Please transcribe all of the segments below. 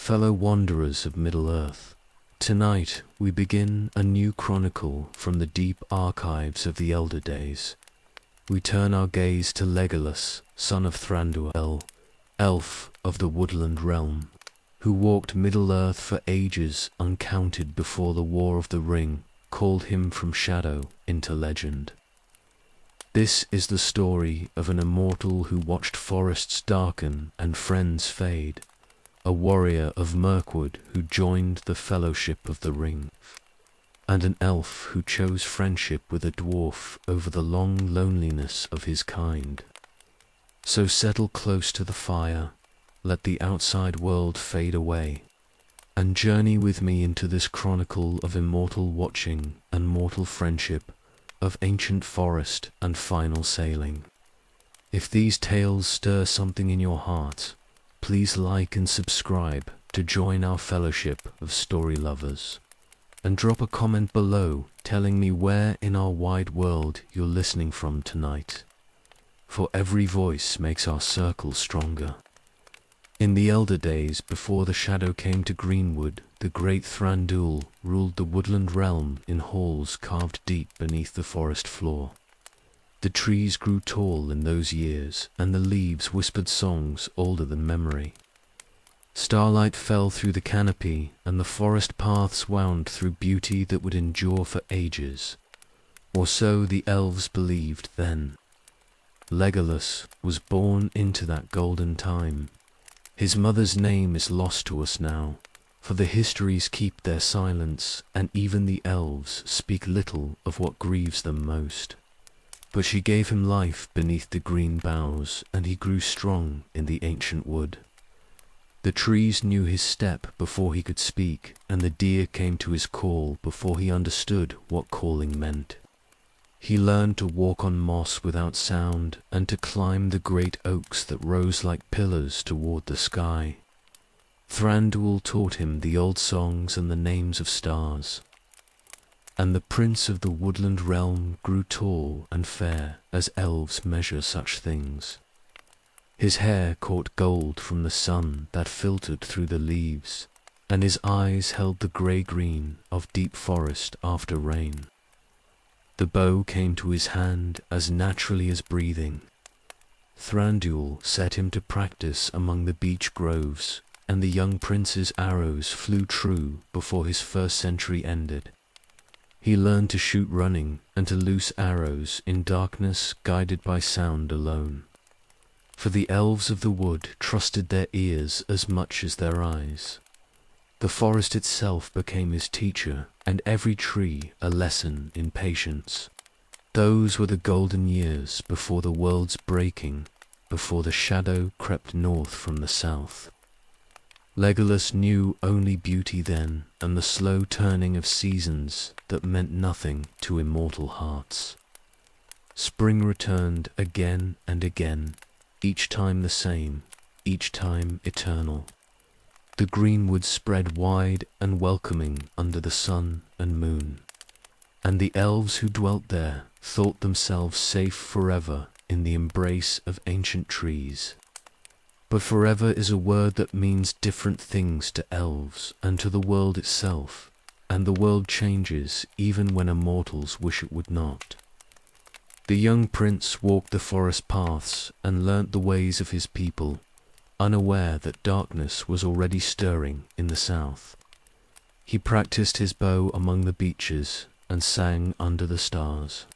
fellow wanderers of Middle-earth. Tonight we begin a new chronicle from the deep archives of the elder days. We turn our gaze to Legolas, son of Thranduil, elf of the Woodland Realm, who walked Middle-earth for ages uncounted before the War of the Ring called him from shadow into legend. This is the story of an immortal who watched forests darken and friends fade, a warrior of Mirkwood who joined the Fellowship of the Ring, and an elf who chose friendship with a dwarf over the long loneliness of his kind. So settle close to the fire, let the outside world fade away, and journey with me into this chronicle of immortal watching and mortal friendship, of ancient forest and final sailing. If these tales stir something in your heart, please like and subscribe to join our fellowship of story lovers, and drop a comment below telling me where in our wide world you're listening from tonight, for every voice makes our circle stronger. In the elder days before the shadow came to Greenwood, the great Thranduil ruled the Woodland Realm in halls carved deep beneath the forest floor. The trees grew tall in those years, and the leaves whispered songs older than memory. Starlight fell through the canopy, and the forest paths wound through beauty that would endure for ages. Or so the elves believed then. Legolas was born into that golden time. His mother's name is lost to us now, for the histories keep their silence, and even the elves speak little of what grieves them most. But she gave him life beneath the green boughs, and he grew strong in the ancient wood. The trees knew his step before he could speak, and the deer came to his call before he understood what calling meant. He learned to walk on moss without sound, and to climb the great oaks that rose like pillars toward the sky. Thranduil taught him the old songs and the names of stars. And the prince of the Woodland Realm grew tall and fair, as elves measure such things. His hair caught gold from the sun that filtered through the leaves, and his eyes held the grey-green of deep forest after rain. The bow came to his hand as naturally as breathing. Thranduil set him to practice among the beech groves, and the young prince's arrows flew true before his first century ended. He learned to shoot running and to loose arrows in darkness guided by sound alone. For the elves of the wood trusted their ears as much as their eyes. The forest itself became his teacher, and every tree a lesson in patience. Those were the golden years before the world's breaking, before the shadow crept north from the south. Legolas knew only beauty then, and the slow turning of seasons that meant nothing to immortal hearts. Spring returned again and again, each time the same, each time eternal. The greenwood spread wide and welcoming under the sun and moon, and the elves who dwelt there thought themselves safe forever in the embrace of ancient trees. But forever is a word that means different things to elves and to the world itself, and the world changes even when immortals wish it would not. The young prince walked the forest paths and learnt the ways of his people, unaware that darkness was already stirring in the south. He practiced his bow among the beeches and sang under the stars,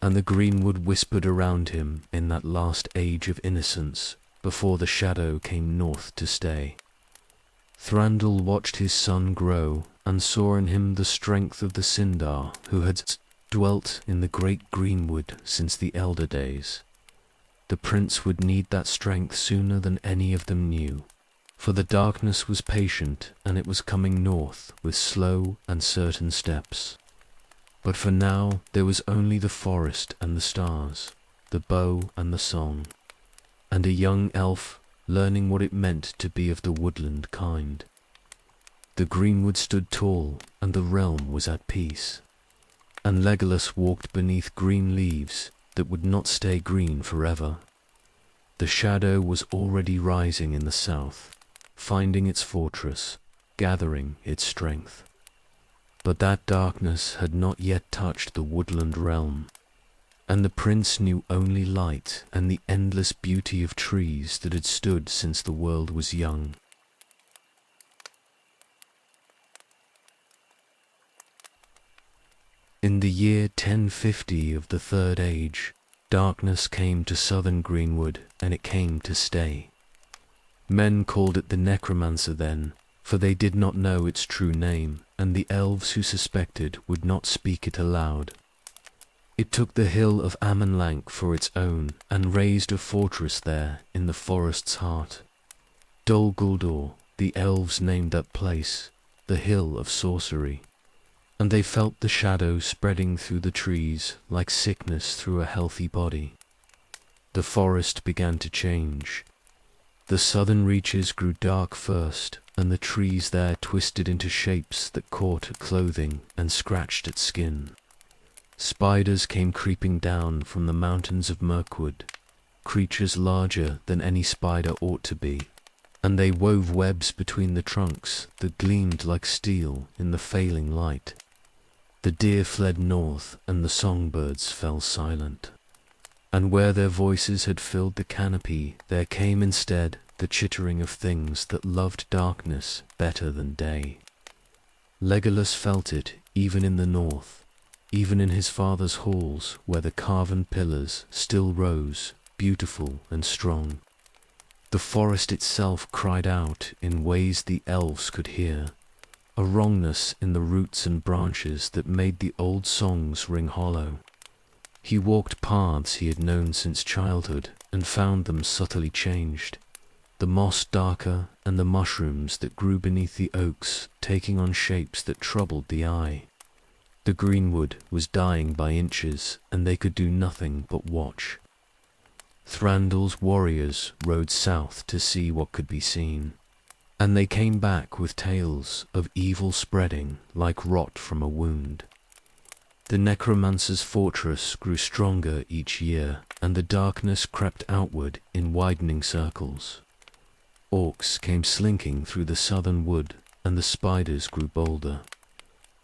and the greenwood whispered around him in that last age of innocence before the shadow came north to stay. Thranduil watched his son grow and saw in him the strength of the Sindar who had dwelt in the great greenwood since the elder days. The prince would need that strength sooner than any of them knew, for the darkness was patient and it was coming north with slow and certain steps. But for now there was only the forest and the stars, the bow and the song, and a young elf learning what it meant to be of the woodland kind. The greenwood stood tall and the realm was at peace, and Legolas walked beneath green leaves that would not stay green forever. The shadow was already rising in the south, finding its fortress, gathering its strength. But that darkness had not yet touched the Woodland Realm, and the prince knew only light and the endless beauty of trees that had stood since the world was young. In the year 1050 of the Third Age, darkness came to southern Greenwood, and it came to stay. Men called it the Necromancer then, for they did not know its true name, and the elves who suspected would not speak it aloud. It took the hill of Amanlank for its own, and raised a fortress there in the forest's heart. Dol Guldur, the elves named that place, the Hill of Sorcery, and they felt the shadow spreading through the trees like sickness through a healthy body. The forest began to change. The southern reaches grew dark first, and the trees there twisted into shapes that caught at clothing and scratched at skin. Spiders came creeping down from the mountains of Mirkwood, creatures larger than any spider ought to be, and they wove webs between the trunks that gleamed like steel in the failing light. The deer fled north, and the songbirds fell silent. And where their voices had filled the canopy, there came instead the chittering of things that loved darkness better than day. Legolas felt it even in the north, even in his father's halls, where the carven pillars still rose, beautiful and strong. The forest itself cried out in ways the elves could hear, a wrongness in the roots and branches that made the old songs ring hollow. He walked paths he had known since childhood, and found them subtly changed, the moss darker and the mushrooms that grew beneath the oaks taking on shapes that troubled the eye. The greenwood was dying by inches, and they could do nothing but watch. Thranduil's warriors rode south to see what could be seen, and they came back with tales of evil spreading like rot from a wound. The Necromancer's fortress grew stronger each year, and the darkness crept outward in widening circles. Orcs came slinking through the southern wood, and the spiders grew bolder,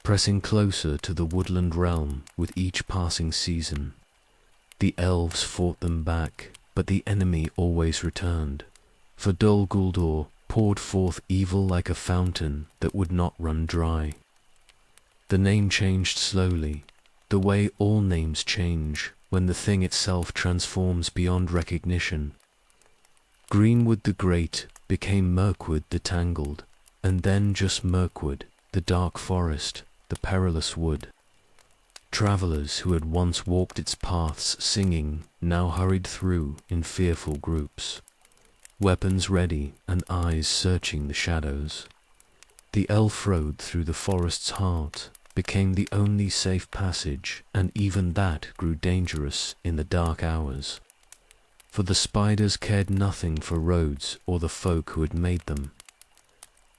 pressing closer to the Woodland Realm with each passing season. The elves fought them back, but the enemy always returned, for Dol Guldur poured forth evil like a fountain that would not run dry. The name changed slowly, the way all names change when the thing itself transforms beyond recognition. Greenwood the Great became Mirkwood the Tangled, and then just Mirkwood, the dark forest, the perilous wood. Travellers who had once walked its paths singing now hurried through in fearful groups, weapons ready and eyes searching the shadows. The elf road through the forest's heart became the only safe passage, and even that grew dangerous in the dark hours, for the spiders cared nothing for roads or the folk who had made them.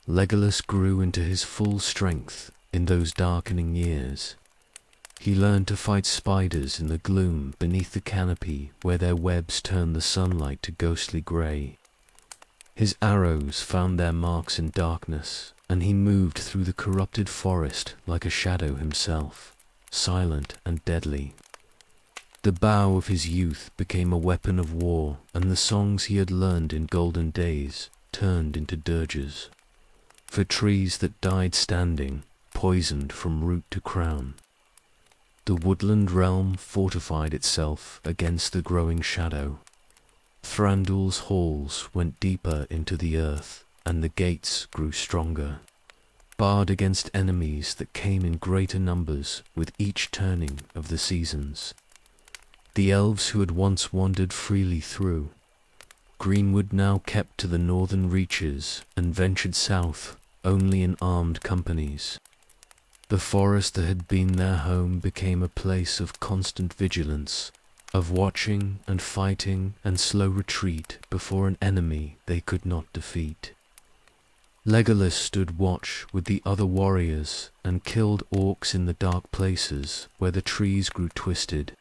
Legolas grew into his full strength in those darkening years. He learned to fight spiders in the gloom beneath the canopy where their webs turned the sunlight to ghostly grey. His arrows found their marks in darkness, and he moved through the corrupted forest like a shadow himself, silent and deadly. The bow of his youth became a weapon of war, and the songs he had learned in golden days turned into dirges, for trees that died standing, poisoned from root to crown. The Woodland Realm fortified itself against the growing shadow. Thranduil's halls went deeper into the earth, and the gates grew stronger, barred against enemies that came in greater numbers with each turning of the seasons. The elves who had once wandered freely through Greenwood now kept to the northern reaches and ventured south only in armed companies. The forest that had been their home became a place of constant vigilance, of watching and fighting and slow retreat before an enemy they could not defeat. Legolas stood watch with the other warriors and killed orcs in the dark places where the trees grew twisted.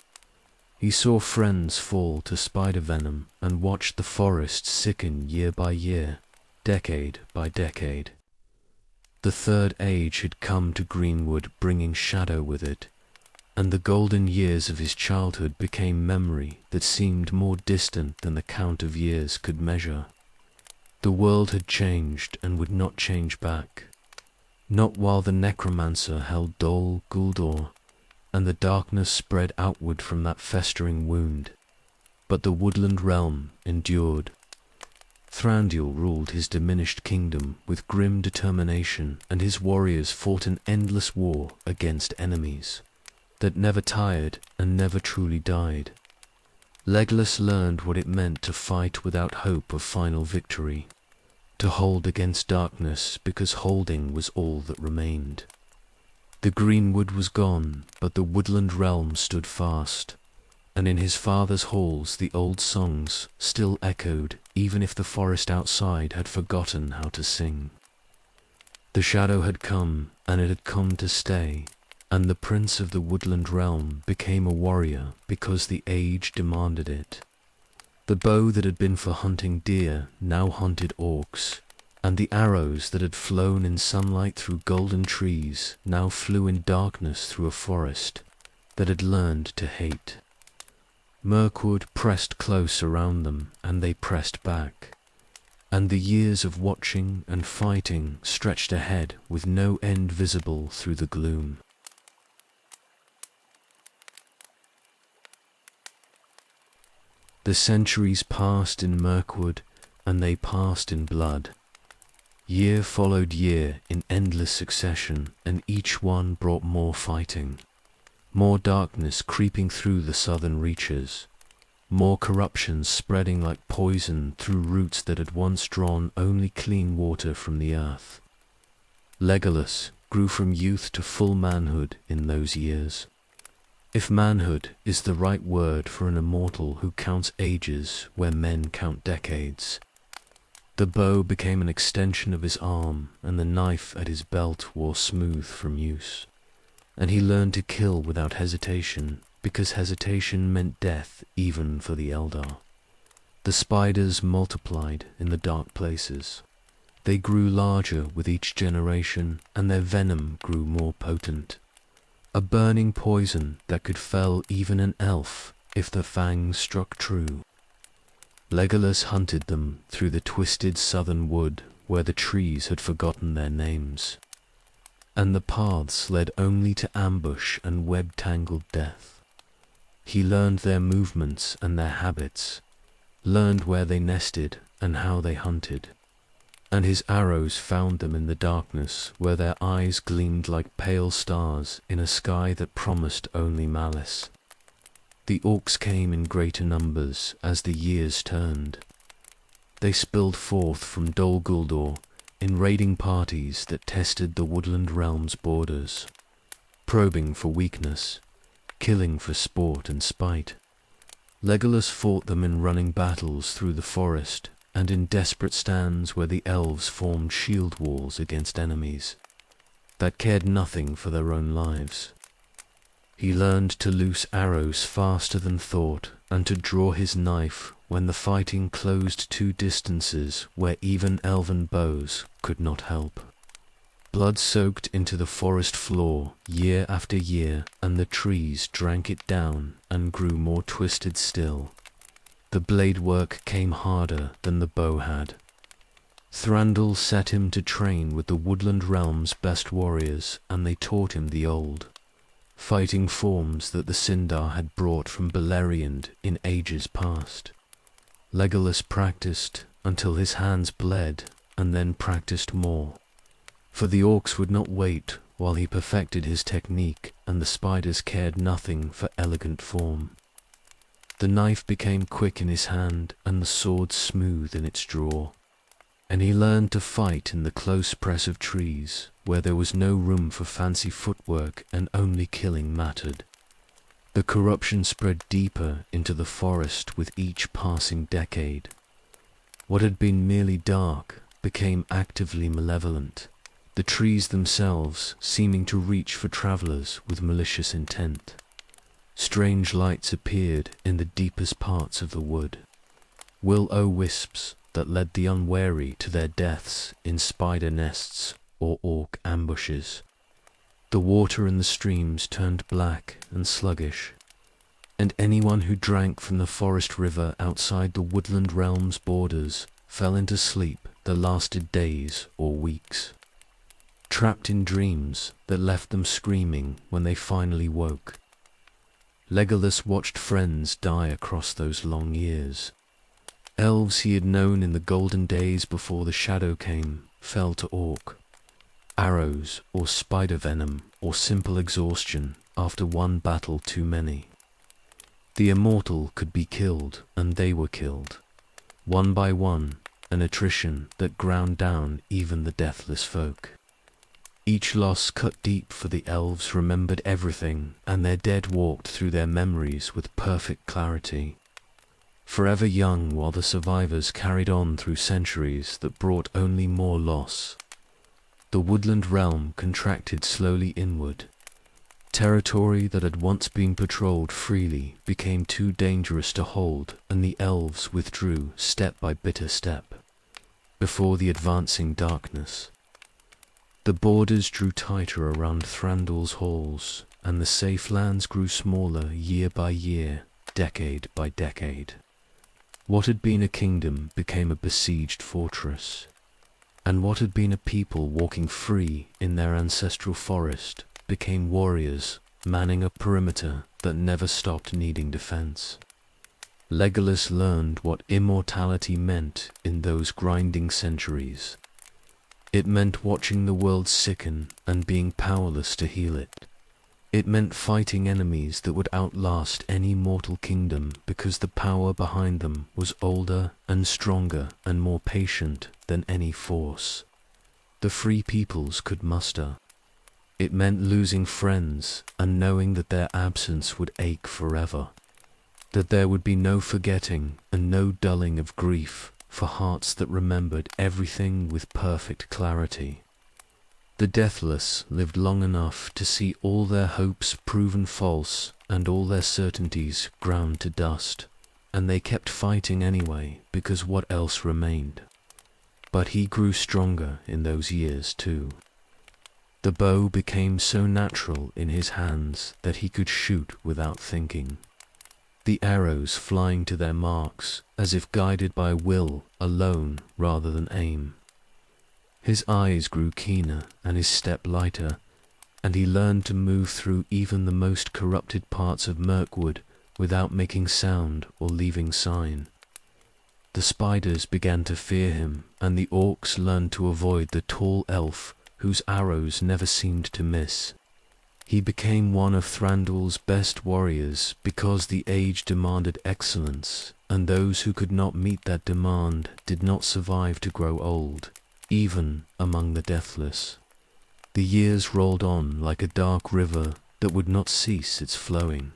He saw friends fall to spider venom and watched the forest sicken year by year, decade by decade. The Third Age had come to Greenwood, bringing shadow with it, and the golden years of his childhood became memory that seemed more distant than the count of years could measure. The world had changed and would not change back, not while the Necromancer held Dol Guldur, and the darkness spread outward from that festering wound, but the Woodland Realm endured. Thranduil ruled his diminished kingdom with grim determination, and his warriors fought an endless war against enemies that never tired and never truly died. Legolas learned what it meant to fight without hope of final victory, to hold against darkness because holding was all that remained. The greenwood was gone, but the Woodland Realm stood fast, and in his father's halls the old songs still echoed, even if the forest outside had forgotten how to sing. The shadow had come, and it had come to stay, and the prince of the Woodland Realm became a warrior because the age demanded it. The bow that had been for hunting deer now hunted orcs, and the arrows that had flown in sunlight through golden trees now flew in darkness through a forest that had learned to hate. Mirkwood pressed close around them, and they pressed back, and the years of watching and fighting stretched ahead with no end visible through the gloom. The centuries passed in Mirkwood, and they passed in blood. Year followed year in endless succession, and each one brought more fighting, more darkness creeping through the southern reaches, more corruption spreading like poison through roots that had once drawn only clean water from the earth. Legolas grew from youth to full manhood in those years, if manhood is the right word for an immortal who counts ages where men count decades. The bow became an extension of his arm, and the knife at his belt wore smooth from use. And he learned to kill without hesitation, because hesitation meant death even for the Eldar. The spiders multiplied in the dark places. They grew larger with each generation, and their venom grew more potent. A burning poison that could fell even an elf if the fangs struck true. Legolas hunted them through the twisted southern wood where the trees had forgotten their names, and the paths led only to ambush and web-tangled death. He learned their movements and their habits, learned where they nested and how they hunted, and his arrows found them in the darkness where their eyes gleamed like pale stars in a sky that promised only malice. The orcs came in greater numbers as the years turned. They spilled forth from Dol Guldur in raiding parties that tested the Woodland Realm's borders, probing for weakness, killing for sport and spite. Legolas fought them in running battles through the forest, and in desperate stands where the elves formed shield walls against enemies that cared nothing for their own lives. He learned to loose arrows faster than thought, and to draw his knife when the fighting closed to distances where even elven bows could not help. Blood soaked into the forest floor year after year, and the trees drank it down and grew more twisted still. The blade work came harder than the bow had. Thranduil set him to train with the Woodland Realm's best warriors, and they taught him the old fighting forms that the Sindar had brought from Beleriand in ages past. Legolas practiced until his hands bled, and then practiced more, for the orcs would not wait while he perfected his technique, and the spiders cared nothing for elegant form. The knife became quick in his hand, and the sword smooth in its draw, and he learned to fight in the close press of trees, where there was no room for fancy footwork and only killing mattered. The corruption spread deeper into the forest with each passing decade. What had been merely dark became actively malevolent, the trees themselves seeming to reach for travellers with malicious intent. Strange lights appeared in the deepest parts of the wood. Will-o'-wisps that led the unwary to their deaths in spider nests or orc ambushes. The water in the streams turned black and sluggish, and anyone who drank from the forest river outside the Woodland Realm's borders fell into sleep that lasted days or weeks, trapped in dreams that left them screaming when they finally woke. Legolas watched friends die across those long years. Elves he had known in the golden days before the shadow came fell to orc. Arrows or spider venom or simple exhaustion after one battle too many. The immortal could be killed, and they were killed. One by one, an attrition that ground down even the deathless folk. Each loss cut deep, for the elves remembered everything, and their dead walked through their memories with perfect clarity. Forever young, while the survivors carried on through centuries that brought only more loss. The Woodland Realm contracted slowly inward. Territory that had once been patrolled freely became too dangerous to hold, and the elves withdrew step by bitter step, before the advancing darkness. The borders drew tighter around Thranduil's halls, and the safe lands grew smaller year by year, decade by decade. What had been a kingdom became a besieged fortress, and what had been a people walking free in their ancestral forest became warriors manning a perimeter that never stopped needing defense. Legolas learned what immortality meant in those grinding centuries. It meant watching the world sicken and being powerless to heal it. It meant fighting enemies that would outlast any mortal kingdom because the power behind them was older and stronger and more patient than any force the free peoples could muster. It meant losing friends and knowing that their absence would ache forever, that there would be no forgetting and no dulling of grief for hearts that remembered everything with perfect clarity. The deathless lived long enough to see all their hopes proven false and all their certainties ground to dust, and they kept fighting anyway because what else remained? But he grew stronger in those years too. The bow became so natural in his hands that he could shoot without thinking, the arrows flying to their marks as if guided by will alone rather than aim. His eyes grew keener and his step lighter, and he learned to move through even the most corrupted parts of Mirkwood without making sound or leaving sign. The spiders began to fear him, and the orcs learned to avoid the tall elf whose arrows never seemed to miss. He became one of Thranduil's best warriors because the age demanded excellence, and those who could not meet that demand did not survive to grow old, even among the deathless. The years rolled on like a dark river that would not cease its flowing.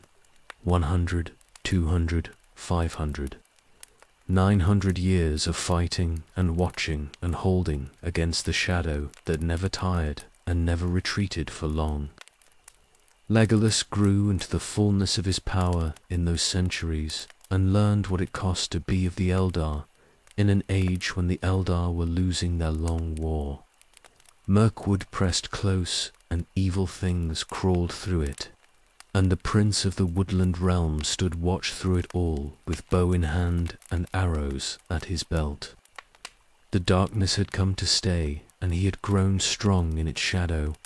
100, 200, 500. 900 years of fighting and watching and holding against the shadow that never tired and never retreated for long. Legolas grew into the fullness of his power in those centuries and learned what it cost to be of the Eldar in an age when the Eldar were losing their long war. Mirkwood pressed close and evil things crawled through it, and the prince of the Woodland Realm stood watch through it all with bow in hand and arrows at his belt. The darkness had come to stay, and he had grown strong in its shadow,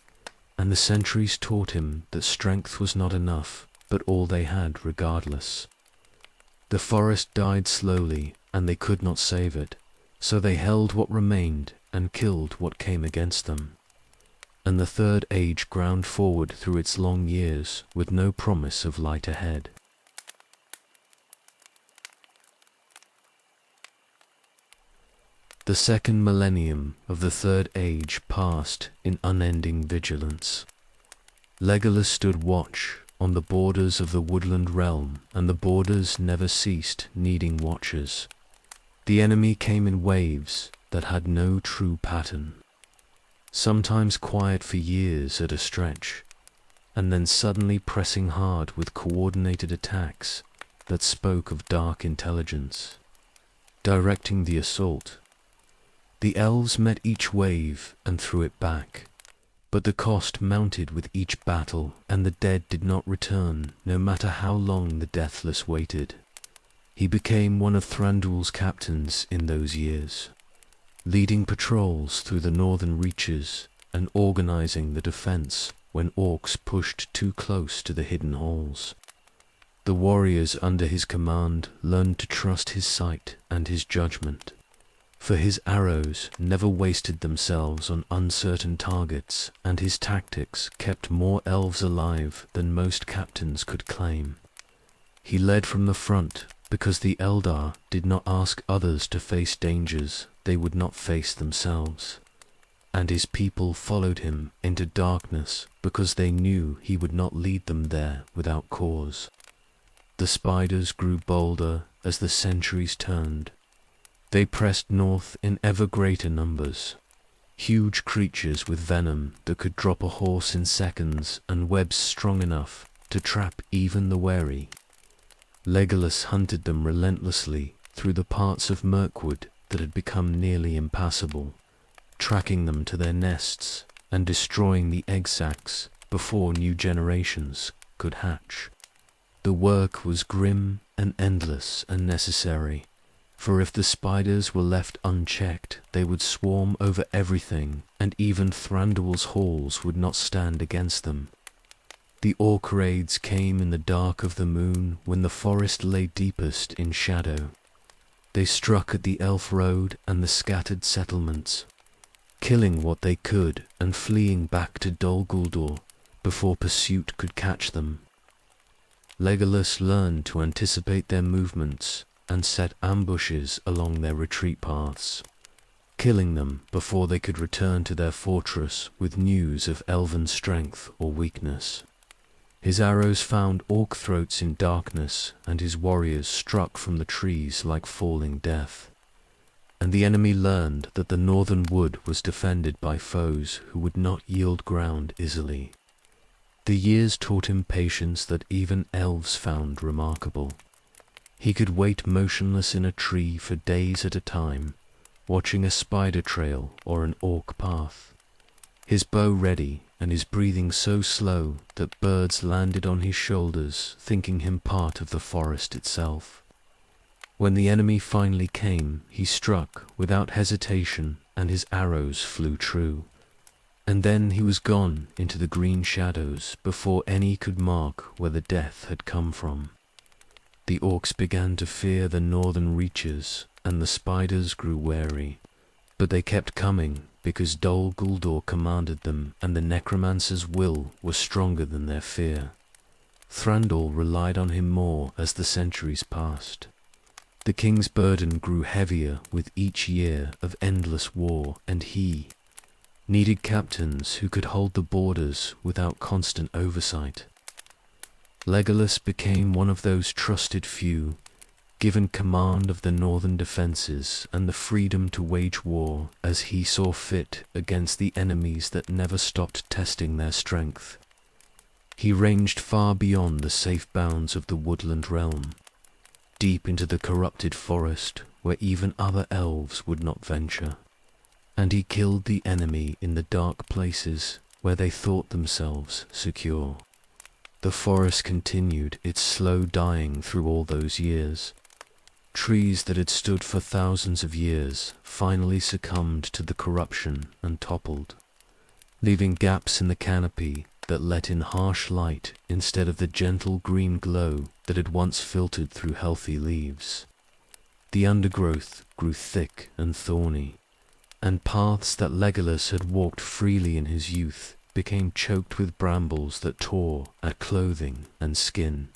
and the centuries taught him that strength was not enough, but all they had regardless. The forest died slowly, and they could not save it, so they held what remained and killed what came against them. And the Third Age ground forward through its long years with no promise of light ahead. The second millennium of the Third Age passed in unending vigilance. Legolas stood watch on the borders of the Woodland Realm, and the borders never ceased needing watchers. The enemy came in waves that had no true pattern, sometimes quiet for years at a stretch, and then suddenly pressing hard with coordinated attacks that spoke of dark intelligence. directing the assault. The elves met each wave and threw it back, but the cost mounted with each battle, and the dead did not return, no matter how long the deathless waited. He became one of Thranduil's captains in those years, leading patrols through the northern reaches and organizing the defense when orcs pushed too close to the hidden halls. The warriors under his command learned to trust his sight and his judgment, for his arrows never wasted themselves on uncertain targets, and his tactics kept more elves alive than most captains could claim. He led from the front because the Eldar did not ask others to face dangers they would not face themselves, and his people followed him into darkness because they knew he would not lead them there without cause. The spiders grew bolder as the centuries turned. They pressed north in ever greater numbers, huge creatures with venom that could drop a horse in seconds and webs strong enough to trap even the wary. Legolas hunted them relentlessly through the parts of Mirkwood that had become nearly impassable, tracking them to their nests and destroying the egg sacs before new generations could hatch. The work was grim and endless and necessary, for if the spiders were left unchecked, they would swarm over everything, and even Thranduil's halls would not stand against them. The orc raids came in the dark of the moon when the forest lay deepest in shadow. They struck at the elf road and the scattered settlements, killing what they could and fleeing back to Dol Guldur before pursuit could catch them. Legolas learned to anticipate their movements and set ambushes along their retreat paths, killing them before they could return to their fortress with news of elven strength or weakness. His arrows found orc throats in darkness, and his warriors struck from the trees like falling death. And the enemy learned that the northern wood was defended by foes who would not yield ground easily. The years taught him patience that even elves found remarkable. He could wait motionless in a tree for days at a time, watching a spider trail or an orc path, his bow ready and his breathing so slow that birds landed on his shoulders, thinking him part of the forest itself. When the enemy finally came, he struck without hesitation, and his arrows flew true. And then he was gone into the green shadows before any could mark where the death had come from. The orcs began to fear the northern reaches, and the spiders grew wary, but they kept coming because Dol Guldur commanded them, and the Necromancer's will was stronger than their fear. Thranduil relied on him more as the centuries passed. The king's burden grew heavier with each year of endless war, and he needed captains who could hold the borders without constant oversight. Legolas became one of those trusted few, given command of the northern defences and the freedom to wage war as he saw fit against the enemies that never stopped testing their strength. He ranged far beyond the safe bounds of the Woodland Realm, deep into the corrupted forest where even other elves would not venture, and he killed the enemy in the dark places where they thought themselves secure. The forest continued its slow dying through all those years. Trees that had stood for thousands of years finally succumbed to the corruption and toppled, leaving gaps in the canopy that let in harsh light instead of the gentle green glow that had once filtered through healthy leaves. The undergrowth grew thick and thorny, and paths that Legolas had walked freely in his youth became choked with brambles that tore at clothing and skin.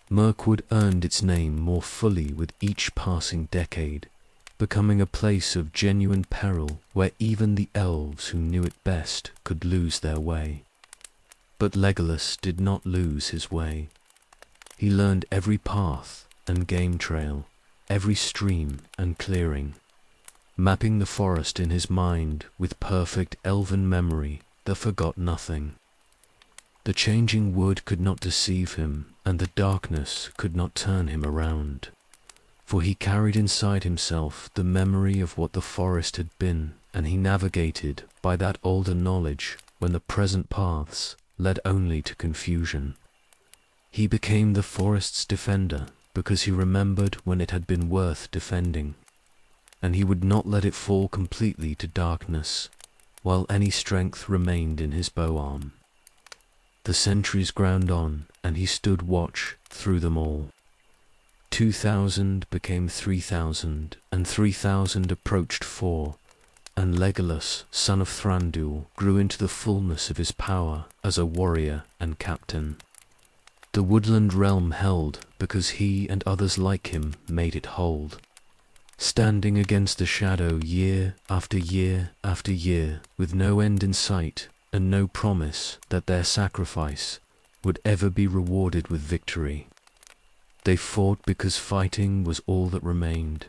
Mirkwood earned its name more fully with each passing decade, becoming a place of genuine peril where even the elves who knew it best could lose their way. But Legolas did not lose his way. He learned every path and game trail, every stream and clearing, mapping the forest in his mind with perfect elven memory that forgot nothing. The changing wood could not deceive him, and the darkness could not turn him around. for he carried inside himself the memory of what the forest had been, and he navigated by that older knowledge when the present paths led only to confusion. He became the forest's defender because he remembered when it had been worth defending, and he would not let it fall completely to darkness while any strength remained in his bow arm. The centuries ground on, and he stood watch through them all. 2,000 became 3,000, and 3,000 approached 4, and Legolas, son of Thranduil, grew into the fullness of his power as a warrior and captain. The Woodland Realm held because he and others like him made it hold, standing against the shadow year after year after year, with no end in sight and no promise that their sacrifice would ever be rewarded with victory. They fought because fighting was all that remained,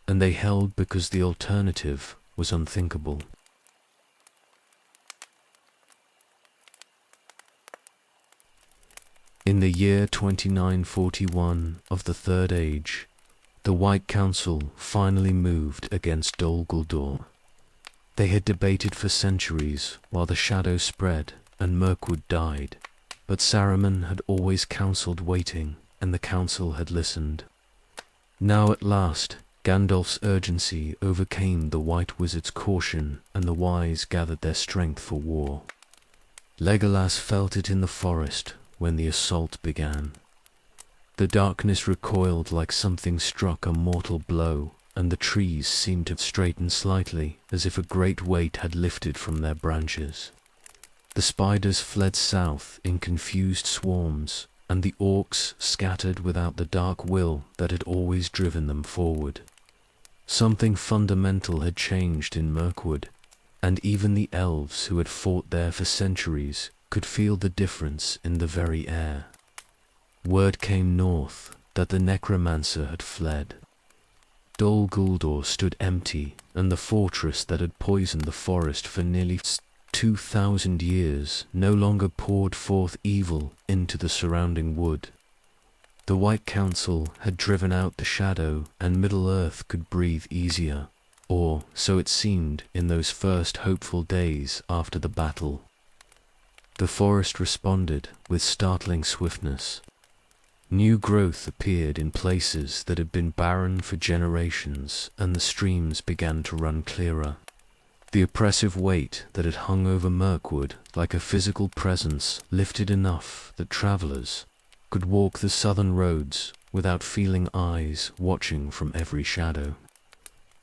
and they held because the alternative was unthinkable. In the year 2941 of the Third Age, the White Council finally moved against Dol Guldur. They had debated for centuries while the shadow spread and Mirkwood died, but Saruman had always counselled waiting, and the council had listened. Now at last, Gandalf's urgency overcame the White Wizard's caution, and the wise gathered their strength for war. Legolas felt it in the forest when the assault began. The darkness recoiled like something struck a mortal blow, and the trees seemed to straighten slightly, as if a great weight had lifted from their branches. The spiders fled south in confused swarms, and the orcs scattered without the dark will that had always driven them forward. Something fundamental had changed in Mirkwood, and even the elves who had fought there for centuries could feel the difference in the very air. Word came north that the Necromancer had fled. Dol Guldur stood empty, and the fortress that had poisoned the forest for nearly 2,000 years no longer poured forth evil into the surrounding wood. The White Council had driven out the shadow, and Middle-earth could breathe easier, or so it seemed in those first hopeful days after the battle. The forest responded with startling swiftness. New growth appeared in places that had been barren for generations, and the streams began to run clearer. The oppressive weight that had hung over Mirkwood like a physical presence lifted enough that travellers could walk the southern roads without feeling eyes watching from every shadow.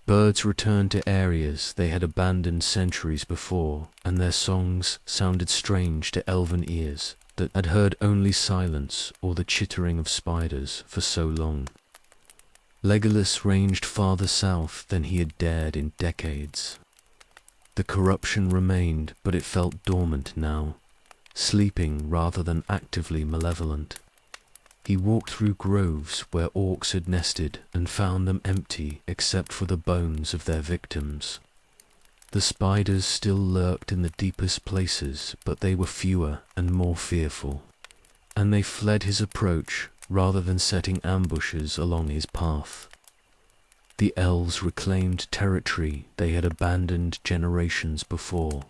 Birds returned to areas they had abandoned centuries before, and their songs sounded strange to elven ears that had heard only silence or the chittering of spiders for so long. Legolas ranged farther south than he had dared in decades. The corruption remained, but it felt dormant now, sleeping rather than actively malevolent. He walked through groves where orcs had nested and found them empty except for the bones of their victims. The spiders still lurked in the deepest places, but they were fewer and more fearful, and they fled his approach rather than setting ambushes along his path. The elves reclaimed territory they had abandoned generations before.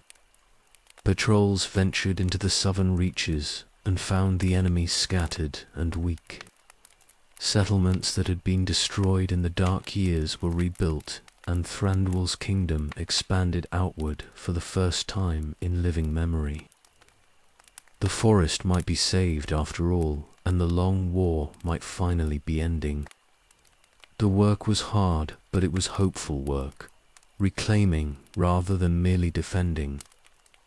Patrols ventured into the southern reaches and found the enemy scattered and weak. Settlements that had been destroyed in the dark years were rebuilt, and Thranduil's kingdom expanded outward for the first time in living memory. The forest might be saved after all, and the long war might finally be ending. The work was hard, but it was hopeful work, reclaiming rather than merely defending,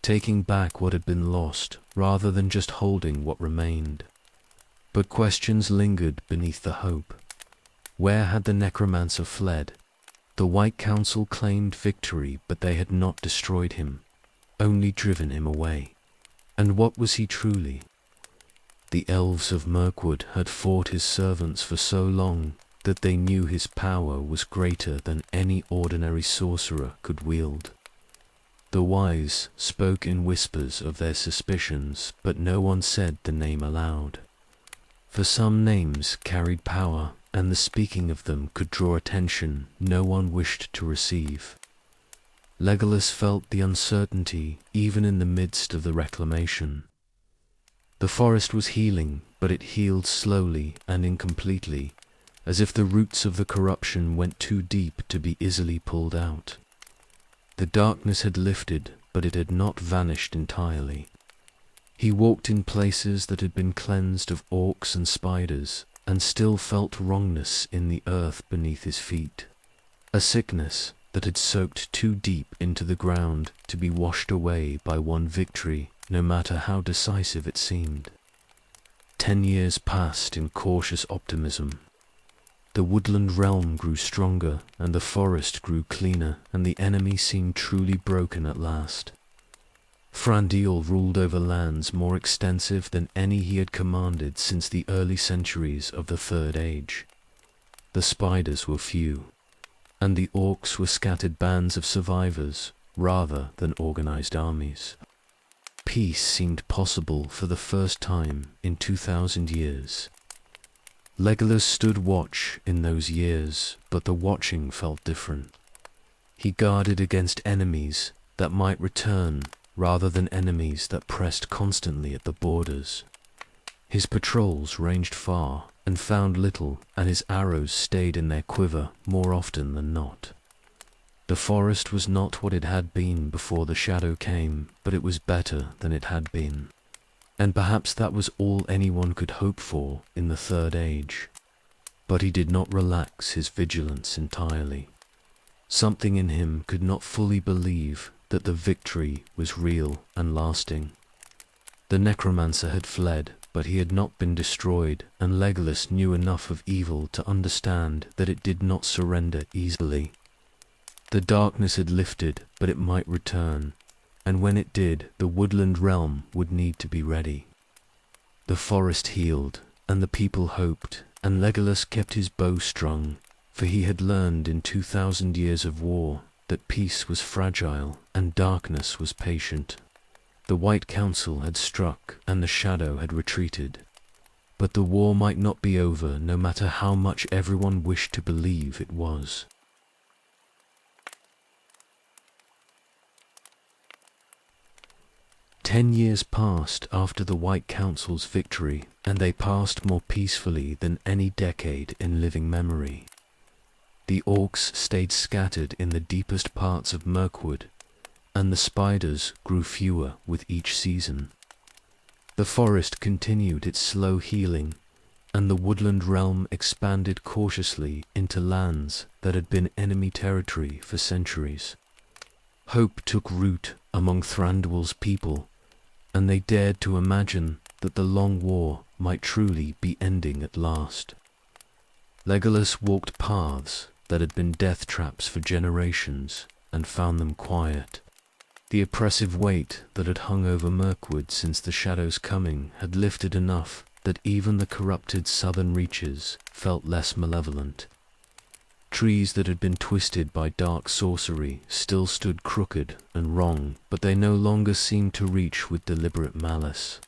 taking back what had been lost rather than just holding what remained. But questions lingered beneath the hope. Where had the Necromancer fled? The White Council claimed victory, but they had not destroyed him, only driven him away. And what was he truly? The elves of Mirkwood had fought his servants for so long that they knew his power was greater than any ordinary sorcerer could wield. The wise spoke in whispers of their suspicions, but no one said the name aloud. For some names carried power, and the speaking of them could draw attention no one wished to receive. Legolas felt the uncertainty even in the midst of the reclamation. The forest was healing, but it healed slowly and incompletely, as if the roots of the corruption went too deep to be easily pulled out. The darkness had lifted, but it had not vanished entirely. He walked in places that had been cleansed of orcs and spiders, and still felt wrongness in the earth beneath his feet, a sickness that had soaked too deep into the ground to be washed away by one victory, no matter how decisive it seemed. 10 years passed in cautious optimism. The Woodland Realm grew stronger, and the forest grew cleaner, and the enemy seemed truly broken at last. Thranduil ruled over lands more extensive than any he had commanded since the early centuries of the Third Age. The spiders were few, and the orcs were scattered bands of survivors rather than organized armies. Peace seemed possible for the first time in 2,000 years. Legolas stood watch in those years, but the watching felt different. He guarded against enemies that might return rather than enemies that pressed constantly at the borders. His patrols ranged far and found little, and his arrows stayed in their quiver more often than not. The forest was not what it had been before the shadow came, but it was better than it had been. And perhaps that was all anyone could hope for in the Third Age. But he did not relax his vigilance entirely. Something in him could not fully believe that the victory was real and lasting. The Necromancer had fled, but he had not been destroyed, and Legolas knew enough of evil to understand that it did not surrender easily. The darkness had lifted, but it might return, and when it did, the Woodland Realm would need to be ready. The forest healed, and the people hoped, and Legolas kept his bow strung, for he had learned in 2,000 years of war that peace was fragile and darkness was patient. The White Council had struck, and the shadow had retreated. But the war might not be over, no matter how much everyone wished to believe it was. 10 years passed after the White Council's victory, and they passed more peacefully than any decade in living memory. The orcs stayed scattered in the deepest parts of Mirkwood, and the spiders grew fewer with each season. The forest continued its slow healing, and the Woodland Realm expanded cautiously into lands that had been enemy territory for centuries. Hope took root among Thranduil's people, and they dared to imagine that the long war might truly be ending at last. Legolas walked paths that had been death traps for generations and found them quiet. The oppressive weight that had hung over Mirkwood since the Shadow's coming had lifted enough that even the corrupted southern reaches felt less malevolent. Trees that had been twisted by dark sorcery still stood crooked and wrong, but they no longer seemed to reach with deliberate malice.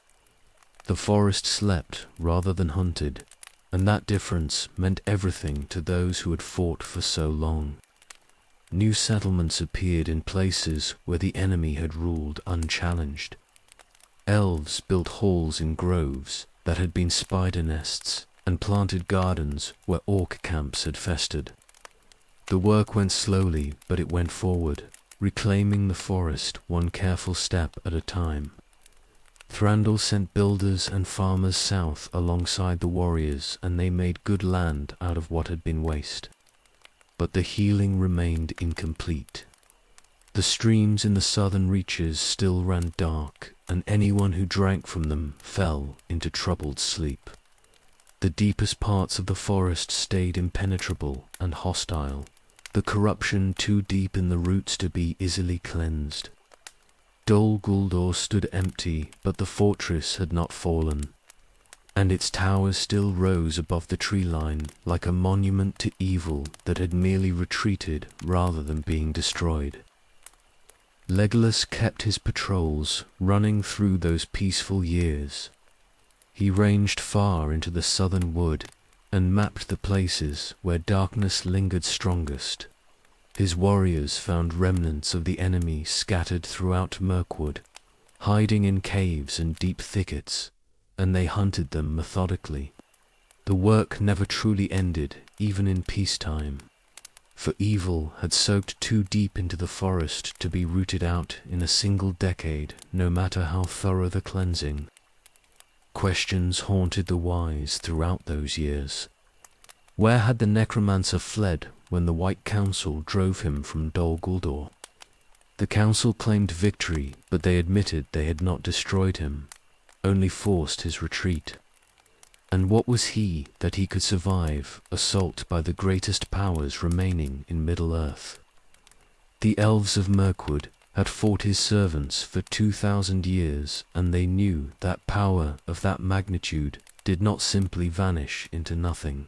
The forest slept rather than hunted, and that difference meant everything to those who had fought for so long. New settlements appeared in places where the enemy had ruled unchallenged. Elves built halls in groves that had been spider nests and planted gardens where orc camps had festered. The work went slowly, but it went forward, reclaiming the forest one careful step at a time. Thranduil sent builders and farmers south alongside the warriors, and they made good land out of what had been waste. But the healing remained incomplete. The streams in the southern reaches still ran dark, and anyone who drank from them fell into troubled sleep. The deepest parts of the forest stayed impenetrable and hostile, the corruption too deep in the roots to be easily cleansed. Dol Guldur stood empty, but the fortress had not fallen, and its towers still rose above the tree line like a monument to evil that had merely retreated rather than being destroyed. Legolas kept his patrols running through those peaceful years. He ranged far into the southern wood, and mapped the places where darkness lingered strongest. His warriors found remnants of the enemy scattered throughout Mirkwood, hiding in caves and deep thickets, and they hunted them methodically. The work never truly ended, even in peacetime, for evil had soaked too deep into the forest to be rooted out in a single decade, no matter how thorough the cleansing. Questions haunted the wise throughout those years. Where had the Necromancer fled when the White Council drove him from Dol Guldur? The Council claimed victory, but they admitted they had not destroyed him, only forced his retreat. And what was he that he could survive assault by the greatest powers remaining in Middle-earth? The elves of Mirkwood had fought his servants for 2,000 years, and they knew that power of that magnitude did not simply vanish into nothing.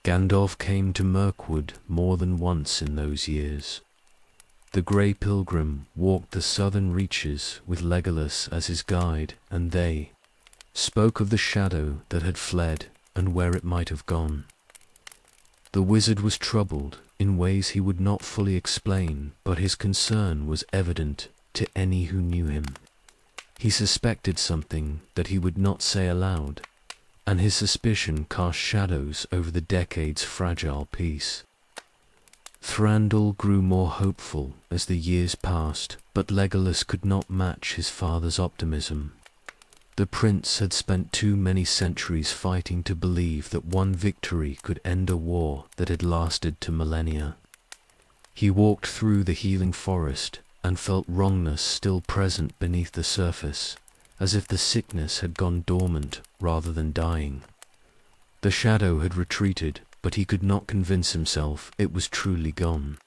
Gandalf came to Mirkwood more than once in those years. The Grey Pilgrim walked the southern reaches with Legolas as his guide, and they spoke of the shadow that had fled and where it might have gone. The wizard was troubled in ways he would not fully explain, but his concern was evident to any who knew him. He suspected something that he would not say aloud, and his suspicion cast shadows over the decade's fragile peace. Thranduil grew more hopeful as the years passed, but Legolas could not match his father's optimism. The prince had spent too many centuries fighting to believe that one victory could end a war that had lasted to millennia. He walked through the healing forest and felt wrongness still present beneath the surface, as if the sickness had gone dormant rather than dying. The shadow had retreated, but he could not convince himself it was truly gone.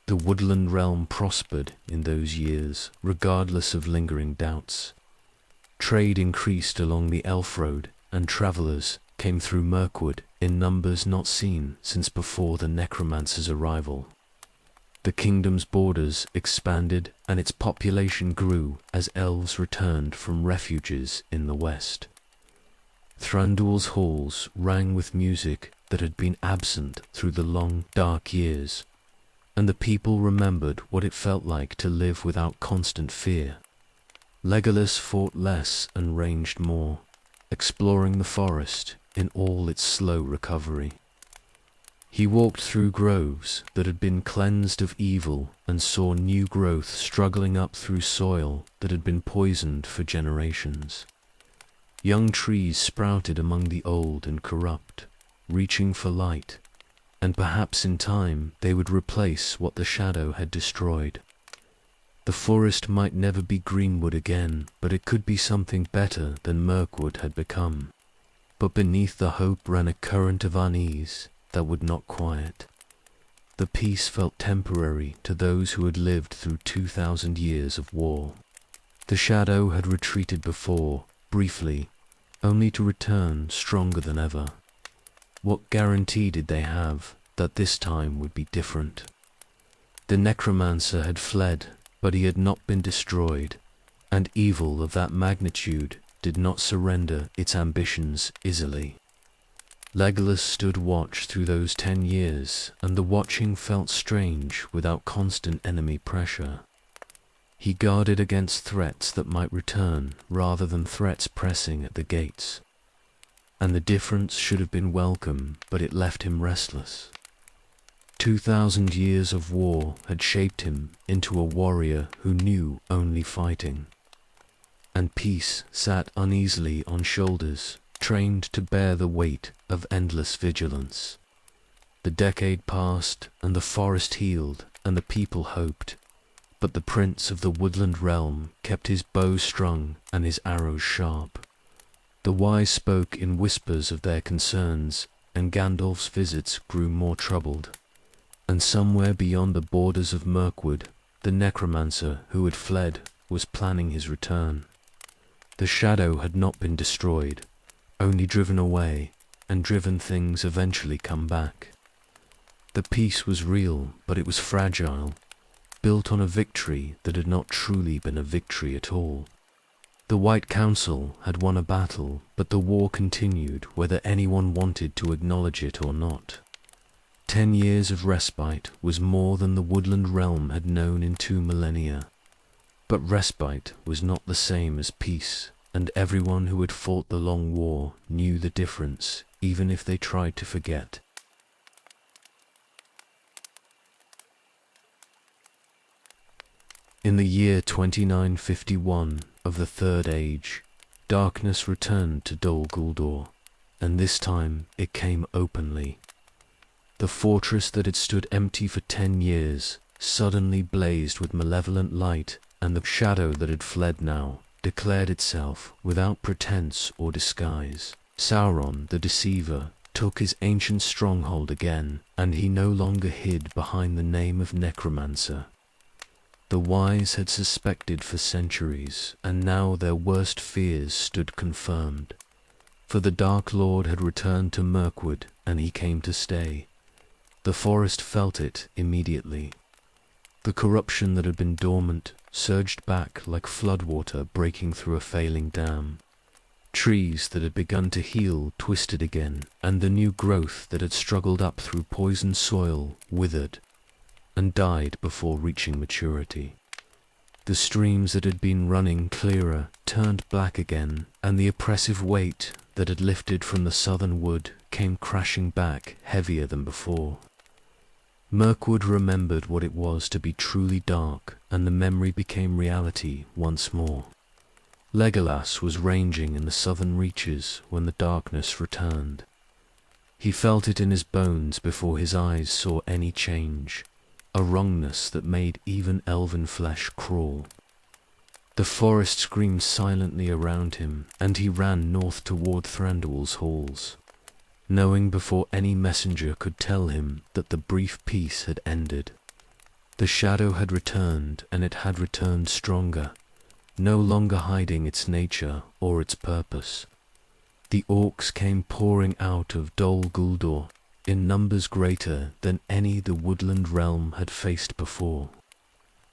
The Woodland Realm prospered in those years, regardless of lingering doubts. Trade increased along the Elf Road, and travellers came through Mirkwood in numbers not seen since before the Necromancer's arrival. The kingdom's borders expanded, and its population grew as elves returned from refuges in the west. Thranduil's halls rang with music that had been absent through the long, dark years, and the people remembered what it felt like to live without constant fear. Legolas fought less and ranged more, exploring the forest in all its slow recovery. He walked through groves that had been cleansed of evil and saw new growth struggling up through soil that had been poisoned for generations. Young trees sprouted among the old and corrupt, reaching for light, and perhaps in time they would replace what the shadow had destroyed. The forest might never be greenwood again, but it could be something better than Mirkwood had become. But beneath the hope ran a current of unease that would not quiet. The peace felt temporary to those who had lived through 2,000 years of war. The shadow had retreated before, briefly, only to return stronger than ever. What guarantee did they have that this time would be different? The Necromancer had fled, but he had not been destroyed, and evil of that magnitude did not surrender its ambitions easily. Legolas stood watch through those 10 years, and the watching felt strange without constant enemy pressure. He guarded against threats that might return rather than threats pressing at the gates. And the difference should have been welcome, but it left him restless. 2,000 years of war had shaped him into a warrior who knew only fighting. And peace sat uneasily on shoulders trained to bear the weight of endless vigilance. The decade passed, and the forest healed, and the people hoped, but the prince of the Woodland Realm kept his bow strung and his arrows sharp. The wise spoke in whispers of their concerns, and Gandalf's visits grew more troubled. And somewhere beyond the borders of Mirkwood, the Necromancer who had fled was planning his return. The shadow had not been destroyed, only driven away, and driven things eventually come back. The peace was real, but it was fragile, built on a victory that had not truly been a victory at all. The White Council had won a battle, but the war continued whether anyone wanted to acknowledge it or not. 10 years of respite was more than the Woodland Realm had known in 2 millennia. But respite was not the same as peace, and everyone who had fought the Long War knew the difference, even if they tried to forget. In the year 2951 of the Third Age, darkness returned to Dol Guldur, and this time it came openly. The fortress that had stood empty for 10 years suddenly blazed with malevolent light, and the shadow that had fled now declared itself without pretense or disguise. Sauron, the Deceiver, took his ancient stronghold again, and he no longer hid behind the name of Necromancer. The wise had suspected for centuries, and now their worst fears stood confirmed. For the Dark Lord had returned to Mirkwood, and he came to stay. The forest felt it immediately. The corruption that had been dormant surged back like floodwater breaking through a failing dam. Trees that had begun to heal twisted again, and the new growth that had struggled up through poisoned soil withered and died before reaching maturity. The streams that had been running clearer turned black again, and the oppressive weight that had lifted from the southern wood came crashing back heavier than before. Mirkwood remembered what it was to be truly dark, and the memory became reality once more. Legolas was ranging in the southern reaches when the darkness returned. He felt it in his bones before his eyes saw any change, a wrongness that made even elven flesh crawl. The forest screamed silently around him, and he ran north toward Thranduil's halls, knowing before any messenger could tell him that the brief peace had ended. The shadow had returned, and it had returned stronger, no longer hiding its nature or its purpose. The orcs came pouring out of Dol Guldur, in numbers greater than any the Woodland Realm had faced before.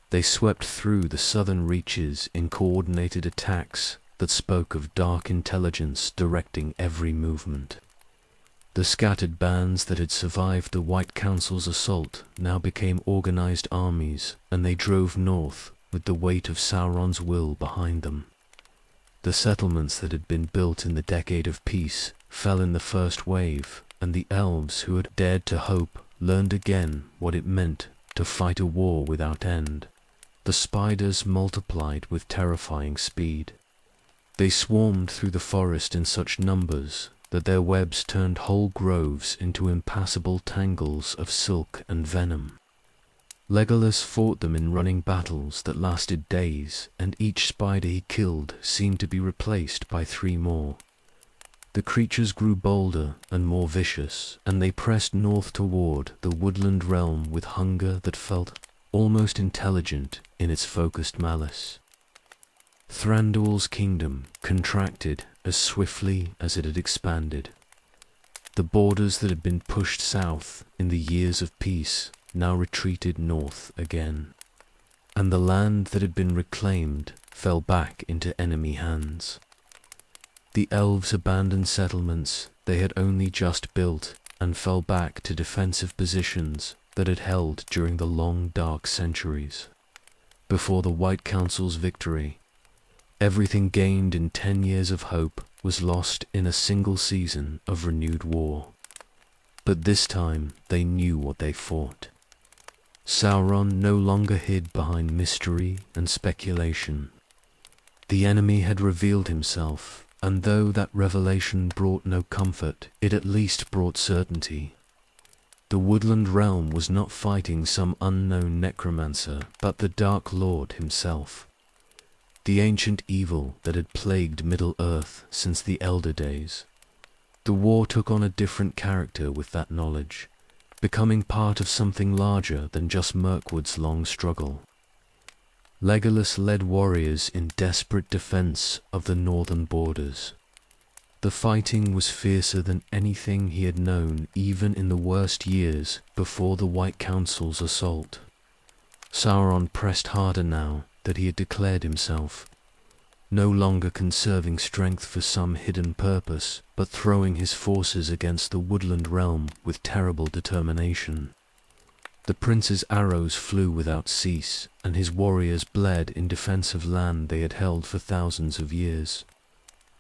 They swept through the southern reaches in coordinated attacks that spoke of dark intelligence directing every movement. The scattered bands that had survived the White Council's assault now became organized armies, and they drove north with the weight of Sauron's will behind them. The settlements that had been built in the Decade of Peace fell in the first wave, and the elves who had dared to hope learned again what it meant to fight a war without end. The spiders multiplied with terrifying speed. They swarmed through the forest in such numbers that their webs turned whole groves into impassable tangles of silk and venom. Legolas fought them in running battles that lasted days, and each spider he killed seemed to be replaced by 3 more. The creatures grew bolder and more vicious, and they pressed north toward the Woodland Realm with hunger that felt almost intelligent in its focused malice. Thranduil's kingdom contracted as swiftly as it had expanded. The borders that had been pushed south in the years of peace now retreated north again, and the land that had been reclaimed fell back into enemy hands. The elves abandoned settlements they had only just built and fell back to defensive positions that had held during the long dark centuries. Before the White Council's victory, everything gained in 10 years of hope was lost in a single season of renewed war. But this time they knew what they fought. Sauron no longer hid behind mystery and speculation. The enemy had revealed himself, and though that revelation brought no comfort, it at least brought certainty. The Woodland Realm was not fighting some unknown necromancer, but the Dark Lord himself, the ancient evil that had plagued Middle-earth since the Elder Days. The war took on a different character with that knowledge, becoming part of something larger than just Mirkwood's long struggle. Legolas led warriors in desperate defense of the northern borders. The fighting was fiercer than anything he had known even in the worst years before the White Council's assault. Sauron pressed harder now that he had declared himself. no longer conserving strength for some hidden purpose, but throwing his forces against the Woodland Realm with terrible determination. The prince's arrows flew without cease, and his warriors bled in defense of land they had held for thousands of years.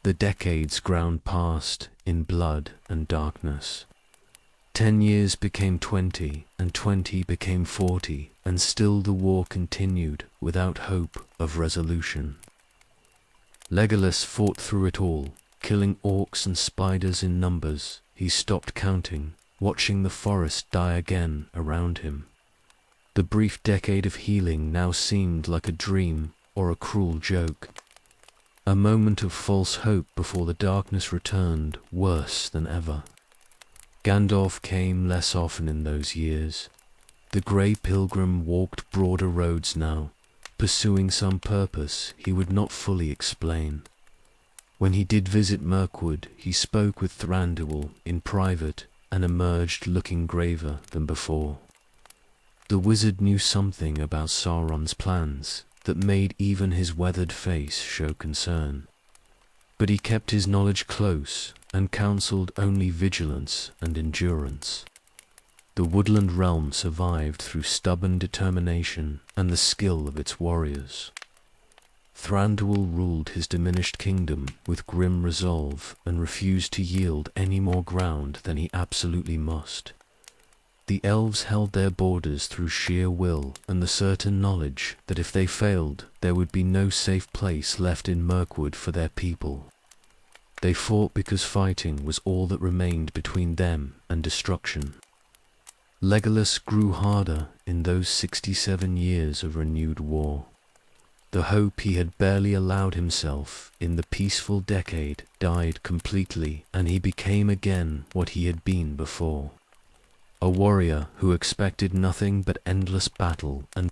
The decades ground past in blood and darkness. 10 years became 20, and 20 became 40, and still the war continued without hope of resolution. Legolas fought through it all, killing orcs and spiders in numbers. He stopped counting, watching the forest die again around him. The brief decade of healing now seemed like a dream or a cruel joke. A moment of false hope before the darkness returned, worse than ever. Gandalf came less often in those years. The grey pilgrim walked broader roads now, pursuing some purpose he would not fully explain. When he did visit Mirkwood, he spoke with Thranduil in private and emerged looking graver than before. The wizard knew something about Sauron's plans that made even his weathered face show concern. But he kept his knowledge close and counselled only vigilance and endurance. The Woodland Realm survived through stubborn determination and the skill of its warriors. Thranduil ruled his diminished kingdom with grim resolve and refused to yield any more ground than he absolutely must. The elves held their borders through sheer will and the certain knowledge that if they failed, there would be no safe place left in Mirkwood for their people. They fought because fighting was all that remained between them and destruction. Legolas grew harder in those 67 years of renewed war. The hope he had barely allowed himself in the peaceful decade died completely, and he became again what he had been before. A warrior who expected nothing but endless battle and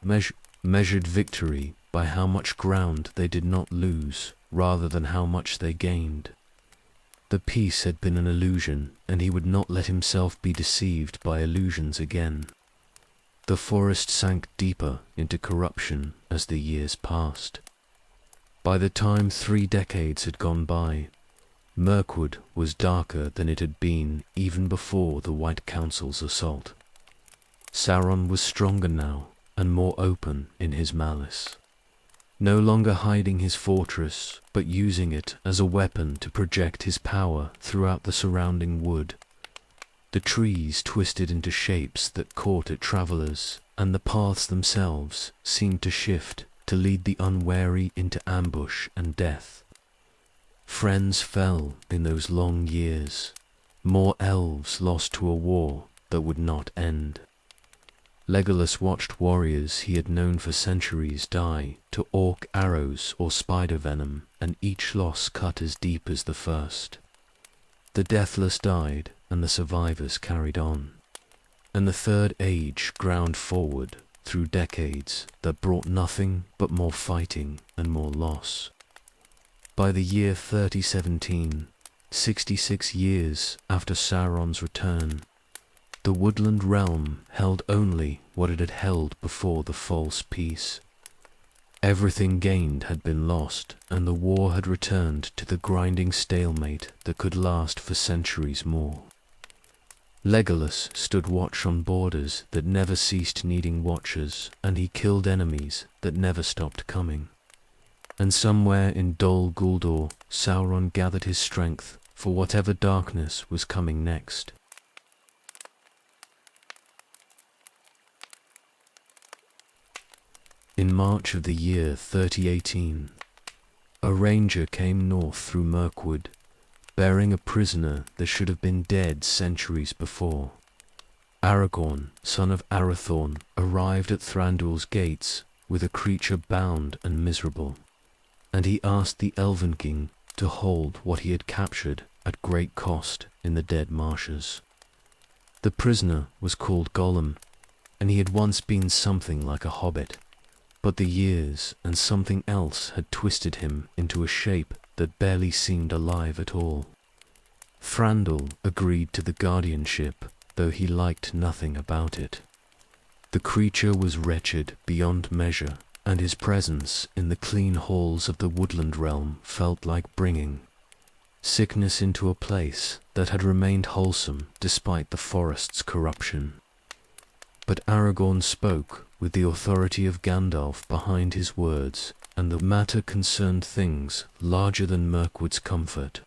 measured victory by how much ground they did not lose, rather than how much they gained. The peace had been an illusion, and he would not let himself be deceived by illusions again. The forest sank deeper into corruption as the years passed. By the time 3 decades had gone by, Mirkwood was darker than it had been even before the White Council's assault. Sauron was stronger now and more open in his malice. No longer hiding his fortress, but using it as a weapon to project his power throughout the surrounding wood. The trees twisted into shapes that caught at travelers, and the paths themselves seemed to shift to lead the unwary into ambush and death. Friends fell in those long years, more elves lost to a war that would not end. Legolas watched warriors he had known for centuries die to orc arrows or spider venom, and each loss cut as deep as the first. The deathless died, and the survivors carried on. And the Third Age ground forward through decades that brought nothing but more fighting and more loss. By the year 3017, 66 years after Sauron's return, the Woodland Realm held only what it had held before the false peace. Everything gained had been lost, and the war had returned to the grinding stalemate that could last for centuries more. Legolas stood watch on borders that never ceased needing watchers, and he killed enemies that never stopped coming. And somewhere in Dol Guldur, Sauron gathered his strength for whatever darkness was coming next. In March of the year 3018, a ranger came north through Mirkwood, bearing a prisoner that should have been dead centuries before. Aragorn, son of Arathorn, arrived at Thranduil's gates with a creature bound and miserable, and he asked the Elven King to hold what he had captured at great cost in the dead marshes. The prisoner was called Gollum, and he had once been something like a hobbit, but the years and something else had twisted him into a shape that barely seemed alive at all. Thranduil agreed to the guardianship, though he liked nothing about it. The creature was wretched beyond measure, and his presence in the clean halls of the Woodland Realm felt like bringing sickness into a place that had remained wholesome despite the forest's corruption. But Aragorn spoke with the authority of Gandalf behind his words, and the matter concerned things larger than Mirkwood's comfort.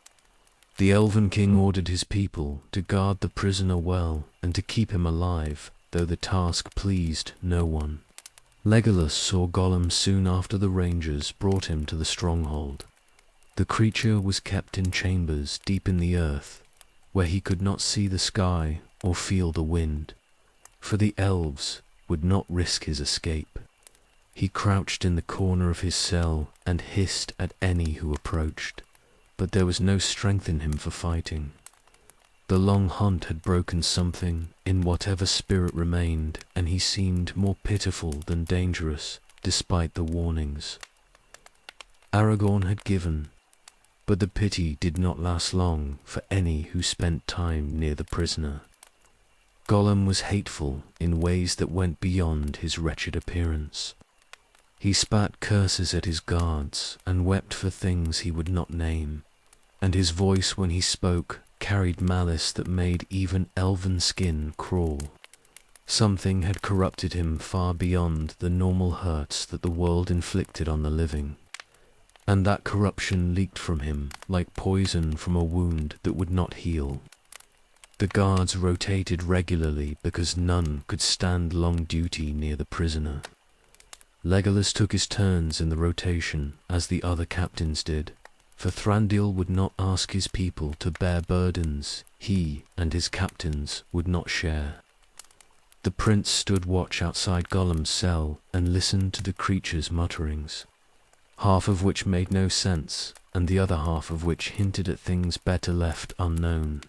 The Elven King ordered his people to guard the prisoner well and to keep him alive, though the task pleased no one. Legolas saw Gollum soon after the rangers brought him to the stronghold. The creature was kept in chambers deep in the earth, where he could not see the sky or feel the wind, for the elves would not risk his escape. He crouched in the corner of his cell and hissed at any who approached, but there was no strength in him for fighting. The long hunt had broken something in whatever spirit remained, and he seemed more pitiful than dangerous, despite the warnings. Aragorn had given, but the pity did not last long for any who spent time near the prisoner. Gollum was hateful in ways that went beyond his wretched appearance. He spat curses at his guards and wept for things he would not name, and his voice when he spoke carried malice that made even elven skin crawl. Something had corrupted him far beyond the normal hurts that the world inflicted on the living, and that corruption leaked from him like poison from a wound that would not heal. The guards rotated regularly because none could stand long duty near the prisoner. Legolas took his turns in the rotation as the other captains did, for Thranduil would not ask his people to bear burdens he and his captains would not share. The prince stood watch outside Gollum's cell and listened to the creature's mutterings, half of which made no sense, and the other half of which hinted at things better left unknown.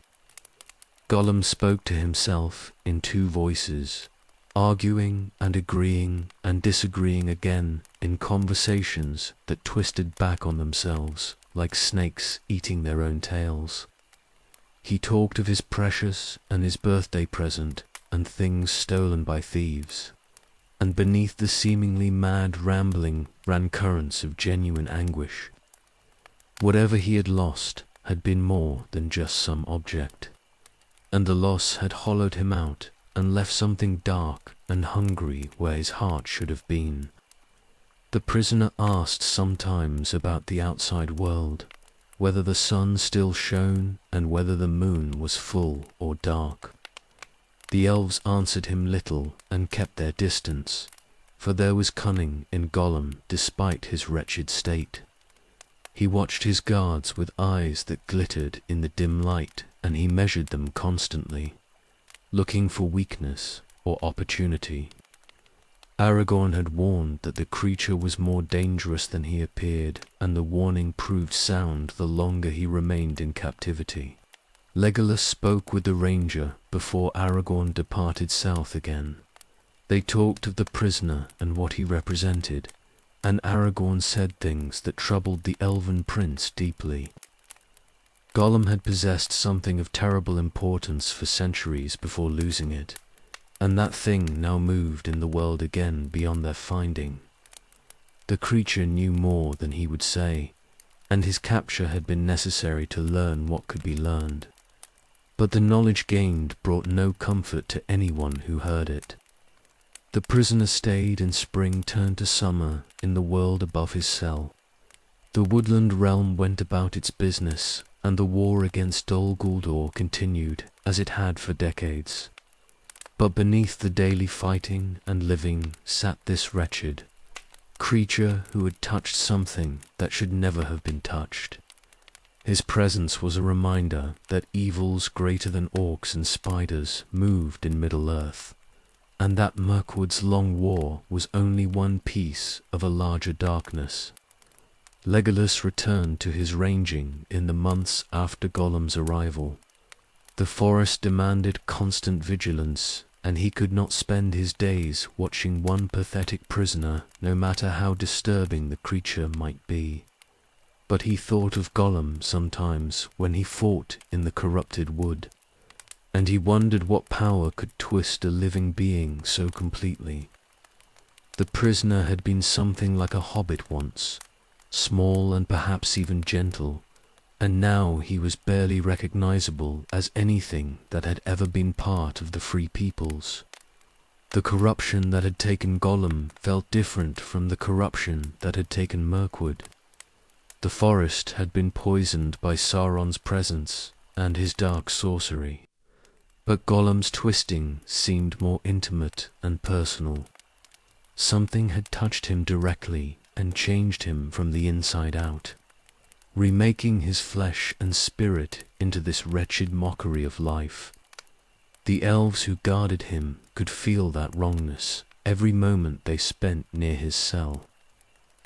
Gollum spoke to himself in two voices, arguing and agreeing and disagreeing again in conversations that twisted back on themselves like snakes eating their own tails. He talked of his precious and his birthday present and things stolen by thieves, and beneath the seemingly mad rambling ran currents of genuine anguish. Whatever he had lost had been more than just some object, and the loss had hollowed him out and left something dark and hungry where his heart should have been. The prisoner asked sometimes about the outside world, whether the sun still shone and whether the moon was full or dark. The elves answered him little and kept their distance, for there was cunning in Gollum despite his wretched state. He watched his guards with eyes that glittered in the dim light, and he measured them constantly, looking for weakness or opportunity. Aragorn had warned that the creature was more dangerous than he appeared, and the warning proved sound the longer he remained in captivity. Legolas spoke with the ranger before Aragorn departed south again. They talked of the prisoner and what he represented, and Aragorn said things that troubled the elven prince deeply. Gollum had possessed something of terrible importance for centuries before losing it, and that thing now moved in the world again beyond their finding. The creature knew more than he would say, and his capture had been necessary to learn what could be learned. But the knowledge gained brought no comfort to anyone who heard it. The prisoner stayed and spring turned to summer in the world above his cell. The Woodland Realm went about its business, and the war against Dol Guldur continued as it had for decades. But beneath the daily fighting and living sat this wretched creature who had touched something that should never have been touched. His presence was a reminder that evils greater than orcs and spiders moved in Middle-earth, and that Mirkwood's long war was only one piece of a larger darkness. Legolas returned to his ranging in the months after Gollum's arrival. The forest demanded constant vigilance, and he could not spend his days watching one pathetic prisoner, no matter how disturbing the creature might be. But he thought of Gollum sometimes when he fought in the corrupted wood, and he wondered what power could twist a living being so completely. The prisoner had been something like a hobbit once, small and perhaps even gentle, and now he was barely recognizable as anything that had ever been part of the Free Peoples. The corruption that had taken Gollum felt different from the corruption that had taken Mirkwood. The forest had been poisoned by Sauron's presence and his dark sorcery, but Gollum's twisting seemed more intimate and personal. Something had touched him directly and changed him from the inside out, remaking his flesh and spirit into this wretched mockery of life. The elves who guarded him could feel that wrongness every moment they spent near his cell.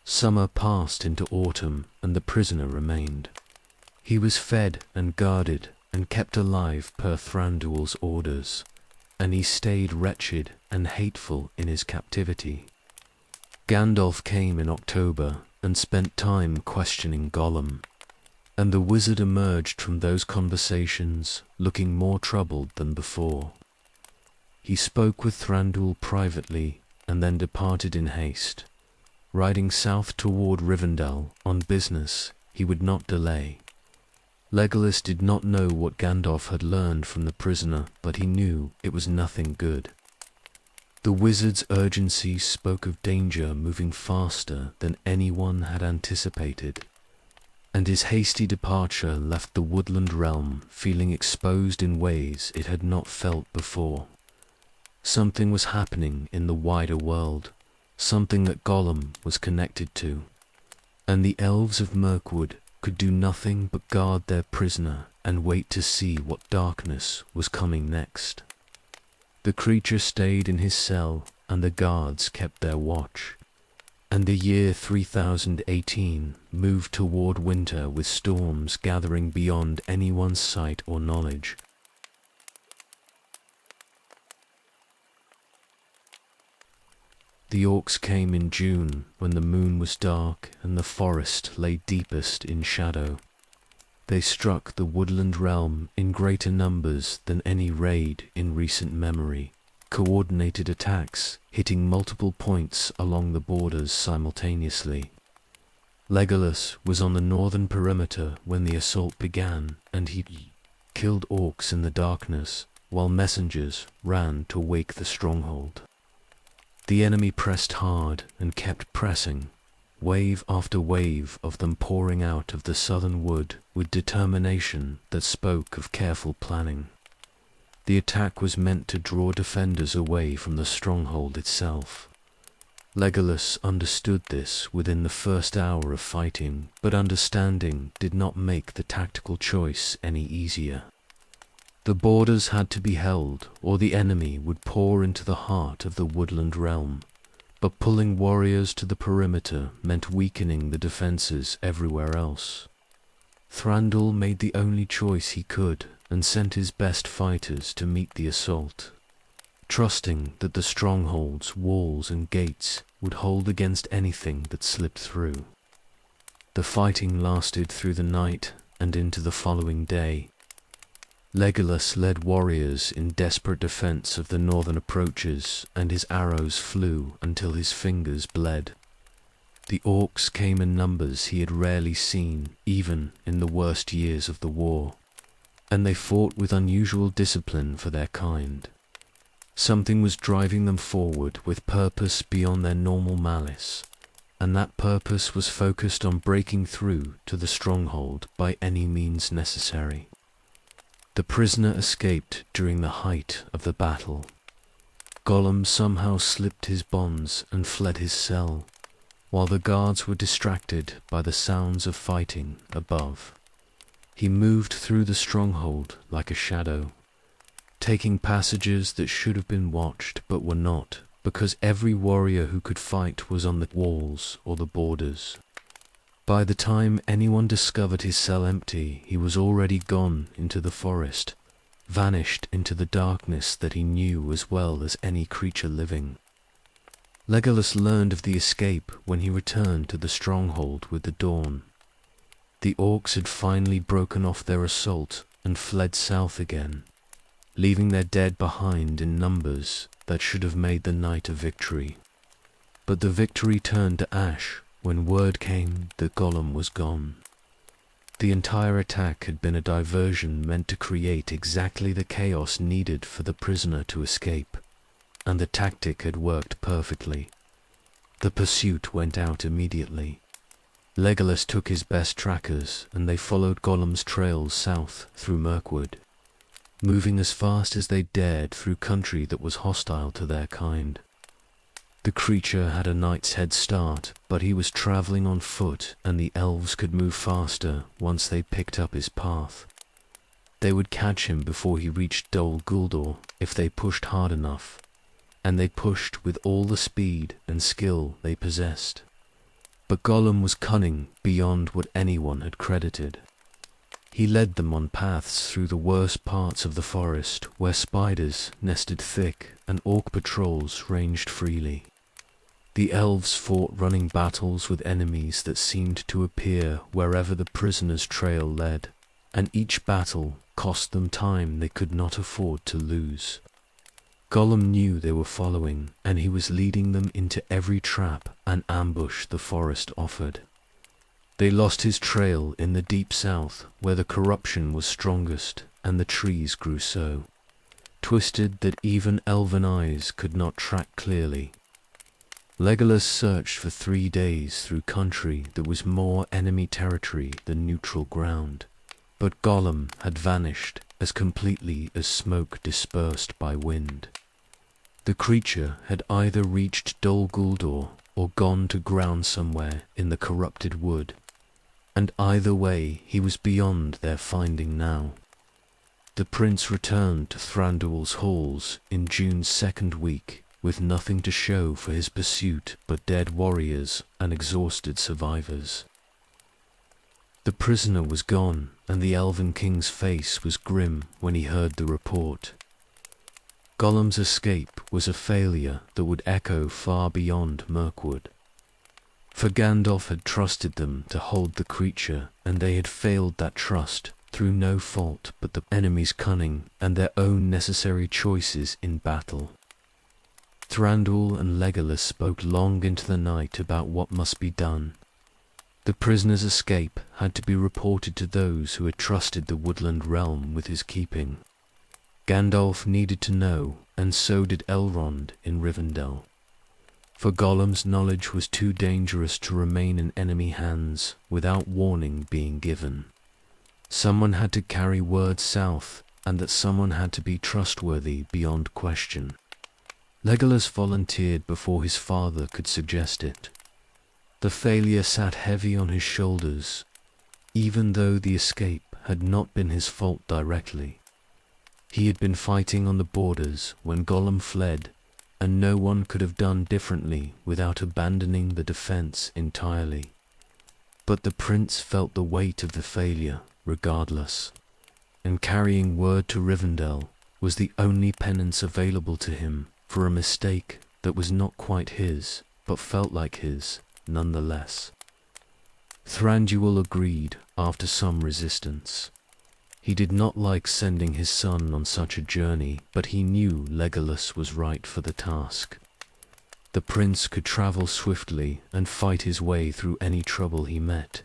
Summer passed into autumn, and the prisoner remained. He was fed and guarded and kept alive per Thranduil's orders, and he stayed wretched and hateful in his captivity. Gandalf came in October and spent time questioning Gollum, and the wizard emerged from those conversations looking more troubled than before. He spoke with Thranduil privately and then departed in haste, riding south toward Rivendell on business he would not delay. Legolas did not know what Gandalf had learned from the prisoner, but he knew it was nothing good. The wizard's urgency spoke of danger moving faster than anyone had anticipated, and his hasty departure left the Woodland Realm feeling exposed in ways it had not felt before. Something was happening in the wider world, something that Gollum was connected to, and the elves of Mirkwood could do nothing but guard their prisoner and wait to see what darkness was coming next. The creature stayed in his cell, and the guards kept their watch, and the year 3018 moved toward winter with storms gathering beyond anyone's sight or knowledge. The orcs came in June, when the moon was dark and the forest lay deepest in shadow. They struck the Woodland Realm in greater numbers than any raid in recent memory, coordinated attacks hitting multiple points along the borders simultaneously. Legolas was on the northern perimeter when the assault began, and he killed orcs in the darkness, while messengers ran to wake the stronghold. The enemy pressed hard and kept pressing, wave after wave of them pouring out of the southern wood with determination that spoke of careful planning. The attack was meant to draw defenders away from the stronghold itself. Legolas understood this within the first hour of fighting, but understanding did not make the tactical choice any easier. The borders had to be held, or the enemy would pour into the heart of the Woodland Realm, but pulling warriors to the perimeter meant weakening the defenses everywhere else. Thranduil made the only choice he could and sent his best fighters to meet the assault, trusting that the strongholds, walls and gates would hold against anything that slipped through. The fighting lasted through the night and into the following day. Legolas led warriors in desperate defense of the northern approaches, and his arrows flew until his fingers bled. The orcs came in numbers he had rarely seen, even in the worst years of the war, and they fought with unusual discipline for their kind. Something was driving them forward with purpose beyond their normal malice, and that purpose was focused on breaking through to the stronghold by any means necessary. The prisoner escaped during the height of the battle. Gollum somehow slipped his bonds and fled his cell, while the guards were distracted by the sounds of fighting above. He moved through the stronghold like a shadow, taking passages that should have been watched but were not, because every warrior who could fight was on the walls or the borders. By the time anyone discovered his cell empty, he was already gone into the forest, vanished into the darkness that he knew as well as any creature living. Legolas learned of the escape when he returned to the stronghold with the dawn. The orcs had finally broken off their assault and fled south again, leaving their dead behind in numbers that should have made the night a victory. But the victory turned to ash when word came that Gollum was gone. The entire attack had been a diversion meant to create exactly the chaos needed for the prisoner to escape, and the tactic had worked perfectly. The pursuit went out immediately. Legolas took his best trackers, and they followed Gollum's trails south through Mirkwood, moving as fast as they dared through country that was hostile to their kind. The creature had a knight's head start, but he was traveling on foot, and the elves could move faster once they picked up his path. They would catch him before he reached Dol Guldur if they pushed hard enough, and they pushed with all the speed and skill they possessed. But Gollum was cunning beyond what anyone had credited. He led them on paths through the worst parts of the forest where spiders nested thick and orc patrols ranged freely. The elves fought running battles with enemies that seemed to appear wherever the prisoner's trail led, and each battle cost them time they could not afford to lose. Gollum knew they were following, and he was leading them into every trap and ambush the forest offered. They lost his trail in the deep south, where the corruption was strongest and the trees grew so twisted that even elven eyes could not track clearly. Legolas searched for 3 days through country that was more enemy territory than neutral ground, but Gollum had vanished as completely as smoke dispersed by wind. The creature had either reached Dol Guldur or gone to ground somewhere in the corrupted wood, and either way he was beyond their finding now. The prince returned to Thranduil's halls in June's 2nd week with nothing to show for his pursuit but dead warriors and exhausted survivors. The prisoner was gone, and the Elven King's face was grim when he heard the report. Gollum's escape was a failure that would echo far beyond Mirkwood. For Gandalf had trusted them to hold the creature, and they had failed that trust through no fault but the enemy's cunning and their own necessary choices in battle. Thranduil and Legolas spoke long into the night about what must be done. The prisoner's escape had to be reported to those who had trusted the Woodland Realm with his keeping. Gandalf needed to know, and so did Elrond in Rivendell. For Gollum's knowledge was too dangerous to remain in enemy hands without warning being given. Someone had to carry word south, and that someone had to be trustworthy beyond question. Legolas volunteered before his father could suggest it. The failure sat heavy on his shoulders, even though the escape had not been his fault directly. He had been fighting on the borders when Gollum fled, and no one could have done differently without abandoning the defense entirely. But the prince felt the weight of the failure regardless, and carrying word to Rivendell was the only penance available to him for a mistake that was not quite his, but felt like his nonetheless. Thranduil agreed after some resistance. He did not like sending his son on such a journey, but he knew Legolas was right for the task. The prince could travel swiftly and fight his way through any trouble he met,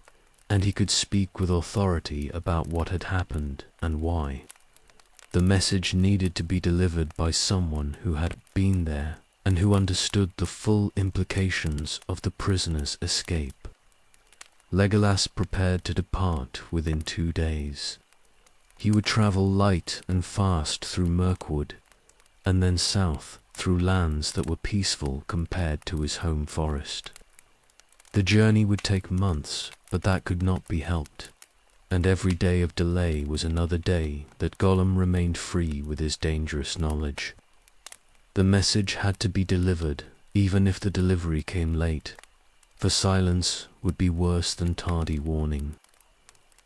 and he could speak with authority about what had happened and why. The message needed to be delivered by someone who had been there and who understood the full implications of the prisoner's escape. Legolas prepared to depart within 2 days. He would travel light and fast through Mirkwood, and then south through lands that were peaceful compared to his home forest. The journey would take months, but that could not be helped, and every day of delay was another day that Gollum remained free with his dangerous knowledge. The message had to be delivered, even if the delivery came late, for silence would be worse than tardy warning.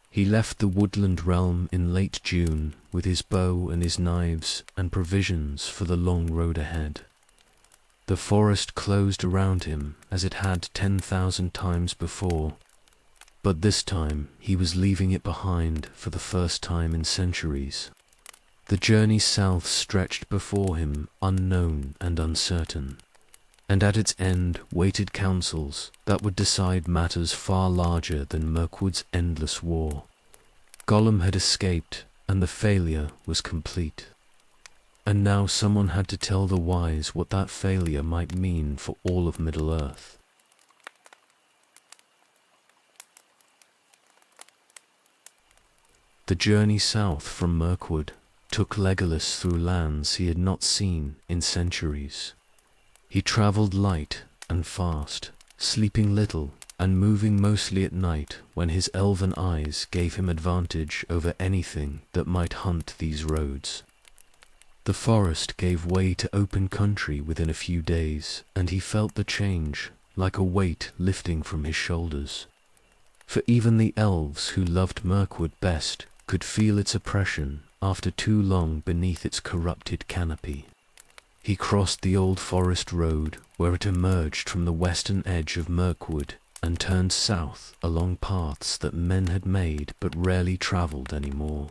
He left the Woodland Realm in late June with his bow and his knives and provisions for the long road ahead. The forest closed around him as it had 10,000 times before, but this time he was leaving it behind for the first time in centuries. The journey south stretched before him unknown and uncertain. and at its end waited councils that would decide matters far larger than Mirkwood's endless war. Gollum had escaped, and the failure was complete. And now someone had to tell the wise what that failure might mean for all of Middle-earth. The journey south from Mirkwood took Legolas through lands he had not seen in centuries. He travelled light and fast, sleeping little and moving mostly at night when his elven eyes gave him advantage over anything that might hunt these roads. The forest gave way to open country within a few days, and he felt the change like a weight lifting from his shoulders. For even the elves who loved Mirkwood best could feel its oppression after too long beneath its corrupted canopy. He crossed the old forest road where it emerged from the western edge of Mirkwood and turned south along paths that men had made but rarely travelled anymore.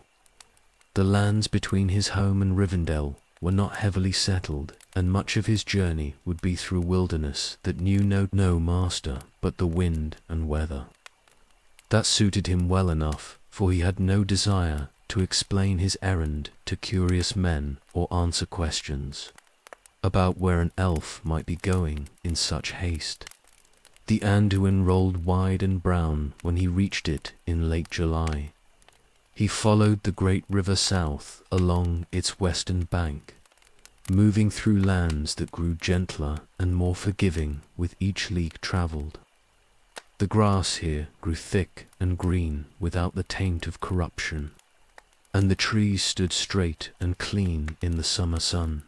The lands between his home and Rivendell were not heavily settled, and much of his journey would be through wilderness that knew no master but the wind and weather. That suited him well enough, for he had no desire to explain his errand to curious men or answer questions about where an elf might be going in such haste. The Anduin rolled wide and brown when he reached it in late July. He followed the great river south along its western bank, moving through lands that grew gentler and more forgiving with each league travelled. The grass here grew thick and green without the taint of corruption, and the trees stood straight and clean in the summer sun.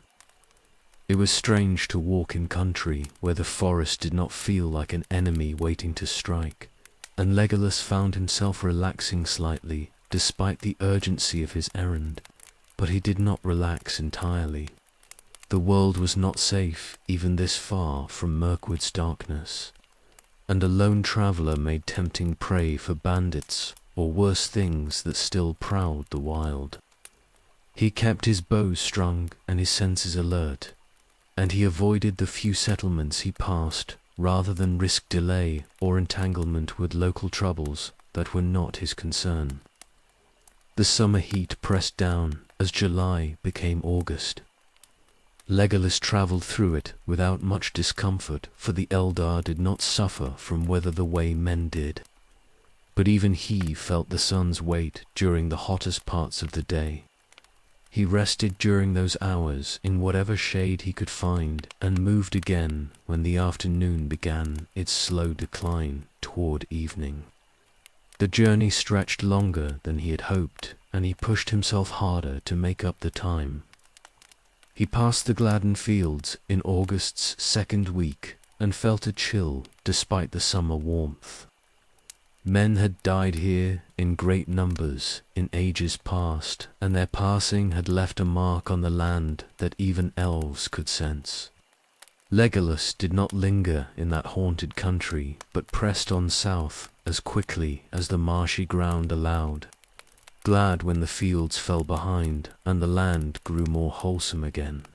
It was strange to walk in country where the forest did not feel like an enemy waiting to strike, and Legolas found himself relaxing slightly despite the urgency of his errand, but he did not relax entirely. The world was not safe even this far from Mirkwood's darkness, and a lone traveller made tempting prey for bandits or worse things that still prowled the wild. He kept his bow strung and his senses alert, and he avoided the few settlements he passed rather than risk delay or entanglement with local troubles that were not his concern. The summer heat pressed down as July became August. Legolas travelled through it without much discomfort, for the Eldar did not suffer from weather the way men did. But even he felt the sun's weight during the hottest parts of the day. He rested during those hours in whatever shade he could find, and moved again when the afternoon began its slow decline toward evening. The journey stretched longer than he had hoped, and he pushed himself harder to make up the time. He passed the Woodland Fields in August's second week, and felt a chill despite the summer warmth. Men had died here in great numbers in ages past, and their passing had left a mark on the land that even elves could sense. Legolas did not linger in that haunted country, but pressed on south as quickly as the marshy ground allowed, glad when the fields fell behind and the land grew more wholesome again.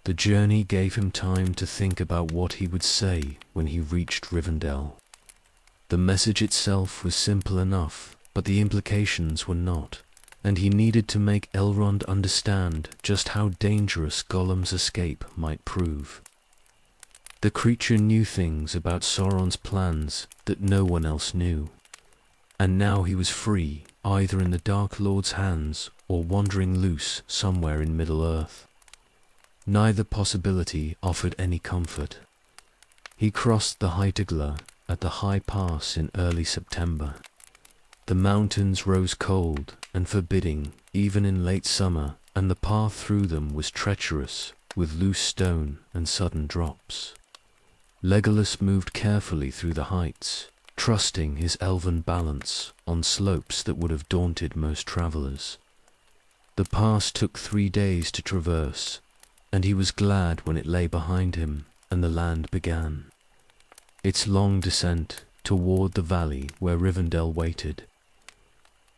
The journey gave him time to think about what he would say when he reached Rivendell. The message itself was simple enough, but the implications were not, and he needed to make Elrond understand just how dangerous Gollum's escape might prove. The creature knew things about Sauron's plans that no one else knew, and now he was free, either in the Dark Lord's hands or wandering loose somewhere in Middle-earth. Neither possibility offered any comfort. He crossed the Heitigla at the high pass in early September. The mountains rose cold and forbidding even in late summer, and the path through them was treacherous with loose stone and sudden drops. Legolas moved carefully through the heights, trusting his elven balance on slopes that would have daunted most travellers. The pass took 3 days to traverse, and he was glad when it lay behind him and the land began its long descent toward the valley where Rivendell waited.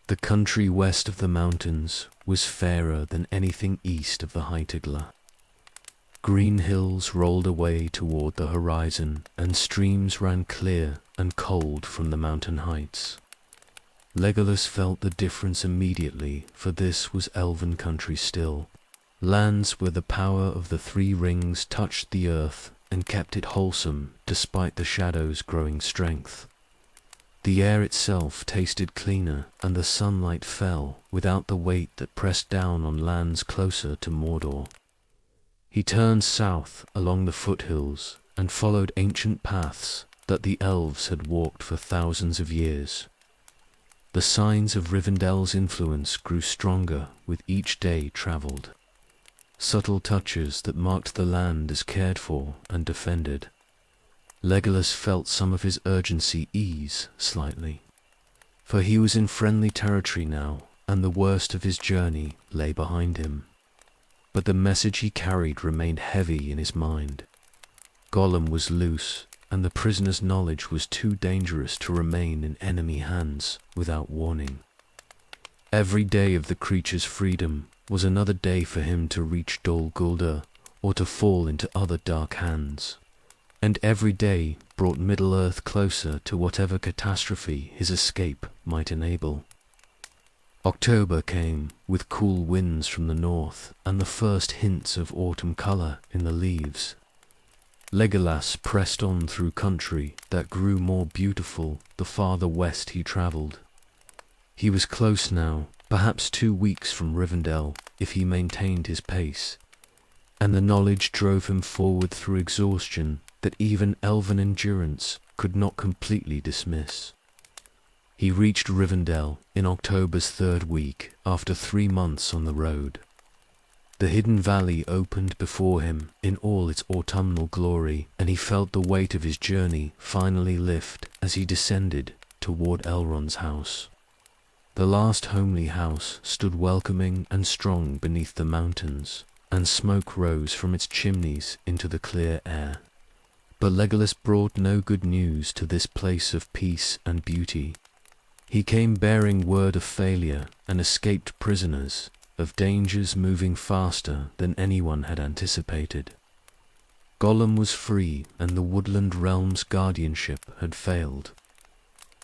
The country west of the mountains was fairer than anything east of the Heitigla. Green hills rolled away toward the horizon, and streams ran clear and cold from the mountain heights. Legolas felt the difference immediately, for this was elven country still. Lands where the power of the three rings touched the earth and kept it wholesome despite the shadow's growing strength. The air itself tasted cleaner, and the sunlight fell without the weight that pressed down on lands closer to Mordor. He turned south along the foothills and followed ancient paths that the elves had walked for thousands of years. The signs of Rivendell's influence grew stronger with each day travelled. Subtle touches that marked the land as cared for and defended. Legolas felt some of his urgency ease slightly, for he was in friendly territory now, and the worst of his journey lay behind him. But the message he carried remained heavy in his mind. Gollum was loose, and the prisoner's knowledge was too dangerous to remain in enemy hands without warning. Every day of the creature's freedom was another day for him to reach Dol Guldur, or to fall into other dark hands. And every day brought Middle-earth closer to whatever catastrophe his escape might enable. October came, with cool winds from the north, and the first hints of autumn colour in the leaves. Legolas pressed on through country that grew more beautiful the farther west he travelled. He was close now, perhaps 2 weeks from Rivendell, if he maintained his pace, and the knowledge drove him forward through exhaustion that even elven endurance could not completely dismiss. He reached Rivendell in October's 3rd week, after 3 months on the road. The hidden valley opened before him in all its autumnal glory, and he felt the weight of his journey finally lift as he descended toward Elrond's house. The last homely house stood welcoming and strong beneath the mountains, and smoke rose from its chimneys into the clear air. But Legolas brought no good news to this place of peace and beauty. He came bearing word of failure and escaped prisoners, of dangers moving faster than anyone had anticipated. Gollum was free, and the Woodland Realm's guardianship had failed.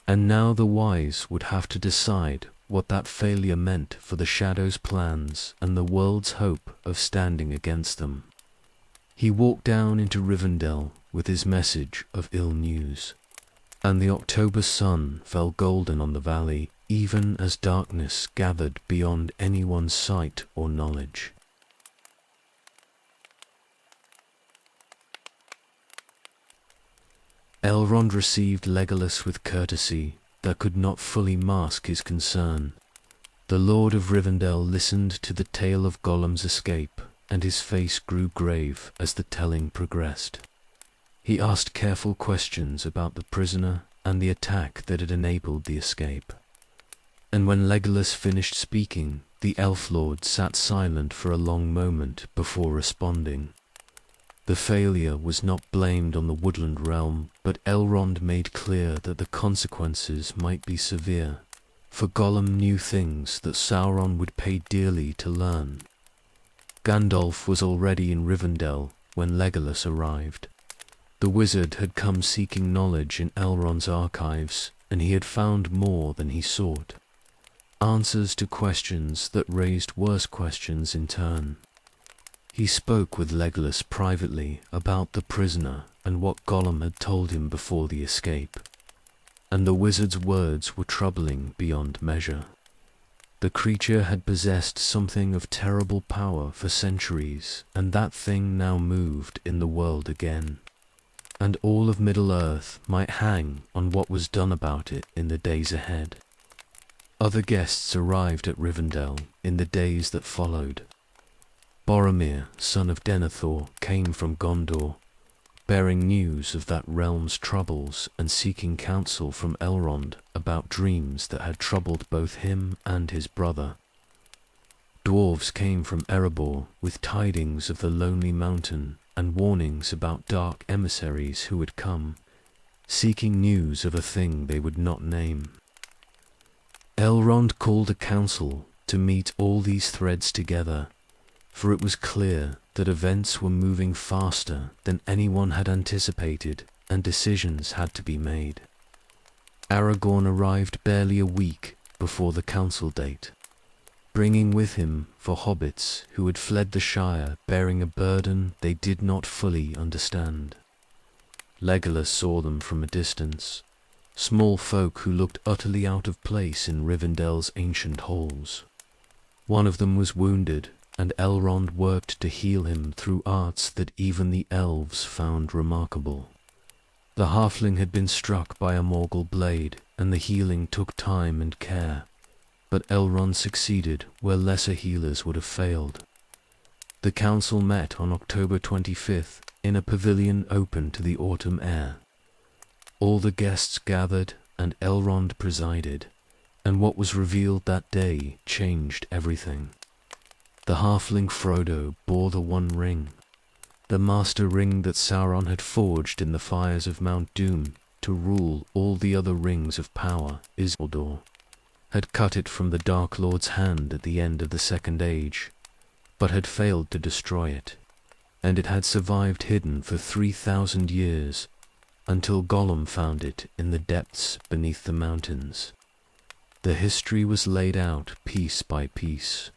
And now the wise would have to decide what that failure meant for the Shadow's plans and the world's hope of standing against them. He walked down into Rivendell with his message of ill news, and the October sun fell golden on the valley, even as darkness gathered beyond anyone's sight or knowledge. Elrond received Legolas with courtesy that could not fully mask his concern. The Lord of Rivendell listened to the tale of Gollum's escape, and his face grew grave as the telling progressed. He asked careful questions about the prisoner and the attack that had enabled the escape. And when Legolas finished speaking, the Elf Lord sat silent for a long moment before responding. The failure was not blamed on the Woodland Realm, but Elrond made clear that the consequences might be severe, for Gollum knew things that Sauron would pay dearly to learn. Gandalf was already in Rivendell when Legolas arrived. The wizard had come seeking knowledge in Elrond's archives, and he had found more than he sought. Answers to questions that raised worse questions in turn. He spoke with Legolas privately about the prisoner and what Gollum had told him before the escape, and the wizard's words were troubling beyond measure. The creature had possessed something of terrible power for centuries, and that thing now moved in the world again, and all of Middle-earth might hang on what was done about it in the days ahead. Other guests arrived at Rivendell in the days that followed. Boromir, son of Denethor, came from Gondor, bearing news of that realm's troubles and seeking counsel from Elrond about dreams that had troubled both him and his brother. Dwarves came from Erebor with tidings of the lonely mountain and warnings about dark emissaries who had come, seeking news of a thing they would not name. Elrond called a council to meet all these threads together, for it was clear that events were moving faster than anyone had anticipated, and decisions had to be made. Aragorn arrived barely a week before the council date, bringing with him 4 hobbits who had fled the Shire bearing a burden they did not fully understand. Legolas saw them from a distance, small folk who looked utterly out of place in Rivendell's ancient halls. One of them was wounded, and Elrond worked to heal him through arts that even the elves found remarkable. The halfling had been struck by a Morgul blade, and the healing took time and care, but Elrond succeeded where lesser healers would have failed. The council met on October 25th in a pavilion open to the autumn air. All the guests gathered, and Elrond presided, and what was revealed that day changed everything. The halfling Frodo bore the One Ring, the master ring that Sauron had forged in the fires of Mount Doom to rule all the other rings of power. Isildur had cut it from the Dark Lord's hand at the end of the Second Age, but had failed to destroy it, and it had survived hidden for 3,000 years, until Gollum found it in the depths beneath the mountains. The history was laid out piece by piece.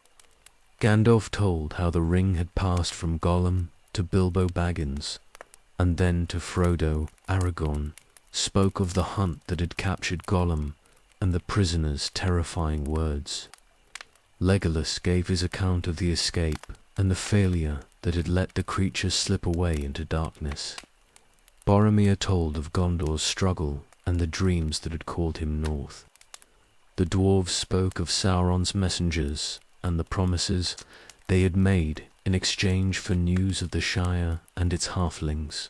Gandalf told how the ring had passed from Gollum to Bilbo Baggins, and then to Frodo. Aragorn spoke of the hunt that had captured Gollum and the prisoner's terrifying words. Legolas gave his account of the escape and the failure that had let the creatures slip away into darkness. Boromir told of Gondor's struggle and the dreams that had called him north. The dwarves spoke of Sauron's messengers and the promises they had made in exchange for news of the Shire and its halflings.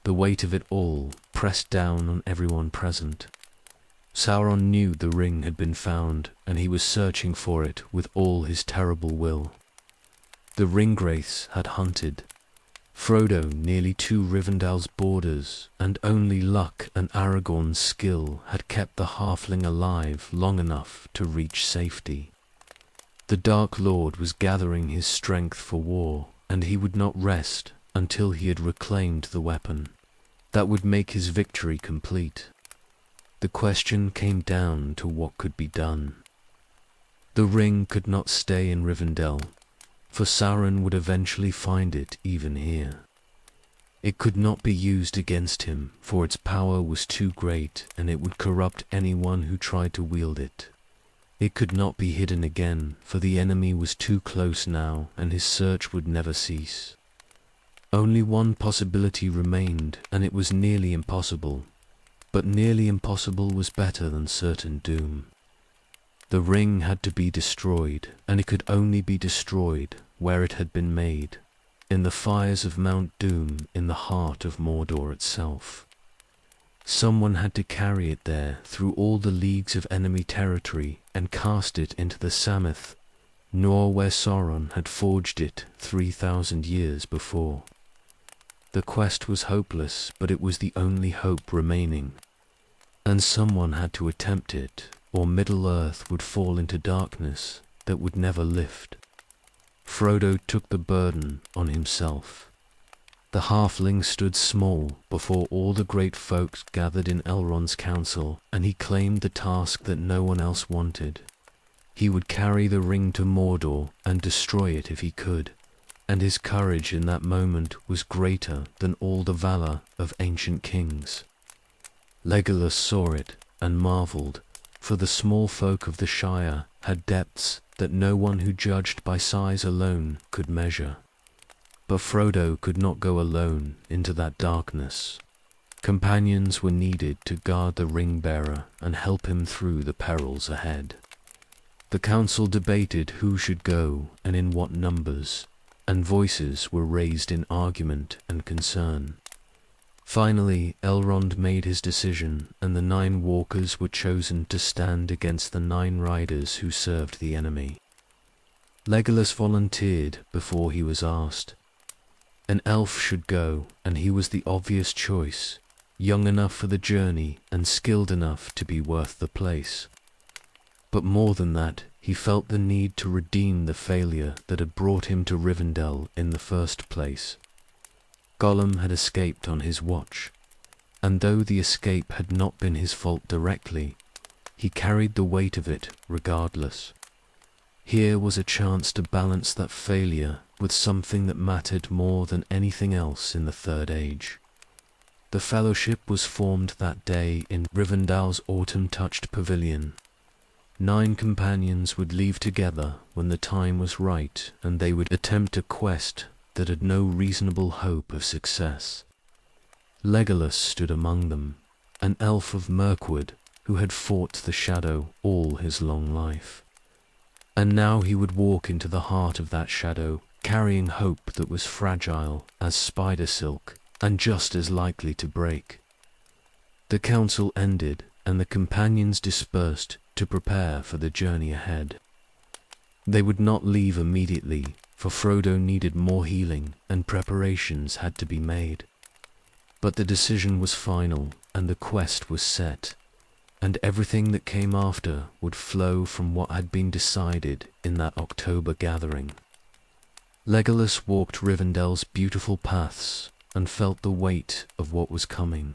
The weight of it all pressed down on everyone present. Sauron knew the ring had been found, and he was searching for it with all his terrible will. The Ringwraiths had hunted Frodo nearly to Rivendell's borders, and only luck and Aragorn's skill had kept the halfling alive long enough to reach safety. The Dark Lord was gathering his strength for war, and he would not rest until he had reclaimed the weapon that would make his victory complete. The question came down to what could be done. The ring could not stay in Rivendell, for Sauron would eventually find it even here. It could not be used against him, for its power was too great, and it would corrupt anyone who tried to wield it. It could not be hidden again, for the enemy was too close now, and his search would never cease. Only one possibility remained, and it was nearly impossible. But nearly impossible was better than certain doom. The ring had to be destroyed, and it could only be destroyed where it had been made, in the fires of Mount Doom in the heart of Mordor itself. Someone had to carry it there through all the leagues of enemy territory and cast it into the Sammath, nor where Sauron had forged it 3,000 years before. The quest was hopeless, but it was the only hope remaining, and someone had to attempt it, or Middle-earth would fall into darkness that would never lift. Frodo took the burden on himself. The halfling stood small before all the great folks gathered in Elrond's council, and he claimed the task that no one else wanted. He would carry the ring to Mordor and destroy it if he could, and his courage in that moment was greater than all the valor of ancient kings. Legolas saw it and marveled, for the small folk of the Shire had depths that no one who judged by size alone could measure. But Frodo could not go alone into that darkness. Companions were needed to guard the ring-bearer and help him through the perils ahead. The council debated who should go and in what numbers, and voices were raised in argument and concern. Finally, Elrond made his decision, and the 9 walkers were chosen to stand against the 9 riders who served the enemy. Legolas volunteered before he was asked. An elf should go, and he was the obvious choice, young enough for the journey and skilled enough to be worth the place. But more than that, he felt the need to redeem the failure that had brought him to Rivendell in the first place. Gollum had escaped on his watch, and though the escape had not been his fault directly, he carried the weight of it regardless. Here was a chance to balance that failure with something that mattered more than anything else in the Third Age. The Fellowship was formed that day in Rivendell's autumn-touched pavilion. 9 companions would leave together when the time was right, and they would attempt a quest that had no reasonable hope of success. Legolas stood among them, an elf of Mirkwood who had fought the shadow all his long life. And now he would walk into the heart of that shadow, carrying hope that was fragile as spider silk and just as likely to break. The council ended, and the companions dispersed to prepare for the journey ahead. They would not leave immediately, for Frodo needed more healing and preparations had to be made. But the decision was final, and the quest was set, and everything that came after would flow from what had been decided in that October gathering. Legolas walked Rivendell's beautiful paths and felt the weight of what was coming.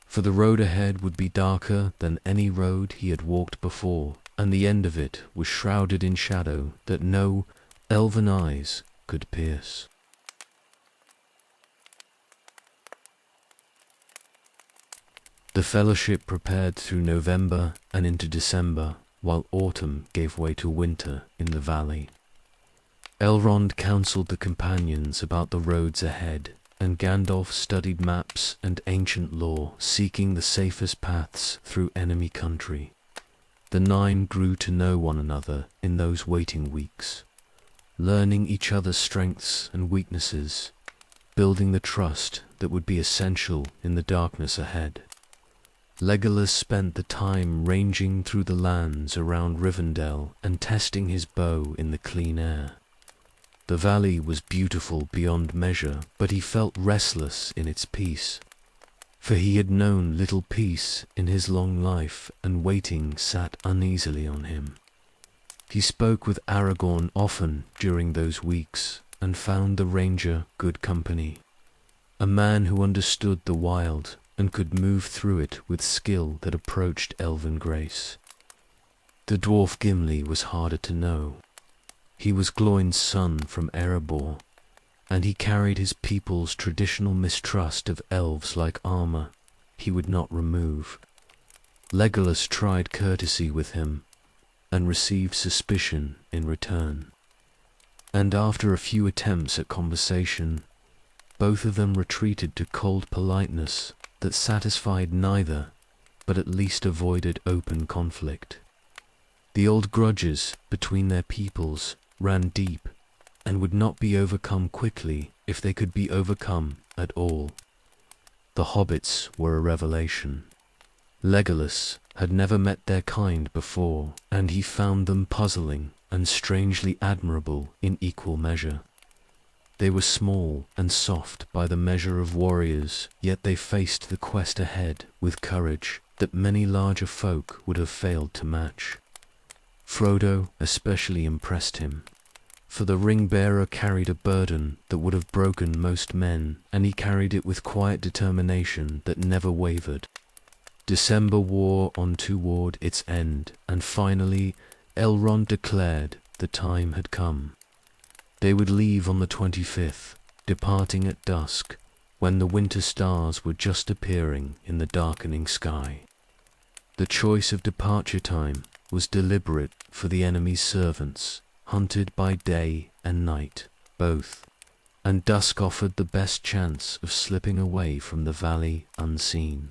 For the road ahead would be darker than any road he had walked before, and the end of it was shrouded in shadow that no elven eyes could pierce. The Fellowship prepared through November and into December, while autumn gave way to winter in the valley. Elrond counselled the companions about the roads ahead, and Gandalf studied maps and ancient lore, seeking the safest paths through enemy country. The 9 grew to know one another in those waiting weeks, learning each other's strengths and weaknesses, building the trust that would be essential in the darkness ahead. Legolas spent the time ranging through the lands around Rivendell and testing his bow in the clean air. The valley was beautiful beyond measure, but he felt restless in its peace, for he had known little peace in his long life, and waiting sat uneasily on him. He spoke with Aragorn often during those weeks, and found the ranger good company, a man who understood the wild and could move through it with skill that approached elven grace. The dwarf Gimli was harder to know. He was Gloin's son from Erebor, and he carried his people's traditional mistrust of elves like armor he would not remove. Legolas tried courtesy with him, and received suspicion in return. And after a few attempts at conversation, both of them retreated to cold politeness that satisfied neither, but at least avoided open conflict. The old grudges between their peoples ran deep, and would not be overcome quickly if they could be overcome at all. The hobbits were a revelation. Legolas had never met their kind before, and he found them puzzling and strangely admirable in equal measure. They were small and soft by the measure of warriors, yet they faced the quest ahead with courage that many larger folk would have failed to match. Frodo especially impressed him, for the ring-bearer carried a burden that would have broken most men, and he carried it with quiet determination that never wavered. December wore on toward its end, and finally Elrond declared the time had come. They would leave on the 25th, departing at dusk, when the winter stars were just appearing in the darkening sky. The choice of departure time was deliberate, for the enemy's servants hunted by day and night both, and dusk offered the best chance of slipping away from the valley unseen.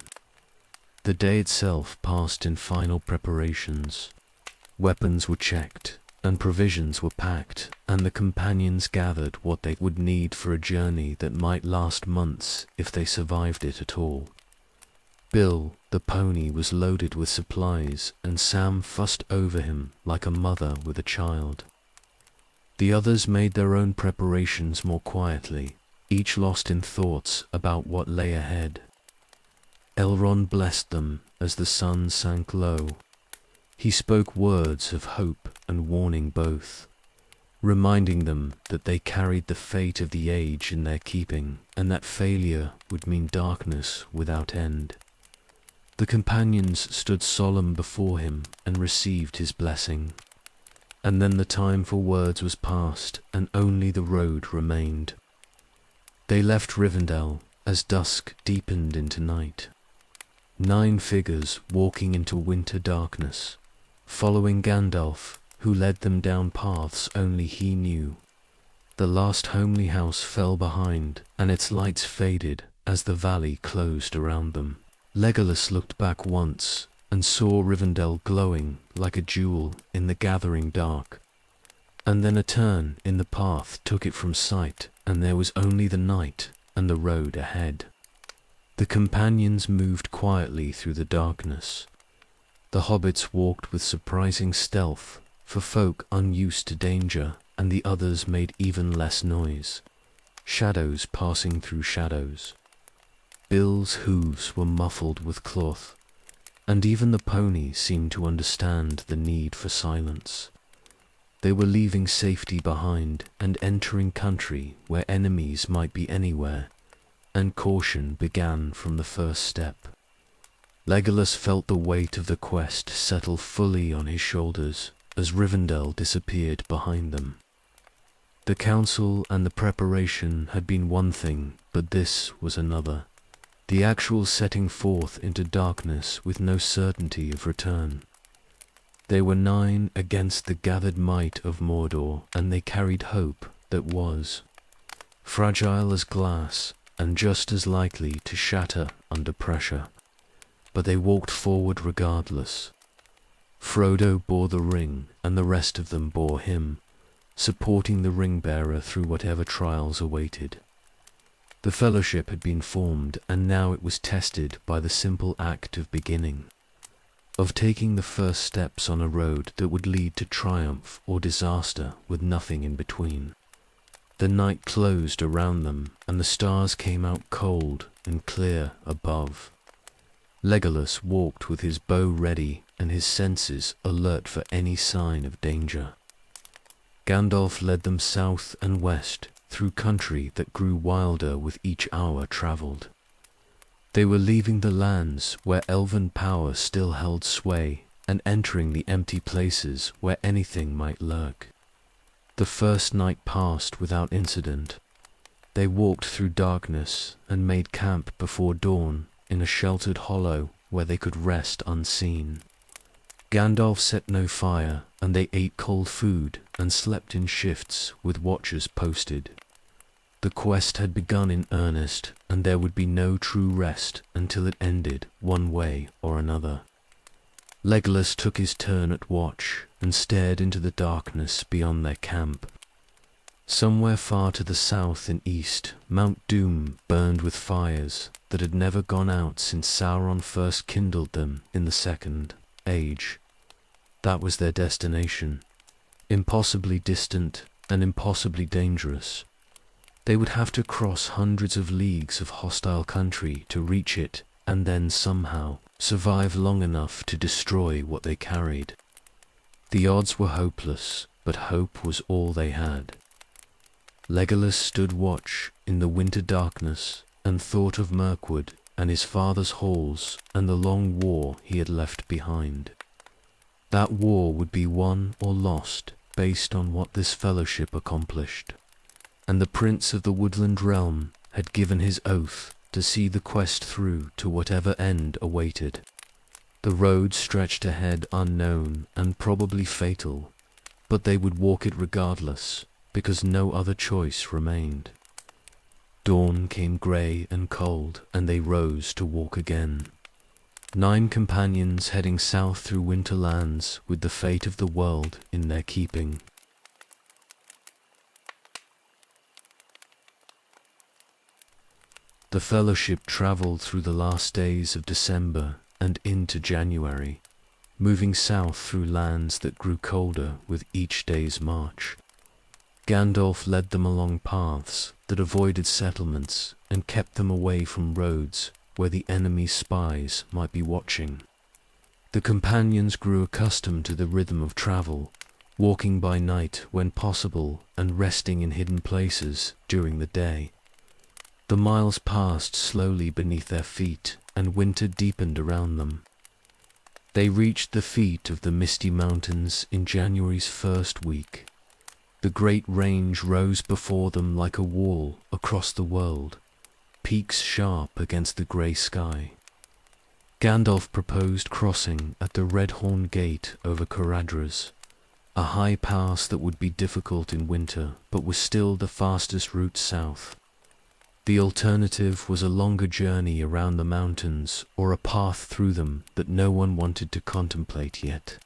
The day itself passed in final preparations. Weapons were checked, and provisions were packed, and the companions gathered what they would need for a journey that might last months if they survived it at all. Bill, the pony, was loaded with supplies, and Sam fussed over him like a mother with a child. The others made their own preparations more quietly, each lost in thoughts about what lay ahead. Elrond blessed them as the sun sank low. He spoke words of hope and warning both, reminding them that they carried the fate of the age in their keeping, and that failure would mean darkness without end. The companions stood solemn before him and received his blessing. And then the time for words was past, and only the road remained. They left Rivendell as dusk deepened into night. 9 figures walking into winter darkness, following Gandalf, who led them down paths only he knew. The last homely house fell behind, and its lights faded as the valley closed around them. Legolas looked back once and saw Rivendell glowing like a jewel in the gathering dark. And then a turn in the path took it from sight, and there was only the night and the road ahead. The companions moved quietly through the darkness. The hobbits walked with surprising stealth, for folk unused to danger, and the others made even less noise. Shadows passing through shadows. Bill's hooves were muffled with cloth, and even the pony seemed to understand the need for silence. They were leaving safety behind and entering country where enemies might be anywhere, and caution began from the first step. Legolas felt the weight of the quest settle fully on his shoulders as Rivendell disappeared behind them. The council and the preparation had been one thing, but this was another. The actual setting forth into darkness with no certainty of return. They were 9 against the gathered might of Mordor, and they carried hope that was fragile as glass and just as likely to shatter under pressure. But they walked forward regardless. Frodo bore the ring, and the rest of them bore him, supporting the ring-bearer through whatever trials awaited. The fellowship had been formed, and now it was tested by the simple act of beginning, of taking the first steps on a road that would lead to triumph or disaster with nothing in between. The night closed around them, and the stars came out cold and clear above. Legolas walked with his bow ready and his senses alert for any sign of danger. Gandalf led them south and west, through country that grew wilder with each hour travelled. They were leaving the lands where elven power still held sway, and entering the empty places where anything might lurk. The first night passed without incident. They walked through darkness and made camp before dawn in a sheltered hollow where they could rest unseen. Gandalf set no fire, and they ate cold food and slept in shifts with watchers posted. The quest had begun in earnest, and there would be no true rest until it ended one way or another. Legolas took his turn at watch and stared into the darkness beyond their camp. Somewhere far to the south and east, Mount Doom burned with fires that had never gone out since Sauron first kindled them in the Second Age. That was their destination, impossibly distant and impossibly dangerous. They would have to cross hundreds of leagues of hostile country to reach it, and then somehow survive long enough to destroy what they carried. The odds were hopeless, but hope was all they had. Legolas stood watch in the winter darkness and thought of Mirkwood and his father's halls and the long war he had left behind. That war would be won or lost based on what this fellowship accomplished. And the Prince of the Woodland Realm had given his oath to see the quest through to whatever end awaited. The road stretched ahead unknown and probably fatal, but they would walk it regardless, because no other choice remained. Dawn came grey and cold, and they rose to walk again. 9 companions heading south through winter lands with the fate of the world in their keeping. The fellowship travelled through the last days of December and into January, moving south through lands that grew colder with each day's march. Gandalf led them along paths that avoided settlements and kept them away from roads where the enemy's spies might be watching. The companions grew accustomed to the rhythm of travel, walking by night when possible and resting in hidden places during the day. The miles passed slowly beneath their feet, and winter deepened around them. They reached the feet of the misty mountains in January's first week. The great range rose before them like a wall across the world, peaks sharp against the grey sky. Gandalf proposed crossing at the Redhorn Gate over Caradhras, a high pass that would be difficult in winter but was still the fastest route south. The alternative was a longer journey around the mountains or a path through them that no one wanted to contemplate yet.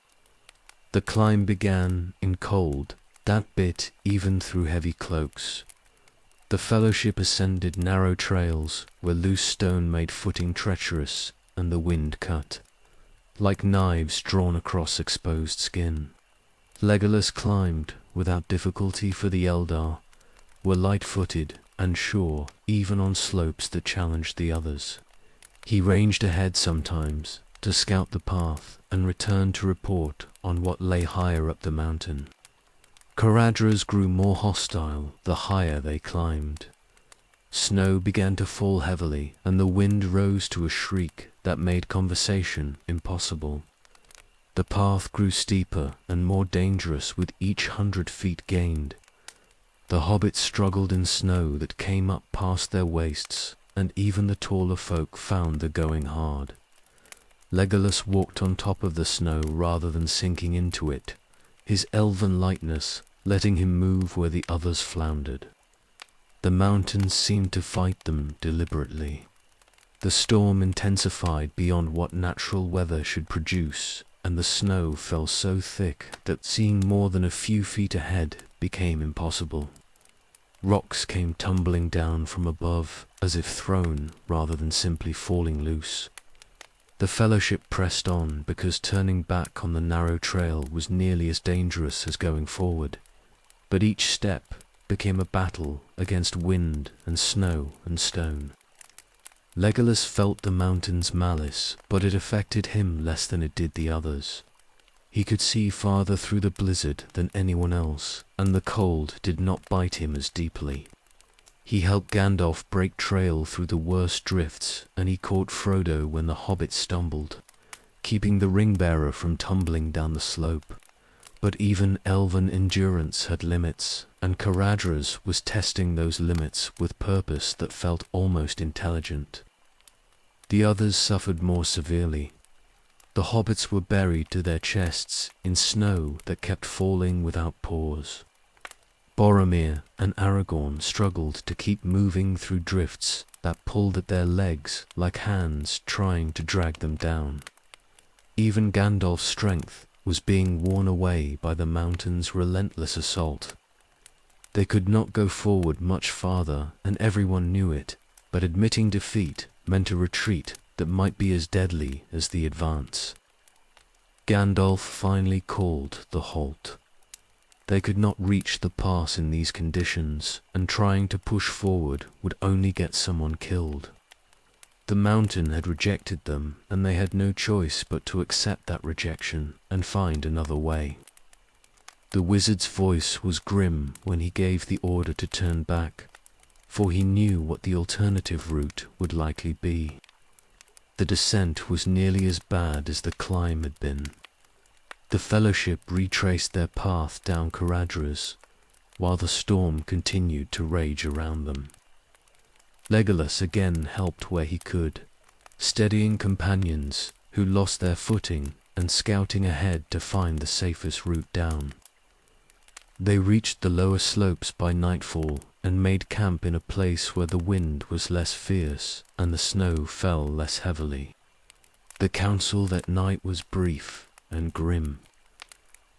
The climb began in cold, that bit even through heavy cloaks. The Fellowship ascended narrow trails where loose stone made footing treacherous and the wind cut, like knives drawn across exposed skin. Legolas climbed without difficulty, for the Eldar were light-footed and sure even on slopes that challenged the others. He ranged ahead sometimes to scout the path and returned to report on what lay higher up the mountain. Caradhras grew more hostile the higher they climbed. Snow began to fall heavily, and the wind rose to a shriek that made conversation impossible. The path grew steeper and more dangerous with each 100 feet gained. The hobbits struggled in snow that came up past their waists, and even the taller folk found the going hard. Legolas walked on top of the snow rather than sinking into it, his elven lightness letting him move where the others floundered. The mountains seemed to fight them deliberately. The storm intensified beyond what natural weather should produce, and the snow fell so thick that seeing more than a few feet ahead became impossible. Rocks came tumbling down from above, as if thrown rather than simply falling loose. The Fellowship pressed on because turning back on the narrow trail was nearly as dangerous as going forward, but each step became a battle against wind and snow and stone. Legolas felt the mountain's malice, but it affected him less than it did the others. He could see farther through the blizzard than anyone else, and the cold did not bite him as deeply. He helped Gandalf break trail through the worst drifts, and he caught Frodo when the hobbits stumbled, keeping the ring-bearer from tumbling down the slope. But even elven endurance had limits, and Caradhras was testing those limits with purpose that felt almost intelligent. The others suffered more severely. The hobbits were buried to their chests in snow that kept falling without pause. Boromir and Aragorn struggled to keep moving through drifts that pulled at their legs like hands trying to drag them down. Even Gandalf's strength was being worn away by the mountain's relentless assault. They could not go forward much farther, and everyone knew it, but admitting defeat meant a retreat that might be as deadly as the advance. Gandalf finally called the halt. They could not reach the pass in these conditions, and trying to push forward would only get someone killed. The mountain had rejected them, and they had no choice but to accept that rejection and find another way. The wizard's voice was grim when he gave the order to turn back, for he knew what the alternative route would likely be. The descent was nearly as bad as the climb had been. The Fellowship retraced their path down Caradhras, while the storm continued to rage around them. Legolas again helped where he could, steadying companions who lost their footing and scouting ahead to find the safest route down. They reached the lower slopes by nightfall and made camp in a place where the wind was less fierce and the snow fell less heavily. The council that night was brief and grim.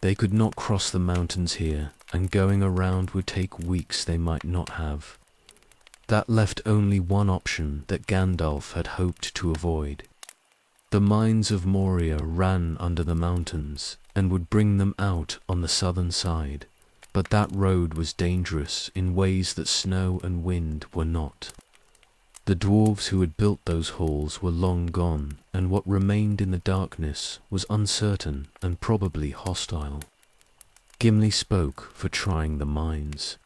They could not cross the mountains here, and going around would take weeks they might not have. That left only one option that Gandalf had hoped to avoid. The mines of Moria ran under the mountains and would bring them out on the southern side, but that road was dangerous in ways that snow and wind were not. The dwarves who had built those halls were long gone, and what remained in the darkness was uncertain and probably hostile. Gimli spoke for trying the minds.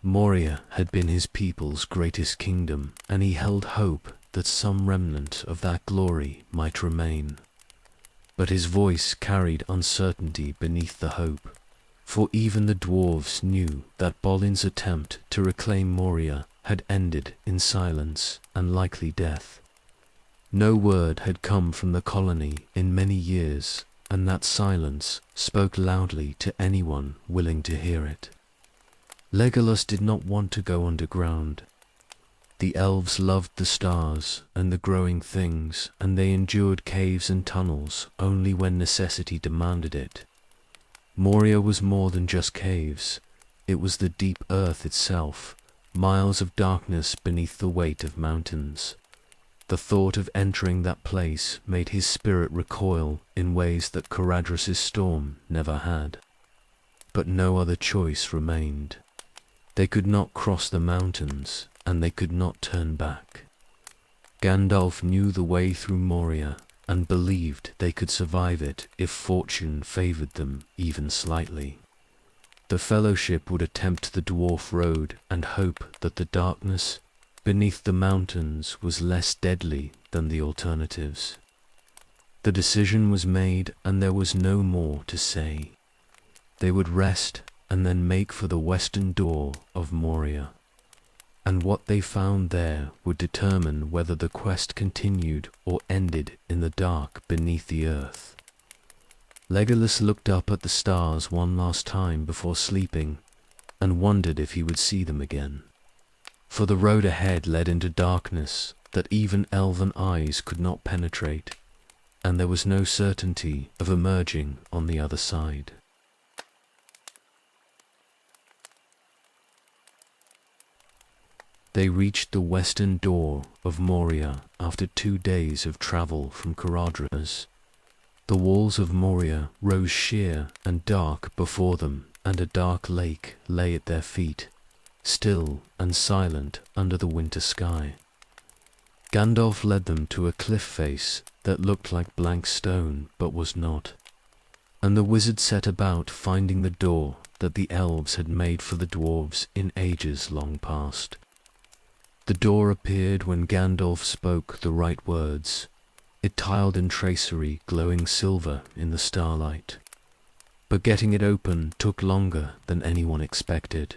Moria had been his people's greatest kingdom, and he held hope that some remnant of that glory might remain. But his voice carried uncertainty beneath the hope, for even the dwarves knew that Balin's attempt to reclaim Moria had ended in silence and likely death. No word had come from the colony in many years, and that silence spoke loudly to anyone willing to hear it. Legolas did not want to go underground. The elves loved the stars and the growing things, and they endured caves and tunnels only when necessity demanded it. Moria was more than just caves. It was the deep earth itself, miles of darkness beneath the weight of mountains. The thought of entering that place made his spirit recoil in ways that Caradhras' storm never had. But no other choice remained. They could not cross the mountains, and they could not turn back. Gandalf knew the way through Moria, and believed they could survive it if fortune favored them even slightly. The Fellowship would attempt the Dwarf Road and hope that the darkness beneath the mountains was less deadly than the alternatives. The decision was made, and there was no more to say. They would rest and then make for the western door of Moria, and what they found there would determine whether the quest continued or ended in the dark beneath the earth. Legolas looked up at the stars one last time before sleeping, and wondered if he would see them again. For the road ahead led into darkness that even elven eyes could not penetrate, and there was no certainty of emerging on the other side. They reached the western door of Moria after 2 days of travel from Caradhras. The walls of Moria rose sheer and dark before them, and a dark lake lay at their feet, still and silent under the winter sky. Gandalf led them to a cliff face that looked like blank stone but was not, and the wizard set about finding the door that the elves had made for the dwarves in ages long past. The door appeared when Gandalf spoke the right words. It tiled in tracery, glowing silver in the starlight. But getting it open took longer than anyone expected,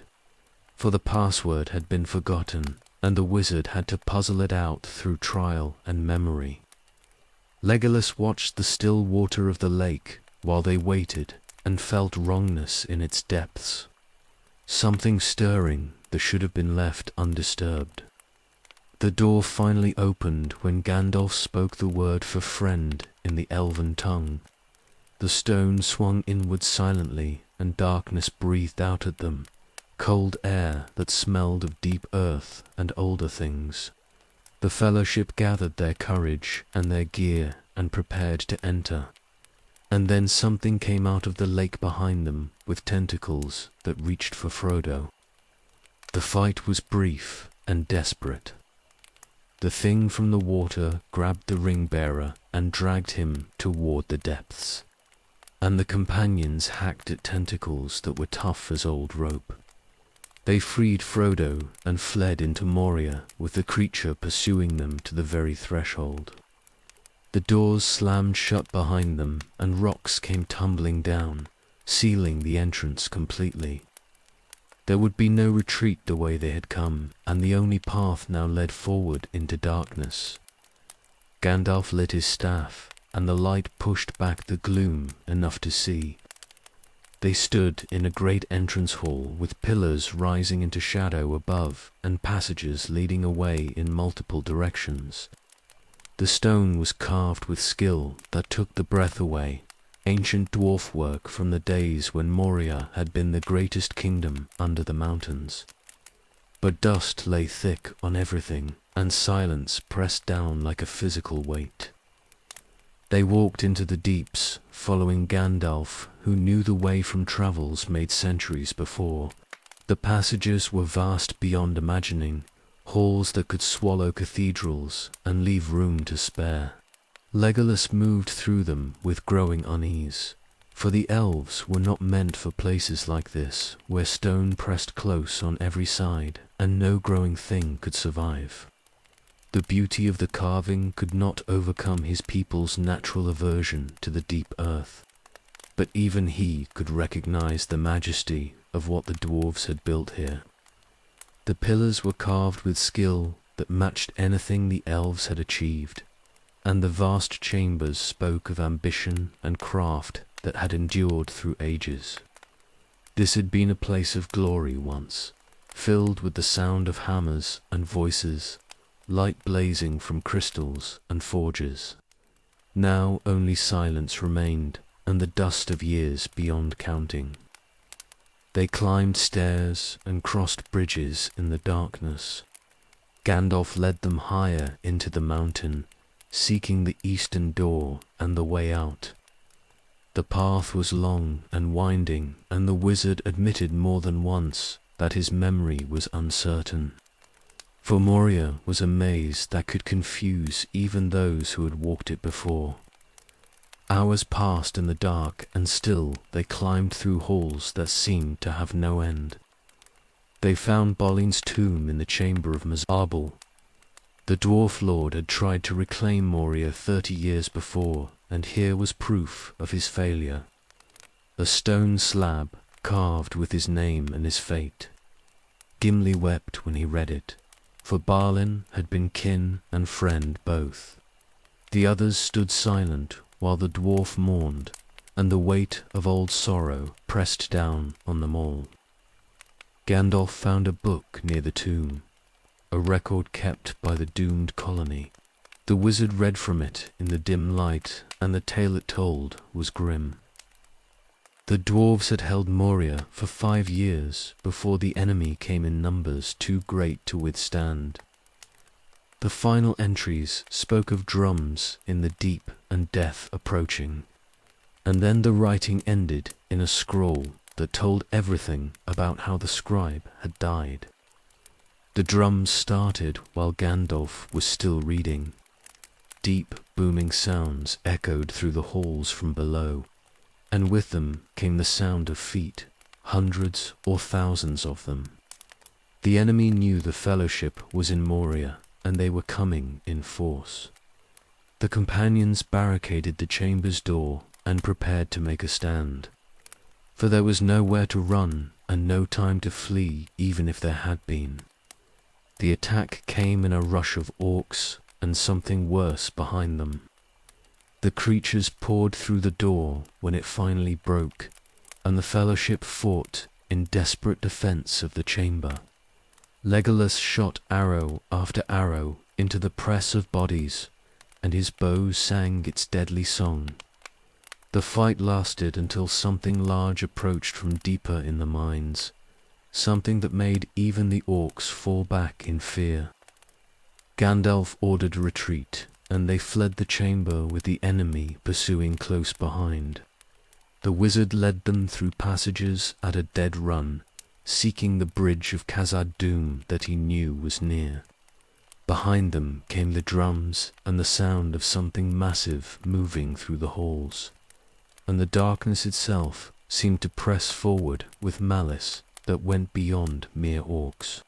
for the password had been forgotten, and the wizard had to puzzle it out through trial and memory. Legolas watched the still water of the lake while they waited, and felt wrongness in its depths. Something stirring that should have been left undisturbed. The door finally opened when Gandalf spoke the word for friend in the elven tongue. The stone swung inward silently, and darkness breathed out at them, cold air that smelled of deep earth and older things. The Fellowship gathered their courage and their gear and prepared to enter. And then something came out of the lake behind them with tentacles that reached for Frodo. The fight was brief and desperate. The thing from the water grabbed the ring-bearer and dragged him toward the depths, and the companions hacked at tentacles that were tough as old rope. They freed Frodo and fled into Moria, with the creature pursuing them to the very threshold. The doors slammed shut behind them, and rocks came tumbling down, sealing the entrance completely. There would be no retreat the way they had come, and the only path now led forward into darkness. Gandalf lit his staff, and the light pushed back the gloom enough to see. They stood in a great entrance hall with pillars rising into shadow above and passages leading away in multiple directions. The stone was carved with skill that took the breath away, ancient dwarf work from the days when Moria had been the greatest kingdom under the mountains. But dust lay thick on everything, and silence pressed down like a physical weight. They walked into the deeps, following Gandalf, who knew the way from travels made centuries before. The passages were vast beyond imagining, halls that could swallow cathedrals and leave room to spare. Legolas moved through them with growing unease, for the elves were not meant for places like this, where stone pressed close on every side and no growing thing could survive. The beauty of the carving could not overcome his people's natural aversion to the deep earth, but even he could recognize the majesty of what the dwarves had built here. The pillars were carved with skill that matched anything the elves had achieved, and the vast chambers spoke of ambition and craft that had endured through ages. This had been a place of glory once, filled with the sound of hammers and voices, light blazing from crystals and forges. Now only silence remained, and the dust of years beyond counting. They climbed stairs and crossed bridges in the darkness. Gandalf led them higher into the mountain, seeking the eastern door and the way out. The path was long and winding, and the wizard admitted more than once that his memory was uncertain. For Moria was a maze that could confuse even those who had walked it before. Hours passed in the dark, and still they climbed through halls that seemed to have no end. They found Balin's tomb in the chamber of Mzabal. The dwarf lord had tried to reclaim Moria 30 years before, and here was proof of his failure. A stone slab carved with his name and his fate. Gimli wept when he read it, for Balin had been kin and friend both. The others stood silent while the dwarf mourned, and the weight of old sorrow pressed down on them all. Gandalf found a book near the tomb, a record kept by the doomed colony. The wizard read from it in the dim light, and the tale it told was grim. The dwarves had held Moria for 5 years before the enemy came in numbers too great to withstand. The final entries spoke of drums in the deep and death approaching, and then the writing ended in a scroll that told everything about how the scribe had died. The drums started while Gandalf was still reading. Deep, booming sounds echoed through the halls from below, and with them came the sound of feet, hundreds or thousands of them. The enemy knew the Fellowship was in Moria, and they were coming in force. The companions barricaded the chamber's door and prepared to make a stand, for there was nowhere to run and no time to flee even if there had been. The attack came in a rush of orcs and something worse behind them. The creatures poured through the door when it finally broke, and the Fellowship fought in desperate defense of the chamber. Legolas shot arrow after arrow into the press of bodies, and his bow sang its deadly song. The fight lasted until something large approached from deeper in the mines, something that made even the orcs fall back in fear. Gandalf ordered a retreat, and they fled the chamber with the enemy pursuing close behind. The wizard led them through passages at a dead run, seeking the bridge of Khazad-dûm that he knew was near. Behind them came the drums and the sound of something massive moving through the halls, and the darkness itself seemed to press forward with malice that went beyond mere orcs.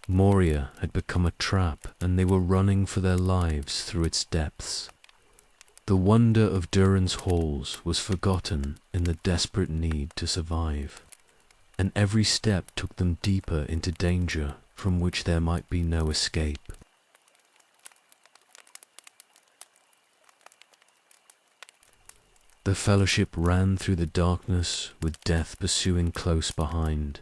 Moria had become a trap, and they were running for their lives through its depths. The wonder of Durin's halls was forgotten in the desperate need to survive, and every step took them deeper into danger from which there might be no escape. The Fellowship ran through the darkness with death pursuing close behind.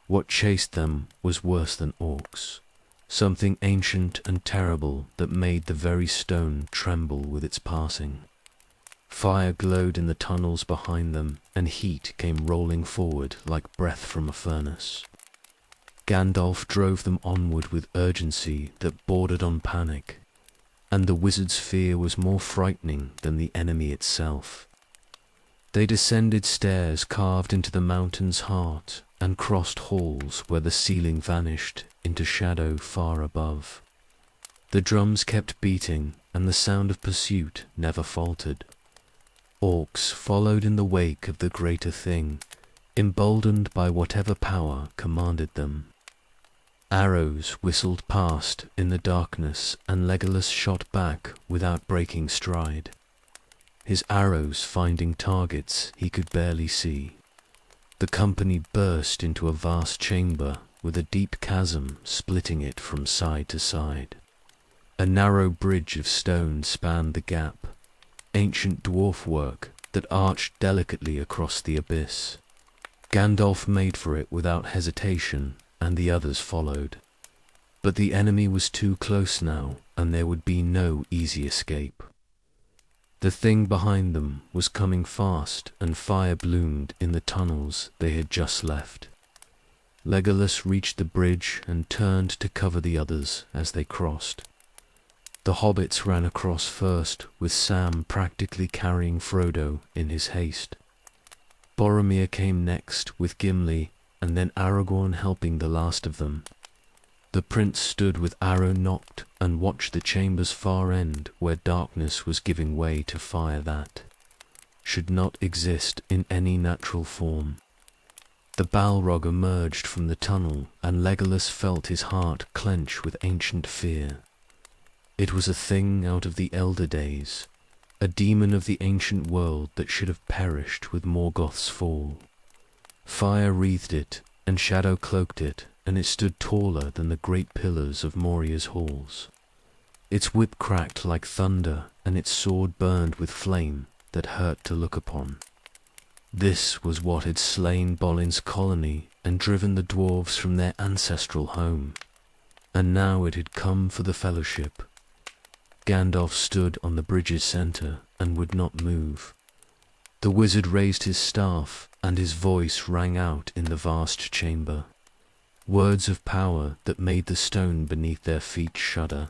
What chased them was worse than orcs, something ancient and terrible that made the very stone tremble with its passing. Fire glowed in the tunnels behind them, and heat came rolling forward like breath from a furnace. Gandalf drove them onward with urgency that bordered on panic, and the wizard's fear was more frightening than the enemy itself. They descended stairs carved into the mountain's heart, and crossed halls where the ceiling vanished into shadow far above. The drums kept beating, and the sound of pursuit never faltered. Orcs followed in the wake of the greater thing, emboldened by whatever power commanded them. Arrows whistled past in the darkness, and Legolas shot back without breaking stride. His arrows finding targets he could barely see. The company burst into a vast chamber with a deep chasm splitting it from side to side. A narrow bridge of stone spanned the gap, ancient dwarf work that arched delicately across the abyss. Gandalf made for it without hesitation, and the others followed. But the enemy was too close now, and there would be no easy escape. The thing behind them was coming fast, and fire bloomed in the tunnels they had just left. Legolas reached the bridge and turned to cover the others as they crossed. The hobbits ran across first, with Sam practically carrying Frodo in his haste. Boromir came next with Gimli, and then Aragorn helping the last of them. The prince stood with arrow nocked and watched the chamber's far end, where darkness was giving way to fire that should not exist in any natural form. The Balrog emerged from the tunnel, and Legolas felt his heart clench with ancient fear. It was a thing out of the elder days, a demon of the ancient world that should have perished with Morgoth's fall. Fire wreathed it, and shadow cloaked it, and it stood taller than the great pillars of Moria's halls. Its whip cracked like thunder, and its sword burned with flame that hurt to look upon. This was what had slain Bolin's colony and driven the dwarves from their ancestral home, and now it had come for the Fellowship. Gandalf stood on the bridge's centre and would not move. The wizard raised his staff, and his voice rang out in the vast chamber. Words of power that made the stone beneath their feet shudder.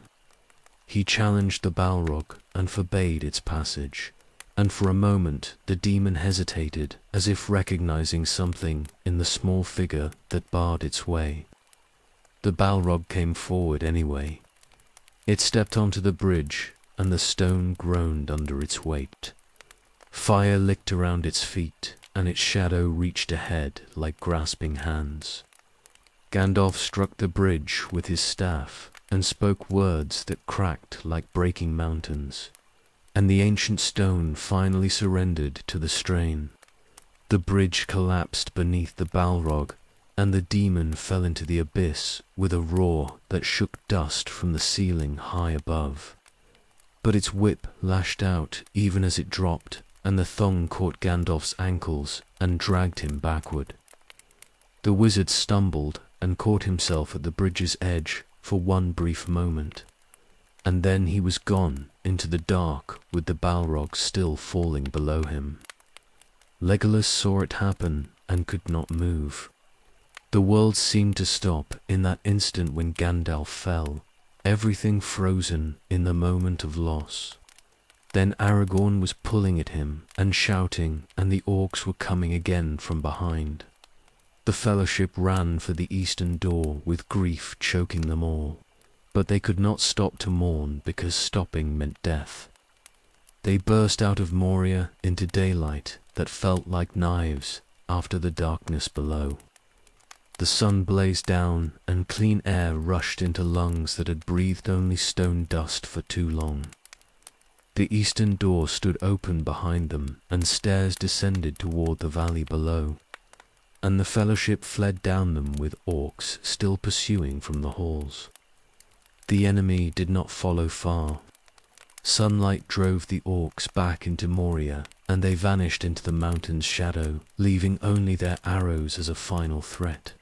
He challenged the Balrog and forbade its passage, and for a moment the demon hesitated, as if recognizing something in the small figure that barred its way. The Balrog came forward anyway. It stepped onto the bridge, and the stone groaned under its weight. Fire licked around its feet, and its shadow reached ahead like grasping hands. Gandalf struck the bridge with his staff, and spoke words that cracked like breaking mountains, and the ancient stone finally surrendered to the strain. The bridge collapsed beneath the Balrog, and the demon fell into the abyss with a roar that shook dust from the ceiling high above. But its whip lashed out even as it dropped, and the thong caught Gandalf's ankles and dragged him backward. The wizard stumbled and caught himself at the bridge's edge for one brief moment, and then he was gone into the dark with the Balrog still falling below him. Legolas saw it happen and could not move. The world seemed to stop in that instant when Gandalf fell, everything frozen in the moment of loss. Then Aragorn was pulling at him and shouting, and the orcs were coming again from behind. The Fellowship ran for the eastern door with grief choking them all, but they could not stop to mourn because stopping meant death. They burst out of Moria into daylight that felt like knives after the darkness below. The sun blazed down, and clean air rushed into lungs that had breathed only stone dust for too long. The eastern door stood open behind them, and stairs descended toward the valley below, and the Fellowship fled down them with orcs still pursuing from the halls. The enemy did not follow far. Sunlight drove the orcs back into Moria, and they vanished into the mountain's shadow, leaving only their arrows as a final threat.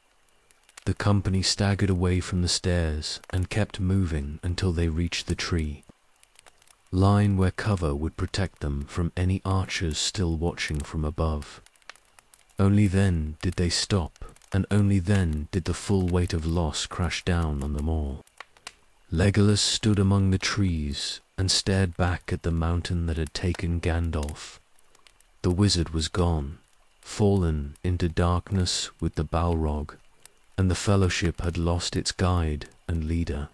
The company staggered away from the stairs and kept moving until they reached the tree, line where cover would protect them from any archers still watching from above. Only then did they stop, and only then did the full weight of loss crash down on them all. Legolas stood among the trees and stared back at the mountain that had taken Gandalf. The wizard was gone, fallen into darkness with the Balrog, and the Fellowship had lost its guide and leader.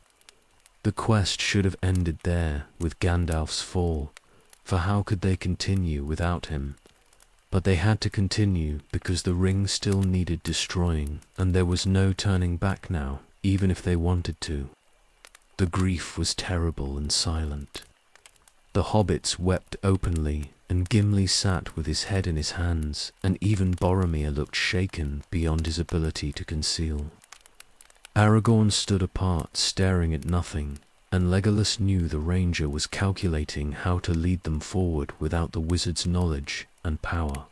The quest should have ended there with Gandalf's fall, for how could they continue without him? But they had to continue because the ring still needed destroying, and there was no turning back now, even if they wanted to. The grief was terrible and silent. The hobbits wept openly, and Gimli sat with his head in his hands, and even Boromir looked shaken beyond his ability to conceal. Aragorn stood apart, staring at nothing, and Legolas knew the ranger was calculating how to lead them forward without the wizard's knowledge and power.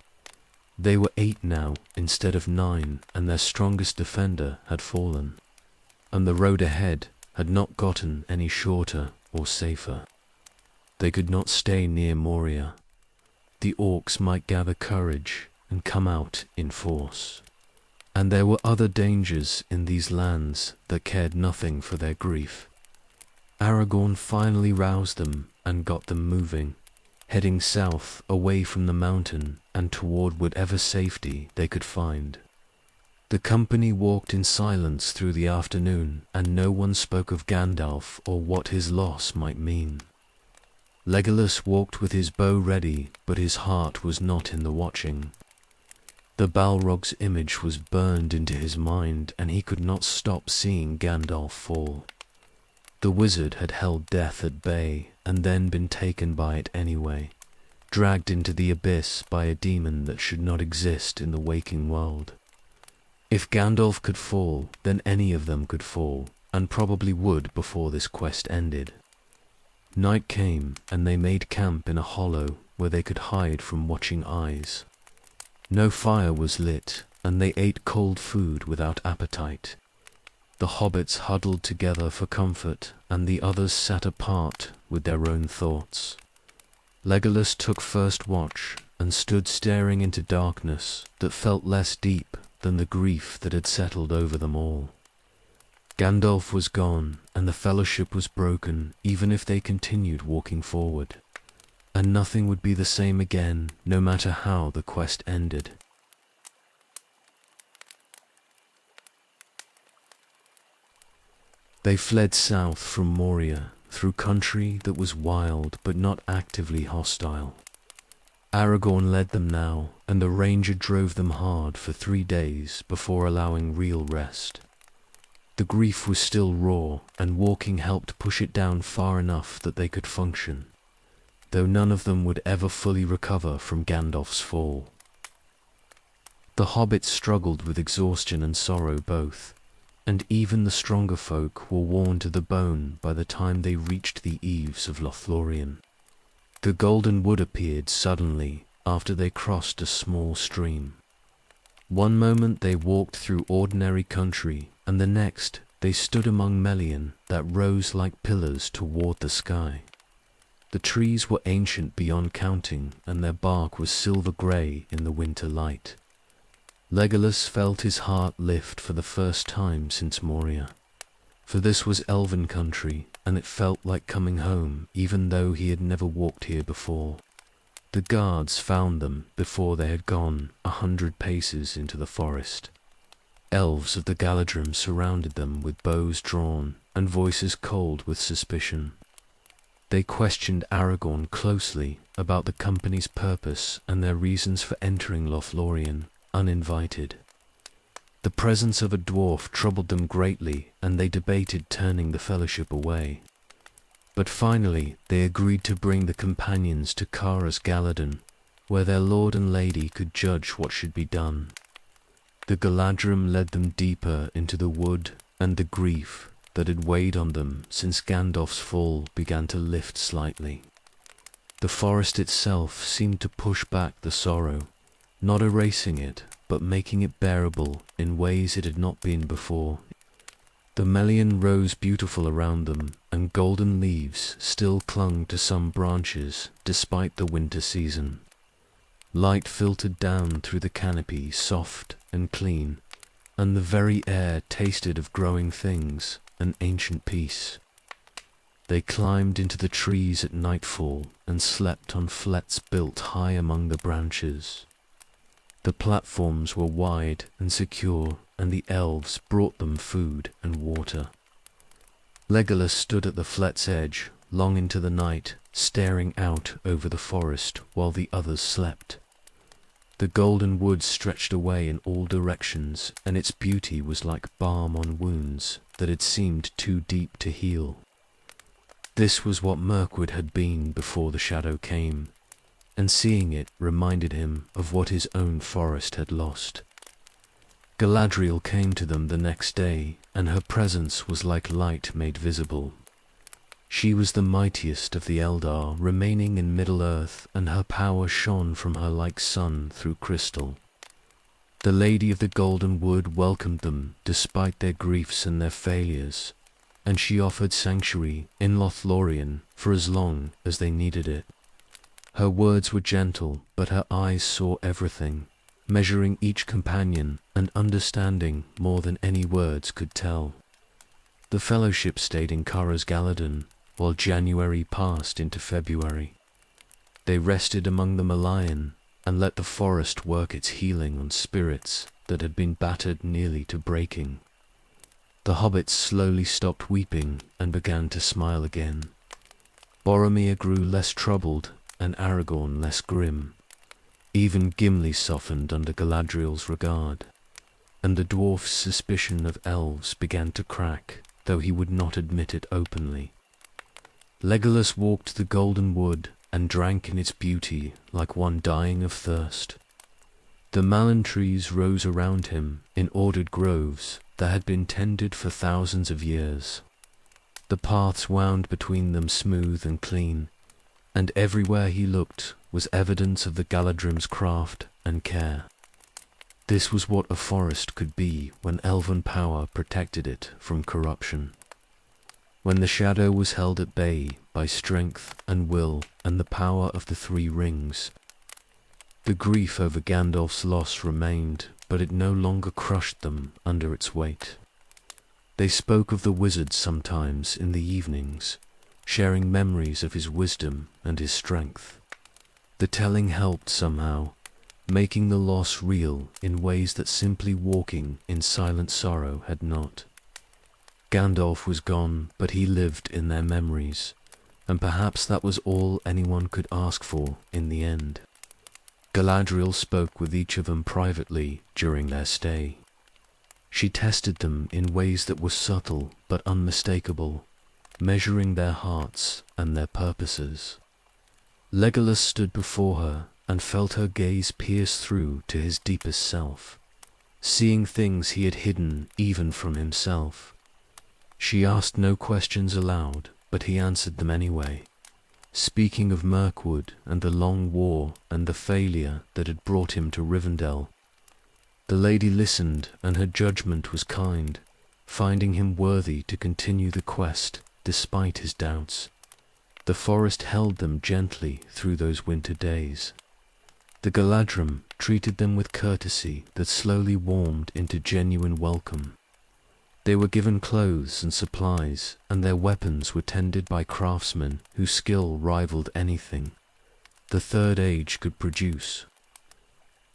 They were 8 now instead of 9, and their strongest defender had fallen, and the road ahead had not gotten any shorter or safer. They could not stay near Moria. The orcs might gather courage and come out in force. And there were other dangers in these lands that cared nothing for their grief. Aragorn finally roused them and got them moving, heading south away from the mountain and toward whatever safety they could find. The company walked in silence through the afternoon, and no one spoke of Gandalf or what his loss might mean. Legolas walked with his bow ready, but his heart was not in the watching. The Balrog's image was burned into his mind, and he could not stop seeing Gandalf fall. The wizard had held death at bay, and then been taken by it anyway, dragged into the abyss by a demon that should not exist in the waking world. If Gandalf could fall, then any of them could fall, and probably would before this quest ended. Night came, and they made camp in a hollow where they could hide from watching eyes. No fire was lit, and they ate cold food without appetite. The hobbits huddled together for comfort, and the others sat apart with their own thoughts. Legolas took first watch, and stood staring into darkness that felt less deep than the grief that had settled over them all. Gandalf was gone, and the Fellowship was broken, even if they continued walking forward. And nothing would be the same again, no matter how the quest ended. They fled south from Moria, through country that was wild but not actively hostile. Aragorn led them now, and the ranger drove them hard for 3 days before allowing real rest. The grief was still raw, and walking helped push it down far enough that they could function, though none of them would ever fully recover from Gandalf's fall. The hobbits struggled with exhaustion and sorrow both, and even the stronger folk were worn to the bone by the time they reached the eaves of Lothlórien. The golden wood appeared suddenly after they crossed a small stream. One moment they walked through ordinary country, and the next they stood among Melian that rose like pillars toward the sky. The trees were ancient beyond counting, and their bark was silver-grey in the winter light. Legolas felt his heart lift for the first time since Moria, for this was elven country, and it felt like coming home, even though he had never walked here before. The guards found them before they had gone 100 paces into the forest. Elves of the Galadriel surrounded them with bows drawn and voices cold with suspicion. They questioned Aragorn closely about the company's purpose and their reasons for entering Lothlórien uninvited. The presence of a dwarf troubled them greatly, and they debated turning the Fellowship away. But finally they agreed to bring the companions to Kara's Galadon, where their lord and lady could judge what should be done. The Galadriel led them deeper into the wood, and the grief that had weighed on them since Gandalf's fall began to lift slightly. The forest itself seemed to push back the sorrow, not erasing it, but making it bearable in ways it had not been before. The Melian rose beautiful around them, and golden leaves still clung to some branches despite the winter season. Light filtered down through the canopy, soft and clean, and the very air tasted of growing things and ancient peace. They climbed into the trees at nightfall and slept on flets built high among the branches. The platforms were wide and secure, and the elves brought them food and water. Legolas stood at the flet's edge, long into the night, staring out over the forest while the others slept. The golden wood stretched away in all directions, and its beauty was like balm on wounds that had seemed too deep to heal. This was what Mirkwood had been before the shadow came, and seeing it reminded him of what his own forest had lost. Galadriel came to them the next day, and her presence was like light made visible. She was the mightiest of the Eldar remaining in Middle-earth, and her power shone from her like sun through crystal. The Lady of the Golden Wood welcomed them despite their griefs and their failures, and she offered sanctuary in Lothlórien for as long as they needed it. Her words were gentle, but her eyes saw everything, measuring each companion and understanding more than any words could tell. The Fellowship stayed in Kara's Galadan, while January passed into February. They rested among the Malayan and let the forest work its healing on spirits that had been battered nearly to breaking. The hobbits slowly stopped weeping and began to smile again. Boromir grew less troubled and Aragorn less grim. Even Gimli softened under Galadriel's regard, and the dwarf's suspicion of elves began to crack, though he would not admit it openly. Legolas walked the golden wood and drank in its beauty like one dying of thirst. The malin trees rose around him in ordered groves that had been tended for thousands of years. The paths wound between them smooth and clean, and everywhere he looked was evidence of the Galadrim's craft and care. This was what a forest could be when elven power protected it from corruption. When the shadow was held at bay by strength and will and the power of the three rings. The grief over Gandalf's loss remained, but it no longer crushed them under its weight. They spoke of the wizard sometimes in the evenings, sharing memories of his wisdom and his strength. The telling helped somehow, making the loss real in ways that simply walking in silent sorrow had not. Gandalf was gone, but he lived in their memories, and perhaps that was all anyone could ask for in the end. Galadriel spoke with each of them privately during their stay. She tested them in ways that were subtle but unmistakable, measuring their hearts and their purposes. Legolas stood before her and felt her gaze pierce through to his deepest self, seeing things he had hidden even from himself. She asked no questions aloud, but he answered them anyway, speaking of Mirkwood and the long war and the failure that had brought him to Rivendell. The lady listened, and her judgment was kind, finding him worthy to continue the quest despite his doubts. The forest held them gently through those winter days. The Galadrim treated them with courtesy that slowly warmed into genuine welcome. They were given clothes and supplies, and their weapons were tended by craftsmen whose skill rivaled anything the Third Age could produce.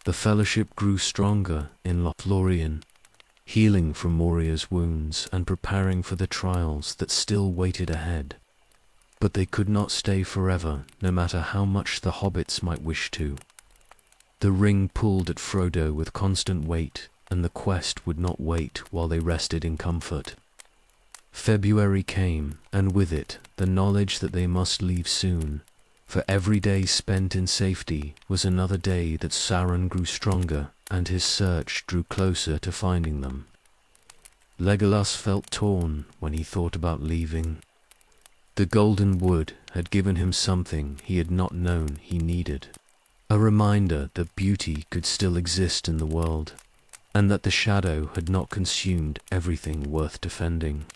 The Fellowship grew stronger in Lothlórien, healing from Moria's wounds and preparing for the trials that still waited ahead. But they could not stay forever, no matter how much the hobbits might wish to. The ring pulled at Frodo with constant weight, and the quest would not wait while they rested in comfort. February came, and with it the knowledge that they must leave soon, for every day spent in safety was another day that Sauron grew stronger and his search drew closer to finding them. Legolas felt torn when he thought about leaving. The Golden Wood had given him something he had not known he needed, a reminder that beauty could still exist in the world, and that the shadow had not consumed everything worth defending.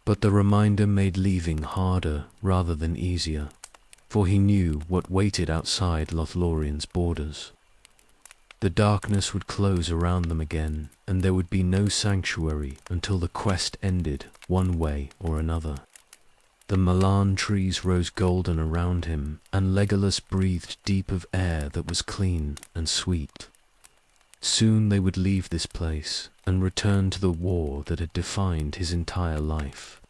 But the reminder made leaving harder rather than easier, for he knew what waited outside Lothlórien's borders. The darkness would close around them again, and there would be no sanctuary until the quest ended one way or another. The Malan trees rose golden around him, and Legolas breathed deep of air that was clean and sweet. Soon they would leave this place and return to the war that had defined his entire life.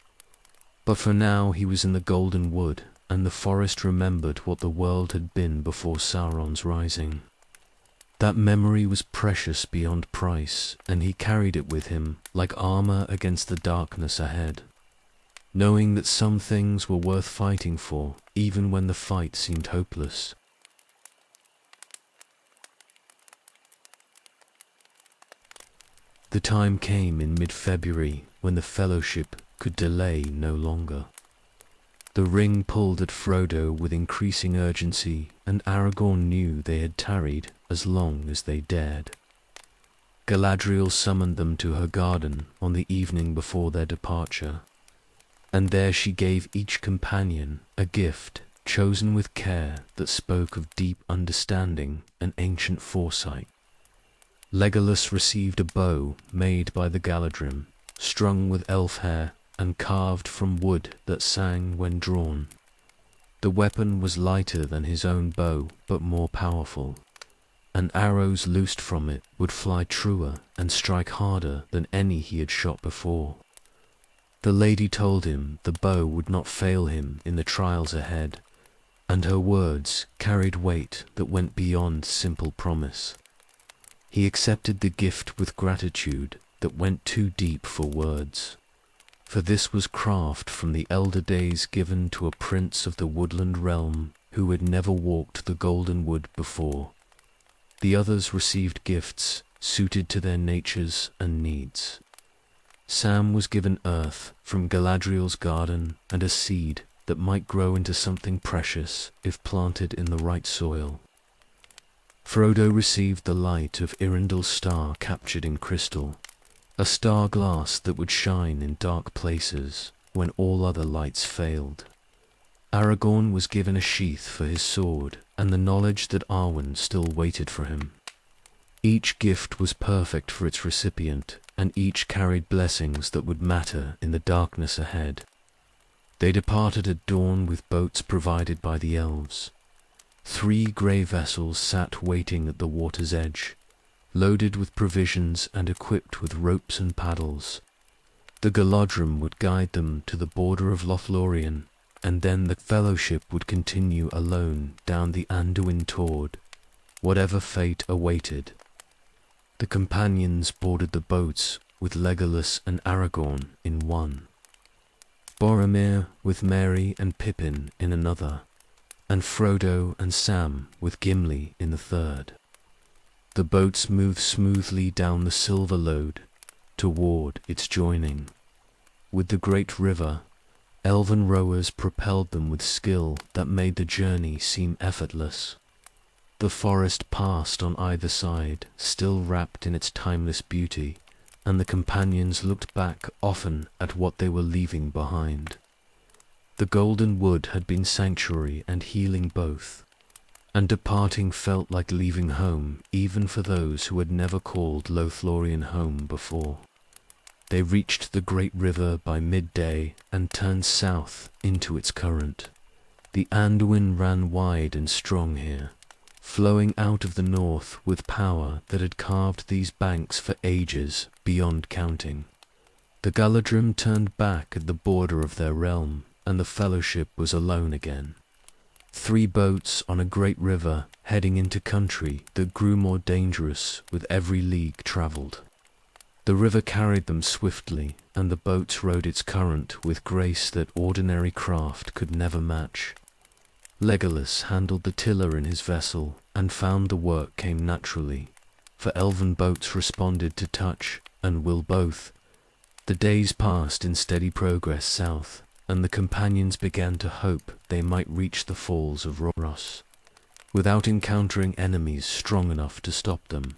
But for now he was in the Golden Wood, and the forest remembered what the world had been before Sauron's rising. That memory was precious beyond price, and he carried it with him like armor against the darkness ahead, knowing that some things were worth fighting for, even when the fight seemed hopeless. The time came in mid-February when the Fellowship could delay no longer. The ring pulled at Frodo with increasing urgency, and Aragorn knew they had tarried as long as they dared. Galadriel summoned them to her garden on the evening before their departure, and there she gave each companion a gift chosen with care that spoke of deep understanding and ancient foresight. Legolas received a bow made by the Galadrim, strung with elf hair and carved from wood that sang when drawn. The weapon was lighter than his own bow, but more powerful, and arrows loosed from it would fly truer and strike harder than any he had shot before. The lady told him the bow would not fail him in the trials ahead, and her words carried weight that went beyond simple promise. He accepted the gift with gratitude that went too deep for words, for this was craft from the elder days given to a prince of the Woodland Realm who had never walked the Golden Wood before. The others received gifts suited to their natures and needs. Sam was given earth from Galadriel's garden and a seed that might grow into something precious if planted in the right soil. Frodo received the light of Irendel's star captured in crystal, a star glass that would shine in dark places when all other lights failed. Aragorn was given a sheath for his sword and the knowledge that Arwen still waited for him. Each gift was perfect for its recipient, and each carried blessings that would matter in the darkness ahead. They departed at dawn with boats provided by the elves. 3 grey vessels sat waiting at the water's edge, loaded with provisions and equipped with ropes and paddles. The Galadrim would guide them to the border of Lothlórien, and then the Fellowship would continue alone down the Anduin Tord, whatever fate awaited. The companions boarded the boats with Legolas and Aragorn in one, Boromir with Merry and Pippin in another, and Frodo and Sam with Gimli in the third. The boats moved smoothly down the Silver Lode toward its joining. With the great river, elven rowers propelled them with skill that made the journey seem effortless. The forest passed on either side, still wrapped in its timeless beauty, and the companions looked back often at what they were leaving behind. The Golden Wood had been sanctuary and healing both, and departing felt like leaving home even for those who had never called Lothlórien home before. They reached the great river by midday and turned south into its current. The Anduin ran wide and strong here, flowing out of the north with power that had carved these banks for ages beyond counting. The Galadrim turned back at the border of their realm, and the Fellowship was alone again. 3 boats on a great river heading into country that grew more dangerous with every league travelled. The river carried them swiftly, and the boats rode its current with grace that ordinary craft could never match. Legolas handled the tiller in his vessel and found the work came naturally, for elven boats responded to touch and will both. The days passed in steady progress south, and the companions began to hope they might reach the falls of Roros, without encountering enemies strong enough to stop them.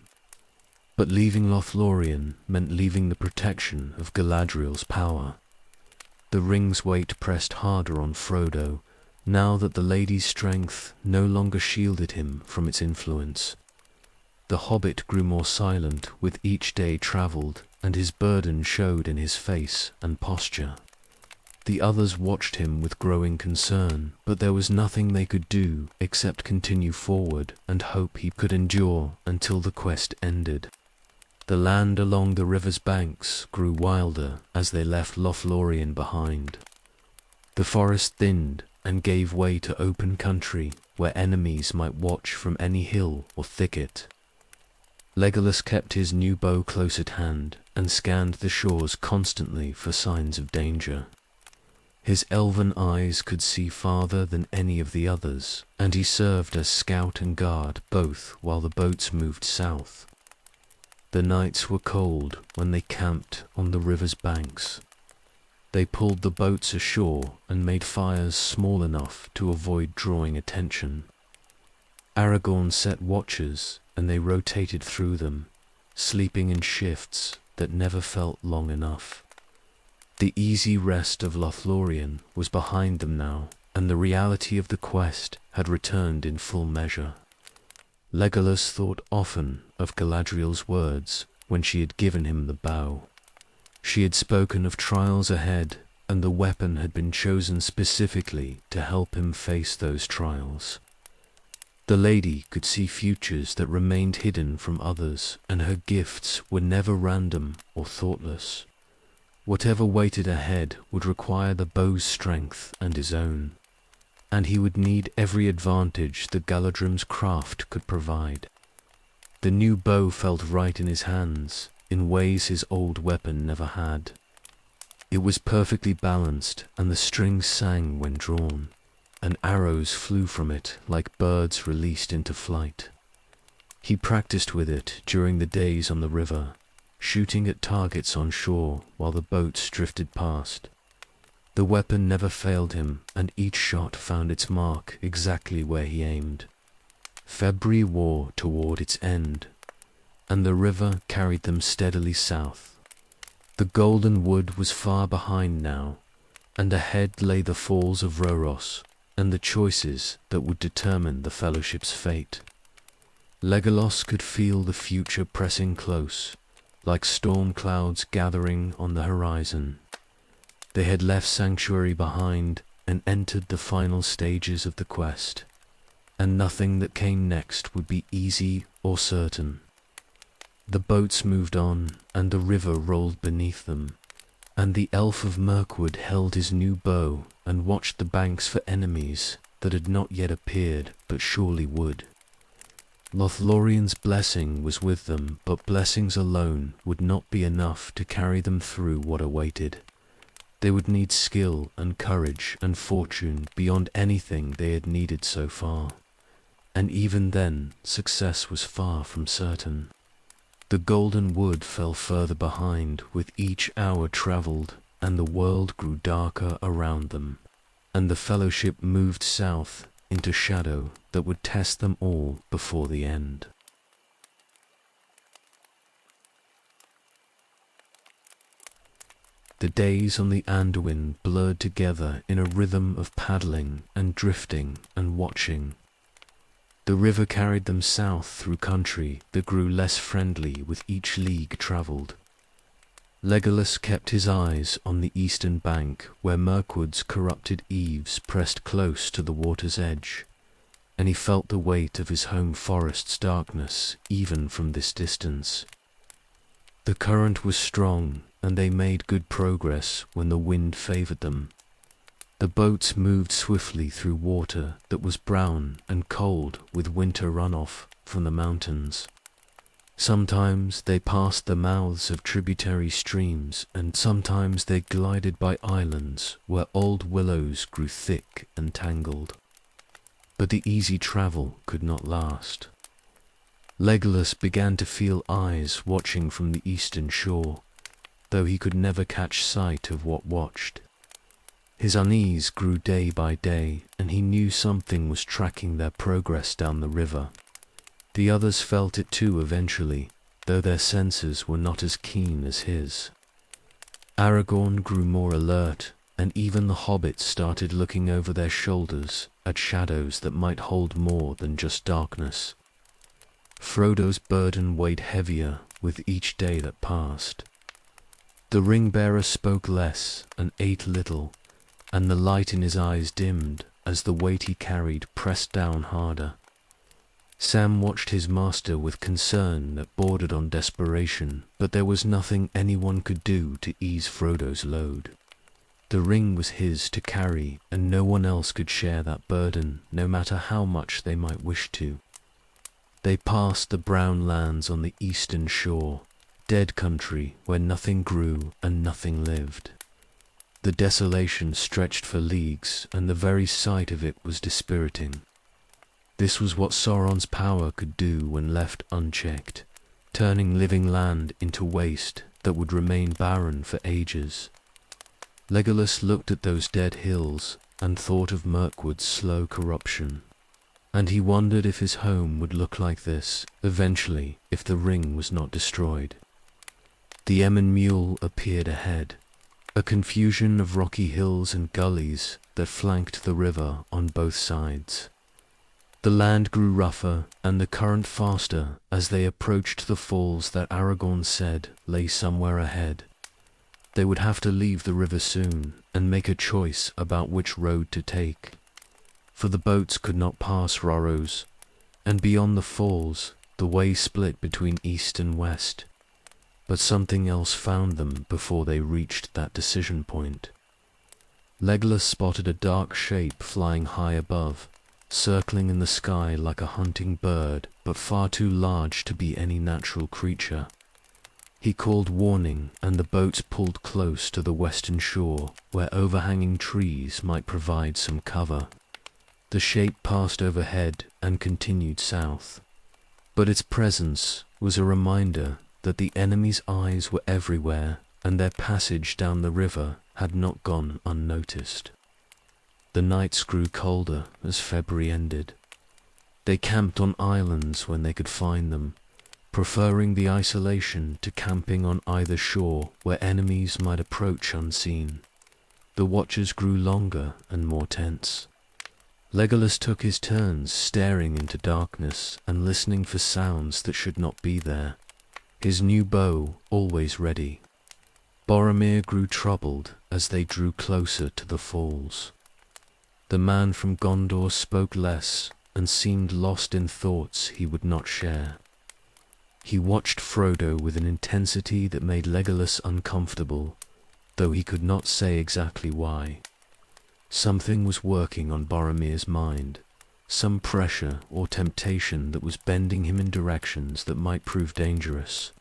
But leaving Lothlórien meant leaving the protection of Galadriel's power. The ring's weight pressed harder on Frodo, now that the lady's strength no longer shielded him from its influence. The hobbit grew more silent with each day travelled, and his burden showed in his face and posture. The others watched him with growing concern, but there was nothing they could do except continue forward and hope he could endure until the quest ended. The land along the river's banks grew wilder as they left Lothlórien behind. The forest thinned and gave way to open country where enemies might watch from any hill or thicket. Legolas kept his new bow close at hand and scanned the shores constantly for signs of danger. His elven eyes could see farther than any of the others, and he served as scout and guard both while the boats moved south. The nights were cold when they camped on the river's banks. They pulled the boats ashore and made fires small enough to avoid drawing attention. Aragorn set watches, and they rotated through them, sleeping in shifts that never felt long enough. The easy rest of Lothlórien was behind them now, and the reality of the quest had returned in full measure. Legolas thought often of Galadriel's words when she had given him the bow. She had spoken of trials ahead, and the weapon had been chosen specifically to help him face those trials. The lady could see futures that remained hidden from others, and her gifts were never random or thoughtless. Whatever waited ahead would require the bow's strength and his own, and he would need every advantage that Galadrim's craft could provide. The new bow felt right in his hands, in ways his old weapon never had. It was perfectly balanced, and the strings sang when drawn, and arrows flew from it like birds released into flight. He practiced with it during the days on the river, shooting at targets on shore while the boats drifted past. The weapon never failed him, and each shot found its mark exactly where he aimed. February wore toward its end, and the river carried them steadily south. The golden wood was far behind now, and ahead lay the falls of Rhoros, and the choices that would determine the Fellowship's fate. Legolas could feel the future pressing close, like storm clouds gathering on the horizon. They had left Sanctuary behind and entered the final stages of the quest, and nothing that came next would be easy or certain. The boats moved on, and the river rolled beneath them, and the elf of Mirkwood held his new bow and watched the banks for enemies that had not yet appeared but surely would. Lothlórien's blessing was with them, but blessings alone would not be enough to carry them through what awaited. They would need skill and courage and fortune beyond anything they had needed so far, and even then success was far from certain. The golden wood fell further behind with each hour travelled, and the world grew darker around them, and the Fellowship moved south into shadow that would test them all before the end. The days on the Anduin blurred together in a rhythm of paddling and drifting and watching. The river carried them south through country that grew less friendly with each league travelled. Legolas kept his eyes on the eastern bank where Mirkwood's corrupted eaves pressed close to the water's edge, and he felt the weight of his home forest's darkness even from this distance. The current was strong, and they made good progress when the wind favoured them. The boats moved swiftly through water that was brown and cold with winter runoff from the mountains. Sometimes they passed the mouths of tributary streams, and sometimes they glided by islands where old willows grew thick and tangled. But the easy travel could not last. Legolas began to feel eyes watching from the eastern shore, though he could never catch sight of what watched. His unease grew day by day, and he knew something was tracking their progress down the river. The others felt it too eventually, though their senses were not as keen as his. Aragorn grew more alert, and even the hobbits started looking over their shoulders at shadows that might hold more than just darkness. Frodo's burden weighed heavier with each day that passed. The ring-bearer spoke less and ate little, and the light in his eyes dimmed as the weight he carried pressed down harder. Sam watched his master with concern that bordered on desperation, but there was nothing anyone could do to ease Frodo's load. The ring was his to carry, and no one else could share that burden, no matter how much they might wish to. They passed the brown lands on the eastern shore, dead country where nothing grew and nothing lived. The desolation stretched for leagues, and the very sight of it was dispiriting. This was what Sauron's power could do when left unchecked, turning living land into waste that would remain barren for ages. Legolas looked at those dead hills and thought of Mirkwood's slow corruption, and he wondered if his home would look like this eventually if the ring was not destroyed. The Emyn Muil appeared ahead, a confusion of rocky hills and gullies that flanked the river on both sides. The land grew rougher and the current faster as they approached the falls that Aragorn said lay somewhere ahead. They would have to leave the river soon and make a choice about which road to take, for the boats could not pass Rorros, and beyond the falls the way split between east and west. But something else found them before they reached that decision point. Legolas spotted a dark shape flying high above, circling in the sky like a hunting bird, but far too large to be any natural creature. He called warning, and the boats pulled close to the western shore, where overhanging trees might provide some cover. The shape passed overhead and continued south, but its presence was a reminder that the enemy's eyes were everywhere, and their passage down the river had not gone unnoticed. The nights grew colder as February ended. They camped on islands when they could find them, preferring the isolation to camping on either shore where enemies might approach unseen. The watches grew longer and more tense. Legolas took his turns staring into darkness and listening for sounds that should not be there, his new bow always ready. Boromir grew troubled as they drew closer to the falls. The man from Gondor spoke less and seemed lost in thoughts he would not share. He watched Frodo with an intensity that made Legolas uncomfortable, though he could not say exactly why. Something was working on Boromir's mind, some pressure or temptation that was bending him in directions that might prove dangerous.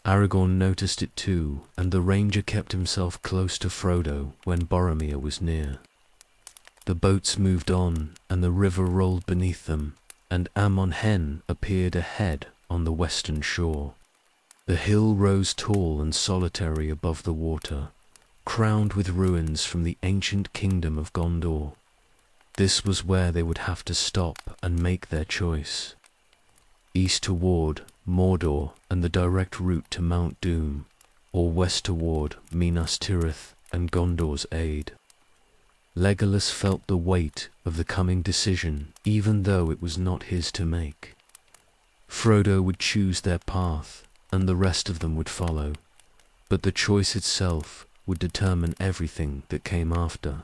Aragorn noticed it too, and the ranger kept himself close to Frodo when Boromir was near. The boats moved on, and the river rolled beneath them, and Amon Hen appeared ahead on the western shore. The hill rose tall and solitary above the water, crowned with ruins from the ancient kingdom of Gondor. This was where they would have to stop and make their choice. East toward Mordor and the direct route to Mount Doom, or west toward Minas Tirith and Gondor's aid. Legolas felt the weight of the coming decision, even though it was not his to make. Frodo would choose their path, and the rest of them would follow, but the choice itself would determine everything that came after.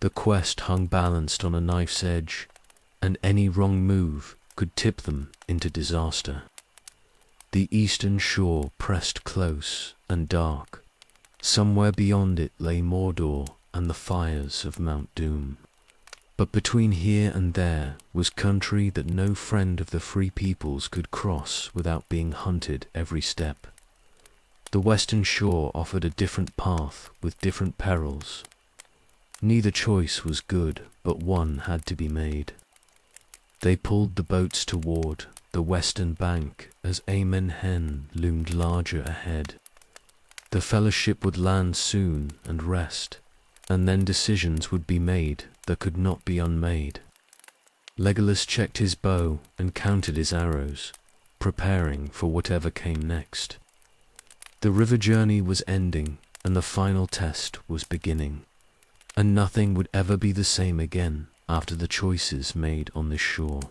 The quest hung balanced on a knife's edge, and any wrong move could tip them into disaster. The eastern shore pressed close and dark. Somewhere beyond it lay Mordor and the fires of Mount Doom. But between here and there was country that no friend of the Free Peoples could cross without being hunted every step. The western shore offered a different path with different perils. Neither choice was good, but one had to be made. They pulled the boats toward the western bank as Amon Hen loomed larger ahead. The fellowship would land soon and rest, and then decisions would be made that could not be unmade. Legolas checked his bow and counted his arrows, preparing for whatever came next. The river journey was ending, and the final test was beginning, and nothing would ever be the same again after the choices made on this shore.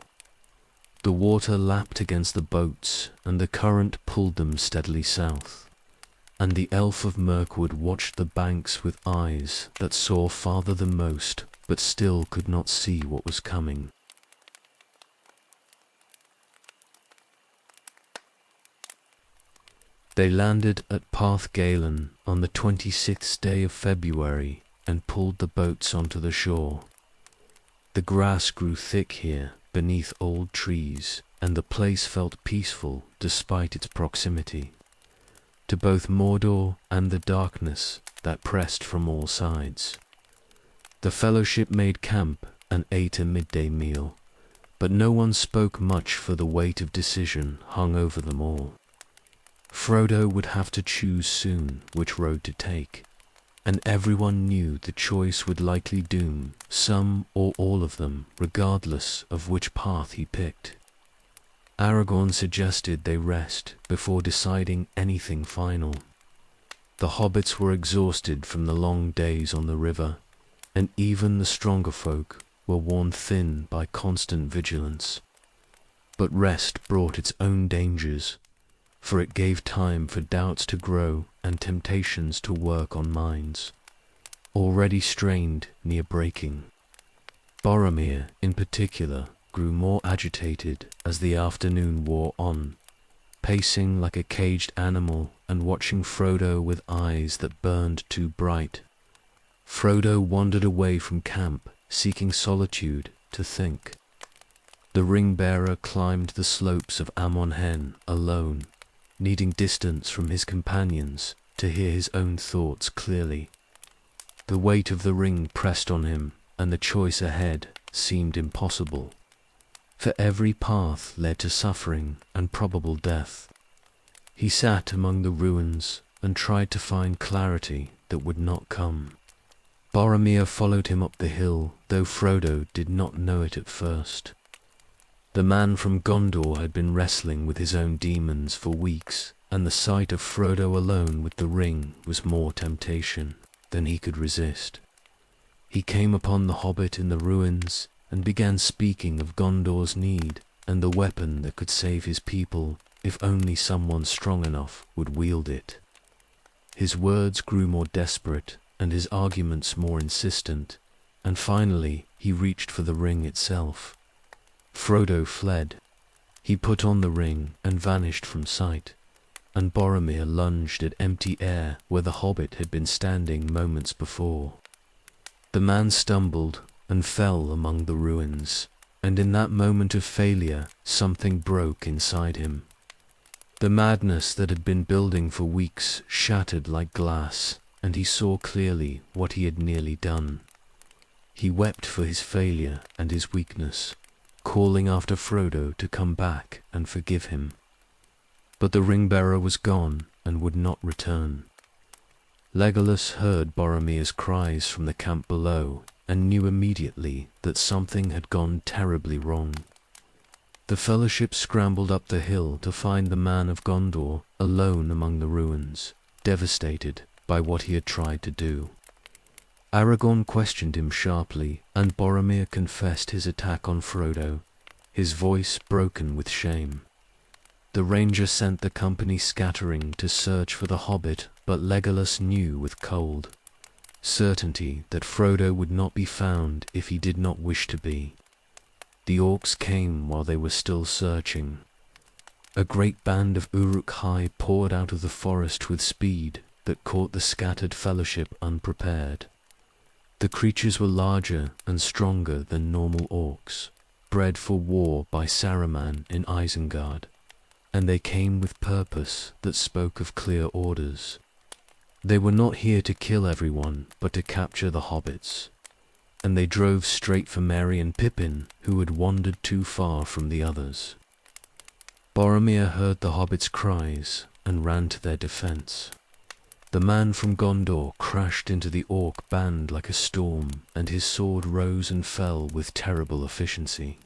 The water lapped against the boats, and the current pulled them steadily south. and the elf of Mirkwood watched the banks with eyes that saw farther than most, but still could not see what was coming. They landed at Parth Galen on the 26th day of February and pulled the boats onto the shore. The grass grew thick here beneath old trees, and the place felt peaceful despite its proximity to both Mordor and the darkness that pressed from all sides. The fellowship made camp and ate a midday meal, but no one spoke much, for the weight of decision hung over them all. Frodo would have to choose soon which road to take, and everyone knew the choice would likely doom some or all of them, regardless of which path he picked. Aragorn suggested they rest before deciding anything final. The hobbits were exhausted from the long days on the river, and even the stronger folk were worn thin by constant vigilance. But rest brought its own dangers, for it gave time for doubts to grow and temptations to work on minds already strained near breaking. Boromir, in particular, grew more agitated as the afternoon wore on, pacing like a caged animal and watching Frodo with eyes that burned too bright. Frodo wandered away from camp, seeking solitude to think. The ring-bearer climbed the slopes of Amon Hen alone, needing distance from his companions to hear his own thoughts clearly. The weight of the ring pressed on him, and the choice ahead seemed impossible, for every path led to suffering and probable death. He sat among the ruins and tried to find clarity that would not come. Boromir followed him up the hill, though Frodo did not know it at first. The man from Gondor had been wrestling with his own demons for weeks, and the sight of Frodo alone with the ring was more temptation than he could resist. He came upon the hobbit in the ruins and began speaking of Gondor's need and the weapon that could save his people if only someone strong enough would wield it. His words grew more desperate and his arguments more insistent, and finally he reached for the ring itself. Frodo fled. He put on the ring and vanished from sight, and Boromir lunged at empty air where the hobbit had been standing moments before. The man stumbled and fell among the ruins, and in that moment of failure something broke inside him. The madness that had been building for weeks shattered like glass, and he saw clearly what he had nearly done. He wept for his failure and his weakness, calling after Frodo to come back and forgive him. But the ring-bearer was gone and would not return. Legolas heard Boromir's cries from the camp below and knew immediately that something had gone terribly wrong. The fellowship scrambled up the hill to find the man of Gondor alone among the ruins, devastated by what he had tried to do. Aragorn questioned him sharply, and Boromir confessed his attack on Frodo, his voice broken with shame. The ranger sent the company scattering to search for the hobbit, but Legolas knew with cold certainty that Frodo would not be found if he did not wish to be. The orcs came while they were still searching. A great band of Uruk-hai poured out of the forest with speed that caught the scattered fellowship unprepared. The creatures were larger and stronger than normal orcs, bred for war by Saruman in Isengard, and they came with purpose that spoke of clear orders. They were not here to kill everyone, but to capture the hobbits, and they drove straight for Merry and Pippin, who had wandered too far from the others. Boromir heard the hobbits' cries and ran to their defense. The man from Gondor crashed into the orc band like a storm, and his sword rose and fell with terrible efficiency.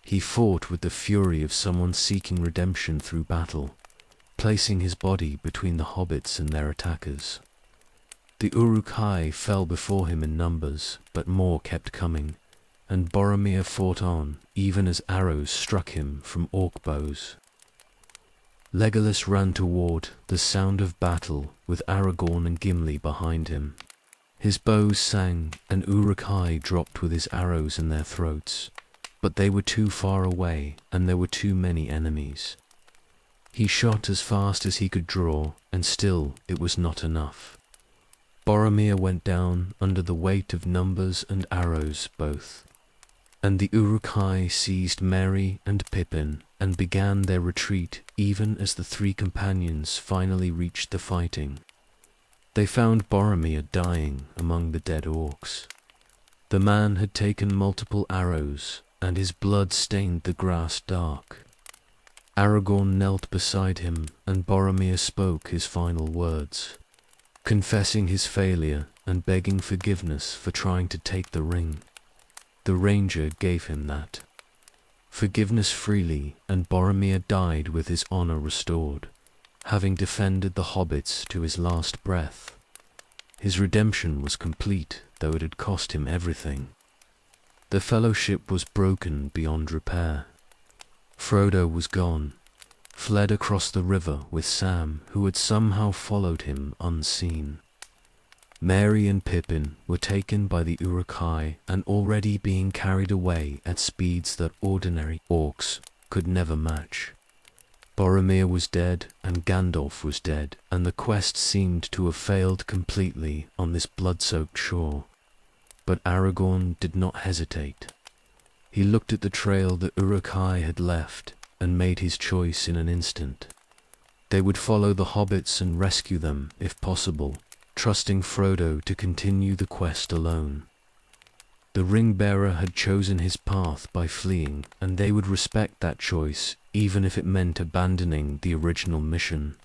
He fought with the fury of someone seeking redemption through battle, placing his body between the hobbits and their attackers. The Uruk-hai fell before him in numbers, but more kept coming, and Boromir fought on, even as arrows struck him from orc bows. Legolas ran toward the sound of battle with Aragorn and Gimli behind him. His bows sang and Uruk-hai dropped with his arrows in their throats, but they were too far away and there were too many enemies. He shot as fast as he could draw, and still it was not enough. Boromir went down under the weight of numbers and arrows both, and the Uruk-hai seized Merry and Pippin and began their retreat even as the three companions finally reached the fighting. They found Boromir dying among the dead orcs. The man had taken multiple arrows, and his blood stained the grass dark. Aragorn knelt beside him, and Boromir spoke his final words, confessing his failure and begging forgiveness for trying to take the ring. The ranger gave him that forgiveness freely, and Boromir died with his honor restored, having defended the hobbits to his last breath. His redemption was complete, though it had cost him everything. The fellowship was broken beyond repair. Frodo was gone, fled across the river with Sam, who had somehow followed him unseen. Merry and Pippin were taken by the Uruk-hai and already being carried away at speeds that ordinary orcs could never match. Boromir was dead and Gandalf was dead, and the quest seemed to have failed completely on this blood-soaked shore. But Aragorn did not hesitate. He looked at the trail the Uruk-hai had left and made his choice in an instant. They would follow the hobbits and rescue them if possible, trusting Frodo to continue the quest alone. The ring-bearer had chosen his path by fleeing, and they would respect that choice even if it meant abandoning the original mission.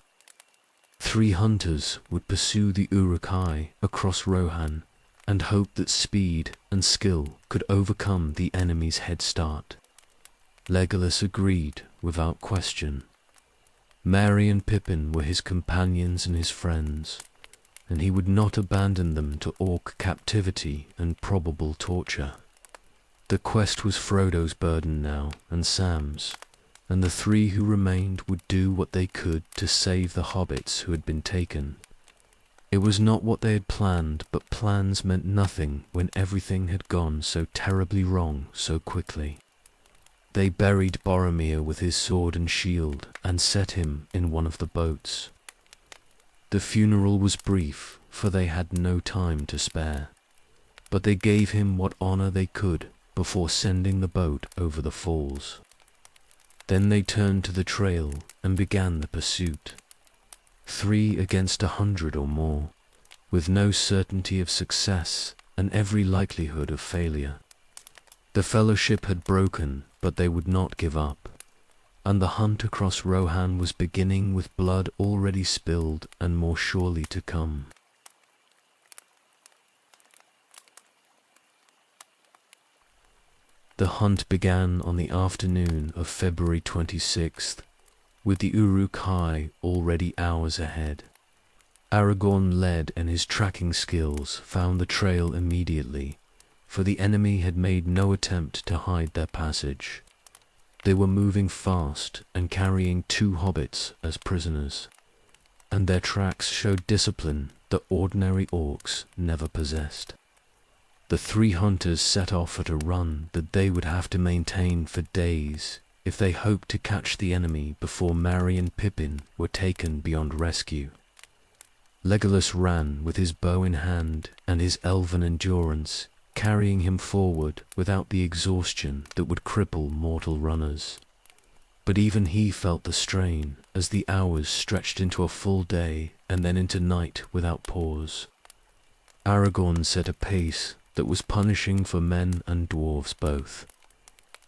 3 hunters would pursue the Uruk-hai across Rohan and hope that speed and skill could overcome the enemy's head start. Legolas agreed without question. Merry and Pippin were his companions and his friends, and he would not abandon them to orc captivity and probable torture. The quest was Frodo's burden now, and Sam's, and the 3 who remained would do what they could to save the hobbits who had been taken. It was not what they had planned, but plans meant nothing when everything had gone so terribly wrong so quickly. They buried Boromir with his sword and shield and set him in one of the boats. The funeral was brief, for they had no time to spare, but they gave him what honor they could before sending the boat over the falls. Then they turned to the trail and began the pursuit. 3 against 100 or more, with no certainty of success and every likelihood of failure. The fellowship had broken, but they would not give up, and the hunt across Rohan was beginning with blood already spilled and more surely to come. The hunt began on the afternoon of February 26th, with the Uruk-hai already hours ahead. Aragorn led, and his tracking skills found the trail immediately, for the enemy had made no attempt to hide their passage. They were moving fast and carrying 2 hobbits as prisoners, and their tracks showed discipline that ordinary orcs never possessed. The 3 hunters set off at a run that they would have to maintain for days if they hoped to catch the enemy before Merry and Pippin were taken beyond rescue. Legolas ran with his bow in hand and his elven endurance, carrying him forward without the exhaustion that would cripple mortal runners. But even he felt the strain as the hours stretched into a full day and then into night without pause. Aragorn set a pace that was punishing for men and dwarves both.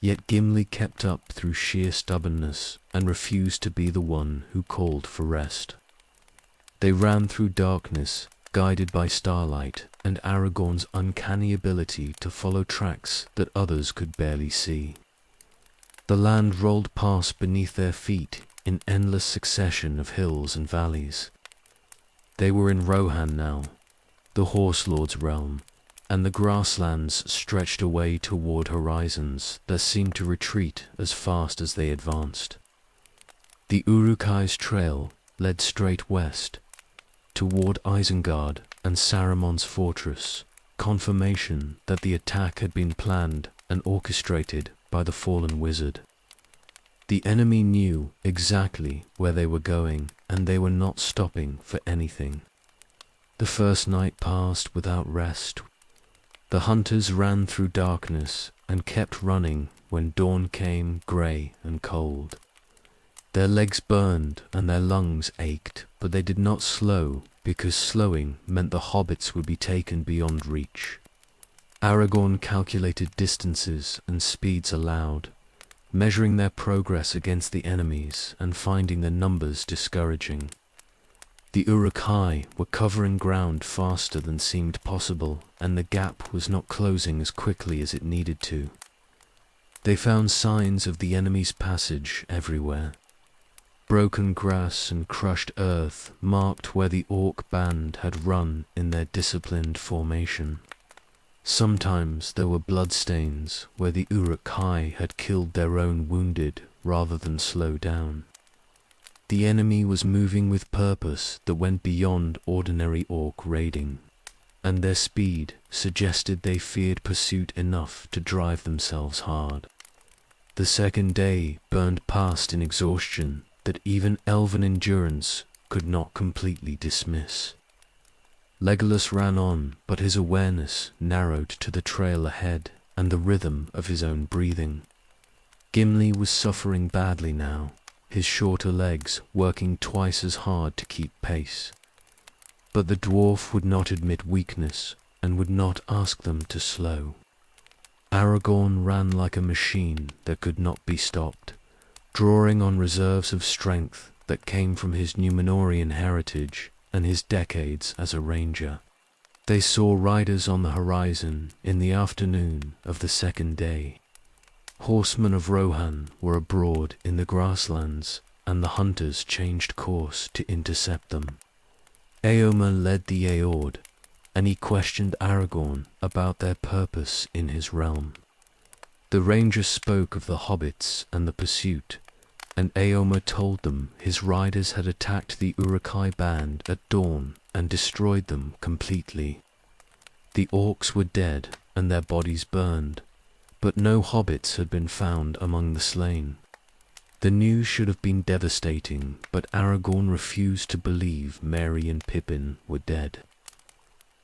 Yet Gimli kept up through sheer stubbornness and refused to be the one who called for rest. They ran through darkness, guided by starlight and Aragorn's uncanny ability to follow tracks that others could barely see. The land rolled past beneath their feet in endless succession of hills and valleys. They were in Rohan now, the Horse Lord's realm, and the grasslands stretched away toward horizons that seemed to retreat as fast as they advanced. The Uruk-hai's trail led straight west, toward Isengard and Saruman's fortress, confirmation that the attack had been planned and orchestrated by the fallen wizard. The enemy knew exactly where they were going, and they were not stopping for anything. The first night passed without rest. The hunters ran through darkness and kept running when dawn came grey and cold. Their legs burned and their lungs ached, but they did not slow, because slowing meant the hobbits would be taken beyond reach. Aragorn calculated distances and speeds allowed, measuring their progress against the enemies and finding their numbers discouraging. The Uruk-hai were covering ground faster than seemed possible, and the gap was not closing as quickly as it needed to. They found signs of the enemy's passage everywhere. Broken grass and crushed earth marked where the orc band had run in their disciplined formation. Sometimes there were bloodstains where the Uruk-hai had killed their own wounded rather than slow down. The enemy was moving with purpose that went beyond ordinary orc raiding, and their speed suggested they feared pursuit enough to drive themselves hard. The second day burned past in exhaustion that even elven endurance could not completely dismiss. Legolas ran on, but his awareness narrowed to the trail ahead and the rhythm of his own breathing. Gimli was suffering badly now, his shorter legs working twice as hard to keep pace. But the dwarf would not admit weakness and would not ask them to slow. Aragorn ran like a machine that could not be stopped, drawing on reserves of strength that came from his Númenórean heritage and his decades as a ranger. They saw riders on the horizon in the afternoon of the second day. Horsemen of Rohan were abroad in the grasslands, and the hunters changed course to intercept them. Éomer led the Eord, and he questioned Aragorn about their purpose in his realm. The ranger spoke of the hobbits and the pursuit, and Éomer told them his riders had attacked the Uruk-hai band at dawn and destroyed them completely. The orcs were dead and their bodies burned, but no hobbits had been found among the slain. The news should have been devastating, but Aragorn refused to believe Merry and Pippin were dead.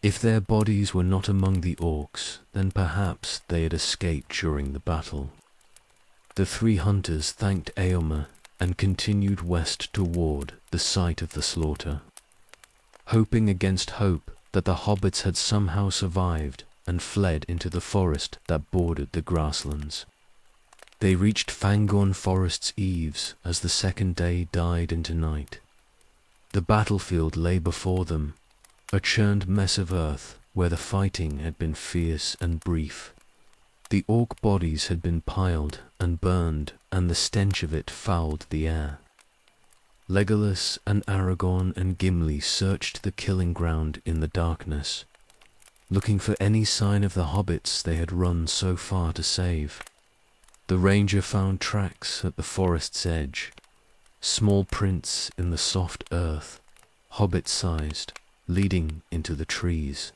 If their bodies were not among the orcs, then perhaps they had escaped during the battle. The three hunters thanked Éomer and continued west toward the site of the slaughter, hoping against hope that the hobbits had somehow survived and fled into the forest that bordered the grasslands. They reached Fangorn Forest's eaves as the second day died into night. The battlefield lay before them, a churned mess of earth where the fighting had been fierce and brief. The orc bodies had been piled and burned, and the stench of it fouled the air. Legolas and Aragorn and Gimli searched the killing ground in the darkness, looking for any sign of the hobbits they had run so far to save. The ranger found tracks at the forest's edge, small prints in the soft earth, hobbit-sized, leading into the trees.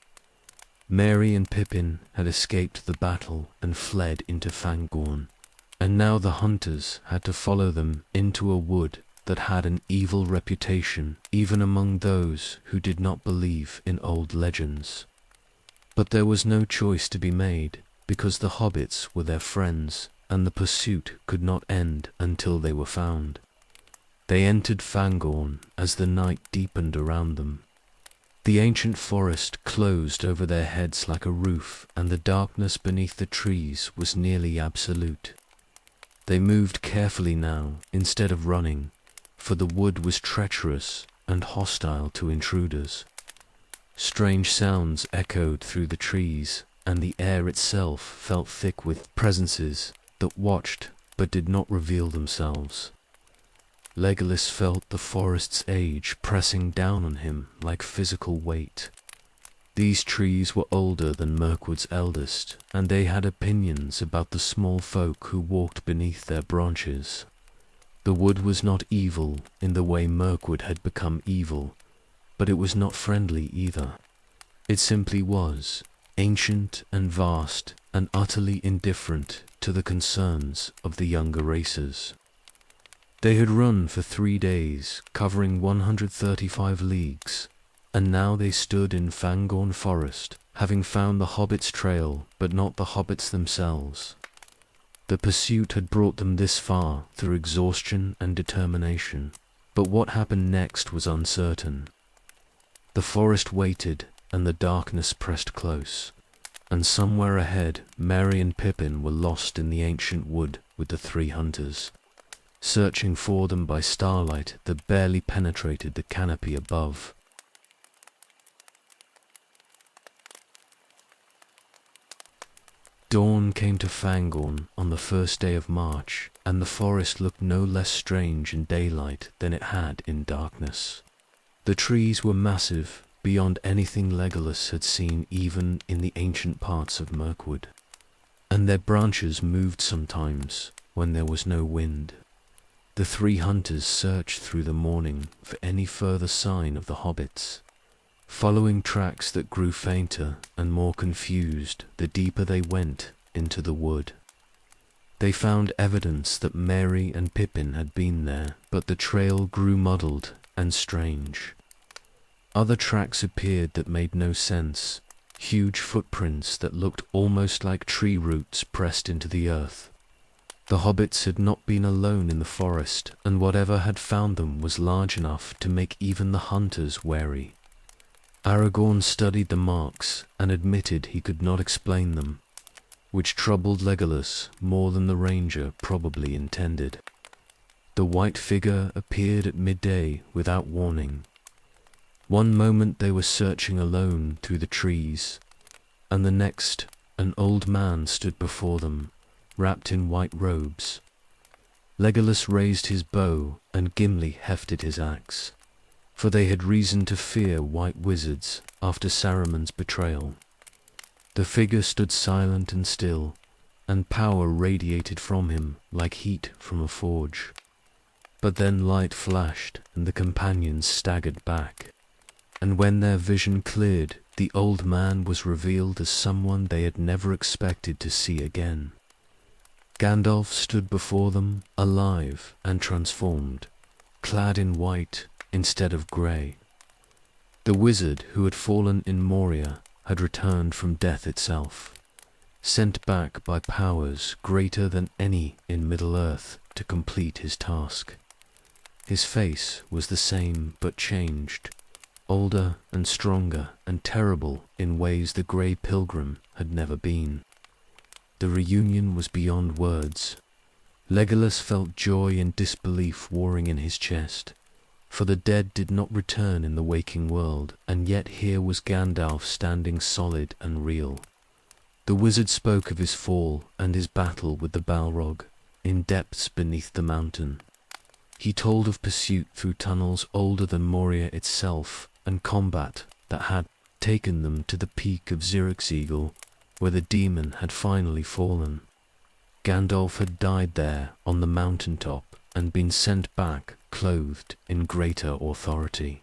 Merry and Pippin had escaped the battle and fled into Fangorn, and now the hunters had to follow them into a wood that had an evil reputation even among those who did not believe in old legends. But there was no choice to be made, because the hobbits were their friends, and the pursuit could not end until they were found. They entered Fangorn as the night deepened around them. The ancient forest closed over their heads like a roof, and the darkness beneath the trees was nearly absolute. They moved carefully now, instead of running, for the wood was treacherous and hostile to intruders. Strange sounds echoed through the trees, and the air itself felt thick with presences that watched but did not reveal themselves. Legolas felt the forest's age pressing down on him like physical weight. These trees were older than Mirkwood's eldest, and they had opinions about the small folk who walked beneath their branches. The wood was not evil in the way Mirkwood had become evil, but it was not friendly either. It simply was, ancient and vast and utterly indifferent to the concerns of the younger races. They had run for 3 days, covering 135 leagues, and now they stood in Fangorn Forest, having found the hobbits' trail, but not the hobbits themselves. The pursuit had brought them this far through exhaustion and determination, but what happened next was uncertain. The forest waited, and the darkness pressed close, and somewhere ahead Merry and Pippin were lost in the ancient wood with the 3 hunters, searching for them by starlight that barely penetrated the canopy above. Dawn came to Fangorn on the first day of March, and the forest looked no less strange in daylight than it had in darkness. The trees were massive, beyond anything Legolas had seen even in the ancient parts of Mirkwood, and their branches moved sometimes when there was no wind. The 3 hunters searched through the morning for any further sign of the hobbits, following tracks that grew fainter and more confused the deeper they went into the wood. They found evidence that Merry and Pippin had been there, but the trail grew muddled and strange. Other tracks appeared that made no sense, huge footprints that looked almost like tree roots pressed into the earth. The hobbits had not been alone in the forest, and whatever had found them was large enough to make even the hunters wary. Aragorn studied the marks and admitted he could not explain them, which troubled Legolas more than the ranger probably intended. The white figure appeared at midday without warning. One moment they were searching alone through the trees, and the next an old man stood before them, wrapped in white robes. Legolas raised his bow and Gimli hefted his axe, for they had reason to fear white wizards after Saruman's betrayal. The figure stood silent and still, and power radiated from him like heat from a forge. But then light flashed, and the companions staggered back. And when their vision cleared, the old man was revealed as someone they had never expected to see again. Gandalf stood before them, alive and transformed, clad in white instead of grey. The wizard who had fallen in Moria had returned from death itself, sent back by powers greater than any in Middle-earth to complete his task. His face was the same but changed, older and stronger and terrible in ways the Grey Pilgrim had never been. The reunion was beyond words. Legolas felt joy and disbelief warring in his chest, for the dead did not return in the waking world, and yet here was Gandalf standing solid and real. The wizard spoke of his fall and his battle with the Balrog in depths beneath the mountain. He told of pursuit through tunnels older than Moria itself, and combat that had taken them to the peak of Zirixeagle, where the demon had finally fallen. Gandalf had died there on the mountaintop and been sent back clothed in greater authority.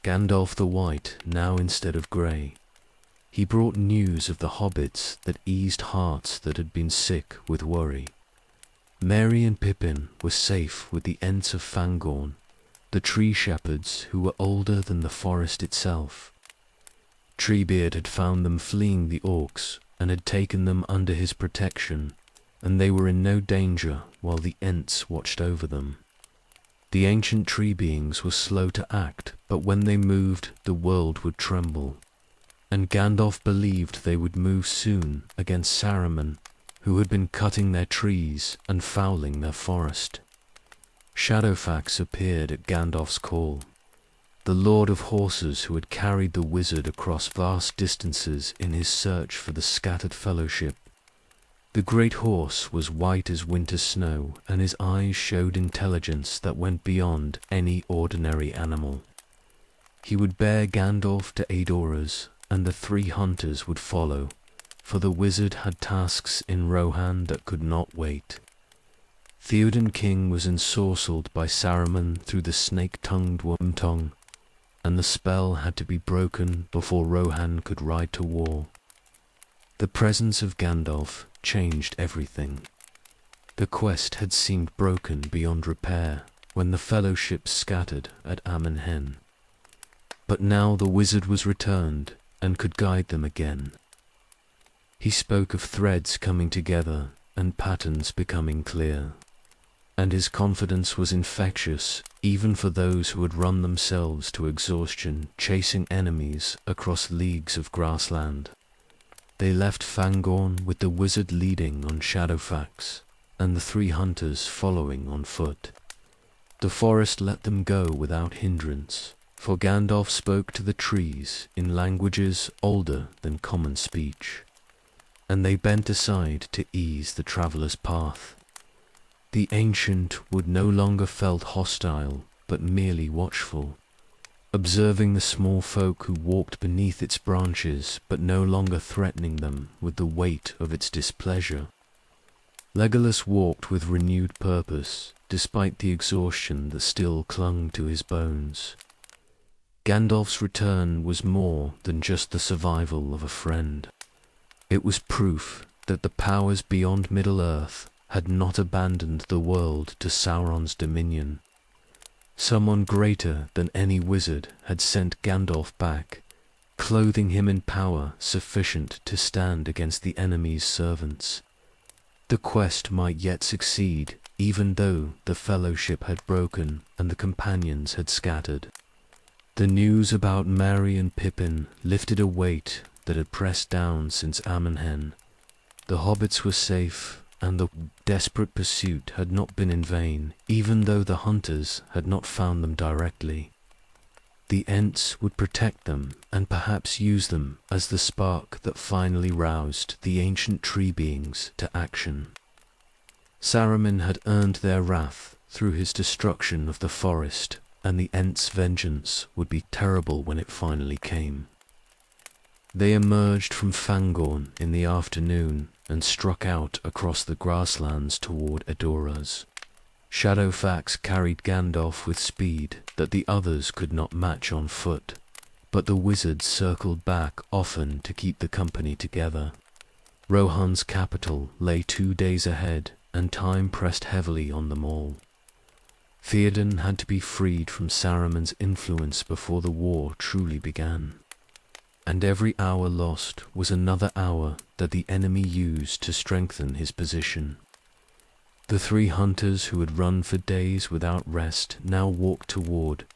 Gandalf the White now instead of grey. He brought news of the hobbits that eased hearts that had been sick with worry. Merry and Pippin were safe with the Ents of Fangorn, the tree shepherds who were older than the forest itself. Treebeard had found them fleeing the orcs and had taken them under his protection, and they were in no danger while the Ents watched over them. The ancient tree beings were slow to act, but when they moved, the world would tremble. And Gandalf believed they would move soon against Saruman, who had been cutting their trees and fouling their forest. Shadowfax appeared at Gandalf's call, the lord of horses who had carried the wizard across vast distances in his search for the scattered fellowship. The great horse was white as winter snow, and his eyes showed intelligence that went beyond any ordinary animal. He would bear Gandalf to Eodoras, and the 3 hunters would follow, for the wizard had tasks in Rohan that could not wait. Theoden King was ensorcelled by Saruman through the snake-tongued worm-tongue, and the spell had to be broken before Rohan could ride to war. The presence of Gandalf changed everything. The quest had seemed broken beyond repair when the Fellowship scattered at Amon Hen. But now the wizard was returned and could guide them again. He spoke of threads coming together and patterns becoming clear, and his confidence was infectious even for those who had run themselves to exhaustion chasing enemies across leagues of grassland. They left Fangorn with the wizard leading on Shadowfax, and the 3 hunters following on foot. The forest let them go without hindrance, for Gandalf spoke to the trees in languages older than common speech, and they bent aside to ease the traveller's path. The ancient would no longer felt hostile, but merely watchful, observing the small folk who walked beneath its branches, but no longer threatening them with the weight of its displeasure. Legolas walked with renewed purpose, despite the exhaustion that still clung to his bones. Gandalf's return was more than just the survival of a friend. It was proof that the powers beyond Middle-earth had not abandoned the world to Sauron's dominion. Someone greater than any wizard had sent Gandalf back, clothing him in power sufficient to stand against the enemy's servants. The quest might yet succeed, even though the Fellowship had broken and the companions had scattered. The news about Merry and Pippin lifted a weight that had pressed down since Amon Hen. The hobbits were safe, and the desperate pursuit had not been in vain, even though the hunters had not found them directly. The Ents would protect them and perhaps use them as the spark that finally roused the ancient tree beings to action. Saruman had earned their wrath through his destruction of the forest, and the Ents' vengeance would be terrible when it finally came. They emerged from Fangorn in the afternoon and struck out across the grasslands toward Edoras. Shadowfax carried Gandalf with speed that the others could not match on foot, but the wizards circled back often to keep the company together. Rohan's capital lay 2 days ahead, and time pressed heavily on them all. Theoden had to be freed from Saruman's influence before the war truly began, and every hour lost was another hour that the enemy used to strengthen his position. The 3 hunters who had run for days without rest now walked toward.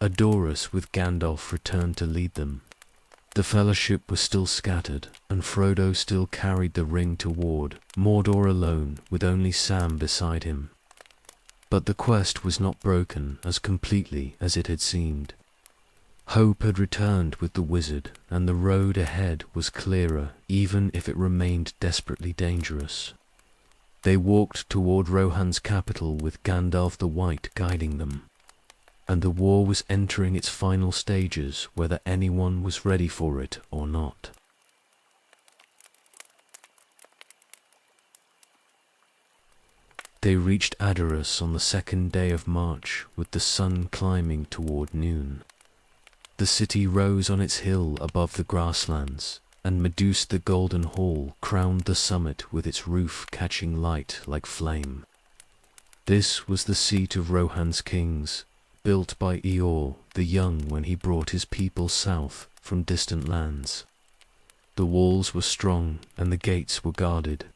Edoras with Gandalf returned to lead them. The Fellowship was still scattered, and Frodo still carried the ring toward Mordor alone, with only Sam beside him. But the quest was not broken as completely as it had seemed. Hope had returned with the wizard, and the road ahead was clearer, even if it remained desperately dangerous. They walked toward Rohan's capital with Gandalf the White guiding them, and the war was entering its final stages, whether anyone was ready for it or not. They reached Edoras on the 2nd day of March, with the sun climbing toward noon. The city rose on its hill above the grasslands, and Meduse the Golden Hall crowned the summit with its roof catching light like flame. This was the seat of Rohan's kings, built by Eor the Young when he brought his people south from distant lands. The walls were strong and the gates were guarded,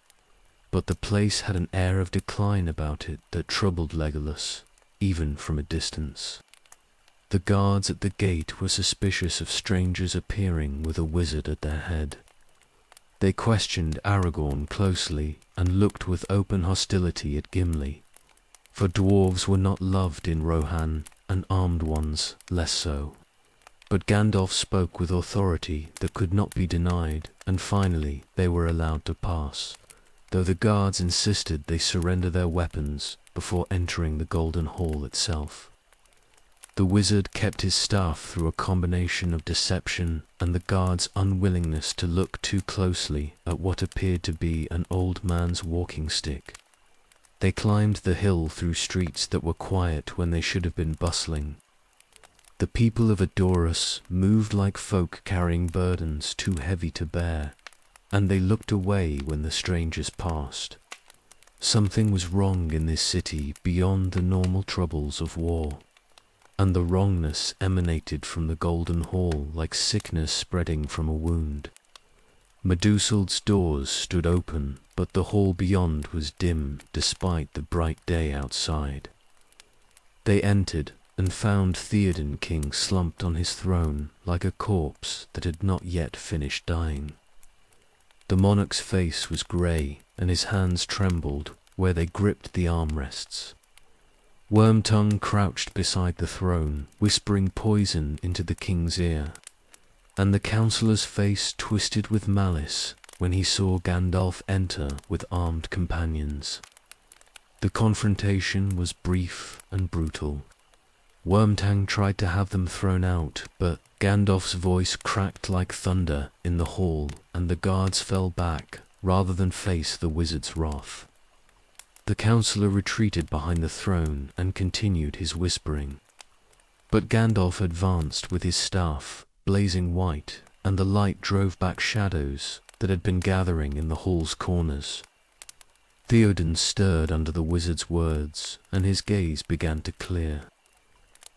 but the place had an air of decline about it that troubled Legolas, even from a distance. The guards at the gate were suspicious of strangers appearing with a wizard at their head. They questioned Aragorn closely and looked with open hostility at Gimli, for dwarves were not loved in Rohan, and armed ones less so. But Gandalf spoke with authority that could not be denied, and finally they were allowed to pass, though the guards insisted they surrender their weapons before entering the Golden Hall itself. The wizard kept his staff through a combination of deception and the guards' unwillingness to look too closely at what appeared to be an old man's walking stick. They climbed the hill through streets that were quiet when they should have been bustling. The people of Edoras moved like folk carrying burdens too heavy to bear, and they looked away when the strangers passed. Something was wrong in this city beyond the normal troubles of war, and the wrongness emanated from the Golden Hall like sickness spreading from a wound. Medusald's doors stood open, but the hall beyond was dim despite the bright day outside. They entered and found Theoden King slumped on his throne like a corpse that had not yet finished dying. The monarch's face was grey, and his hands trembled where they gripped the armrests. Wormtongue crouched beside the throne, whispering poison into the king's ear, and the councillor's face twisted with malice when he saw Gandalf enter with armed companions. The confrontation was brief and brutal. Wormtongue tried to have them thrown out, but Gandalf's voice cracked like thunder in the hall, and the guards fell back rather than face the wizard's wrath. The councillor retreated behind the throne and continued his whispering. But Gandalf advanced with his staff, blazing white, and the light drove back shadows that had been gathering in the hall's corners. Theoden stirred under the wizard's words, and his gaze began to clear.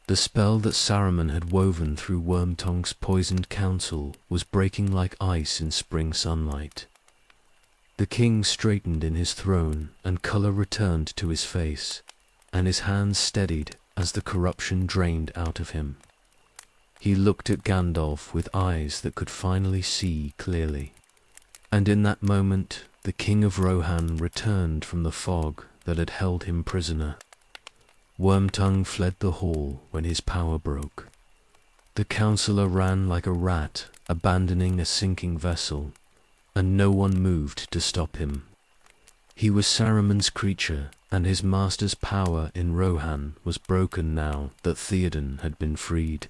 The spell that Saruman had woven through Wormtongue's poisoned counsel was breaking like ice in spring sunlight. The king straightened in his throne, and colour returned to his face, and his hands steadied as the corruption drained out of him. He looked at Gandalf with eyes that could finally see clearly. And in that moment, the king of Rohan returned from the fog that had held him prisoner. Wormtongue fled the hall when his power broke. The councillor ran like a rat, abandoning a sinking vessel, and no one moved to stop him. He was Saruman's creature, and his master's power in Rohan was broken now that Theoden had been freed.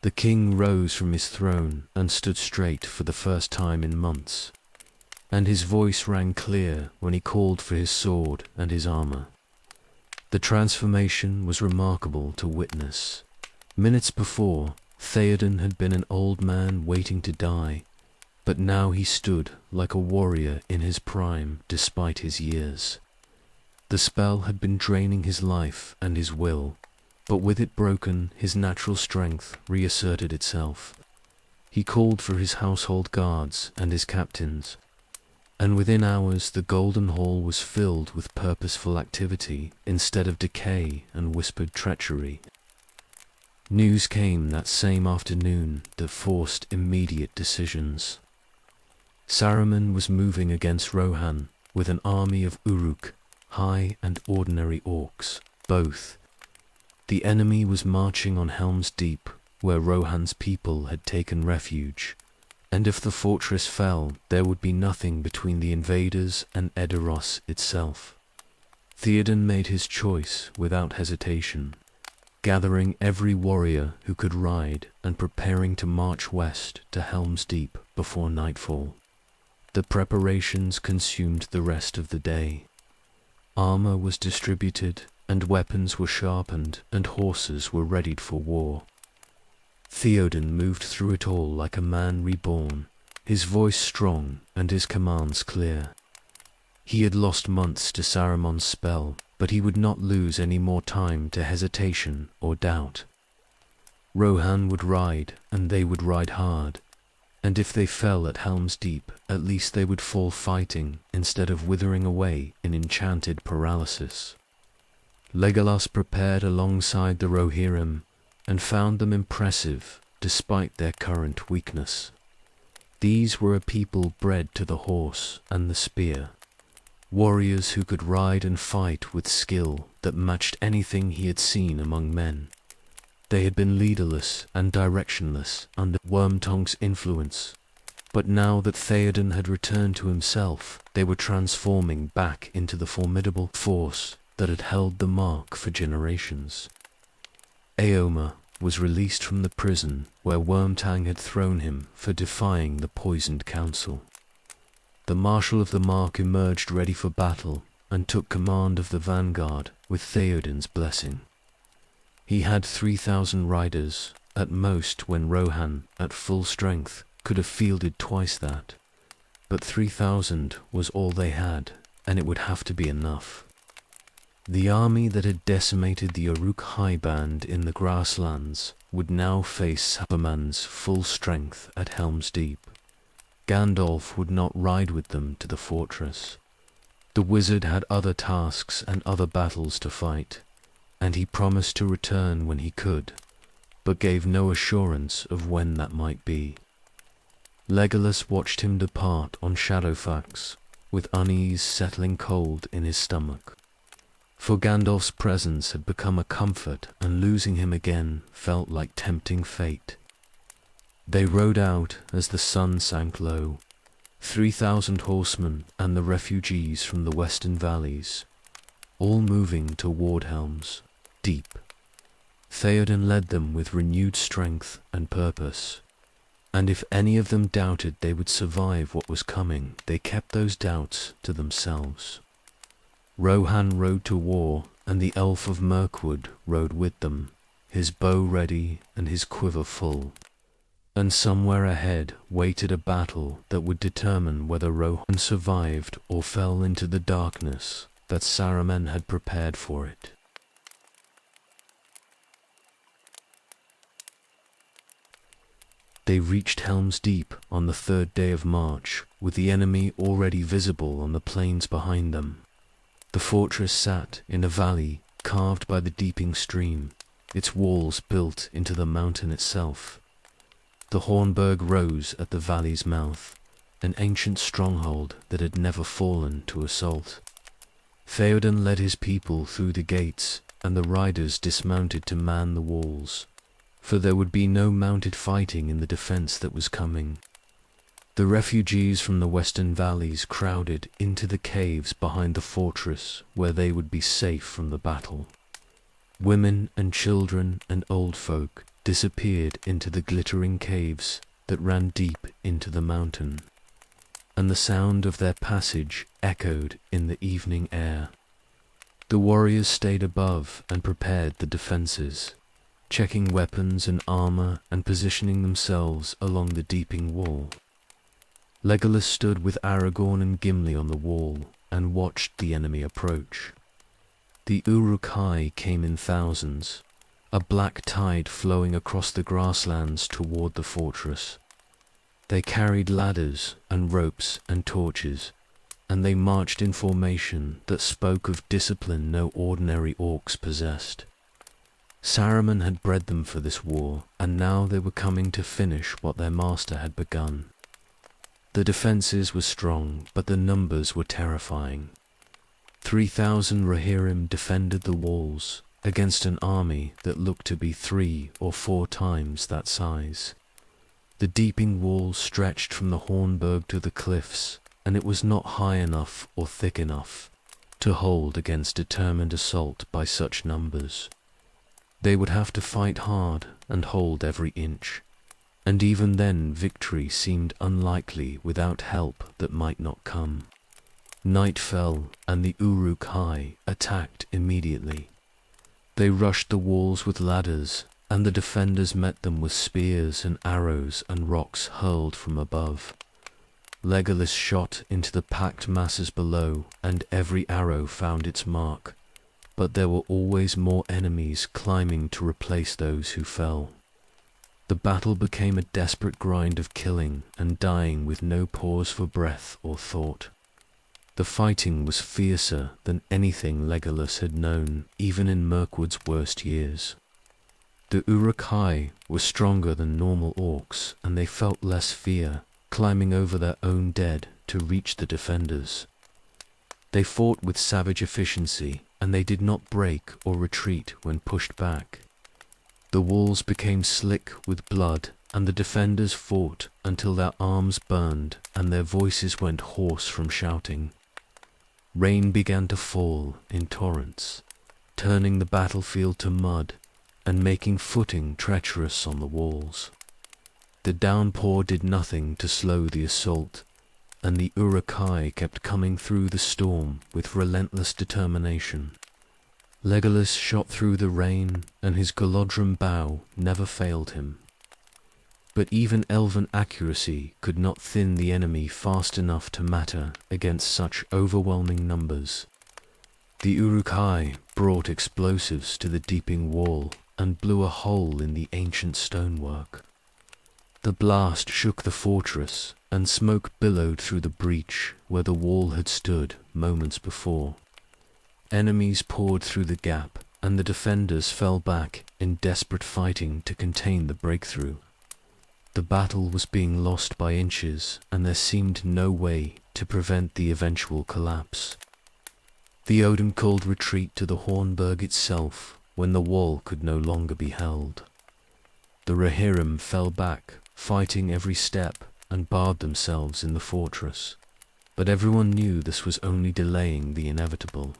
The king rose from his throne and stood straight for the first time in months, and his voice rang clear when he called for his sword and his armor. The transformation was remarkable to witness. Minutes before, Theoden had been an old man waiting to die, but now he stood like a warrior in his prime despite his years. The spell had been draining his life and his will, but with it broken, his natural strength reasserted itself. He called for his household guards and his captains, and within hours the Golden Hall was filled with purposeful activity instead of decay and whispered treachery. News came that same afternoon that forced immediate decisions. Saruman was moving against Rohan with an army of Uruk, high and ordinary orcs, both. The enemy was marching on Helm's Deep, where Rohan's people had taken refuge, and if the fortress fell, there would be nothing between the invaders and Edoras itself. Theoden made his choice without hesitation, gathering every warrior who could ride and preparing to march west to Helm's Deep before nightfall. The preparations consumed the rest of the day. Armor was distributed, and weapons were sharpened, and horses were readied for war. Theoden moved through it all like a man reborn, his voice strong and his commands clear. He had lost months to Saruman's spell, but he would not lose any more time to hesitation or doubt. Rohan would ride, and they would ride hard, and if they fell at Helm's Deep, at least they would fall fighting instead of withering away in enchanted paralysis. Legolas prepared alongside the Rohirrim, and found them impressive despite their current weakness. These were a people bred to the horse and the spear, warriors who could ride and fight with skill that matched anything he had seen among men. They had been leaderless and directionless under Wormtongue's influence, but now that Theoden had returned to himself, they were transforming back into the formidable force that had held the mark for generations. Éomer was released from the prison where Wormtongue had thrown him for defying the poisoned council. The Marshal of the Mark emerged ready for battle, and took command of the vanguard with Theoden's blessing. He had 3,000 riders, at most, when Rohan, at full strength, could have fielded twice that. But 3,000 was all they had, and it would have to be enough. The army that had decimated the Uruk-hai band in the grasslands would now face Saruman's full strength at Helm's Deep. Gandalf would not ride with them to the fortress. The wizard had other tasks and other battles to fight, and he promised to return when he could, but gave no assurance of when that might be. Legolas watched him depart on Shadowfax, with unease settling cold in his stomach. For Gandalf's presence had become a comfort, and losing him again felt like tempting fate. They rode out as the sun sank low, 3,000 horsemen and the refugees from the western valleys, all moving toward Helm's Deep. Theoden led them with renewed strength and purpose, and if any of them doubted they would survive what was coming, they kept those doubts to themselves. Rohan rode to war, and the elf of Mirkwood rode with them, his bow ready and his quiver full. And somewhere ahead waited a battle that would determine whether Rohan survived or fell into the darkness that Saruman had prepared for it. They reached Helm's Deep on the 3rd day of March, with the enemy already visible on the plains behind them. The fortress sat in a valley carved by the deeping stream, its walls built into the mountain itself. The Hornburg rose at the valley's mouth, an ancient stronghold that had never fallen to assault. Theoden led his people through the gates, and the riders dismounted to man the walls, for there would be no mounted fighting in the defense that was coming. The refugees from the western valleys crowded into the caves behind the fortress, where they would be safe from the battle. Women and children and old folk disappeared into the glittering caves that ran deep into the mountain, and the sound of their passage echoed in the evening air. The warriors stayed above and prepared the defences, checking weapons and armor and positioning themselves along the deeping wall. Legolas stood with Aragorn and Gimli on the wall and watched the enemy approach. The Uruk-hai came in thousands, a black tide flowing across the grasslands toward the fortress. They carried ladders and ropes and torches, and they marched in formation that spoke of discipline no ordinary orcs possessed. Saruman had bred them for this war, and now they were coming to finish what their master had begun. The defences were strong, but the numbers were terrifying. 3,000 Rohirrim defended the walls against an army that looked to be 3 or 4 times that size. The deeping wall stretched from the Hornburg to the cliffs, and it was not high enough or thick enough to hold against determined assault by such numbers. They would have to fight hard and hold every inch, and even then victory seemed unlikely without help that might not come. Night fell, and the Uruk-hai attacked immediately. They rushed the walls with ladders, and the defenders met them with spears and arrows and rocks hurled from above. Legolas shot into the packed masses below, and every arrow found its mark, but there were always more enemies climbing to replace those who fell. The battle became a desperate grind of killing and dying with no pause for breath or thought. The fighting was fiercer than anything Legolas had known, even in Mirkwood's worst years. The Uruk-hai were stronger than normal orcs, and they felt less fear, climbing over their own dead to reach the defenders. They fought with savage efficiency, and they did not break or retreat when pushed back. The walls became slick with blood, and the defenders fought until their arms burned and their voices went hoarse from shouting. Rain began to fall in torrents, turning the battlefield to mud and making footing treacherous on the walls. The downpour did nothing to slow the assault, and the Uruk-hai kept coming through the storm with relentless determination. Legolas shot through the rain, and his Galadriel bow never failed him. But even elven accuracy could not thin the enemy fast enough to matter against such overwhelming numbers. The Uruk-hai brought explosives to the deeping wall and blew a hole in the ancient stonework. The blast shook the fortress, and smoke billowed through the breach where the wall had stood moments before. Enemies poured through the gap, and the defenders fell back in desperate fighting to contain the breakthrough. The battle was being lost by inches, and there seemed no way to prevent the eventual collapse. The Odin called retreat to the Hornburg itself when the wall could no longer be held. The Rohirrim fell back, fighting every step, and barred themselves in the fortress. But everyone knew this was only delaying the inevitable.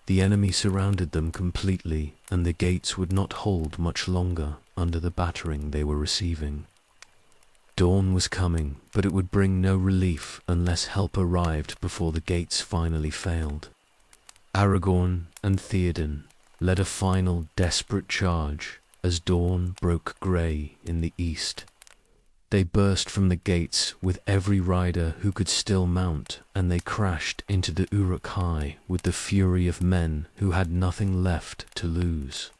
The enemy surrounded them completely, and the gates would not hold much longer under the battering they were receiving. Dawn was coming, but it would bring no relief unless help arrived before the gates finally failed. Aragorn and Theoden led a final desperate charge as dawn broke grey in the east. They burst from the gates with every rider who could still mount, and they crashed into the Uruk-hai with the fury of men who had nothing left to lose.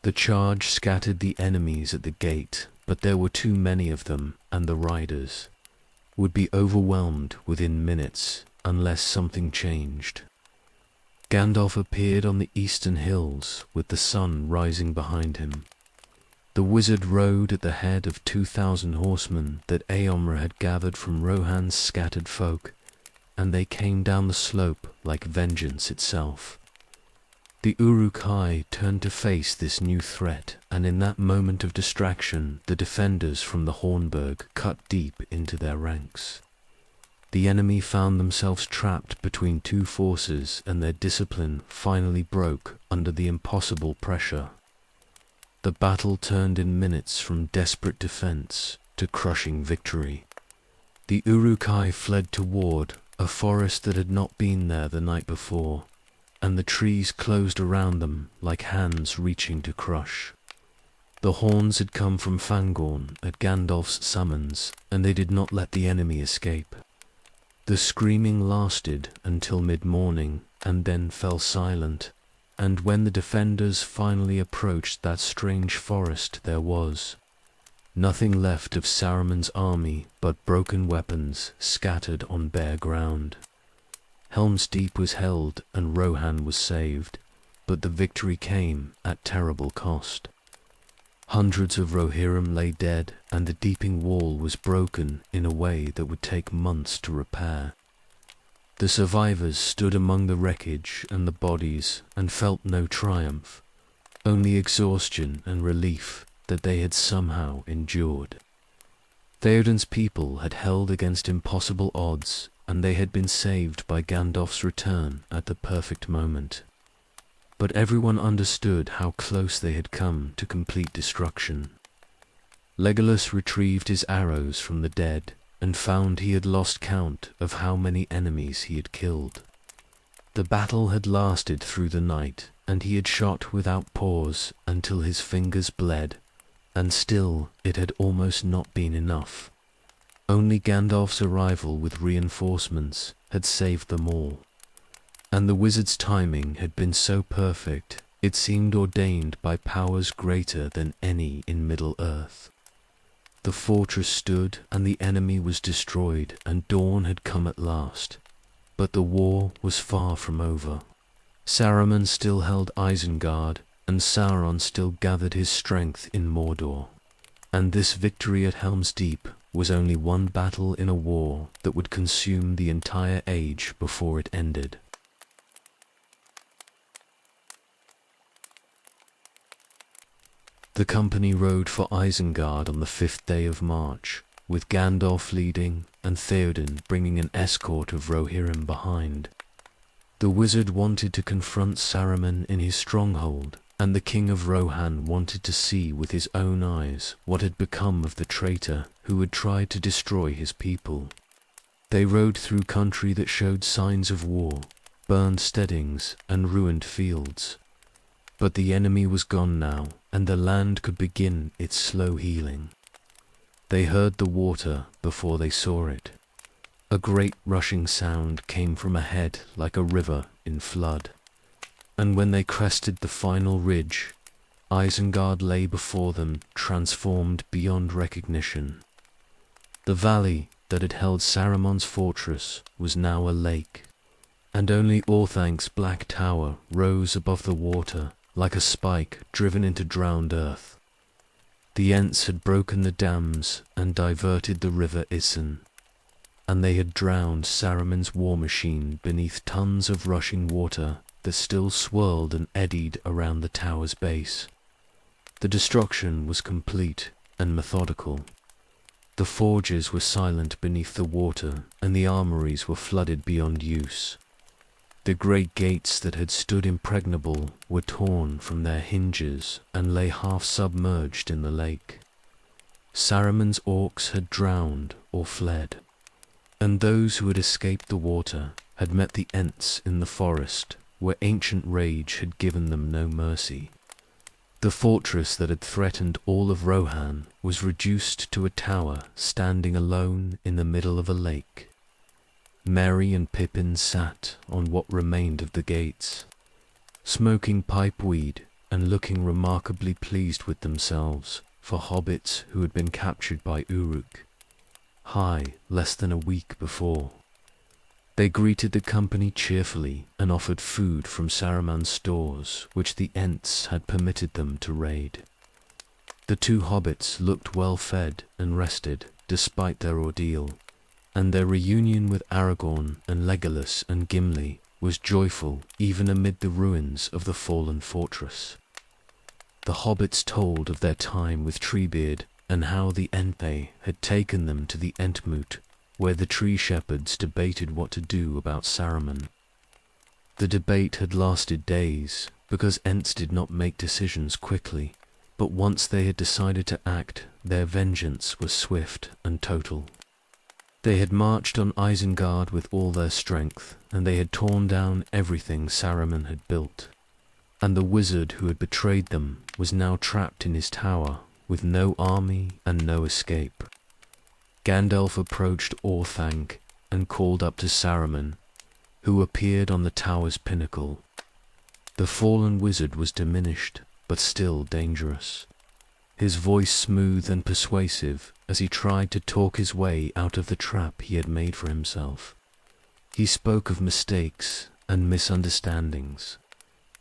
The charge scattered the enemies at the gate, but there were too many of them, and the riders would be overwhelmed within minutes unless something changed. Gandalf appeared on the eastern hills with the sun rising behind him. The wizard rode at the head of 2,000 horsemen that Éomer had gathered from Rohan's scattered folk, and they came down the slope like vengeance itself. The Uruk-hai turned to face this new threat, and in that moment of distraction the defenders from the Hornburg cut deep into their ranks. The enemy found themselves trapped between two forces, and their discipline finally broke under the impossible pressure. The battle turned in minutes from desperate defense to crushing victory. The Uruk-hai fled toward a forest that had not been there the night before, and the trees closed around them like hands reaching to crush. The horns had come from Fangorn at Gandalf's summons, and they did not let the enemy escape. The screaming lasted until mid-morning, and then fell silent, and when the defenders finally approached that strange forest there was nothing left of Saruman's army but broken weapons scattered on bare ground. Helm's Deep was held and Rohan was saved, but the victory came at terrible cost. Hundreds of Rohirrim lay dead, and the deeping wall was broken in a way that would take months to repair. The survivors stood among the wreckage and the bodies and felt no triumph, only exhaustion and relief that they had somehow endured. Theoden's people had held against impossible odds, and they had been saved by Gandalf's return at the perfect moment. But everyone understood how close they had come to complete destruction. Legolas retrieved his arrows from the dead, and found he had lost count of how many enemies he had killed. The battle had lasted through the night, and he had shot without pause until his fingers bled, and still it had almost not been enough. Only Gandalf's arrival with reinforcements had saved them all, and the wizard's timing had been so perfect it seemed ordained by powers greater than any in Middle-earth. The fortress stood, and the enemy was destroyed, and dawn had come at last. But the war was far from over. Saruman still held Isengard, and Sauron still gathered his strength in Mordor. And this victory at Helm's Deep was only one battle in a war that would consume the entire age before it ended. The company rode for Isengard on the 5th day of March, with Gandalf leading and Theoden bringing an escort of Rohirrim behind. The wizard wanted to confront Saruman in his stronghold, and the king of Rohan wanted to see with his own eyes what had become of the traitor who had tried to destroy his people. They rode through country that showed signs of war, burned steadings and ruined fields. But the enemy was gone now, and the land could begin its slow healing. They heard the water before they saw it. A great rushing sound came from ahead like a river in flood. And when they crested the final ridge, Isengard lay before them, transformed beyond recognition. The valley that had held Saruman's fortress was now a lake, and only Orthank's black tower rose above the water like a spike driven into drowned earth. The Ents had broken the dams and diverted the river Isen, and they had drowned Saruman's war machine beneath tons of rushing water that still swirled and eddied around the tower's base. The destruction was complete and methodical. The forges were silent beneath the water, and the armories were flooded beyond use. The great gates that had stood impregnable were torn from their hinges and lay half submerged in the lake. Saruman's orcs had drowned or fled, and those who had escaped the water had met the Ents in the forest, where ancient rage had given them no mercy. The fortress that had threatened all of Rohan was reduced to a tower standing alone in the middle of a lake. Merry and Pippin sat on what remained of the gates, smoking pipeweed and looking remarkably pleased with themselves for hobbits who had been captured by Uruk, less than a week before. They greeted the company cheerfully and offered food from Saruman's stores, which the Ents had permitted them to raid. The two hobbits looked well fed and rested despite their ordeal, and their reunion with Aragorn and Legolas and Gimli was joyful even amid the ruins of the fallen fortress. The hobbits told of their time with Treebeard and how the Enthe had taken them to the Entmoot, where the tree shepherds debated what to do about Saruman. The debate had lasted days, because Ents did not make decisions quickly, but once they had decided to act, their vengeance was swift and total. They had marched on Isengard with all their strength, and they had torn down everything Saruman had built. And the wizard who had betrayed them was now trapped in his tower, with no army and no escape. Gandalf approached Orthanc and called up to Saruman, who appeared on the tower's pinnacle. The fallen wizard was diminished, but still dangerous. His voice smooth and persuasive as he tried to talk his way out of the trap he had made for himself. He spoke of mistakes and misunderstandings,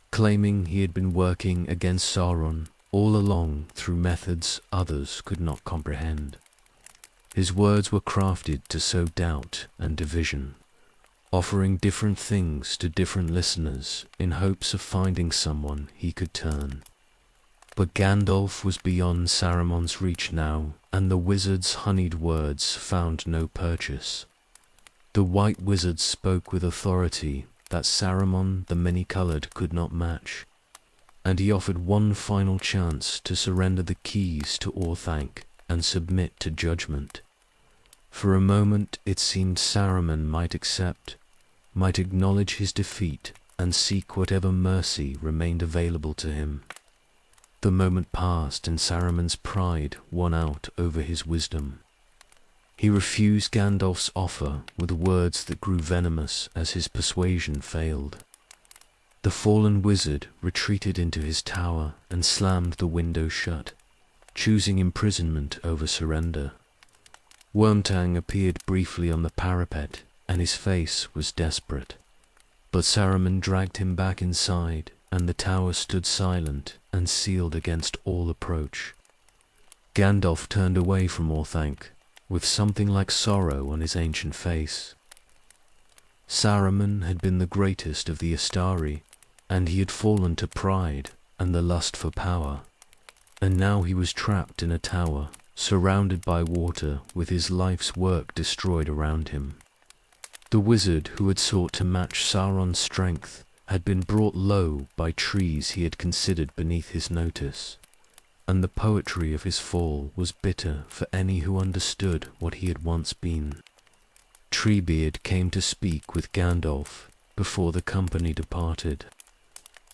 claiming he had been working against Sauron all along through methods others could not comprehend. His words were crafted to sow doubt and division, offering different things to different listeners in hopes of finding someone he could turn. But Gandalf was beyond Saruman's reach now, and the wizard's honeyed words found no purchase. The white wizard spoke with authority that Saruman the Many-Coloured could not match, and he offered one final chance to surrender the keys to Orthanc and submit to judgment. For a moment it seemed Saruman might accept, might acknowledge his defeat and seek whatever mercy remained available to him. The moment passed and Saruman's pride won out over his wisdom. He refused Gandalf's offer with words that grew venomous as his persuasion failed. The fallen wizard retreated into his tower and slammed the window shut, choosing imprisonment over surrender. Wormtang appeared briefly on the parapet, and his face was desperate. But Saruman dragged him back inside, and the tower stood silent and sealed against all approach. Gandalf turned away from Orthanc, with something like sorrow on his ancient face. Saruman had been the greatest of the Astari, and he had fallen to pride and the lust for power, and now he was trapped in a tower, surrounded by water, with his life's work destroyed around him. The wizard who had sought to match Sauron's strength had been brought low by trees he had considered beneath his notice, and the poetry of his fall was bitter for any who understood what he had once been. Treebeard came to speak with Gandalf before the company departed.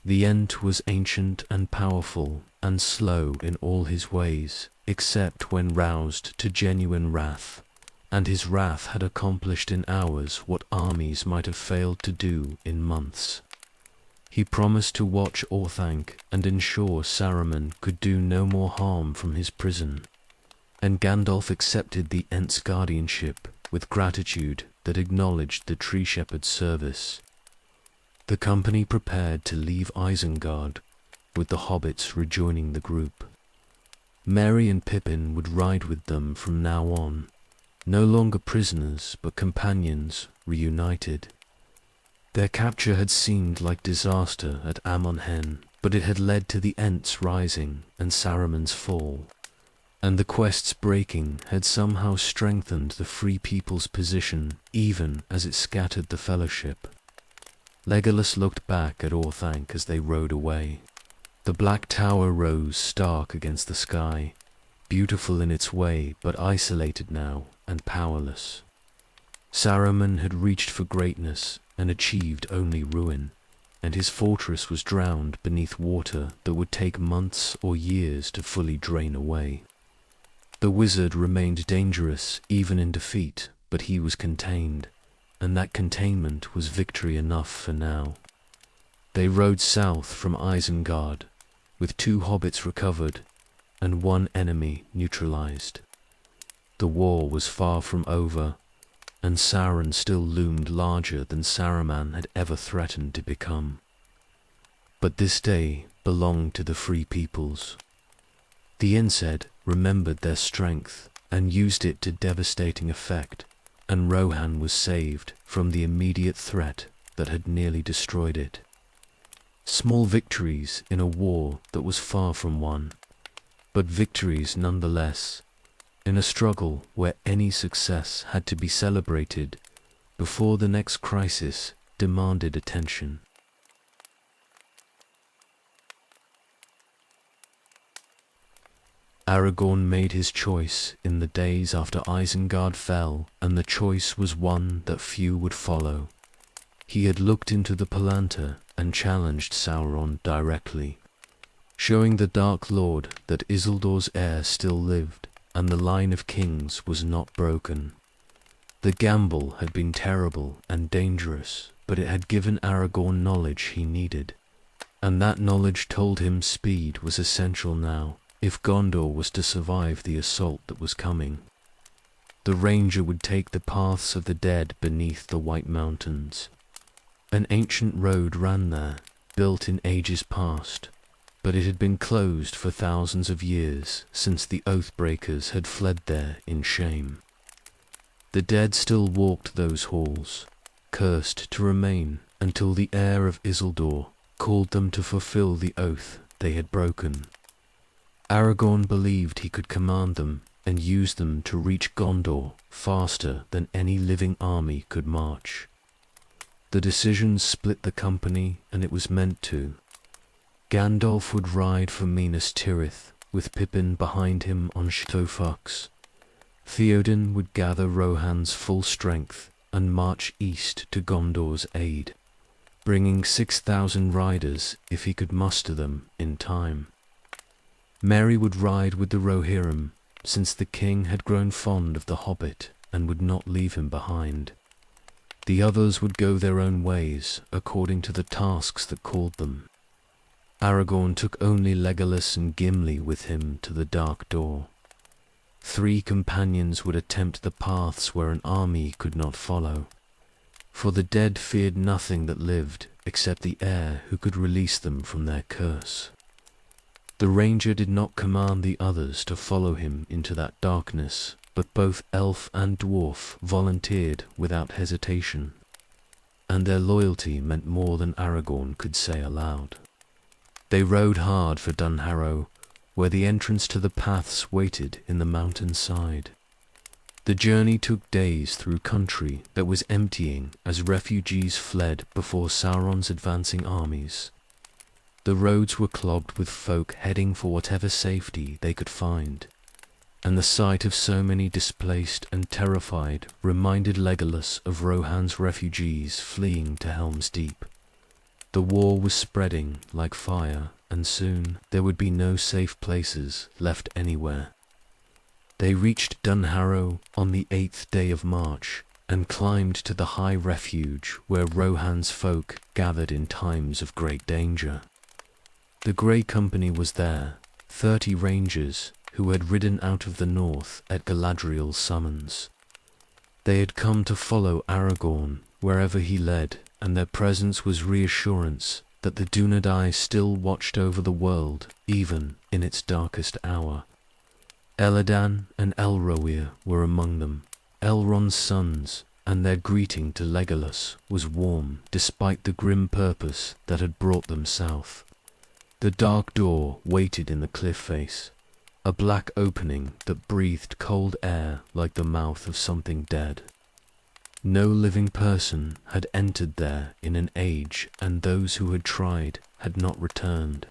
The Ent was ancient and powerful and slow in all his ways, except when roused to genuine wrath, and his wrath had accomplished in hours what armies might have failed to do in months. He promised to watch Orthanc and ensure Saruman could do no more harm from his prison, and Gandalf accepted the Ent's guardianship with gratitude that acknowledged the tree shepherd's service. The company prepared to leave Isengard, with the hobbits rejoining the group. Merry and Pippin would ride with them from now on, no longer prisoners but companions reunited. Their capture had seemed like disaster at Amon Hen, but it had led to the Ent's rising and Saruman's fall, and the quest's breaking had somehow strengthened the Free People's position even as it scattered the Fellowship. Legolas looked back at Orthanc as they rode away. The black tower rose stark against the sky, beautiful in its way but isolated now and powerless. Saruman had reached for greatness and achieved only ruin, and his fortress was drowned beneath water that would take months or years to fully drain away. The wizard remained dangerous even in defeat, but he was contained, and that containment was victory enough for now. They rode south from Isengard, with 2 hobbits recovered and 1 enemy neutralized. The war was far from over, and Sauron still loomed larger than Saruman had ever threatened to become. But this day belonged to the Free Peoples. The Insed remembered their strength and used it to devastating effect, and Rohan was saved from the immediate threat that had nearly destroyed it. Small victories in a war that was far from won, but victories nonetheless, in a struggle where any success had to be celebrated before the next crisis demanded attention. Aragorn made his choice in the days after Isengard fell, and the choice was one that few would follow. He had looked into the Palantir and challenged Sauron directly, showing the Dark Lord that Isildur's heir still lived, and the line of kings was not broken. The gamble had been terrible and dangerous, but it had given Aragorn knowledge he needed, and that knowledge told him speed was essential now, if Gondor was to survive the assault that was coming. The ranger would take the paths of the dead beneath the White Mountains. An ancient road ran there, built in ages past, but it had been closed for thousands of years since the Oathbreakers had fled there in shame. The dead still walked those halls, cursed to remain until the heir of Isildur called them to fulfill the oath they had broken. Aragorn believed he could command them and use them to reach Gondor faster than any living army could march. The decision split the company, and it was meant to. Gandalf would ride for Minas Tirith, with Pippin behind him on Shadowfax. Theoden would gather Rohan's full strength and march east to Gondor's aid, bringing 6,000 riders if he could muster them in time. Merry would ride with the Rohirrim, since the king had grown fond of the hobbit and would not leave him behind. The others would go their own ways, according to the tasks that called them. Aragorn took only Legolas and Gimli with him to the Dark Door. 3 companions would attempt the paths where an army could not follow, for the dead feared nothing that lived except the heir who could release them from their curse. The ranger did not command the others to follow him into that darkness, but both elf and dwarf volunteered without hesitation, and their loyalty meant more than Aragorn could say aloud. They rode hard for Dunharrow, where the entrance to the paths waited in the mountain side. The journey took days through country that was emptying as refugees fled before Sauron's advancing armies. The roads were clogged with folk heading for whatever safety they could find. and the sight of so many displaced and terrified reminded Legolas of Rohan's refugees fleeing to Helm's Deep. The war was spreading like fire, and soon there would be no safe places left anywhere. They reached Dunharrow on the 8th day of March, and climbed to the high refuge where Rohan's folk gathered in times of great danger. The Grey Company was there, 30 rangers who had ridden out of the north at Galadriel's summons. They had come to follow Aragorn wherever he led, and their presence was reassurance that the Dunedain still watched over the world, even in its darkest hour. Elladan and Elrohir were among them, Elrond's sons, and their greeting to Legolas was warm despite the grim purpose that had brought them south. The dark door waited in the cliff face, a black opening that breathed cold air like the mouth of something dead. No living person had entered there in an age, and those who had tried had not returned.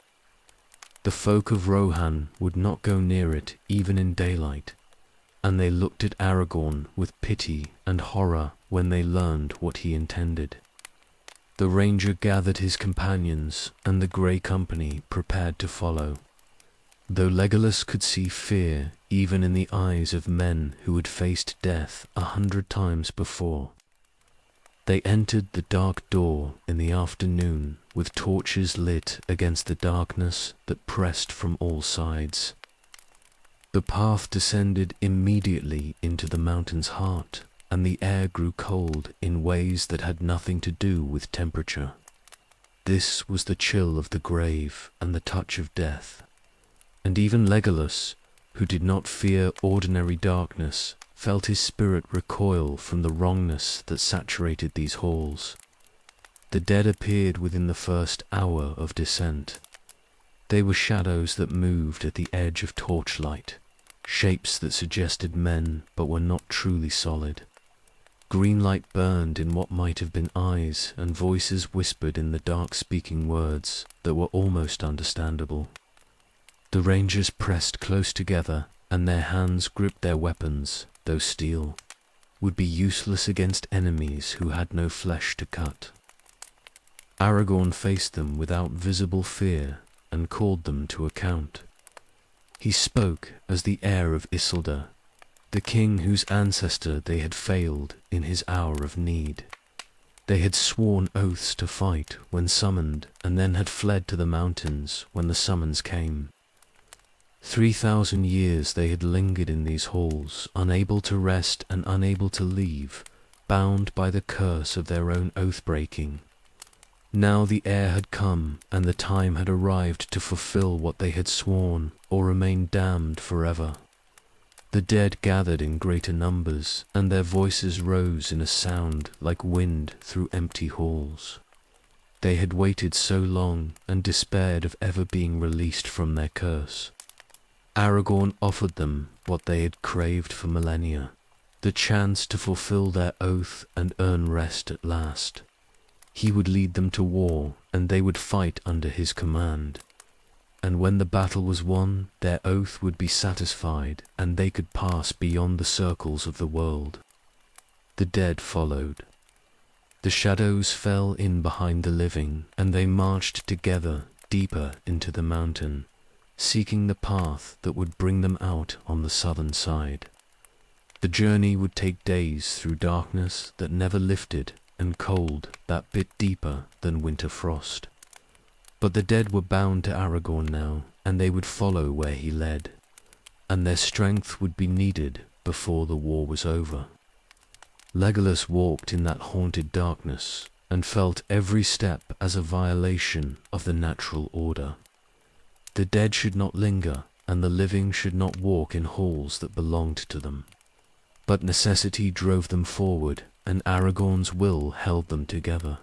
The folk of Rohan would not go near it even in daylight, and they looked at Aragorn with pity and horror when they learned what he intended. The ranger gathered his companions, and the Grey Company prepared to follow. Though Legolas could see fear even in the eyes of men who had faced death 100 times before. They entered the dark door in the afternoon with torches lit against the darkness that pressed from all sides. The path descended immediately into the mountain's heart, and the air grew cold in ways that had nothing to do with temperature. This was the chill of the grave and the touch of death. And even Legolas, who did not fear ordinary darkness, felt his spirit recoil from the wrongness that saturated these halls. The dead appeared within the first hour of descent. They were shadows that moved at the edge of torchlight, shapes that suggested men but were not truly solid. Green light burned in what might have been eyes, and voices whispered in the dark, speaking words that were almost understandable. The rangers pressed close together, and their hands gripped their weapons, though steel, would be useless against enemies who had no flesh to cut. Aragorn faced them without visible fear, and called them to account. He spoke as the heir of Isildur, the king whose ancestor they had failed in his hour of need. They had sworn oaths to fight when summoned, and then had fled to the mountains when the summons came. 3,000 years they had lingered in these halls, unable to rest and unable to leave, bound by the curse of their own oath-breaking. Now the heir had come, and the time had arrived to fulfill what they had sworn, or remain damned forever. The dead gathered in greater numbers, and their voices rose in a sound like wind through empty halls. They had waited so long, and despaired of ever being released from their curse. Aragorn offered them what they had craved for millennia, the chance to fulfill their oath and earn rest at last. He would lead them to war, and they would fight under his command. And when the battle was won, their oath would be satisfied, and they could pass beyond the circles of the world. The dead followed. The shadows fell in behind the living, and they marched together deeper into the mountain, seeking the path that would bring them out on the southern side. The journey would take days through darkness that never lifted, and cold that bit deeper than winter frost. But the dead were bound to Aragorn now, and they would follow where he led, and their strength would be needed before the war was over. Legolas walked in that haunted darkness, and felt every step as a violation of the natural order. The dead should not linger, and the living should not walk in halls that belonged to them. But necessity drove them forward, and Aragorn's will held them together.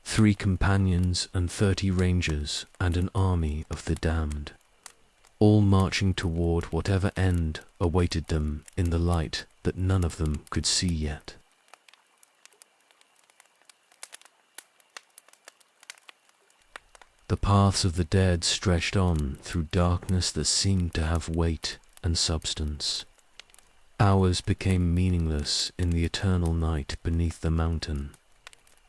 3 companions and 30 rangers, and an army of the damned, all marching toward whatever end awaited them in the light that none of them could see yet. The paths of the dead stretched on through darkness that seemed to have weight and substance. Hours became meaningless in the eternal night beneath the mountain,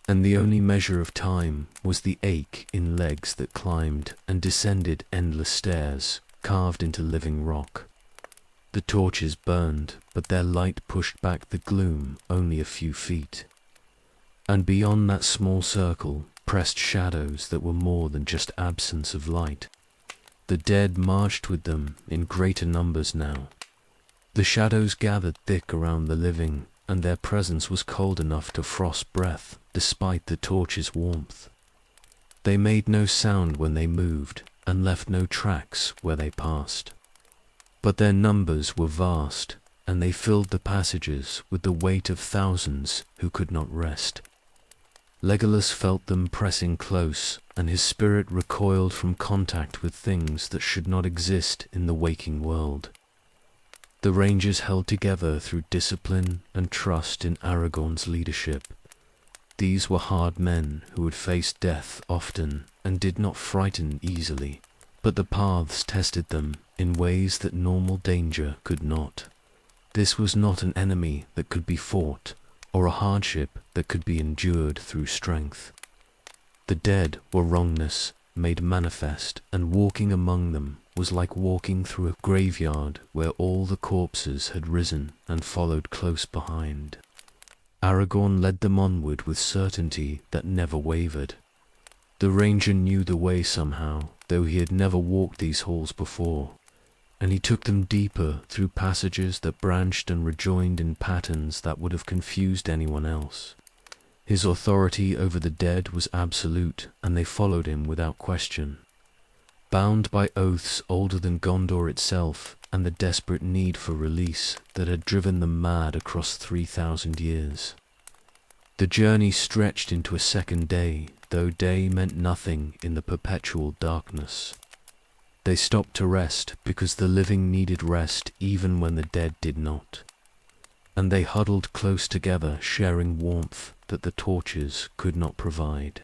and the only measure of time was the ache in legs that climbed and descended endless stairs carved into living rock. The torches burned, but their light pushed back the gloom only a few feet. And beyond that small circle pressed shadows that were more than just absence of light. The dead marched with them in greater numbers now. The shadows gathered thick around the living, and their presence was cold enough to frost breath despite the torch's warmth. They made no sound when they moved, and left no tracks where they passed. But their numbers were vast, and they filled the passages with the weight of thousands who could not rest. Legolas felt them pressing close, and his spirit recoiled from contact with things that should not exist in the waking world. The Rangers held together through discipline and trust in Aragorn's leadership. These were hard men who had faced death often and did not frighten easily, but the paths tested them in ways that normal danger could not. This was not an enemy that could be fought, or a hardship that could be endured through strength. The dead were wrongness made manifest, and walking among them was like walking through a graveyard where all the corpses had risen and followed close behind. Aragorn led them onward with certainty that never wavered. The ranger knew the way somehow, though he had never walked these halls before, and he took them deeper through passages that branched and rejoined in patterns that would have confused anyone else. His authority over the dead was absolute, and they followed him without question. Bound by oaths older than Gondor itself, and the desperate need for release that had driven them mad across 3,000 years. The journey stretched into a second day, though day meant nothing in the perpetual darkness. They stopped to rest because the living needed rest even when the dead did not. And they huddled close together, sharing warmth that the torches could not provide.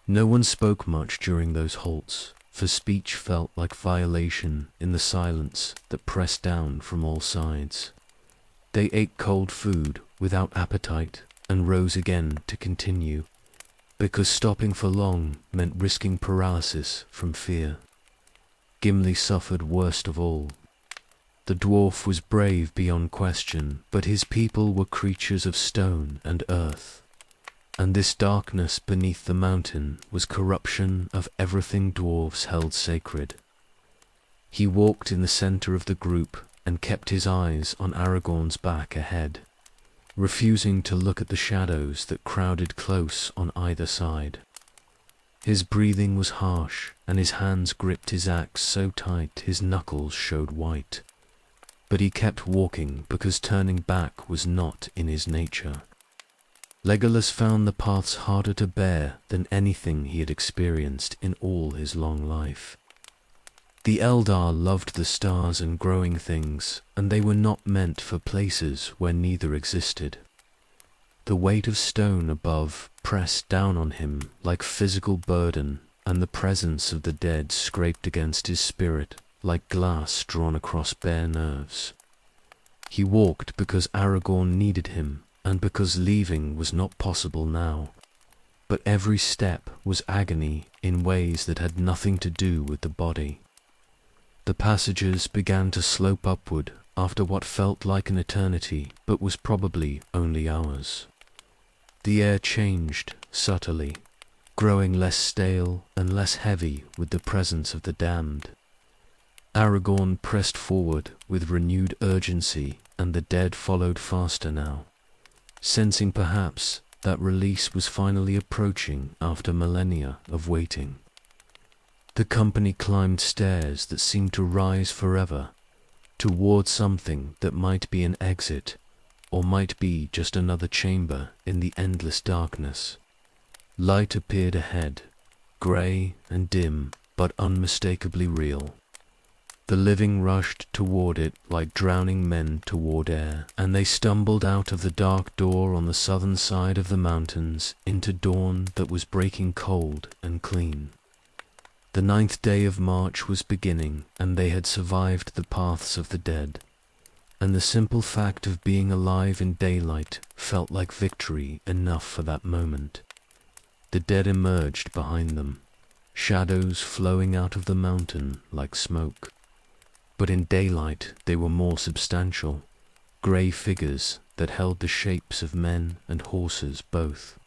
No one spoke much during those halts, for speech felt like violation in the silence that pressed down from all sides. They ate cold food without appetite and rose again to continue, because stopping for long meant risking paralysis from fear. Gimli suffered worst of all. The dwarf was brave beyond question, but his people were creatures of stone and earth, and this darkness beneath the mountain was corruption of everything dwarves held sacred. He walked in the center of the group and kept his eyes on Aragorn's back ahead, refusing to look at the shadows that crowded close on either side. His breathing was harsh, and his hands gripped his axe so tight his knuckles showed white. But he kept walking because turning back was not in his nature. Legolas found the paths harder to bear than anything he had experienced in all his long life. The Eldar loved the stars and growing things, and they were not meant for places where neither existed. The weight of stone above pressed down on him like physical burden, and the presence of the dead scraped against his spirit like glass drawn across bare nerves. He walked because Aragorn needed him, and because leaving was not possible now. But every step was agony in ways that had nothing to do with the body. The passages began to slope upward after what felt like an eternity, but was probably only hours. The air changed subtly, growing less stale and less heavy with the presence of the damned. Aragorn pressed forward with renewed urgency, and the dead followed faster now, sensing perhaps that release was finally approaching after millennia of waiting. The company climbed stairs that seemed to rise forever, toward something that might be an exit, or might be just another chamber in the endless darkness. Light appeared ahead, grey and dim, but unmistakably real. The living rushed toward it like drowning men toward air, and they stumbled out of the dark door on the southern side of the mountains into dawn that was breaking cold and clean. The 9th day of March was beginning, and they had survived the paths of the dead. And the simple fact of being alive in daylight felt like victory enough for that moment. The dead emerged behind them, shadows flowing out of the mountain like smoke. But in daylight they were more substantial, grey figures that held the shapes of men and horses both.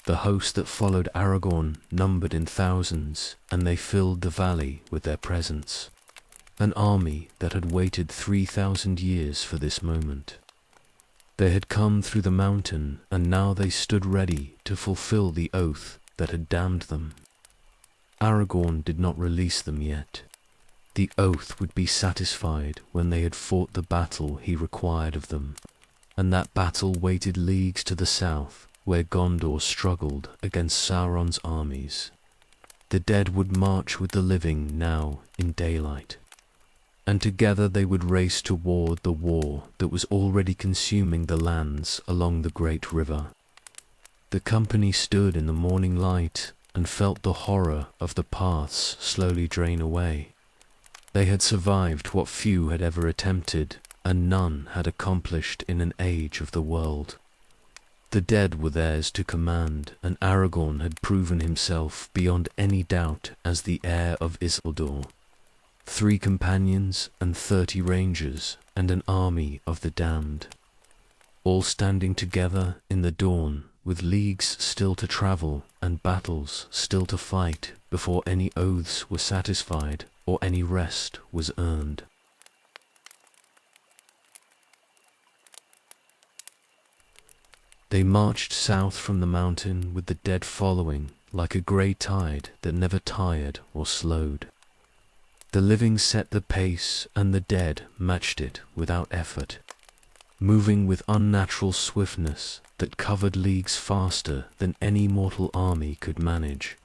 The host that followed Aragorn numbered in thousands, and they filled the valley with their presence. An army that had waited 3,000 years for this moment. They had come through the mountain, and now they stood ready to fulfill the oath that had damned them. Aragorn did not release them yet. The oath would be satisfied when they had fought the battle he required of them, and that battle waited leagues to the south, where Gondor struggled against Sauron's armies. The dead would march with the living now in daylight, and together they would race toward the war that was already consuming the lands along the great river. The company stood in the morning light and felt the horror of the paths slowly drain away. They had survived what few had ever attempted, and none had accomplished in an age of the world. The dead were theirs to command, and Aragorn had proven himself beyond any doubt as the heir of Isildur. 3 companions and 30 rangers, and an army of the damned, all standing together in the dawn, with leagues still to travel and battles still to fight before any oaths were satisfied or any rest was earned. They marched south from the mountain with the dead following like a grey tide that never tired or slowed. The living set the pace, and the dead matched it without effort, moving with unnatural swiftness that covered leagues faster than any mortal army could manage.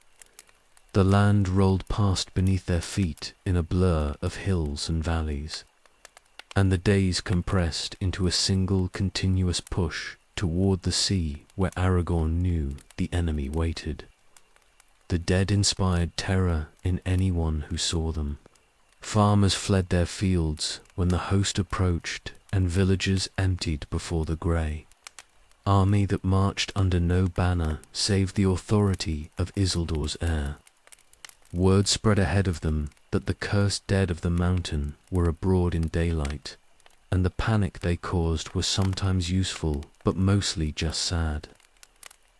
The land rolled past beneath their feet in a blur of hills and valleys, and the days compressed into a single continuous push toward the sea where Aragorn knew the enemy waited. The dead inspired terror in anyone who saw them. Farmers fled their fields when the host approached, and villages emptied before the grey. Army that marched under no banner save the authority of Isildur's heir. Word spread ahead of them that the cursed dead of the mountain were abroad in daylight, and the panic they caused was sometimes useful, but mostly just sad.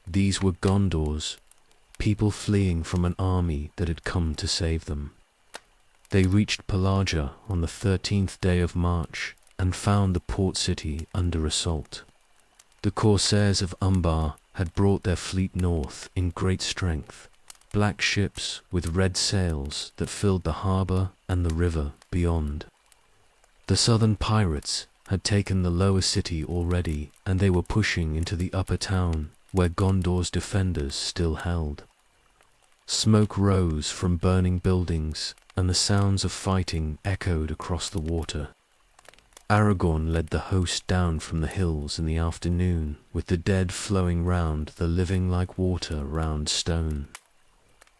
These were Gondor's, people fleeing from an army that had come to save them. They reached Pelargia on the 13th day of March, and found the port city under assault. The corsairs of Umbar had brought their fleet north in great strength, black ships with red sails that filled the harbour and the river beyond. The southern pirates had taken the lower city already, and they were pushing into the upper town, where Gondor's defenders still held. Smoke rose from burning buildings, and the sounds of fighting echoed across the water. Aragorn led the host down from the hills in the afternoon, with the dead flowing round the living like water round stone.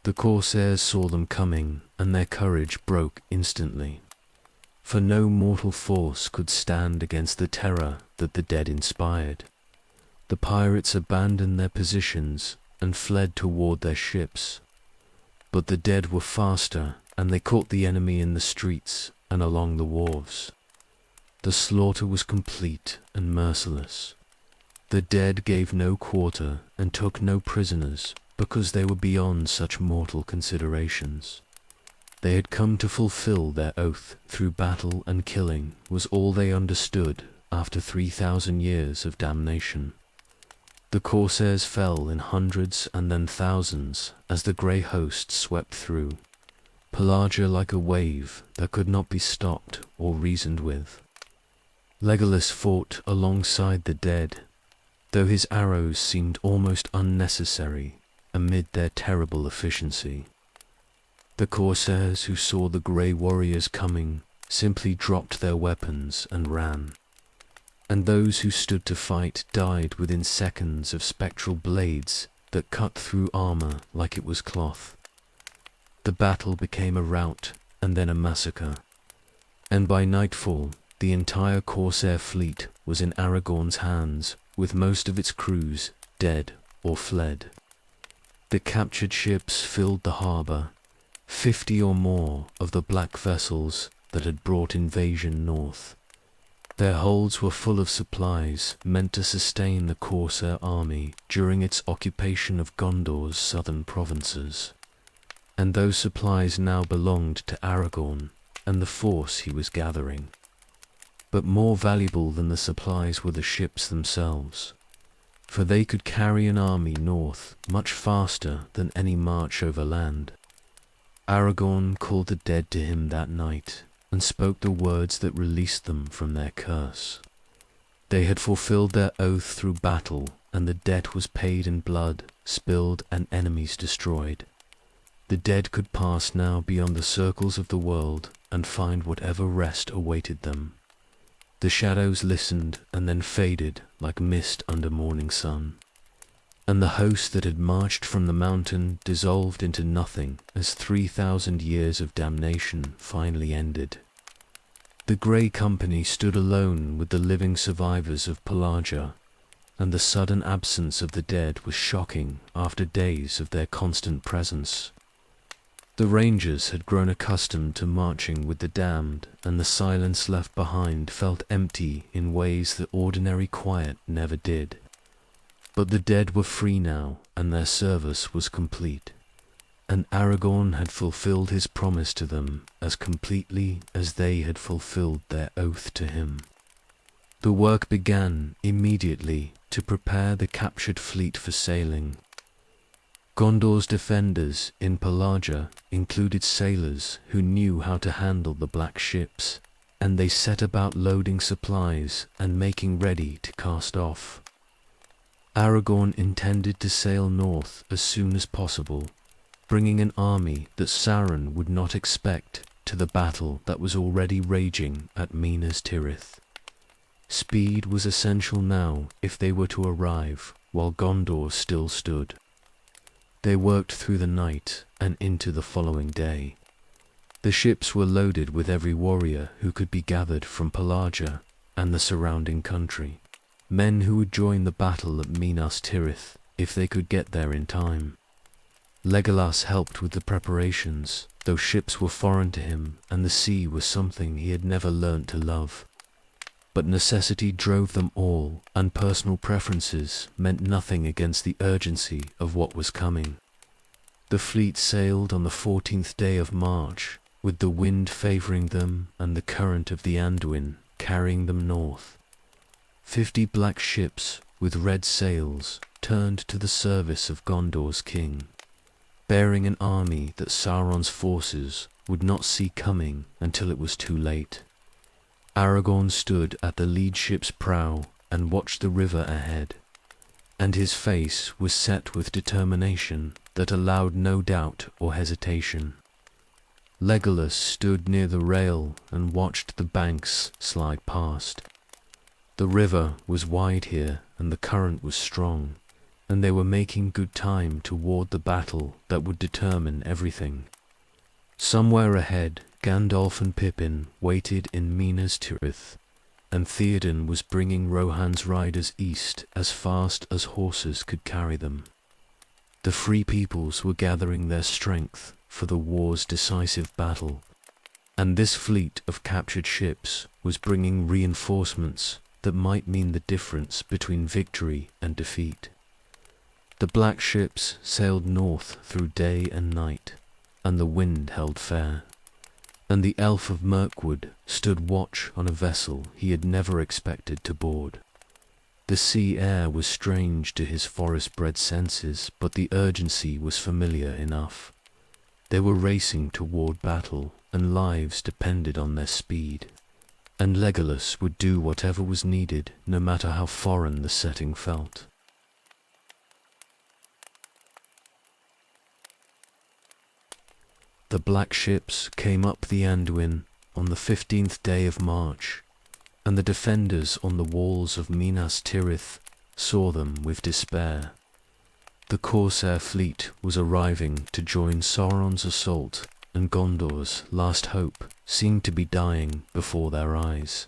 The corsairs saw them coming, and their courage broke instantly. For no mortal force could stand against the terror that the dead inspired. The pirates abandoned their positions and fled toward their ships. But the dead were faster, and they caught the enemy in the streets and along the wharves. The slaughter was complete and merciless. The dead gave no quarter and took no prisoners, because they were beyond such mortal considerations. They had come to fulfill their oath through battle, and killing was all they understood after 3,000 years of damnation. The corsairs fell in hundreds and then thousands as the grey host swept through, Pelargia like a wave that could not be stopped or reasoned with. Legolas fought alongside the dead, though his arrows seemed almost unnecessary amid their terrible efficiency. The corsairs who saw the grey warriors coming simply dropped their weapons and ran, and those who stood to fight died within seconds of spectral blades that cut through armour like it was cloth. The battle became a rout and then a massacre, and by nightfall the entire Corsair fleet was in Aragorn's hands, with most of its crews dead or fled. The captured ships filled the harbour, 50 or more of the black vessels that had brought invasion north. Their holds were full of supplies meant to sustain the Corsair army during its occupation of Gondor's southern provinces. And those supplies now belonged to Aragorn and the force he was gathering. But more valuable than the supplies were the ships themselves, for they could carry an army north much faster than any march over land. Aragorn called the dead to him that night and spoke the words that released them from their curse. They had fulfilled their oath through battle, and the debt was paid in blood, spilled, and enemies destroyed. The dead could pass now beyond the circles of the world and find whatever rest awaited them. The shadows listened and then faded like mist under morning sun, and the host that had marched from the mountain dissolved into nothing as 3,000 years of damnation finally ended. The grey company stood alone with the living survivors of Pelargia, and the sudden absence of the dead was shocking after days of their constant presence. The rangers had grown accustomed to marching with the damned, and the silence left behind felt empty in ways that ordinary quiet never did. But the dead were free now, and their service was complete, and Aragorn had fulfilled his promise to them as completely as they had fulfilled their oath to him. The work began immediately to prepare the captured fleet for sailing. Gondor's defenders in Pelargia included sailors who knew how to handle the black ships, and they set about loading supplies and making ready to cast off. Aragorn intended to sail north as soon as possible, bringing an army that Sauron would not expect to the battle that was already raging at Minas Tirith. Speed was essential now if they were to arrive while Gondor still stood. They worked through the night and into the following day. The ships were loaded with every warrior who could be gathered from Pelargia and the surrounding country, men who would join the battle at Minas Tirith if they could get there in time. Legolas helped with the preparations, though ships were foreign to him and the sea was something he had never learnt to love. But necessity drove them all, and personal preferences meant nothing against the urgency of what was coming. The fleet sailed on the 14th day of March, with the wind favouring them and the current of the Anduin carrying them north. 50 black ships with red sails turned to the service of Gondor's king, bearing an army that Sauron's forces would not see coming until it was too late. Aragorn stood at the lead ship's prow and watched the river ahead, and his face was set with determination that allowed no doubt or hesitation. Legolas stood near the rail and watched the banks slide past. The river was wide here and the current was strong, and they were making good time toward the battle that would determine everything. Somewhere ahead, Gandalf and Pippin waited in Minas Tirith, and Theoden was bringing Rohan's riders east as fast as horses could carry them. The Free Peoples were gathering their strength for the war's decisive battle, and this fleet of captured ships was bringing reinforcements that might mean the difference between victory and defeat. The black ships sailed north through day and night, and the wind held fair, and the elf of Mirkwood stood watch on a vessel he had never expected to board. The sea air was strange to his forest-bred senses, but the urgency was familiar enough. They were racing toward battle, and lives depended on their speed, and Legolas would do whatever was needed, no matter how foreign the setting felt. The black ships came up the Anduin on the 15th day of March, and the defenders on the walls of Minas Tirith saw them with despair. The Corsair fleet was arriving to join Sauron's assault, and Gondor's last hope seemed to be dying before their eyes.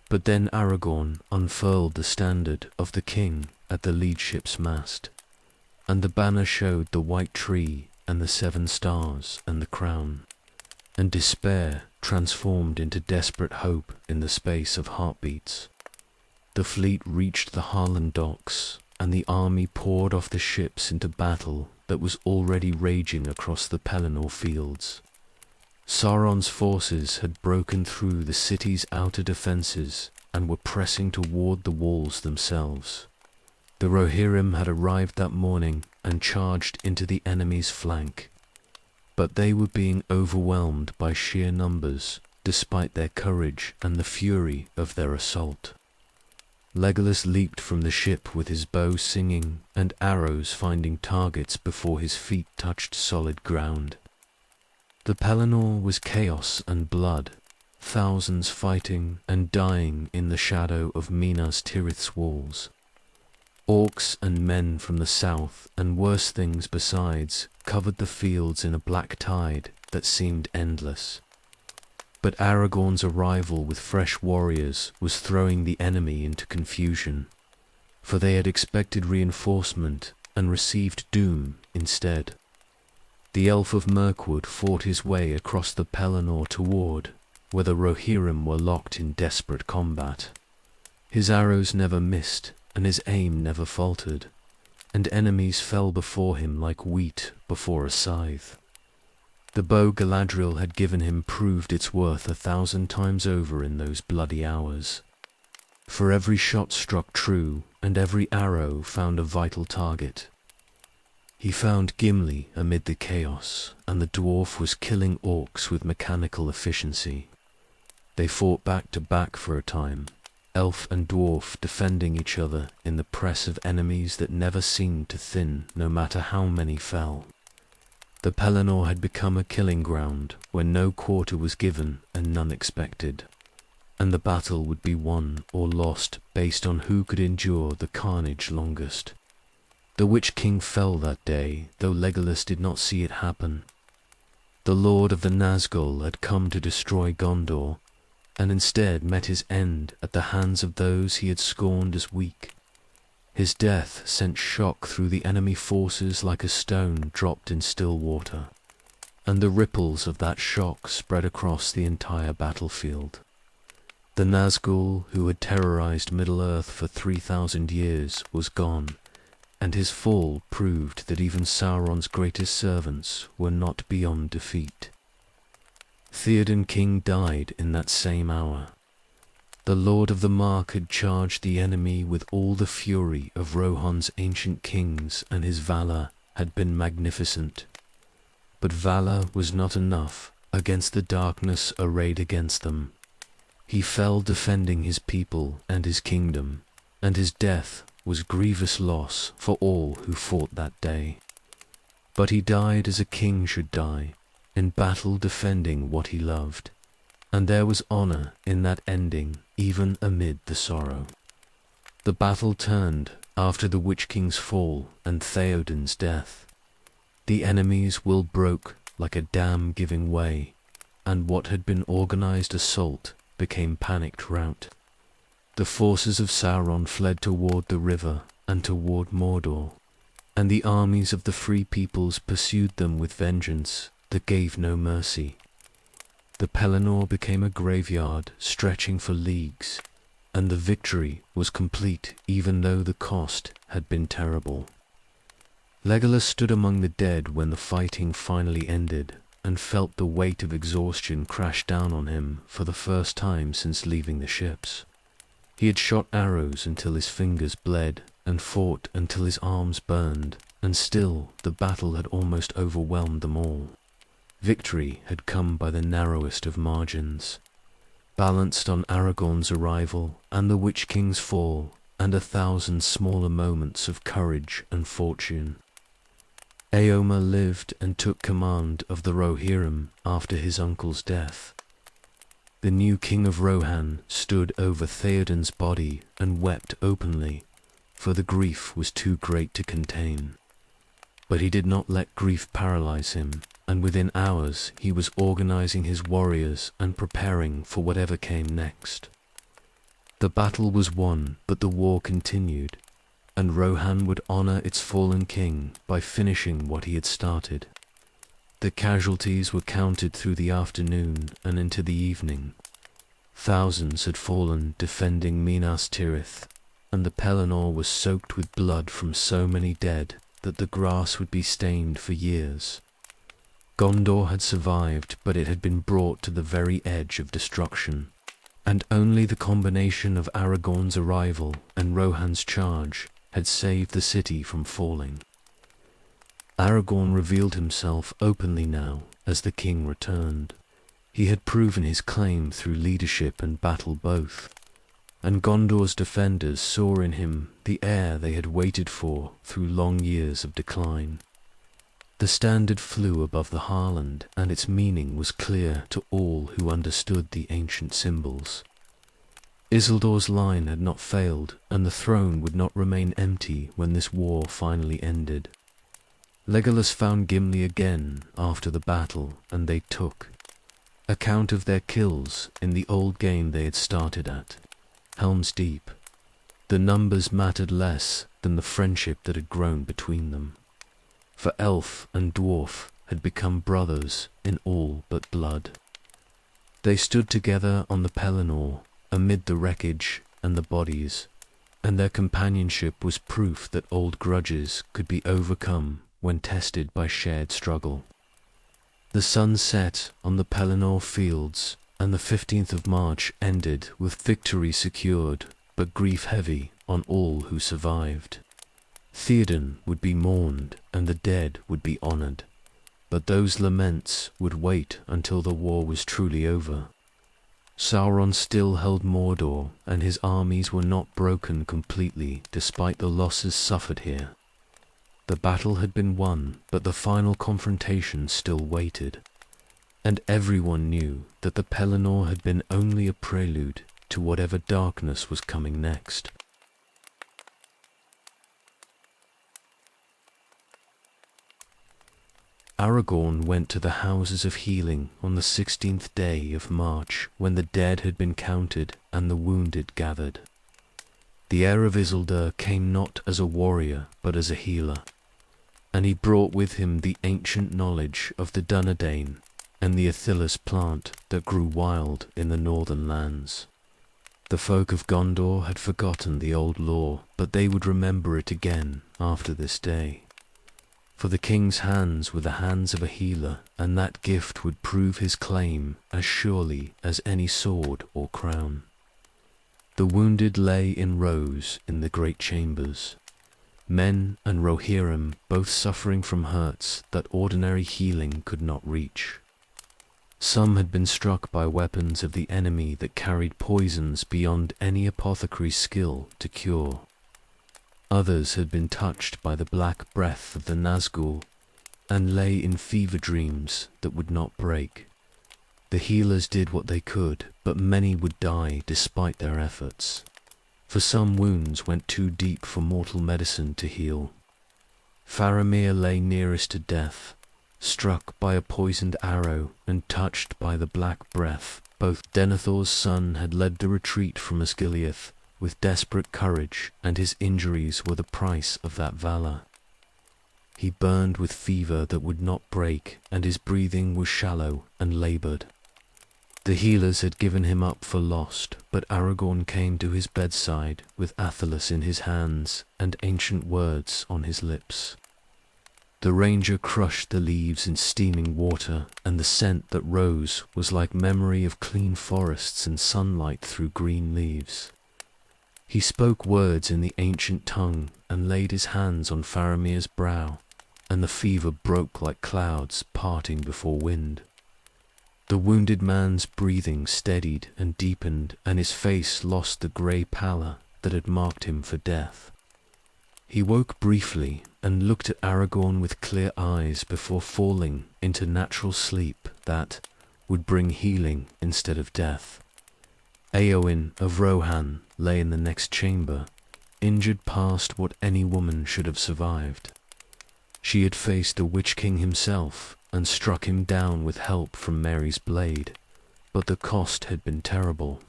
But then Aragorn unfurled the standard of the king at the lead ship's mast, and the banner showed the white tree and the 7 stars and the crown, and despair transformed into desperate hope in the space of heartbeats. The fleet reached the Harlan docks, and the army poured off the ships into battle that was already raging across the Pelennor Fields. Sauron's forces had broken through the city's outer defences and were pressing toward the walls themselves. The Rohirrim had arrived that morning and charged into the enemy's flank, but they were being overwhelmed by sheer numbers despite their courage and the fury of their assault. Legolas leaped from the ship with his bow singing and arrows finding targets before his feet touched solid ground. The Pelennor was chaos and blood, thousands fighting and dying in the shadow of Minas Tirith's walls. Orcs and men from the south, and worse things besides, covered the fields in a black tide that seemed endless. But Aragorn's arrival with fresh warriors was throwing the enemy into confusion, for they had expected reinforcement and received doom instead. The elf of Mirkwood fought his way across the Pelennor toward where the Rohirrim were locked in desperate combat. His arrows never missed, and his aim never faltered, and enemies fell before him like wheat before a scythe. The bow Galadriel had given him proved its worth 1,000 times over in those bloody hours. For every shot struck true, and every arrow found a vital target. He found Gimli amid the chaos, and the dwarf was killing orcs with mechanical efficiency. They fought back to back for a time, elf and dwarf defending each other in the press of enemies that never seemed to thin no matter how many fell. The Pelennor had become a killing ground where no quarter was given and none expected, and the battle would be won or lost based on who could endure the carnage longest. The Witch King fell that day, though Legolas did not see it happen. The Lord of the Nazgul had come to destroy Gondor, and instead met his end at the hands of those he had scorned as weak. His death sent shock through the enemy forces like a stone dropped in still water, and the ripples of that shock spread across the entire battlefield. The Nazgul, who had terrorized Middle-earth for 3,000 years, was gone, and his fall proved that even Sauron's greatest servants were not beyond defeat. Theoden King died in that same hour. The Lord of the Mark had charged the enemy with all the fury of Rohan's ancient kings, and his valor had been magnificent. But valor was not enough against the darkness arrayed against them. He fell defending his people and his kingdom, and his death was grievous loss for all who fought that day. But he died as a king should die, in battle defending what he loved, and there was honor in that ending even amid the sorrow. The battle turned after the Witch King's fall and Theoden's death. The enemy's will broke like a dam giving way, and what had been organized assault became panicked rout. The forces of Sauron fled toward the river and toward Mordor, and the armies of the free peoples pursued them with vengeance that gave no mercy. The Pelennor became a graveyard stretching for leagues, and the victory was complete even though the cost had been terrible. Legolas stood among the dead when the fighting finally ended, and felt the weight of exhaustion crash down on him for the first time since leaving the ships. He had shot arrows until his fingers bled, and fought until his arms burned, and still the battle had almost overwhelmed them all. Victory had come by the narrowest of margins, balanced on Aragorn's arrival and the Witch King's fall, and 1,000 smaller moments of courage and fortune. Éomer lived and took command of the Rohirrim after his uncle's death. The new king of Rohan stood over Theoden's body and wept openly, for the grief was too great to contain. But he did not let grief paralyze him, and within hours he was organizing his warriors and preparing for whatever came next. The battle was won, but the war continued, and Rohan would honor its fallen king by finishing what he had started. The casualties were counted through the afternoon and into the evening. Thousands had fallen defending Minas Tirith, and the Pelennor was soaked with blood from so many dead that the grass would be stained for years. Gondor had survived, but it had been brought to the very edge of destruction, and only the combination of Aragorn's arrival and Rohan's charge had saved the city from falling. Aragorn revealed himself openly now as the king returned. He had proven his claim through leadership and battle both, and Gondor's defenders saw in him the heir they had waited for through long years of decline. The standard flew above the Harland, and its meaning was clear to all who understood the ancient symbols. Isildur's line had not failed, and the throne would not remain empty when this war finally ended. Legolas found Gimli again after the battle, and they took account of their kills in the old game they had started at, Helm's Deep. The numbers mattered less than the friendship that had grown between them. For elf and dwarf had become brothers in all but blood. They stood together on the Pelennor amid the wreckage and the bodies, and their companionship was proof that old grudges could be overcome when tested by shared struggle. The sun set on the Pelennor Fields, and the 15th of March ended with victory secured, but grief heavy on all who survived. Theoden would be mourned, and the dead would be honored, but those laments would wait until the war was truly over. Sauron still held Mordor, and his armies were not broken completely despite the losses suffered here. The battle had been won, but the final confrontation still waited, and everyone knew that the Pelennor had been only a prelude to whatever darkness was coming next. Aragorn went to the Houses of Healing on the 16th day of March, when the dead had been counted and the wounded gathered. The heir of Isildur came not as a warrior, but as a healer, and he brought with him the ancient knowledge of the Dunedain and the Athilus plant that grew wild in the northern lands. The folk of Gondor had forgotten the old lore, but they would remember it again after this day. For the king's hands were the hands of a healer, and that gift would prove his claim as surely as any sword or crown. The wounded lay in rows in the great chambers, men and Rohirrim both suffering from hurts that ordinary healing could not reach. Some had been struck by weapons of the enemy that carried poisons beyond any apothecary's skill to cure. Others had been touched by the black breath of the Nazgul and lay in fever dreams that would not break. The healers did what they could, but many would die despite their efforts, for some wounds went too deep for mortal medicine to heal. Faramir lay nearest to death, struck by a poisoned arrow and touched by the black breath. Both Denethor's son had led the retreat from Osgiliath with desperate courage, and his injuries were the price of that valor. He burned with fever that would not break, and his breathing was shallow and labored. The healers had given him up for lost, but Aragorn came to his bedside with Athilus in his hands and ancient words on his lips. The ranger crushed the leaves in steaming water, and the scent that rose was like memory of clean forests and sunlight through green leaves. He spoke words in the ancient tongue and laid his hands on Faramir's brow, and the fever broke like clouds parting before wind. The wounded man's breathing steadied and deepened, and his face lost the grey pallor that had marked him for death. He woke briefly and looked at Aragorn with clear eyes before falling into natural sleep that would bring healing instead of death. Eowyn of Rohan lay in the next chamber, injured past what any woman should have survived. She had faced the Witch King himself and struck him down with help from Merry's blade, but the cost had been terrible.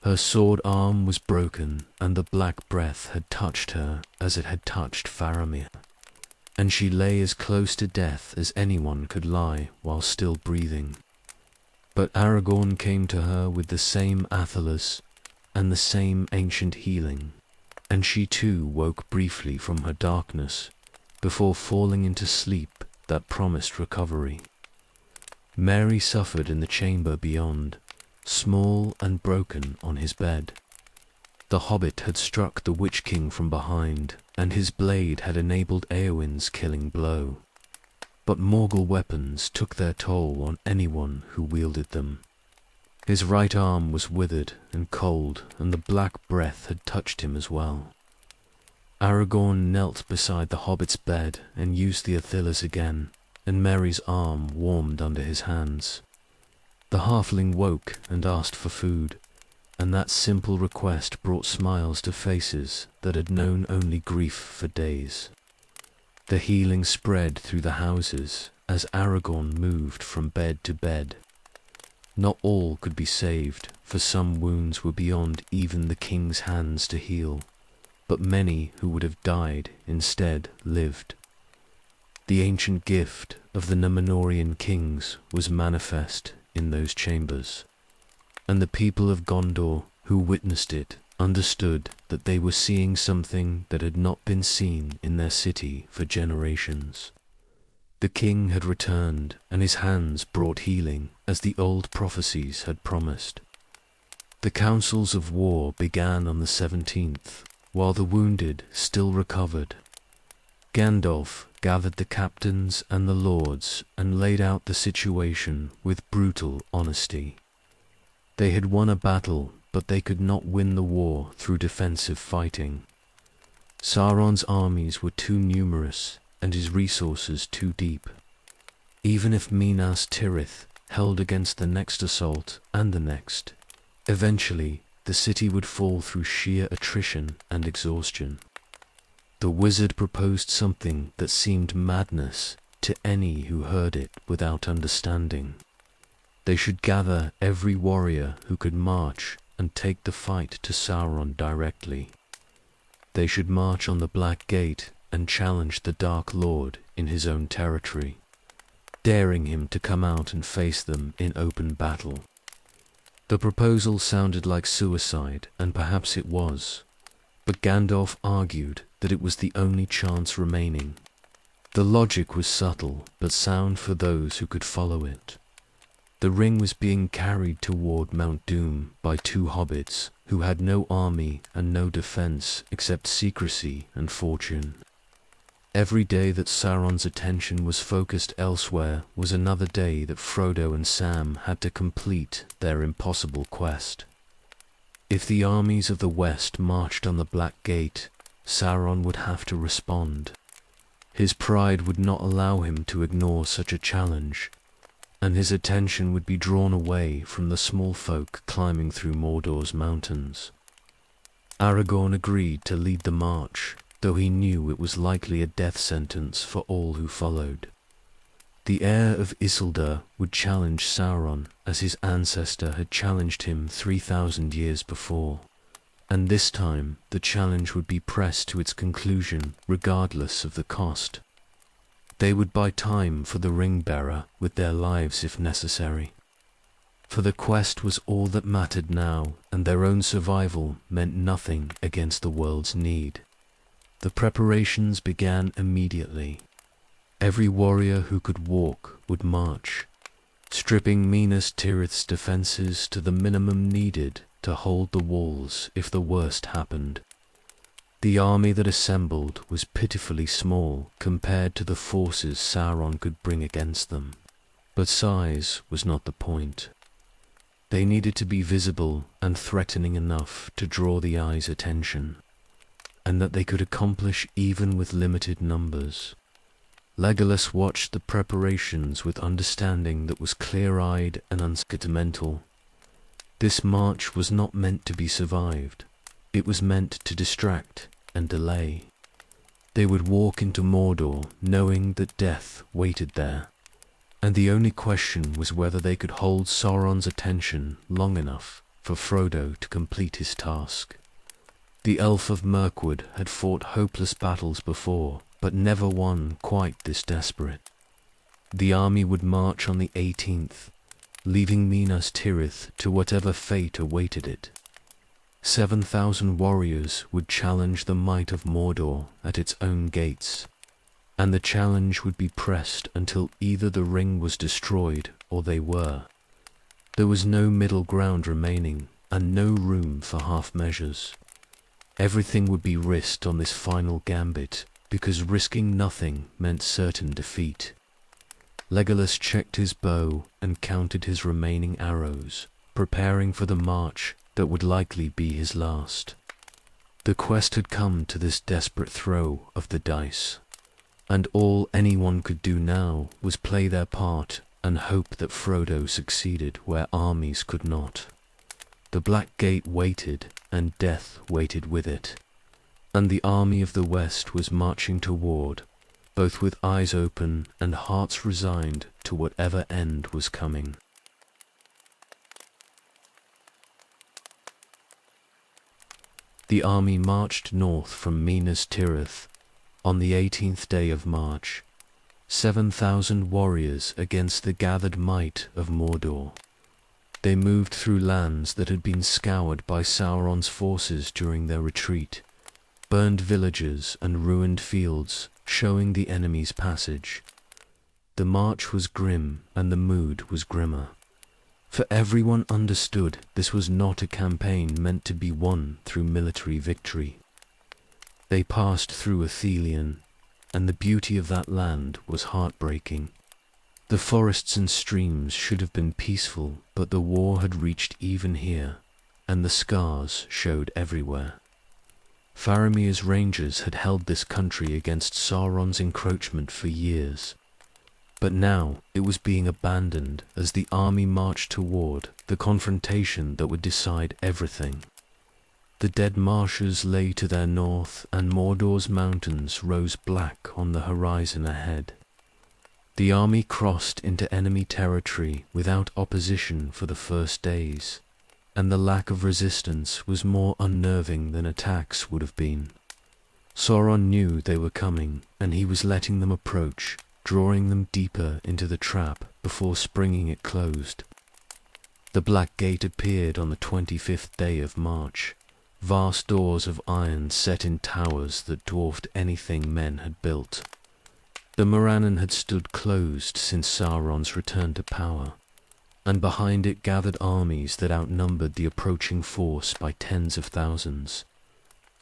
Her sword arm was broken, and the black breath had touched her as it had touched Faramir, and she lay as close to death as anyone could lie while still breathing. But Aragorn came to her with the same athelas and the same ancient healing, and she too woke briefly from her darkness before falling into sleep that promised recovery. Merry suffered in the chamber beyond, small and broken on his bed. The hobbit had struck the Witch King from behind, and his blade had enabled Éowyn's killing blow. But Morgul weapons took their toll on anyone who wielded them. His right arm was withered and cold, and the black breath had touched him as well. Aragorn knelt beside the hobbit's bed and used the athelas again, and Merry's arm warmed under his hands. The halfling woke and asked for food, and that simple request brought smiles to faces that had known only grief for days. The healing spread through the houses as Aragorn moved from bed to bed. Not all could be saved, for some wounds were beyond even the king's hands to heal, but many who would have died instead lived. The ancient gift of the Númenórean kings was manifest in those chambers, and the people of Gondor who witnessed it understood that they were seeing something that had not been seen in their city for generations. The king had returned, and his hands brought healing, as the old prophecies had promised. The councils of war began on the 17th, while the wounded still recovered. Gandalf gathered the captains and the lords and laid out the situation with brutal honesty. They had won a battle, but they could not win the war through defensive fighting. Sauron's armies were too numerous and his resources too deep. Even if Minas Tirith held against the next assault and the next, eventually the city would fall through sheer attrition and exhaustion. The wizard proposed something that seemed madness to any who heard it without understanding. They should gather every warrior who could march and take the fight to Sauron directly. They should march on the Black Gate and challenge the Dark Lord in his own territory, daring him to come out and face them in open battle. The proposal sounded like suicide, and perhaps it was, but Gandalf argued that it was the only chance remaining. The logic was subtle, but sound for those who could follow it. The ring was being carried toward Mount Doom by two hobbits who had no army and no defense except secrecy and fortune. Every day that Sauron's attention was focused elsewhere was another day that Frodo and Sam had to complete their impossible quest. If the armies of the West marched on the Black Gate, Sauron would have to respond. His pride would not allow him to ignore such a challenge, and his attention would be drawn away from the small folk climbing through Mordor's mountains. Aragorn agreed to lead the march, though he knew it was likely a death sentence for all who followed. The heir of Isildur would challenge Sauron as his ancestor had challenged him 3,000 years before, and this time the challenge would be pressed to its conclusion regardless of the cost. They would buy time for the ring-bearer with their lives if necessary. For the quest was all that mattered now, and their own survival meant nothing against the world's need. The preparations began immediately. Every warrior who could walk would march, stripping Minas Tirith's defenses to the minimum needed to hold the walls if the worst happened. The army that assembled was pitifully small compared to the forces Sauron could bring against them, but size was not the point. They needed to be visible and threatening enough to draw the eye's attention, and that they could accomplish even with limited numbers. Legolas watched the preparations with understanding that was clear-eyed and unsentimental. This march was not meant to be survived. It was meant to distract and delay. They would walk into Mordor knowing that death waited there, and the only question was whether they could hold Sauron's attention long enough for Frodo to complete his task. The elf of Mirkwood had fought hopeless battles before, but never one quite this desperate. The army would march on the 18th, leaving Minas Tirith to whatever fate awaited it. 7,000 warriors would challenge the might of Mordor at its own gates, and the challenge would be pressed until either the ring was destroyed or they were. There was no middle ground remaining, and no room for half measures. Everything would be risked on this final gambit, because risking nothing meant certain defeat. Legolas checked his bow and counted his remaining arrows, preparing for the march that would likely be his last. The quest had come to this desperate throw of the dice, and all anyone could do now was play their part and hope that Frodo succeeded where armies could not. The Black Gate waited, and death waited with it, and the army of the West was marching toward, both with eyes open and hearts resigned to whatever end was coming. The army marched north from Minas Tirith on the 18th day of March, 7,000 warriors against the gathered might of Mordor. They moved through lands that had been scoured by Sauron's forces during their retreat, burned villages and ruined fields, showing the enemy's passage. The march was grim and the mood was grimmer, for everyone understood this was not a campaign meant to be won through military victory. They passed through Athelion, and the beauty of that land was heartbreaking. The forests and streams should have been peaceful, but the war had reached even here, and the scars showed everywhere. Faramir's rangers had held this country against Sauron's encroachment for years, but now it was being abandoned as the army marched toward the confrontation that would decide everything. The dead marshes lay to their north, and Mordor's mountains rose black on the horizon ahead. The army crossed into enemy territory without opposition for the first days, and the lack of resistance was more unnerving than attacks would have been. Sauron knew they were coming, and he was letting them approach, drawing them deeper into the trap before springing it closed. The Black Gate appeared on the 25th day of March, vast doors of iron set in towers that dwarfed anything men had built. The Morannon had stood closed since Sauron's return to power, and behind it gathered armies that outnumbered the approaching force by tens of thousands.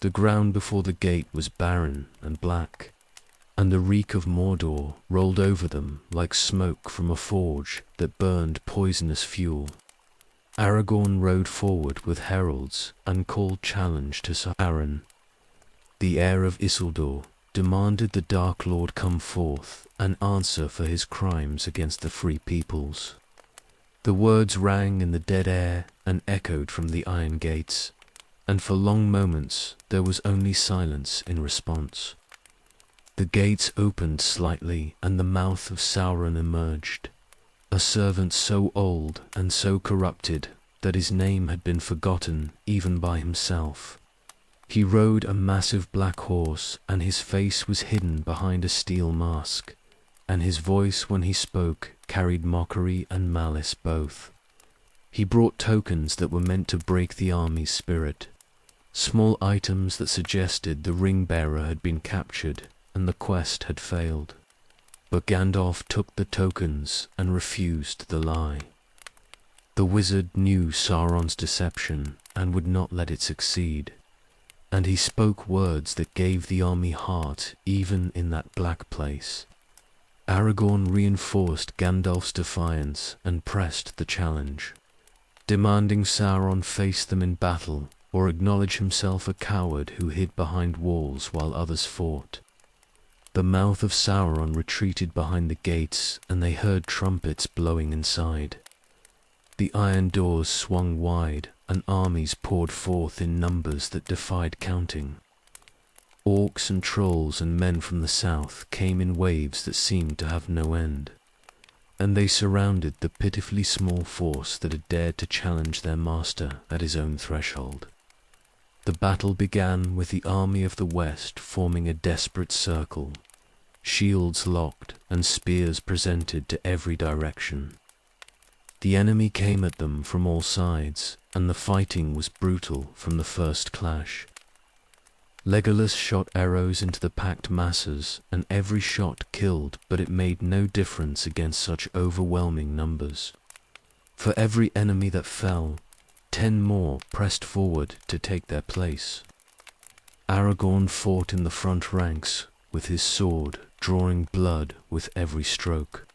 The ground before the gate was barren and black, and the reek of Mordor rolled over them like smoke from a forge that burned poisonous fuel. Aragorn rode forward with heralds and called challenge to Sauron. The heir of Isildur demanded the Dark Lord come forth and answer for his crimes against the free peoples. The words rang in the dead air and echoed from the iron gates, and for long moments there was only silence in response. The gates opened slightly, and the mouth of Sauron emerged, a servant so old and so corrupted that his name had been forgotten even by himself. He rode a massive black horse, and his face was hidden behind a steel mask, and his voice when he spoke carried mockery and malice both. He brought tokens that were meant to break the army's spirit, small items that suggested the ring-bearer had been captured and the quest had failed. But Gandalf took the tokens and refused the lie. The wizard knew Sauron's deception and would not let it succeed, and he spoke words that gave the army heart even in that black place. Aragorn reinforced Gandalf's defiance and pressed the challenge, demanding Sauron face them in battle or acknowledge himself a coward who hid behind walls while others fought. The mouth of Sauron retreated behind the gates, and they heard trumpets blowing inside. The iron doors swung wide, and armies poured forth in numbers that defied counting. Orcs and trolls and men from the south came in waves that seemed to have no end, and they surrounded the pitifully small force that had dared to challenge their master at his own threshold. The battle began with the army of the west forming a desperate circle, shields locked and spears presented to every direction. The enemy came at them from all sides, and the fighting was brutal from the first clash. Legolas shot arrows into the packed masses, and every shot killed, but it made no difference against such overwhelming numbers. For every enemy that fell, 10 more pressed forward to take their place. Aragorn fought in the front ranks, with his sword drawing blood with every stroke.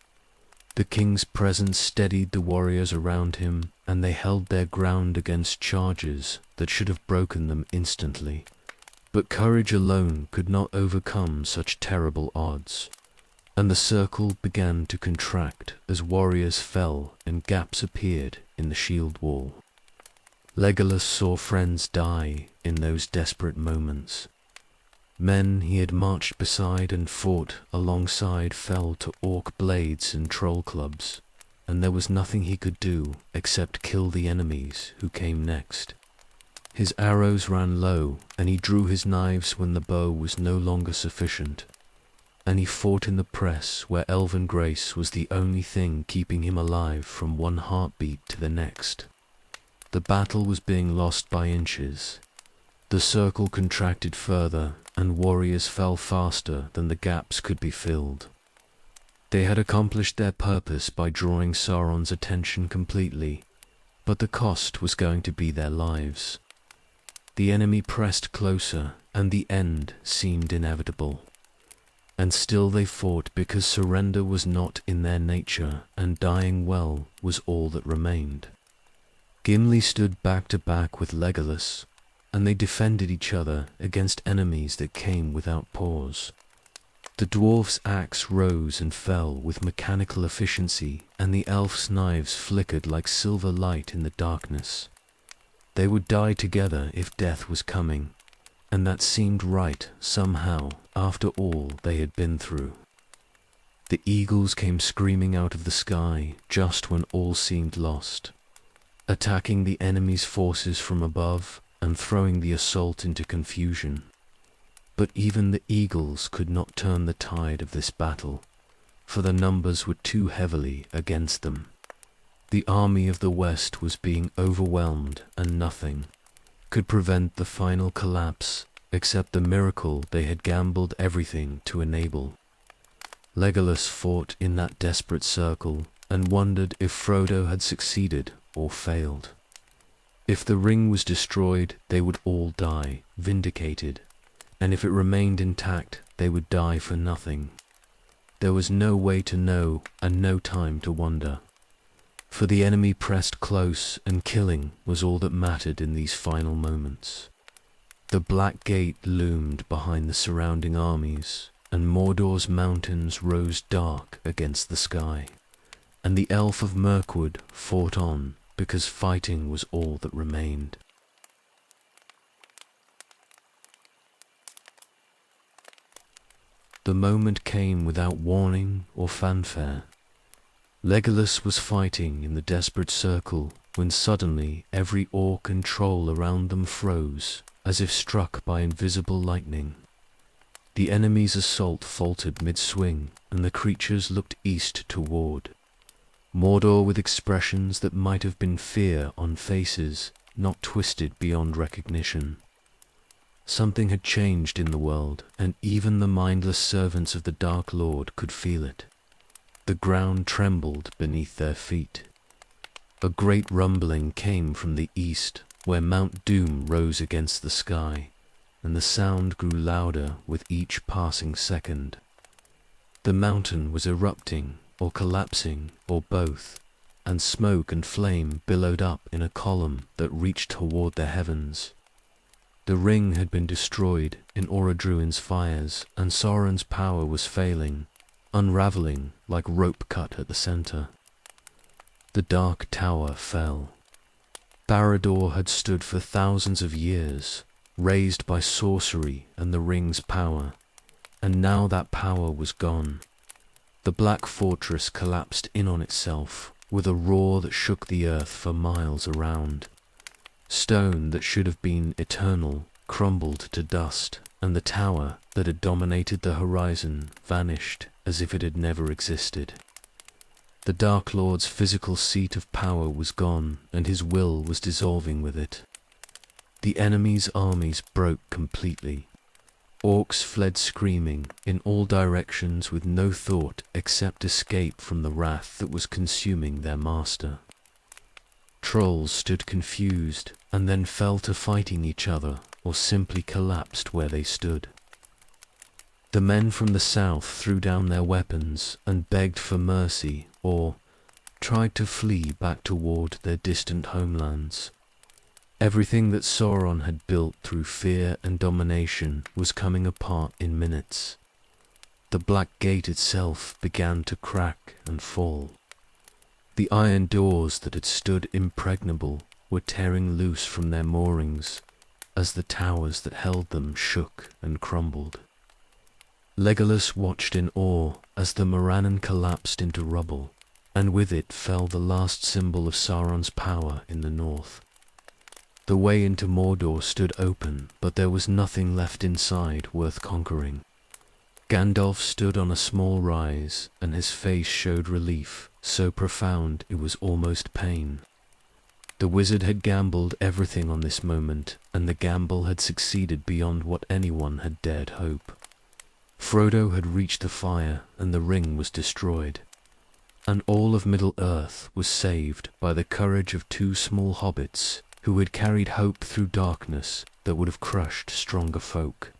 The king's presence steadied the warriors around him, and they held their ground against charges that should have broken them instantly. But courage alone could not overcome such terrible odds, and the circle began to contract as warriors fell and gaps appeared in the shield wall. Legolas saw friends die in those desperate moments. Men he had marched beside and fought alongside fell to orc blades and troll clubs, and there was nothing he could do except kill the enemies who came next. His arrows ran low, and he drew his knives when the bow was no longer sufficient, and he fought in the press where elven grace was the only thing keeping him alive from one heartbeat to the next. The battle was being lost by inches. The circle contracted further, and warriors fell faster than the gaps could be filled. They had accomplished their purpose by drawing Sauron's attention completely, but the cost was going to be their lives. The enemy pressed closer, and the end seemed inevitable. And still they fought because surrender was not in their nature, and dying well was all that remained. Gimli stood back to back with Legolas, and they defended each other against enemies that came without pause. The dwarf's axe rose and fell with mechanical efficiency, and the elf's knives flickered like silver light in the darkness. They would die together if death was coming, and that seemed right somehow after all they had been through. The eagles came screaming out of the sky just when all seemed lost, attacking the enemy's forces from above and throwing the assault into confusion. But even the eagles could not turn the tide of this battle, for the numbers were too heavily against them. The army of the west was being overwhelmed, and nothing could prevent the final collapse except the miracle they had gambled everything to enable. Legolas fought in that desperate circle and wondered if Frodo had succeeded or failed. If the ring was destroyed, they would all die, vindicated, and if it remained intact, they would die for nothing. There was no way to know, and no time to wonder. For the enemy pressed close, and killing was all that mattered in these final moments. The Black Gate loomed behind the surrounding armies, and Mordor's mountains rose dark against the sky, and the elf of Mirkwood fought on, because fighting was all that remained. The moment came without warning or fanfare. Legolas was fighting in the desperate circle when suddenly every orc and troll around them froze, as if struck by invisible lightning. The enemy's assault faltered mid-swing, and the creatures looked east toward. Mordor with expressions that might have been fear on faces, not twisted beyond recognition. Something had changed in the world, and even the mindless servants of the Dark Lord could feel it. The ground trembled beneath their feet. A great rumbling came from the east, where Mount Doom rose against the sky, and the sound grew louder with each passing second. The mountain was erupting, or collapsing, or both, and smoke and flame billowed up in a column that reached toward the heavens. The ring had been destroyed in Orodruin's fires, and Sauron's power was failing, unraveling like rope cut at the center. The Dark Tower fell. Barad-dûr had stood for thousands of years, raised by sorcery and the ring's power, and now that power was gone. The black fortress collapsed in on itself, with a roar that shook the earth for miles around. Stone that should have been eternal crumbled to dust, and the tower that had dominated the horizon vanished as if it had never existed. The Dark Lord's physical seat of power was gone, and his will was dissolving with it. The enemy's armies broke completely. Orcs fled screaming in all directions with no thought except escape from the wrath that was consuming their master. Trolls stood confused and then fell to fighting each other or simply collapsed where they stood. The men from the south threw down their weapons and begged for mercy or tried to flee back toward their distant homelands. Everything that Sauron had built through fear and domination was coming apart in minutes. The Black Gate itself began to crack and fall. The iron doors that had stood impregnable were tearing loose from their moorings as the towers that held them shook and crumbled. Legolas watched in awe as the Morannon collapsed into rubble, and with it fell the last symbol of Sauron's power in the north. The way into Mordor stood open, but there was nothing left inside worth conquering. Gandalf stood on a small rise, and his face showed relief, so profound it was almost pain. The wizard had gambled everything on this moment, and the gamble had succeeded beyond what anyone had dared hope. Frodo had reached the fire, and the ring was destroyed. And all of Middle-earth was saved by the courage of two small hobbits who had carried hope through darkness that would have crushed stronger folk.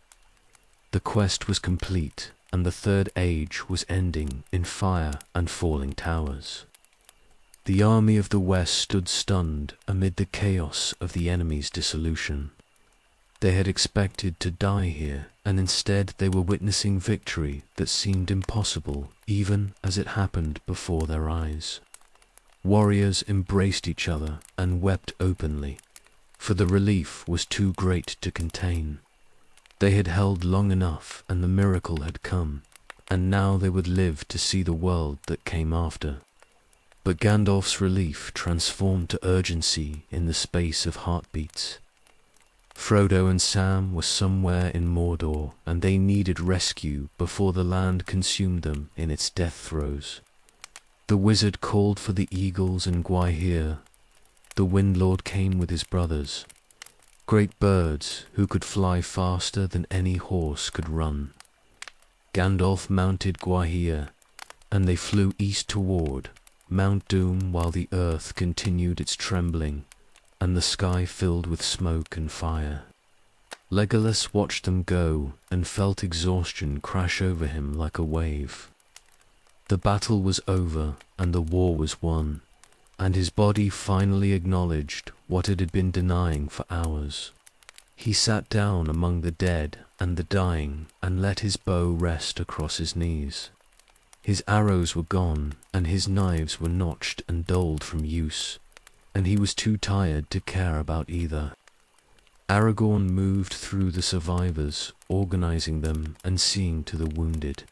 The quest was complete, and the Third Age was ending in fire and falling towers. The army of the West stood stunned amid the chaos of the enemy's dissolution. They had expected to die here, and instead they were witnessing victory that seemed impossible even as it happened before their eyes. Warriors embraced each other and wept openly, for the relief was too great to contain. They had held long enough, and the miracle had come, and now they would live to see the world that came after. But Gandalf's relief transformed to urgency in the space of heartbeats. Frodo and Sam were somewhere in Mordor, and they needed rescue before the land consumed them in its death throes. The wizard called for the eagles and Gwaihir. The Windlord came with his brothers, great birds who could fly faster than any horse could run. Gandalf mounted Gwaihir, and they flew east toward Mount Doom while the earth continued its trembling, and the sky filled with smoke and fire. Legolas watched them go and felt exhaustion crash over him like a wave. The battle was over and the war was won, and his body finally acknowledged what it had been denying for hours. He sat down among the dead and the dying and let his bow rest across his knees. His arrows were gone, and his knives were notched and dulled from use, and he was too tired to care about either. Aragorn moved through the survivors, organizing them and seeing to the wounded.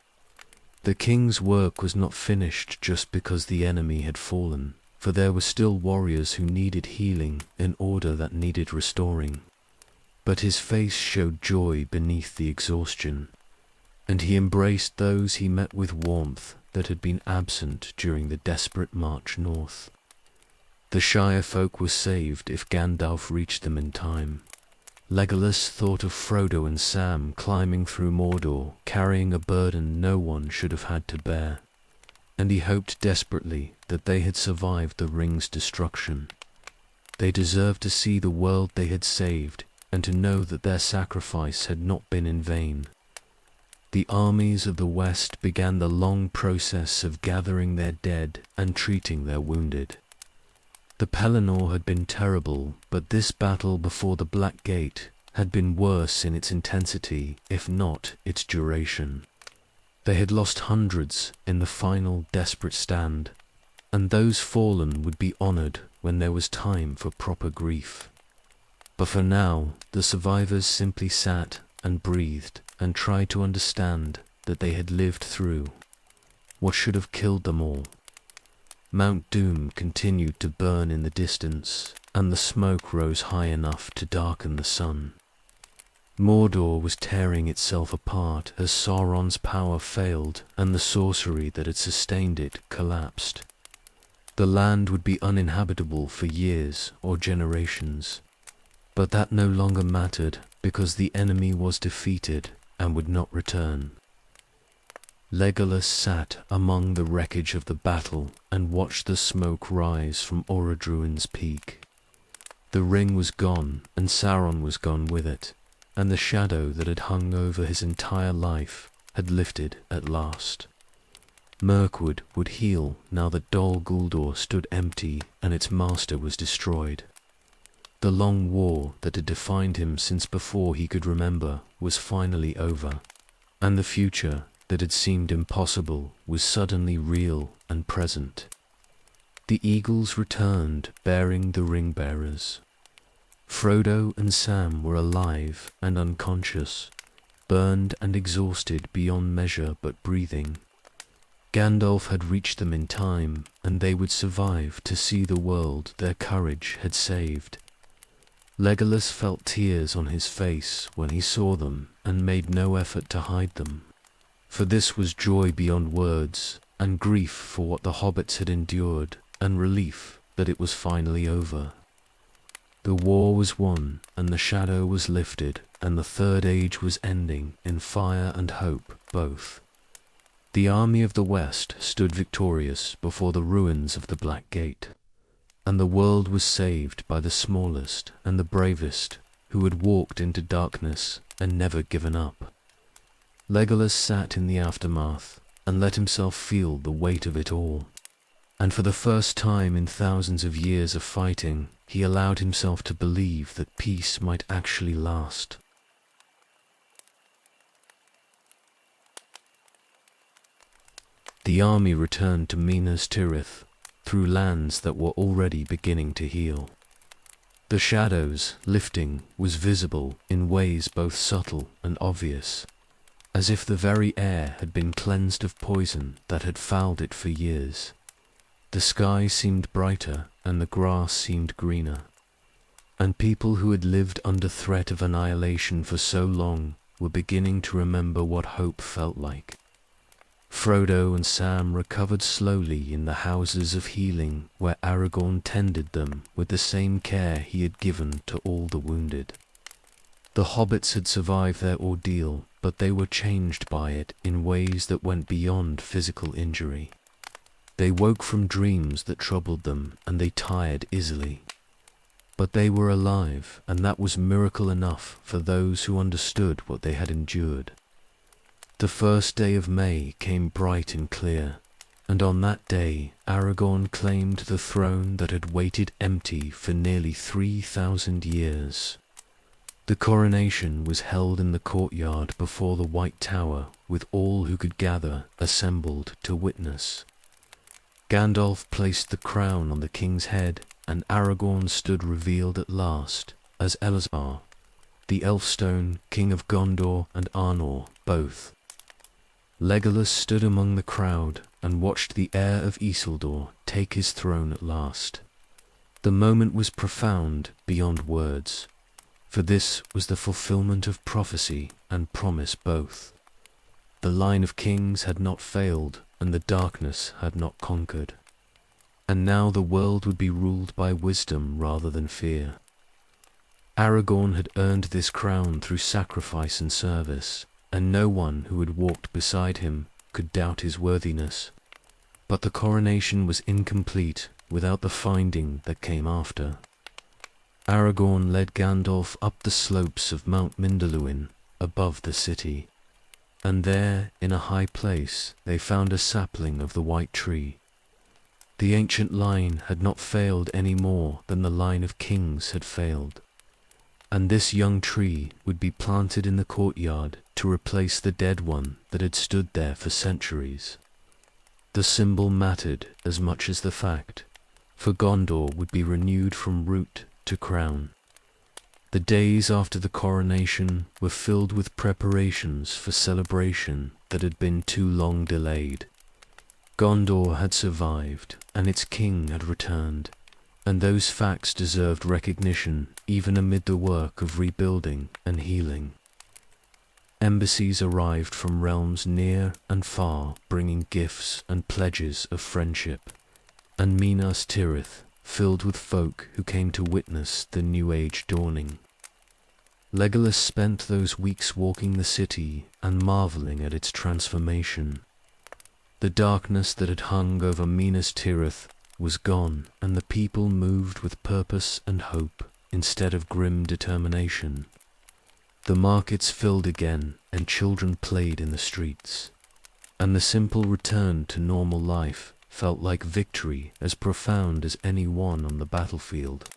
The king's work was not finished just because the enemy had fallen, for there were still warriors who needed healing in order that needed restoring. But his face showed joy beneath the exhaustion, and he embraced those he met with warmth that had been absent during the desperate march north. The Shire folk were saved if Gandalf reached them in time. Legolas thought of Frodo and Sam climbing through Mordor, carrying a burden no one should have had to bear, and he hoped desperately that they had survived the ring's destruction. They deserved to see the world they had saved, and to know that their sacrifice had not been in vain. The armies of the West began the long process of gathering their dead and treating their wounded. The Pelennor had been terrible, but this battle before the Black Gate had been worse in its intensity, if not its duration. They had lost hundreds in the final desperate stand, and those fallen would be honored when there was time for proper grief. But for now, the survivors simply sat and breathed and tried to understand that they had lived through what should have killed them all. Mount Doom continued to burn in the distance, and the smoke rose high enough to darken the sun. Mordor was tearing itself apart as Sauron's power failed and the sorcery that had sustained it collapsed. The land would be uninhabitable for years or generations, but that no longer mattered because the enemy was defeated and would not return. Legolas sat among the wreckage of the battle and watched the smoke rise from Orodruin's peak. The ring was gone, and Sauron was gone with it, and the shadow that had hung over his entire life had lifted at last. Mirkwood would heal now that Dol Guldur stood empty and its master was destroyed. The long war that had defined him since before he could remember was finally over, and the future that had seemed impossible was suddenly real and present. The eagles returned bearing the ring-bearers. Frodo and Sam were alive and unconscious, burned and exhausted beyond measure but breathing. Gandalf had reached them in time, and they would survive to see the world their courage had saved. Legolas felt tears on his face when he saw them and made no effort to hide them. For this was joy beyond words, and grief for what the hobbits had endured, and relief that it was finally over. The war was won, and the shadow was lifted, and the Third Age was ending in fire and hope both. The army of the West stood victorious before the ruins of the Black Gate, and the world was saved by the smallest and the bravest who had walked into darkness and never given up. Legolas sat in the aftermath and let himself feel the weight of it all, and for the first time in thousands of years of fighting, he allowed himself to believe that peace might actually last. The army returned to Minas Tirith through lands that were already beginning to heal. The shadows lifting was visible in ways both subtle and obvious, as if the very air had been cleansed of poison that had fouled it for years. The sky seemed brighter and the grass seemed greener, and people who had lived under threat of annihilation for so long were beginning to remember what hope felt like. Frodo and Sam recovered slowly in the houses of healing where Aragorn tended them with the same care he had given to all the wounded. The hobbits had survived their ordeal, but they were changed by it in ways that went beyond physical injury. They woke from dreams that troubled them, and they tired easily. But they were alive, and that was miracle enough for those who understood what they had endured. The first day of May came bright and clear, and on that day Aragorn claimed the throne that had waited empty for nearly 3,000 years. The coronation was held in the courtyard before the White Tower, with all who could gather assembled to witness. Gandalf placed the crown on the king's head, and Aragorn stood revealed at last as Elazar, the Elfstone, king of Gondor and Arnor both. Legolas stood among the crowd and watched the heir of Isildur take his throne at last. The moment was profound beyond words, for this was the fulfillment of prophecy and promise both. The line of kings had not failed, and the darkness had not conquered. And now the world would be ruled by wisdom rather than fear. Aragorn had earned this crown through sacrifice and service, and no one who had walked beside him could doubt his worthiness. But the coronation was incomplete without the finding that came after. Aragorn led Gandalf up the slopes of Mount Mindalluin above the city, and there, in a high place, they found a sapling of the white tree. The ancient line had not failed any more than the line of kings had failed, and this young tree would be planted in the courtyard to replace the dead one that had stood there for centuries. The symbol mattered as much as the fact, for Gondor would be renewed from root to crown. The days after the coronation were filled with preparations for celebration that had been too long delayed. Gondor had survived, and its king had returned, and those facts deserved recognition even amid the work of rebuilding and healing. Embassies arrived from realms near and far, bringing gifts and pledges of friendship, and Minas Tirith filled with folk who came to witness the new age dawning. Legolas spent those weeks walking the city and marveling at its transformation. The darkness that had hung over Minas Tirith was gone, and the people moved with purpose and hope instead of grim determination. The markets filled again, and children played in the streets, and the simple return to normal life felt like victory as profound as any won on the battlefield.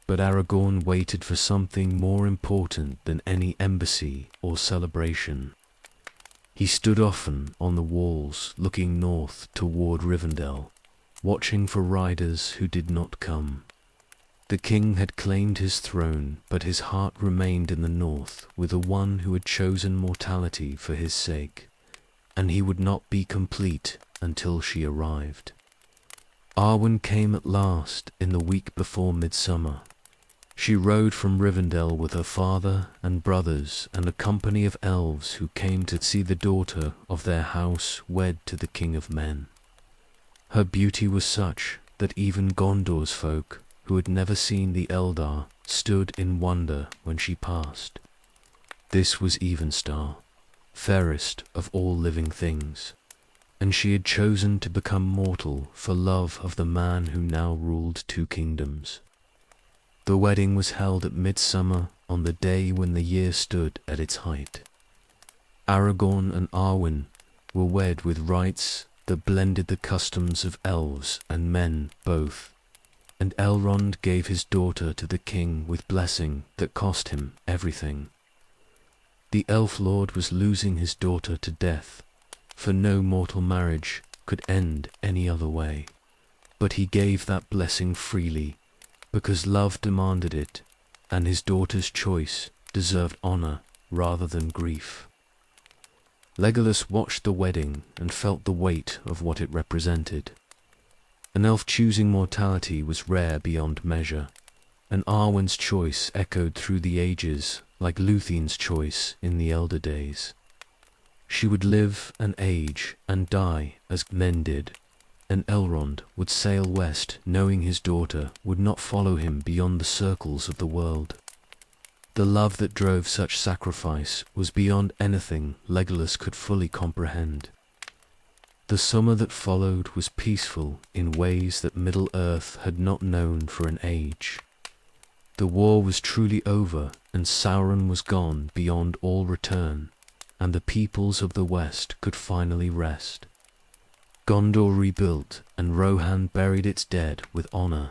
But Aragorn waited for something more important than any embassy or celebration. He stood often on the walls, looking north toward Rivendell, watching for riders who did not come. The king had claimed his throne, but his heart remained in the north with the one who had chosen mortality for his sake, and he would not be complete until she arrived. Arwen came at last in the week before midsummer. She rode from Rivendell with her father and brothers and a company of elves who came to see the daughter of their house wed to the King of Men. Her beauty was such that even Gondor's folk, who had never seen the Eldar, stood in wonder when she passed. This was Evenstar, fairest of all living things, and she had chosen to become mortal for love of the man who now ruled two kingdoms. The wedding was held at midsummer on the day when the year stood at its height. Aragorn and Arwen were wed with rites that blended the customs of elves and men both, and Elrond gave his daughter to the king with blessing that cost him everything. The elf lord was losing his daughter to death, for no mortal marriage could end any other way, but he gave that blessing freely, because love demanded it, and his daughter's choice deserved honor rather than grief. Legolas watched the wedding and felt the weight of what it represented. An elf choosing mortality was rare beyond measure, and Arwen's choice echoed through the ages like Lúthien's choice in the elder days. She would live and age and die as men did, and Elrond would sail west knowing his daughter would not follow him beyond the circles of the world. The love that drove such sacrifice was beyond anything Legolas could fully comprehend. The summer that followed was peaceful in ways that Middle-earth had not known for an age. The war was truly over, and Sauron was gone beyond all return, and the peoples of the West could finally rest. Gondor rebuilt, and Rohan buried its dead with honor,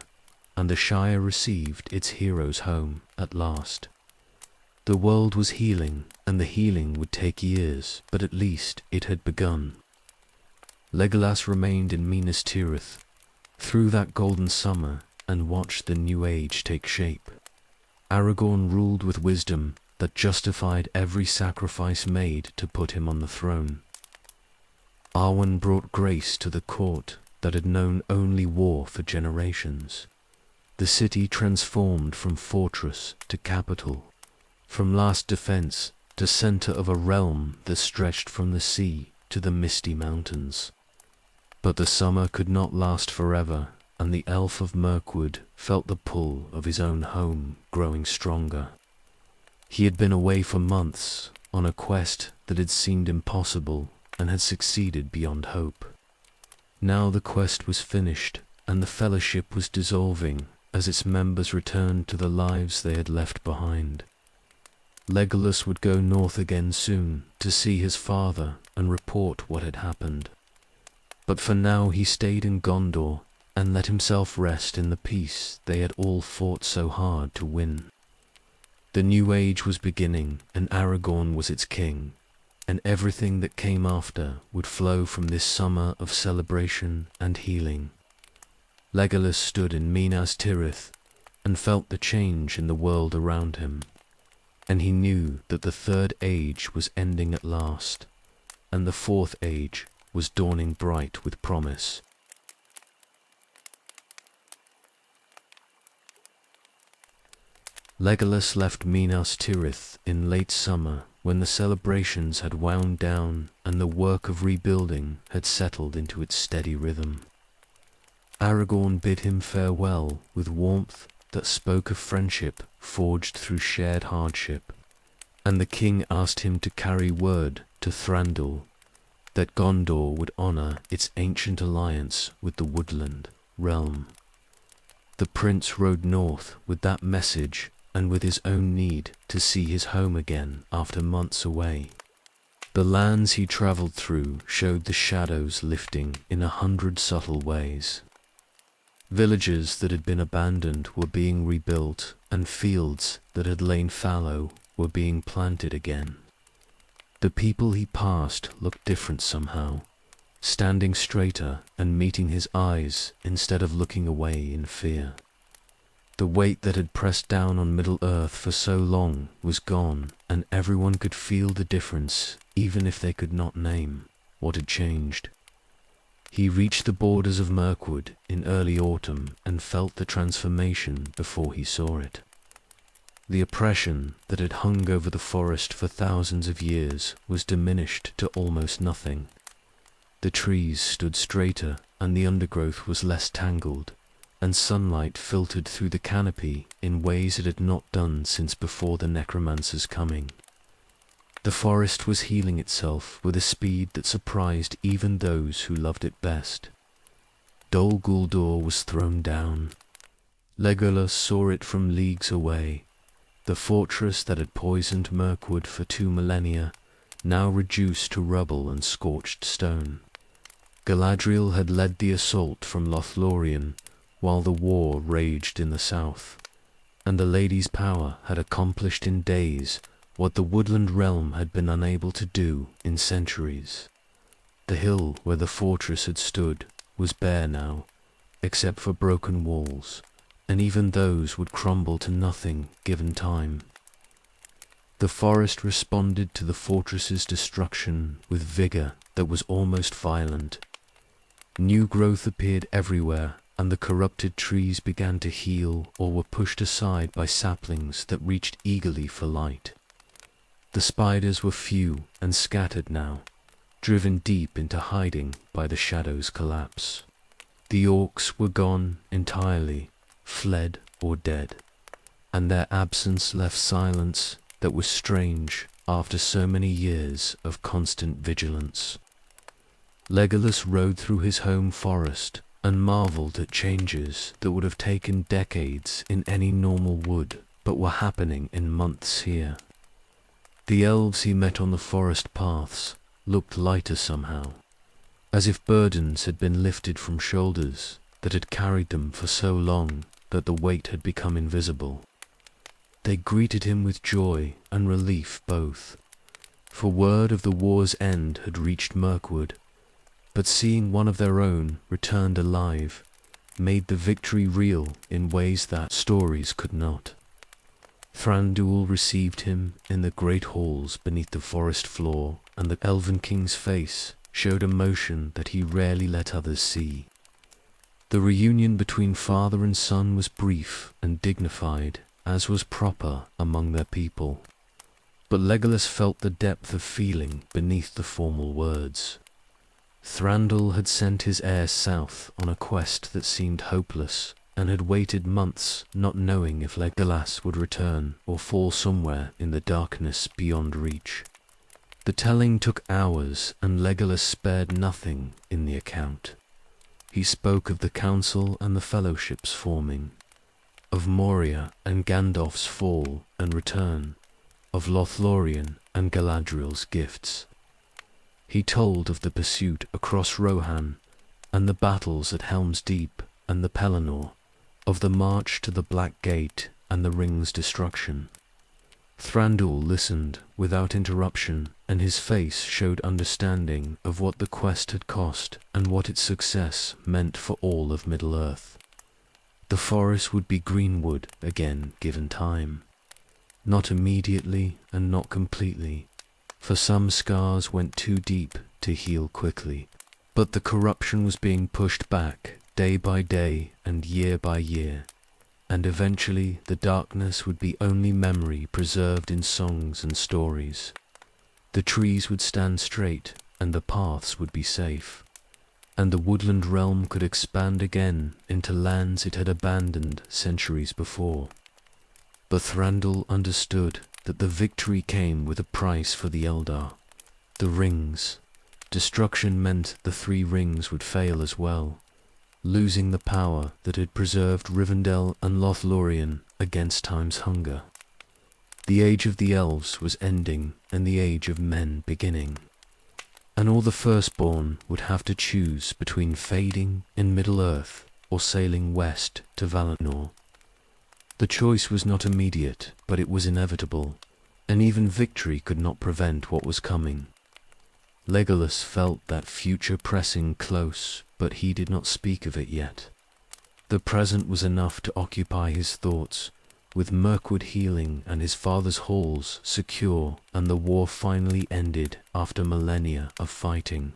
and the Shire received its heroes home at last. The world was healing, and the healing would take years, but at least it had begun. Legolas remained in Minas Tirith through that golden summer and watched the new age take shape. Aragorn ruled with wisdom that justified every sacrifice made to put him on the throne. Arwen brought grace to the court that had known only war for generations. The city transformed from fortress to capital, from last defense to center of a realm that stretched from the sea to the misty mountains. But the summer could not last forever, and the elf of Mirkwood felt the pull of his own home growing stronger. He had been away for months on a quest that had seemed impossible and had succeeded beyond hope. Now the quest was finished, and the fellowship was dissolving as its members returned to the lives they had left behind. Legolas would go north again soon to see his father and report what had happened. But for now he stayed in Gondor and let himself rest in the peace they had all fought so hard to win. The new age was beginning, and Aragorn was its king, and everything that came after would flow from this summer of celebration and healing. Legolas stood in Minas Tirith and felt the change in the world around him. And he knew that the third age was ending at last, and the fourth age was dawning bright with promise. Legolas left Minas Tirith in late summer when the celebrations had wound down and the work of rebuilding had settled into its steady rhythm. Aragorn bid him farewell with warmth that spoke of friendship forged through shared hardship, and the king asked him to carry word to Thranduil that Gondor would honor its ancient alliance with the Woodland Realm. The prince rode north with that message and with his own need to see his home again after months away. The lands he travelled through showed the shadows lifting in 100 subtle ways. Villages that had been abandoned were being rebuilt, and fields that had lain fallow were being planted again. The people he passed looked different somehow, standing straighter and meeting his eyes instead of looking away in fear. The weight that had pressed down on Middle-earth for so long was gone, and everyone could feel the difference, even if they could not name what had changed. He reached the borders of Mirkwood in early autumn and felt the transformation before he saw it. The oppression that had hung over the forest for thousands of years was diminished to almost nothing. The trees stood straighter and the undergrowth was less tangled, and sunlight filtered through the canopy in ways it had not done since before the Necromancer's coming. The forest was healing itself with a speed that surprised even those who loved it best. Dol Guldur was thrown down. Legolas saw it from leagues away. The fortress that had poisoned Mirkwood for 2 millennia, now reduced to rubble and scorched stone. Galadriel had led the assault from Lothlórien, while the war raged in the south, and the Lady's power had accomplished in days what the Woodland Realm had been unable to do in centuries. The hill where the fortress had stood was bare now, except for broken walls, and even those would crumble to nothing given time. The forest responded to the fortress's destruction with vigor that was almost violent. New growth appeared everywhere, and the corrupted trees began to heal or were pushed aside by saplings that reached eagerly for light. The spiders were few and scattered now, driven deep into hiding by the shadow's collapse. The orcs were gone entirely, fled or dead, and their absence left silence that was strange after so many years of constant vigilance. Legolas rode through his home forest and marveled at changes that would have taken decades in any normal wood, but were happening in months here. The elves he met on the forest paths looked lighter somehow, as if burdens had been lifted from shoulders that had carried them for so long that the weight had become invisible. They greeted him with joy and relief both, for word of the war's end had reached Mirkwood, but seeing one of their own returned alive made the victory real in ways that stories could not. Thranduil received him in the great halls beneath the forest floor, and the Elven King's face showed emotion that he rarely let others see. The reunion between father and son was brief and dignified, as was proper among their people. But Legolas felt the depth of feeling beneath the formal words. Thranduil had sent his heir south on a quest that seemed hopeless, and had waited months not knowing if Legolas would return or fall somewhere in the darkness beyond reach. The telling took hours, and Legolas spared nothing in the account. He spoke of the council and the fellowships forming, of Moria and Gandalf's fall and return, of Lothlórien and Galadriel's gifts. He told of the pursuit across Rohan, and the battles at Helm's Deep and the Pelennor, of the march to the Black Gate and the Ring's destruction. Thranduil listened without interruption, and his face showed understanding of what the quest had cost and what its success meant for all of Middle-earth. The forest would be greenwood again given time. Not immediately and not completely, for some scars went too deep to heal quickly. But the corruption was being pushed back day by day and year by year, and eventually the darkness would be only memory preserved in songs and stories. The trees would stand straight and the paths would be safe, and the Woodland Realm could expand again into lands it had abandoned centuries before. But Thranduil understood that the victory came with a price for the Eldar. The rings. Destruction meant the 3 rings would fail as well, losing the power that had preserved Rivendell and Lothlórien against time's hunger. The age of the elves was ending and the age of men beginning, and all the firstborn would have to choose between fading in Middle-earth or sailing west to Pelennor. The choice was not immediate, but it was inevitable, and even victory could not prevent what was coming. Legolas felt that future pressing close, but he did not speak of it yet. The present was enough to occupy his thoughts, with Mirkwood healing and his father's halls secure, and the war finally ended after millennia of fighting.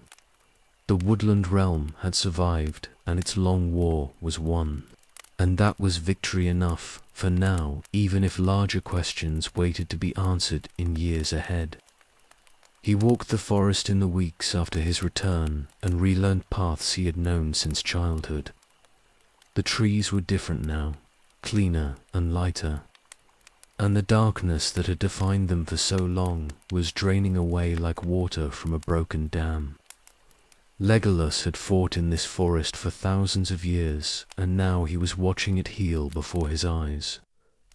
The Woodland Realm had survived, and its long war was won. And that was victory enough for now, even if larger questions waited to be answered in years ahead. He walked the forest in the weeks after his return and relearned paths he had known since childhood. The trees were different now, cleaner and lighter, and the darkness that had defined them for so long was draining away like water from a broken dam. Legolas had fought in this forest for thousands of years, and now he was watching it heal before his eyes,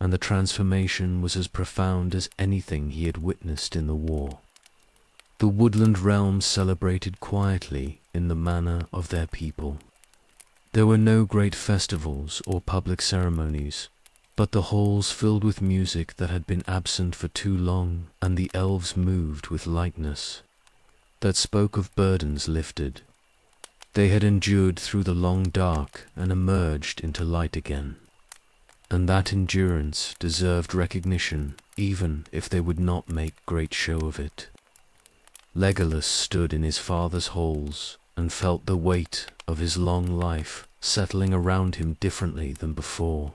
and the transformation was as profound as anything he had witnessed in the war. The Woodland Realm celebrated quietly in the manner of their people. There were no great festivals or public ceremonies, but the halls filled with music that had been absent for too long, and the elves moved with lightness that spoke of burdens lifted. They had endured through the long dark and emerged into light again, and that endurance deserved recognition even if they would not make great show of it. Legolas stood in his father's halls and felt the weight of his long life settling around him differently than before.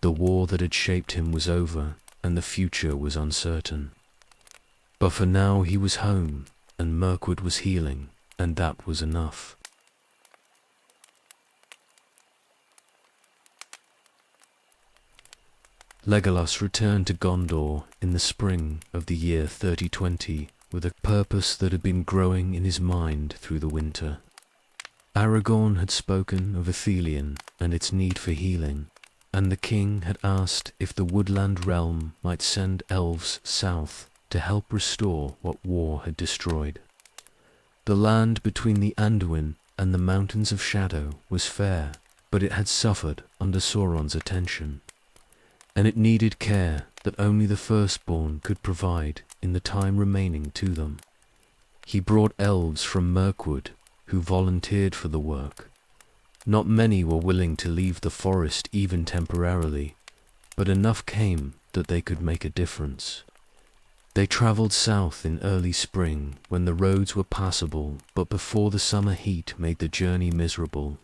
The war that had shaped him was over, and the future was uncertain. But for now he was home, and Mirkwood was healing, and that was enough. Legolas returned to Gondor in the spring of the year 3020 with a purpose that had been growing in his mind through the winter. Aragorn had spoken of Ithilien and its need for healing, and the king had asked if the Woodland Realm might send elves south to help restore what war had destroyed. The land between the Anduin and the Mountains of Shadow was fair, but it had suffered under Sauron's attention, and it needed care that only the firstborn could provide in the time remaining to them. He brought elves from Mirkwood who volunteered for the work. Not many were willing to leave the forest even temporarily, but enough came that they could make a difference. They travelled south in early spring when the roads were passable, but before the summer heat made the journey miserable.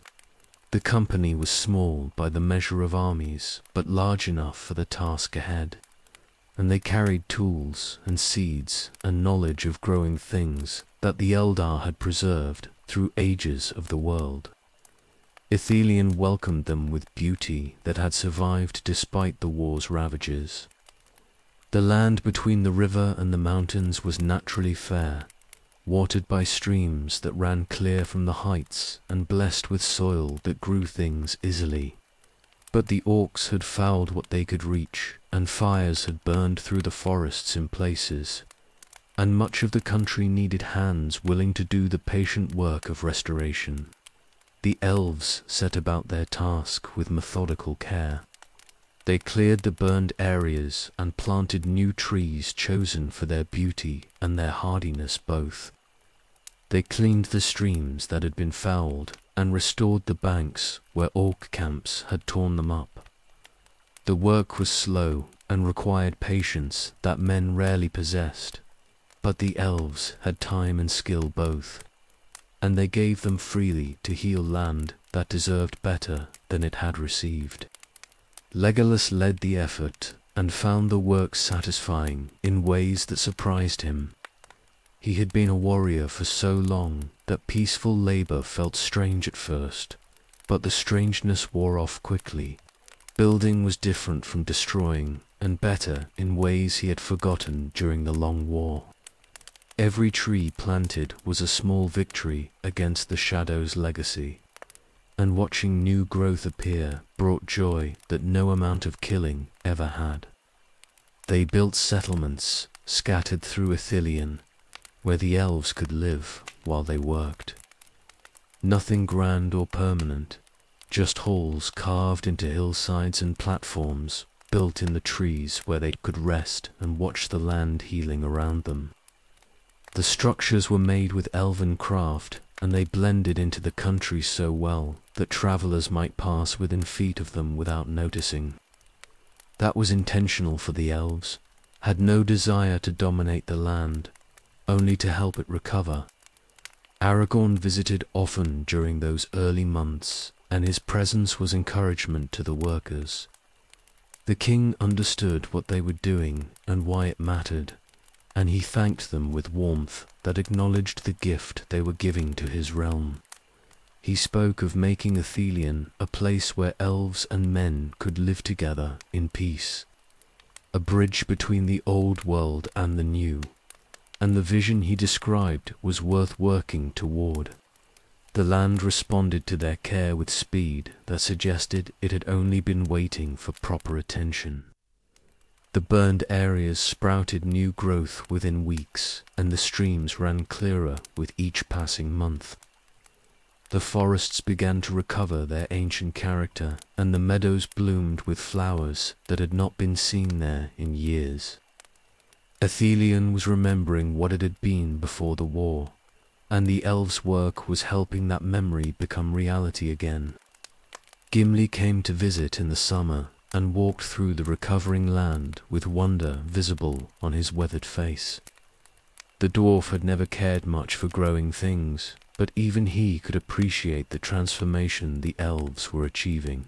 The company was small by the measure of armies, but large enough for the task ahead, and they carried tools and seeds and knowledge of growing things that the Eldar had preserved through ages of the world. Ithilien welcomed them with beauty that had survived despite the war's ravages. The land between the river and the mountains was naturally fair, watered by streams that ran clear from the heights and blessed with soil that grew things easily. But the orcs had fouled what they could reach, and fires had burned through the forests in places, and much of the country needed hands willing to do the patient work of restoration. The elves set about their task with methodical care. They cleared the burned areas and planted new trees chosen for their beauty and their hardiness both. They cleaned the streams that had been fouled and restored the banks where orc camps had torn them up. The work was slow and required patience that men rarely possessed, but the elves had time and skill both, and they gave them freely to heal land that deserved better than it had received. Legolas led the effort and found the work satisfying in ways that surprised him. He had been a warrior for so long that peaceful labor felt strange at first, but the strangeness wore off quickly. Building was different from destroying, and better in ways he had forgotten during the long war. Every tree planted was a small victory against the Shadow's legacy, and watching new growth appear brought joy that no amount of killing ever had. They built settlements scattered through Lothlórien, where the elves could live while they worked. Nothing grand or permanent, just halls carved into hillsides and platforms built in the trees where they could rest and watch the land healing around them. The structures were made with elven craft, and they blended into the country so well that travelers might pass within feet of them without noticing. That was intentional, for the elves had no desire to dominate the land, only to help it recover. Aragorn visited often during those early months, and his presence was encouragement to the workers. The king understood what they were doing and why it mattered, and he thanked them with warmth that acknowledged the gift they were giving to his realm. He spoke of making Lothlórien a place where elves and men could live together in peace, a bridge between the old world and the new, and the vision he described was worth working toward. The land responded to their care with speed that suggested it had only been waiting for proper attention. The burned areas sprouted new growth within weeks, and the streams ran clearer with each passing month. The forests began to recover their ancient character, and the meadows bloomed with flowers that had not been seen there in years. Lothlórien was remembering what it had been before the war, and the elves' work was helping that memory become reality again. Gimli came to visit in the summer and walked through the recovering land with wonder visible on his weathered face. The dwarf had never cared much for growing things, but even he could appreciate the transformation the elves were achieving.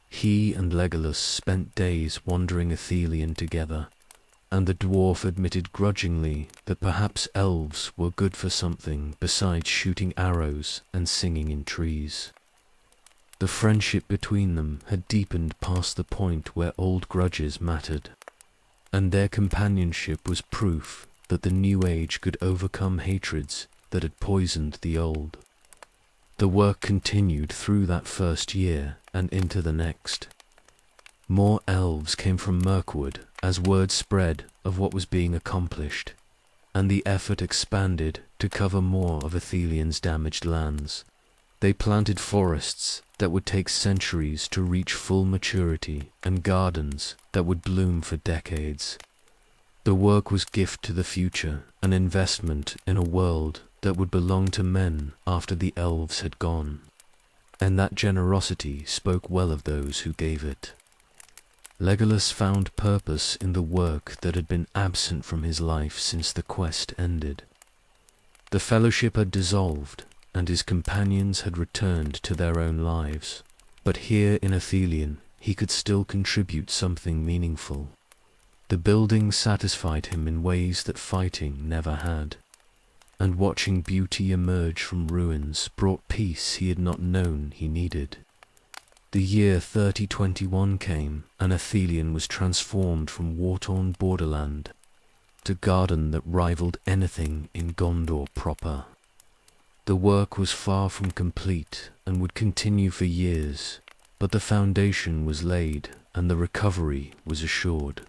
He and Legolas spent days wandering Lothlórien together, and the dwarf admitted grudgingly that perhaps elves were good for something besides shooting arrows and singing in trees. The friendship between them had deepened past the point where old grudges mattered, and their companionship was proof that the new age could overcome hatreds that had poisoned the old. The work continued through that first year and into the next. More elves came from Mirkwood as word spread of what was being accomplished, and the effort expanded to cover more of Lothlórien's damaged lands. They planted forests that would take centuries to reach full maturity and gardens that would bloom for decades. The work was gift to the future, an investment in a world that would belong to men after the elves had gone, and that generosity spoke well of those who gave it. Legolas found purpose in the work that had been absent from his life since the quest ended. The fellowship had dissolved, and his companions had returned to their own lives, but here in Lothlórien he could still contribute something meaningful. The building satisfied him in ways that fighting never had, and watching beauty emerge from ruins brought peace he had not known he needed. The year 3021 came, and Lothlórien was transformed from war-torn borderland to garden that rivaled anything in Gondor proper. The work was far from complete and would continue for years, but the foundation was laid and the recovery was assured.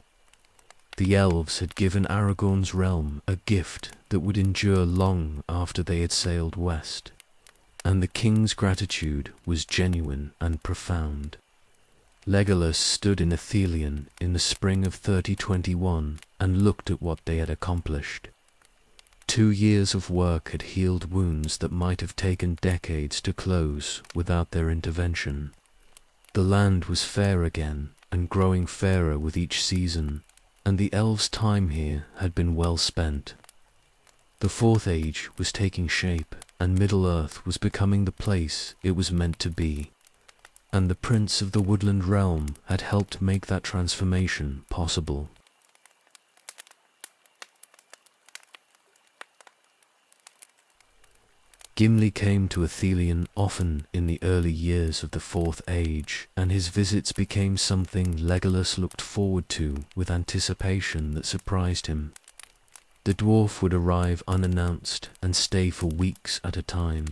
The elves had given Aragorn's realm a gift that would endure long after they had sailed west, and the king's gratitude was genuine and profound. Legolas stood in Lothlórien in the spring of 3021 and looked at what they had accomplished. 2 years of work had healed wounds that might have taken decades to close without their intervention. The land was fair again, and growing fairer with each season, and the elves' time here had been well spent. The Fourth Age was taking shape, and Middle-earth was becoming the place it was meant to be, and the Prince of the Woodland Realm had helped make that transformation possible. Gimli came to Lothlórien often in the early years of the Fourth Age, and his visits became something Legolas looked forward to with anticipation that surprised him. The dwarf would arrive unannounced and stay for weeks at a time,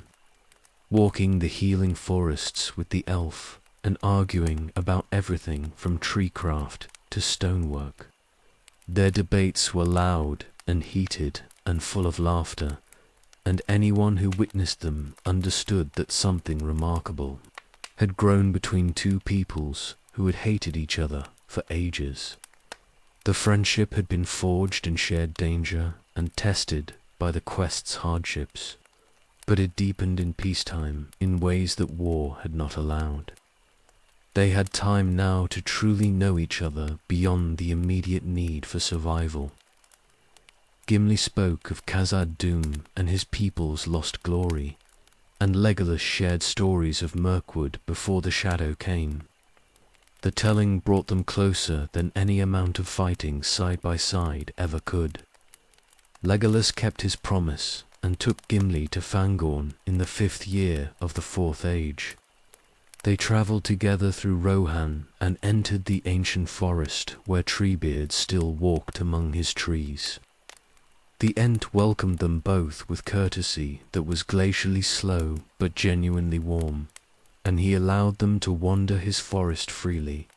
walking the healing forests with the elf and arguing about everything from treecraft to stonework. Their debates were loud and heated and full of laughter, and anyone who witnessed them understood that something remarkable had grown between two peoples who had hated each other for ages. The friendship had been forged in shared danger and tested by the quest's hardships, but it deepened in peacetime in ways that war had not allowed. They had time now to truly know each other beyond the immediate need for survival. Gimli spoke of Khazad-dûm and his people's lost glory, and Legolas shared stories of Mirkwood before the shadow came. The telling brought them closer than any amount of fighting side by side ever could. Legolas kept his promise and took Gimli to Fangorn in the 5th year of the Fourth Age. They travelled together through Rohan and entered the ancient forest where Treebeard still walked among his trees. The Ent welcomed them both with courtesy that was glacially slow but genuinely warm, and he allowed them to wander his forest freely.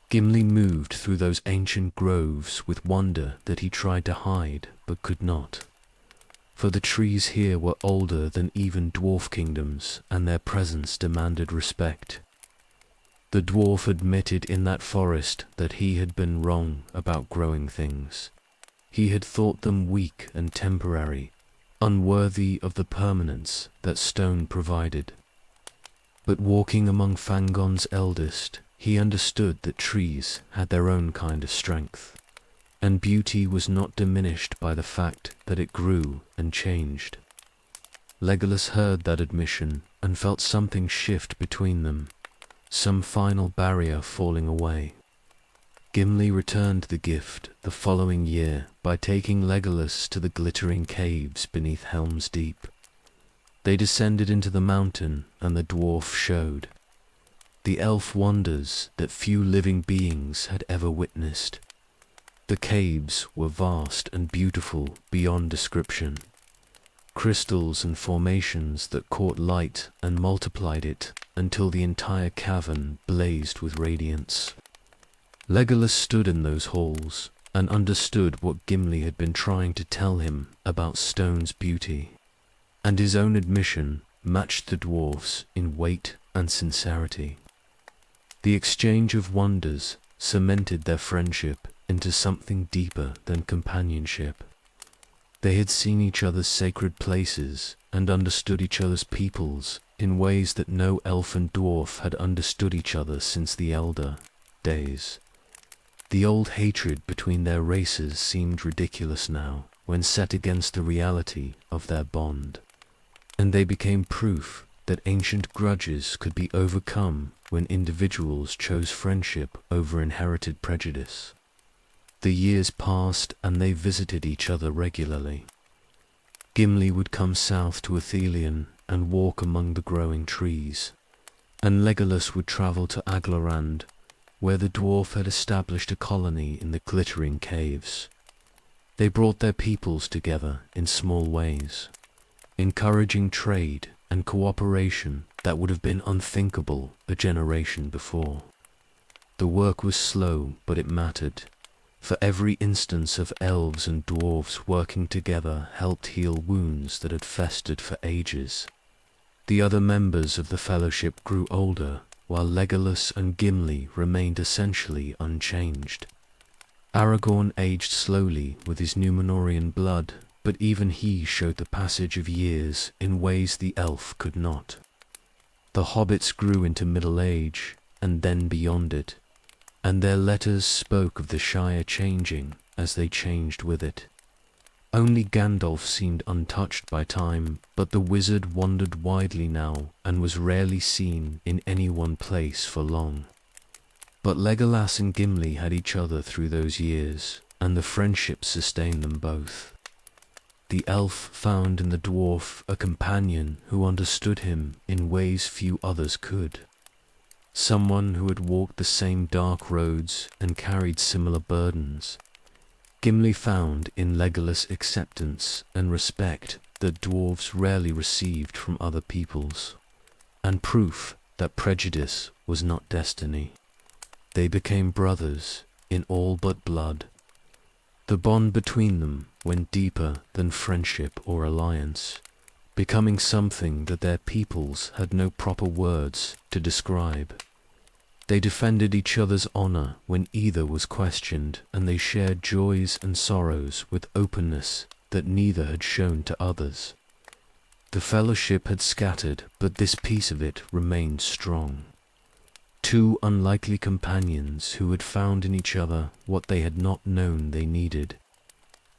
Gimli moved through those ancient groves with wonder that he tried to hide but could not, for the trees here were older than even dwarf kingdoms, and their presence demanded respect. The dwarf admitted in that forest that he had been wrong about growing things. He had thought them weak and temporary, unworthy of the permanence that stone provided. But walking among Fangorn's eldest, he understood that trees had their own kind of strength, and beauty was not diminished by the fact that it grew and changed. Legolas heard that admission and felt something shift between them, some final barrier falling away. Gimli returned the gift the following year by taking Legolas to the glittering caves beneath Helm's Deep. They descended into the mountain, and the dwarf showed the elf wonders that few living beings had ever witnessed. The caves were vast and beautiful beyond description, crystals and formations that caught light and multiplied it until the entire cavern blazed with radiance. Legolas stood in those halls and understood what Gimli had been trying to tell him about stone's beauty, and his own admission matched the dwarf's in weight and sincerity. The exchange of wonders cemented their friendship into something deeper than companionship. They had seen each other's sacred places and understood each other's peoples in ways that no elf and dwarf had understood each other since the Elder days. The old hatred between their races seemed ridiculous now when set against the reality of their bond, and they became proof that ancient grudges could be overcome when individuals chose friendship over inherited prejudice. The years passed and they visited each other regularly. Gimli would come south to Lothlórien and walk among the growing trees, and Legolas would travel to Aglarand, where the dwarf had established a colony in the glittering caves. They brought their peoples together in small ways, encouraging trade and cooperation that would have been unthinkable a generation before. The work was slow, but it mattered, for every instance of elves and dwarves working together helped heal wounds that had festered for ages. The other members of the fellowship grew older, while Legolas and Gimli remained essentially unchanged. Aragorn aged slowly with his Númenórean blood, but even he showed the passage of years in ways the elf could not. The hobbits grew into middle age, and then beyond it, and their letters spoke of the Shire changing as they changed with it. Only Gandalf seemed untouched by time, but the wizard wandered widely now and was rarely seen in any one place for long. But Legolas and Gimli had each other through those years, and the friendship sustained them both. The elf found in the dwarf a companion who understood him in ways few others could. Someone who had walked the same dark roads and carried similar burdens. Gimli found in Legolas acceptance and respect that dwarves rarely received from other peoples, and proof that prejudice was not destiny. They became brothers in all but blood. The bond between them went deeper than friendship or alliance, becoming something that their peoples had no proper words to describe. They defended each other's honor when either was questioned, and they shared joys and sorrows with openness that neither had shown to others. The fellowship had scattered, but this piece of it remained strong. Two unlikely companions who had found in each other what they had not known they needed.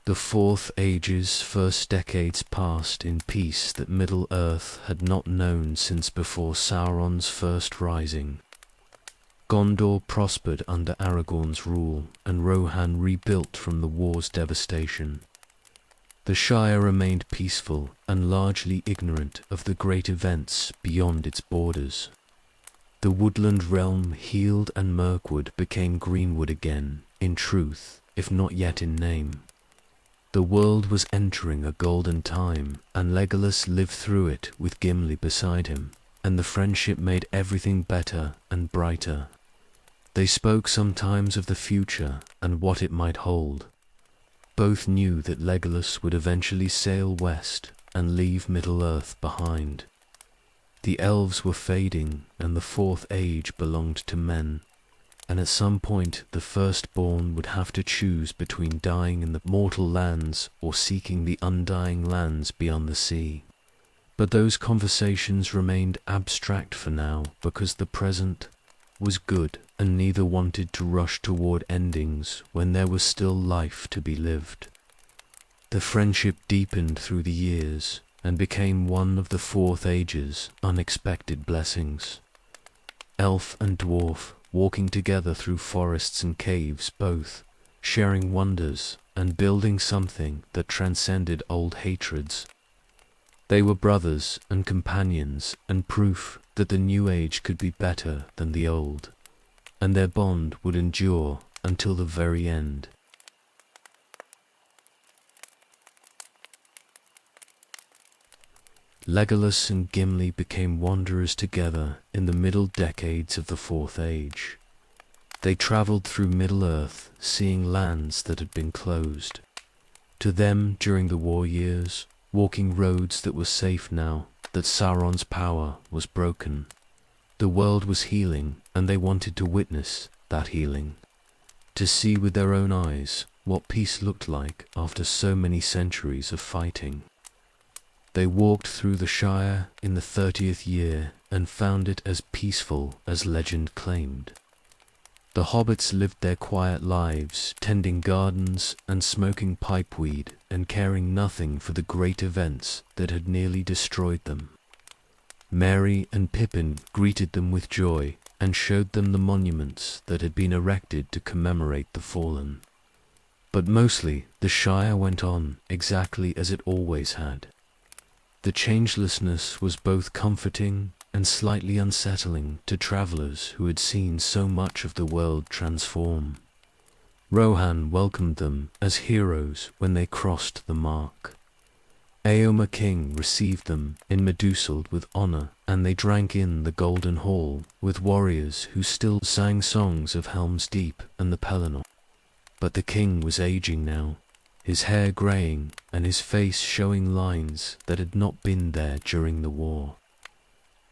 The Fourth Age's first decades passed in peace that Middle-earth had not known since before Sauron's first rising. Gondor prospered under Aragorn's rule, and Rohan rebuilt from the war's devastation. The Shire remained peaceful and largely ignorant of the great events beyond its borders. The Woodland Realm healed and Mirkwood became greenwood again, in truth, if not yet in name. The world was entering a golden time, and Legolas lived through it with Gimli beside him, and the friendship made everything better and brighter. They spoke sometimes of the future and what it might hold. Both knew that Legolas would eventually sail west and leave Middle-earth behind. The elves were fading, and the Fourth Age belonged to men, and at some point the firstborn would have to choose between dying in the mortal lands or seeking the undying lands beyond the sea. But those conversations remained abstract for now because the present was good, and neither wanted to rush toward endings when there was still life to be lived. The friendship deepened through the years and became one of the Fourth Age's unexpected blessings. Elf and dwarf walking together through forests and caves, both sharing wonders and building something that transcended old hatreds. They were brothers and companions, and proof that the new age could be better than the old, and their bond would endure until the very end. Legolas and Gimli became wanderers together in the middle decades of the Fourth Age. They travelled through Middle-earth, seeing lands that had been closed. To them, during the war years, walking roads that were safe now that Sauron's power was broken. The world was healing, and they wanted to witness that healing, to see with their own eyes what peace looked like after so many centuries of fighting. They walked through the Shire in the 30th year and found it as peaceful as legend claimed. The hobbits lived their quiet lives, tending gardens and smoking pipeweed and caring nothing for the great events that had nearly destroyed them. Merry and Pippin greeted them with joy and showed them the monuments that had been erected to commemorate the fallen. But mostly the Shire went on exactly as it always had. The changelessness was both comforting and slightly unsettling to travellers who had seen so much of the world transform. Rohan welcomed them as heroes when they crossed the mark. Éomer King received them in Meduseld with honour, and they drank in the Golden Hall with warriors who still sang songs of Helm's Deep and the Pelennor. But the king was aging now, his hair greying and his face showing lines that had not been there during the war.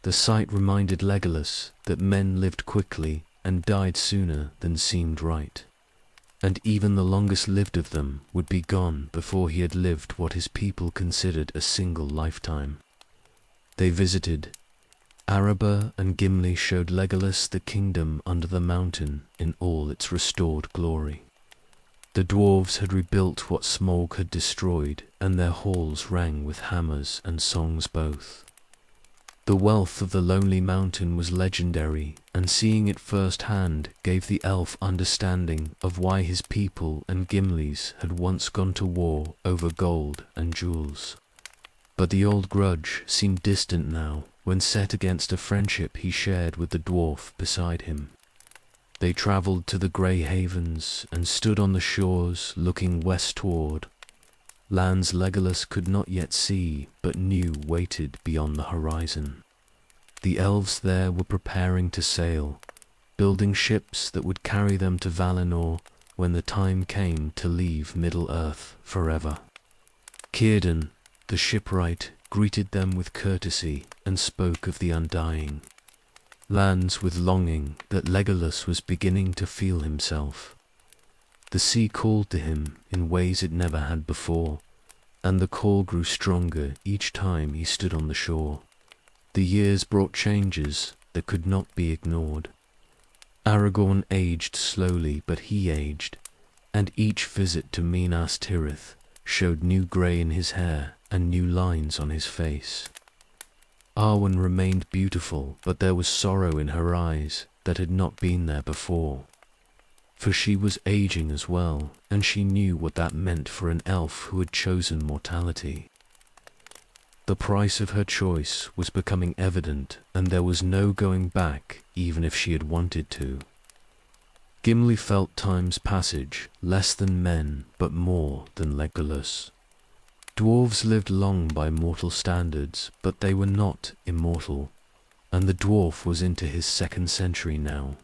The sight reminded Legolas that men lived quickly and died sooner than seemed right. and even the longest lived of them would be gone before he had lived what his people considered a single lifetime. They visited. Araba and Gimli showed Legolas the kingdom under the mountain in all its restored glory. The dwarves had rebuilt what Smaug had destroyed, and their halls rang with hammers and songs both. The wealth of the lonely mountain was legendary, and seeing it firsthand gave the elf understanding of why his people and Gimli's had once gone to war over gold and jewels. But the old grudge seemed distant now, when set against a friendship he shared with the dwarf beside him. They travelled to the grey havens and stood on the shores looking westward. Lands Legolas could not yet see, but knew waited beyond the horizon. The elves there were preparing to sail, building ships that would carry them to Valinor when the time came to leave Middle-earth forever. Círdan, the shipwright, greeted them with courtesy and spoke of the undying lands with longing that Legolas was beginning to feel himself. The sea called to him in ways it never had before, and the call grew stronger each time he stood on the shore. The years brought changes that could not be ignored. Aragorn aged slowly, but he aged, and each visit to Minas Tirith showed new grey in his hair and new lines on his face. Arwen remained beautiful, but there was sorrow in her eyes that had not been there before. For she was aging as well, and she knew what that meant for an elf who had chosen mortality. The price of her choice was becoming evident, and there was no going back even if she had wanted to. Gimli felt time's passage, less than men, but more than Legolas. Dwarves lived long by mortal standards, but they were not immortal, and the dwarf was into his 2nd century now.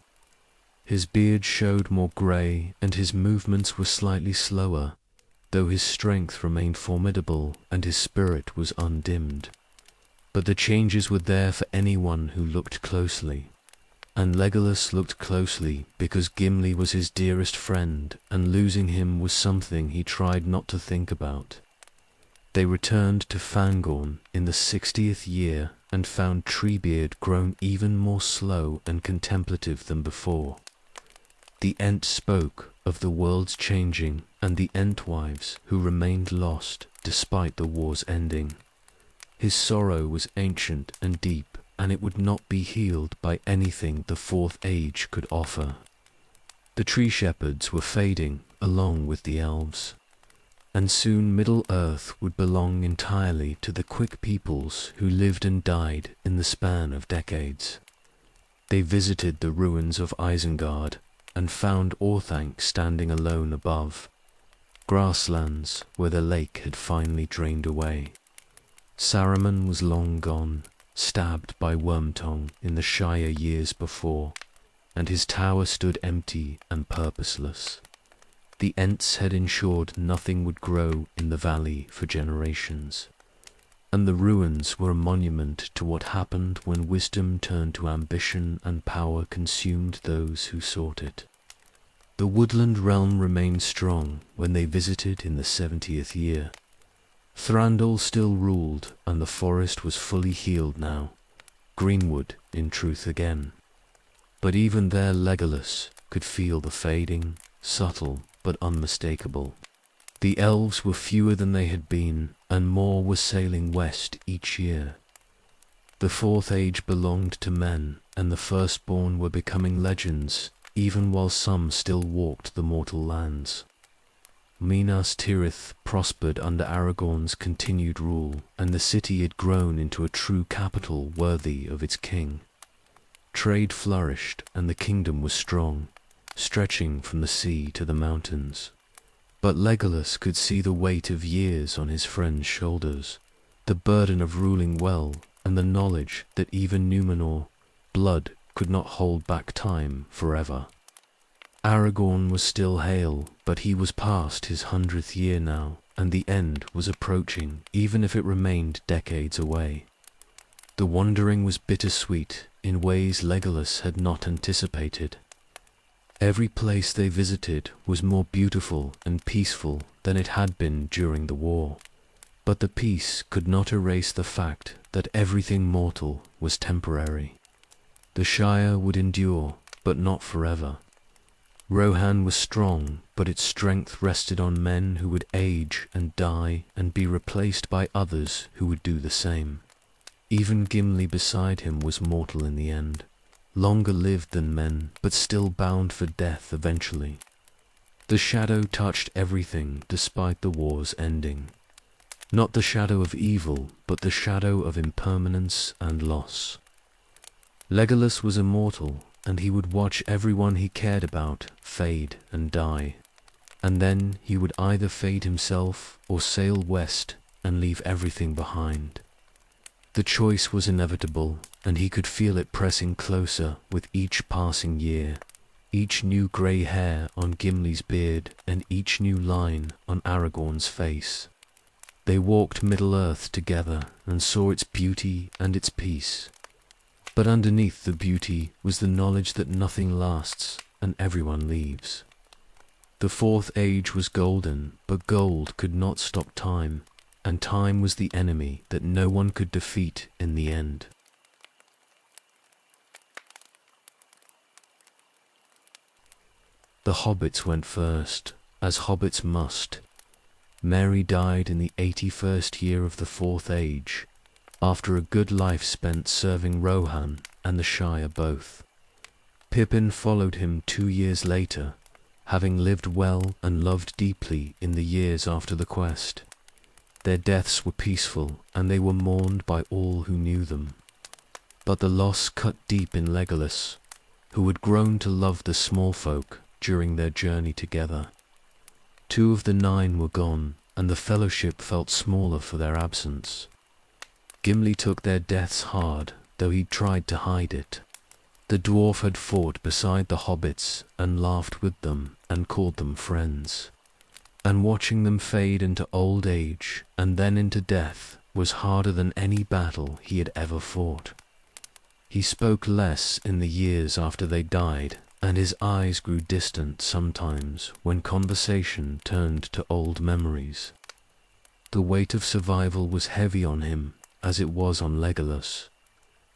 His beard showed more grey, and his movements were slightly slower, though his strength remained formidable and his spirit was undimmed. But the changes were there for anyone who looked closely, and Legolas looked closely because Gimli was his dearest friend, and losing him was something he tried not to think about. They returned to Fangorn in the 60th year and found Treebeard grown even more slow and contemplative than before. The Ent spoke of the world's changing and the Entwives who remained lost despite the war's ending. His sorrow was ancient and deep, and it would not be healed by anything the 4th Age could offer. The tree shepherds were fading along with the elves, and soon Middle-earth would belong entirely to the quick peoples who lived and died in the span of decades. They visited the ruins of Isengard and found Orthanc standing alone above, grasslands where the lake had finally drained away. Saruman was long gone, stabbed by Wormtongue in the Shire years before, and his tower stood empty and purposeless. The Ents had ensured nothing would grow in the valley for generations, and the ruins were a monument to what happened when wisdom turned to ambition and power consumed those who sought it. The Woodland Realm remained strong when they visited in the 70th year. Thranduil still ruled, and the forest was fully healed now, greenwood in truth again. But even there Legolas could feel the fading, subtle but unmistakable. The elves were fewer than they had been, and more were sailing west each year. The 4th Age belonged to men, and the firstborn were becoming legends, even while some still walked the mortal lands. Minas Tirith prospered under Aragorn's continued rule, and the city had grown into a true capital worthy of its king. Trade flourished, and the kingdom was strong, stretching from the sea to the mountains. But Legolas could see the weight of years on his friend's shoulders, the burden of ruling well, and the knowledge that even Númenor, blood, could not hold back time forever. Aragorn was still hale, but he was past his 100th year now, and the end was approaching, even if it remained decades away. The wandering was bittersweet in ways Legolas had not anticipated. Every place they visited was more beautiful and peaceful than it had been during the war, but the peace could not erase the fact that everything mortal was temporary. The Shire would endure, but not forever. Rohan was strong, but its strength rested on men who would age and die and be replaced by others who would do the same. Even Gimli beside him was mortal in the end, longer lived than men, but still bound for death eventually. The shadow touched everything despite the war's ending. Not the shadow of evil, but the shadow of impermanence and loss. Legolas was immortal, and he would watch everyone he cared about fade and die, and then he would either fade himself or sail west and leave everything behind. The choice was inevitable, and he could feel it pressing closer with each passing year, each new grey hair on Gimli's beard and each new line on Aragorn's face. They walked Middle-earth together and saw its beauty and its peace. But underneath the beauty was the knowledge that nothing lasts and everyone leaves. The Fourth Age was golden, but gold could not stop time, and time was the enemy that no one could defeat in the end. The hobbits went first, as hobbits must. Merry died in the 81st year of the Fourth Age, after a good life spent serving Rohan and the Shire both. Pippin followed him 2 years later, having lived well and loved deeply in the years after the quest. Their deaths were peaceful, and they were mourned by all who knew them. But the loss cut deep in Legolas, who had grown to love the small folk during their journey together. 2 of the 9 were gone, and the fellowship felt smaller for their absence. Gimli took their deaths hard, though he tried to hide it. The dwarf had fought beside the hobbits and laughed with them and called them friends. And watching them fade into old age and then into death was harder than any battle he had ever fought. He spoke less in the years after they died, and his eyes grew distant sometimes when conversation turned to old memories. The weight of survival was heavy on him, as it was on Legolas,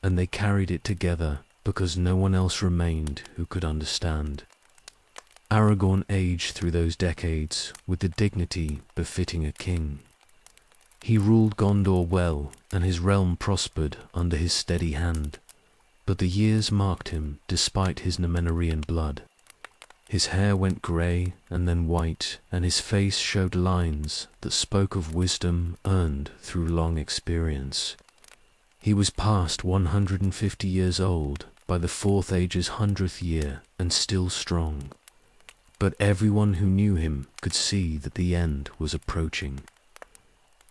and they carried it together because no one else remained who could understand. Aragorn aged through those decades with the dignity befitting a king. He ruled Gondor well, and his realm prospered under his steady hand, but the years marked him despite his Numenorean blood. His hair went grey and then white, and his face showed lines that spoke of wisdom earned through long experience. He was past 150 years old by the Fourth Age's 100th year and still strong. But everyone who knew him could see that the end was approaching.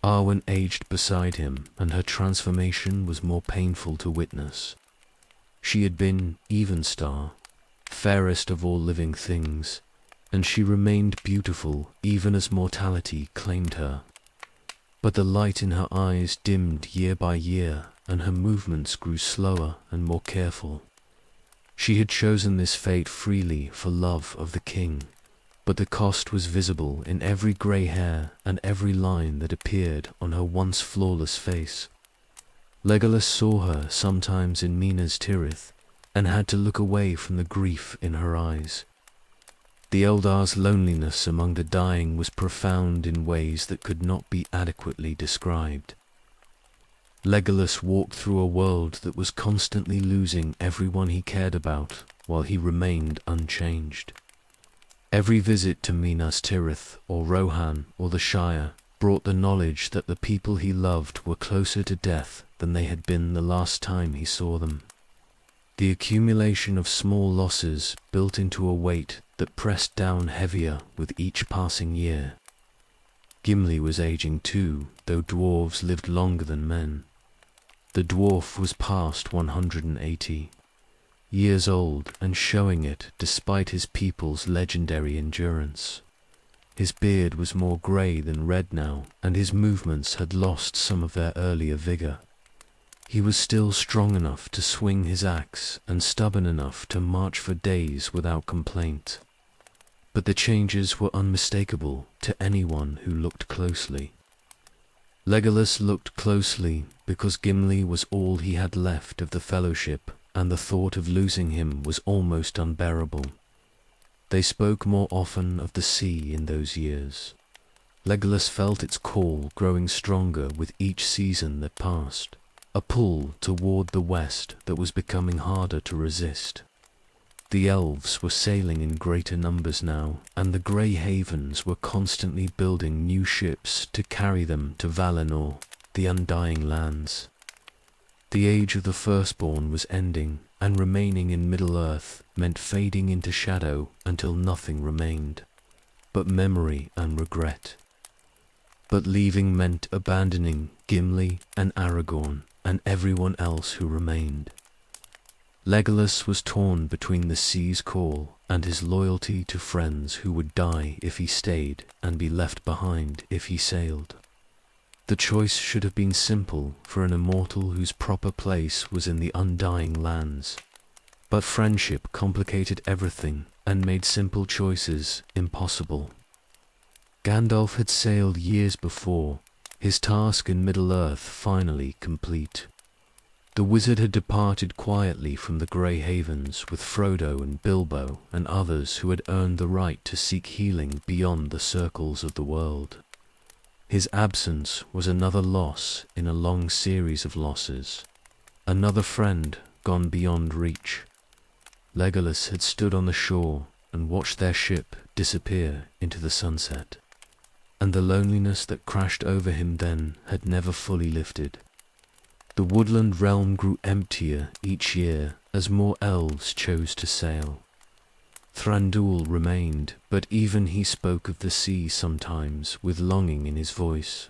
Arwen aged beside him, and her transformation was more painful to witness. She had been Evenstar, fairest of all living things, and she remained beautiful even as mortality claimed her. But the light in her eyes dimmed year by year, and her movements grew slower and more careful. She had chosen this fate freely for love of the king, but the cost was visible in every grey hair and every line that appeared on her once flawless face. Legolas saw her sometimes in Minas Tirith, and had to look away from the grief in her eyes. The Eldar's loneliness among the dying was profound in ways that could not be adequately described. Legolas walked through a world that was constantly losing everyone he cared about, while he remained unchanged. Every visit to Minas Tirith, or Rohan, or the Shire, brought the knowledge that the people he loved were closer to death than they had been the last time he saw them. The accumulation of small losses built into a weight that pressed down heavier with each passing year. Gimli was aging too, though dwarves lived longer than men. The dwarf was past 180 years old and showing it despite his people's legendary endurance. His beard was more grey than red now, and his movements had lost some of their earlier vigour. He was still strong enough to swing his axe and stubborn enough to march for days without complaint. But the changes were unmistakable to anyone who looked closely. Legolas looked closely because Gimli was all he had left of the Fellowship, and the thought of losing him was almost unbearable. They spoke more often of the sea in those years. Legolas felt its call growing stronger with each season that passed, a pull toward the west that was becoming harder to resist. The elves were sailing in greater numbers now, and the Grey Havens were constantly building new ships to carry them to Valinor, the Undying Lands. The age of the Firstborn was ending, and remaining in Middle-earth meant fading into shadow until nothing remained, but memory and regret. But leaving meant abandoning Gimli and Aragorn and everyone else who remained. Legolas was torn between the sea's call and his loyalty to friends who would die if he stayed and be left behind if he sailed. The choice should have been simple for an immortal whose proper place was in the Undying Lands. But friendship complicated everything and made simple choices impossible. Gandalf had sailed years before, his task in Middle-earth finally complete. The wizard had departed quietly from the Grey Havens with Frodo and Bilbo and others who had earned the right to seek healing beyond the circles of the world. His absence was another loss in a long series of losses, another friend gone beyond reach. Legolas had stood on the shore and watched their ship disappear into the sunset, and the loneliness that crashed over him then had never fully lifted. The Woodland Realm grew emptier each year as more elves chose to sail. Thranduil remained, but even he spoke of the sea sometimes with longing in his voice.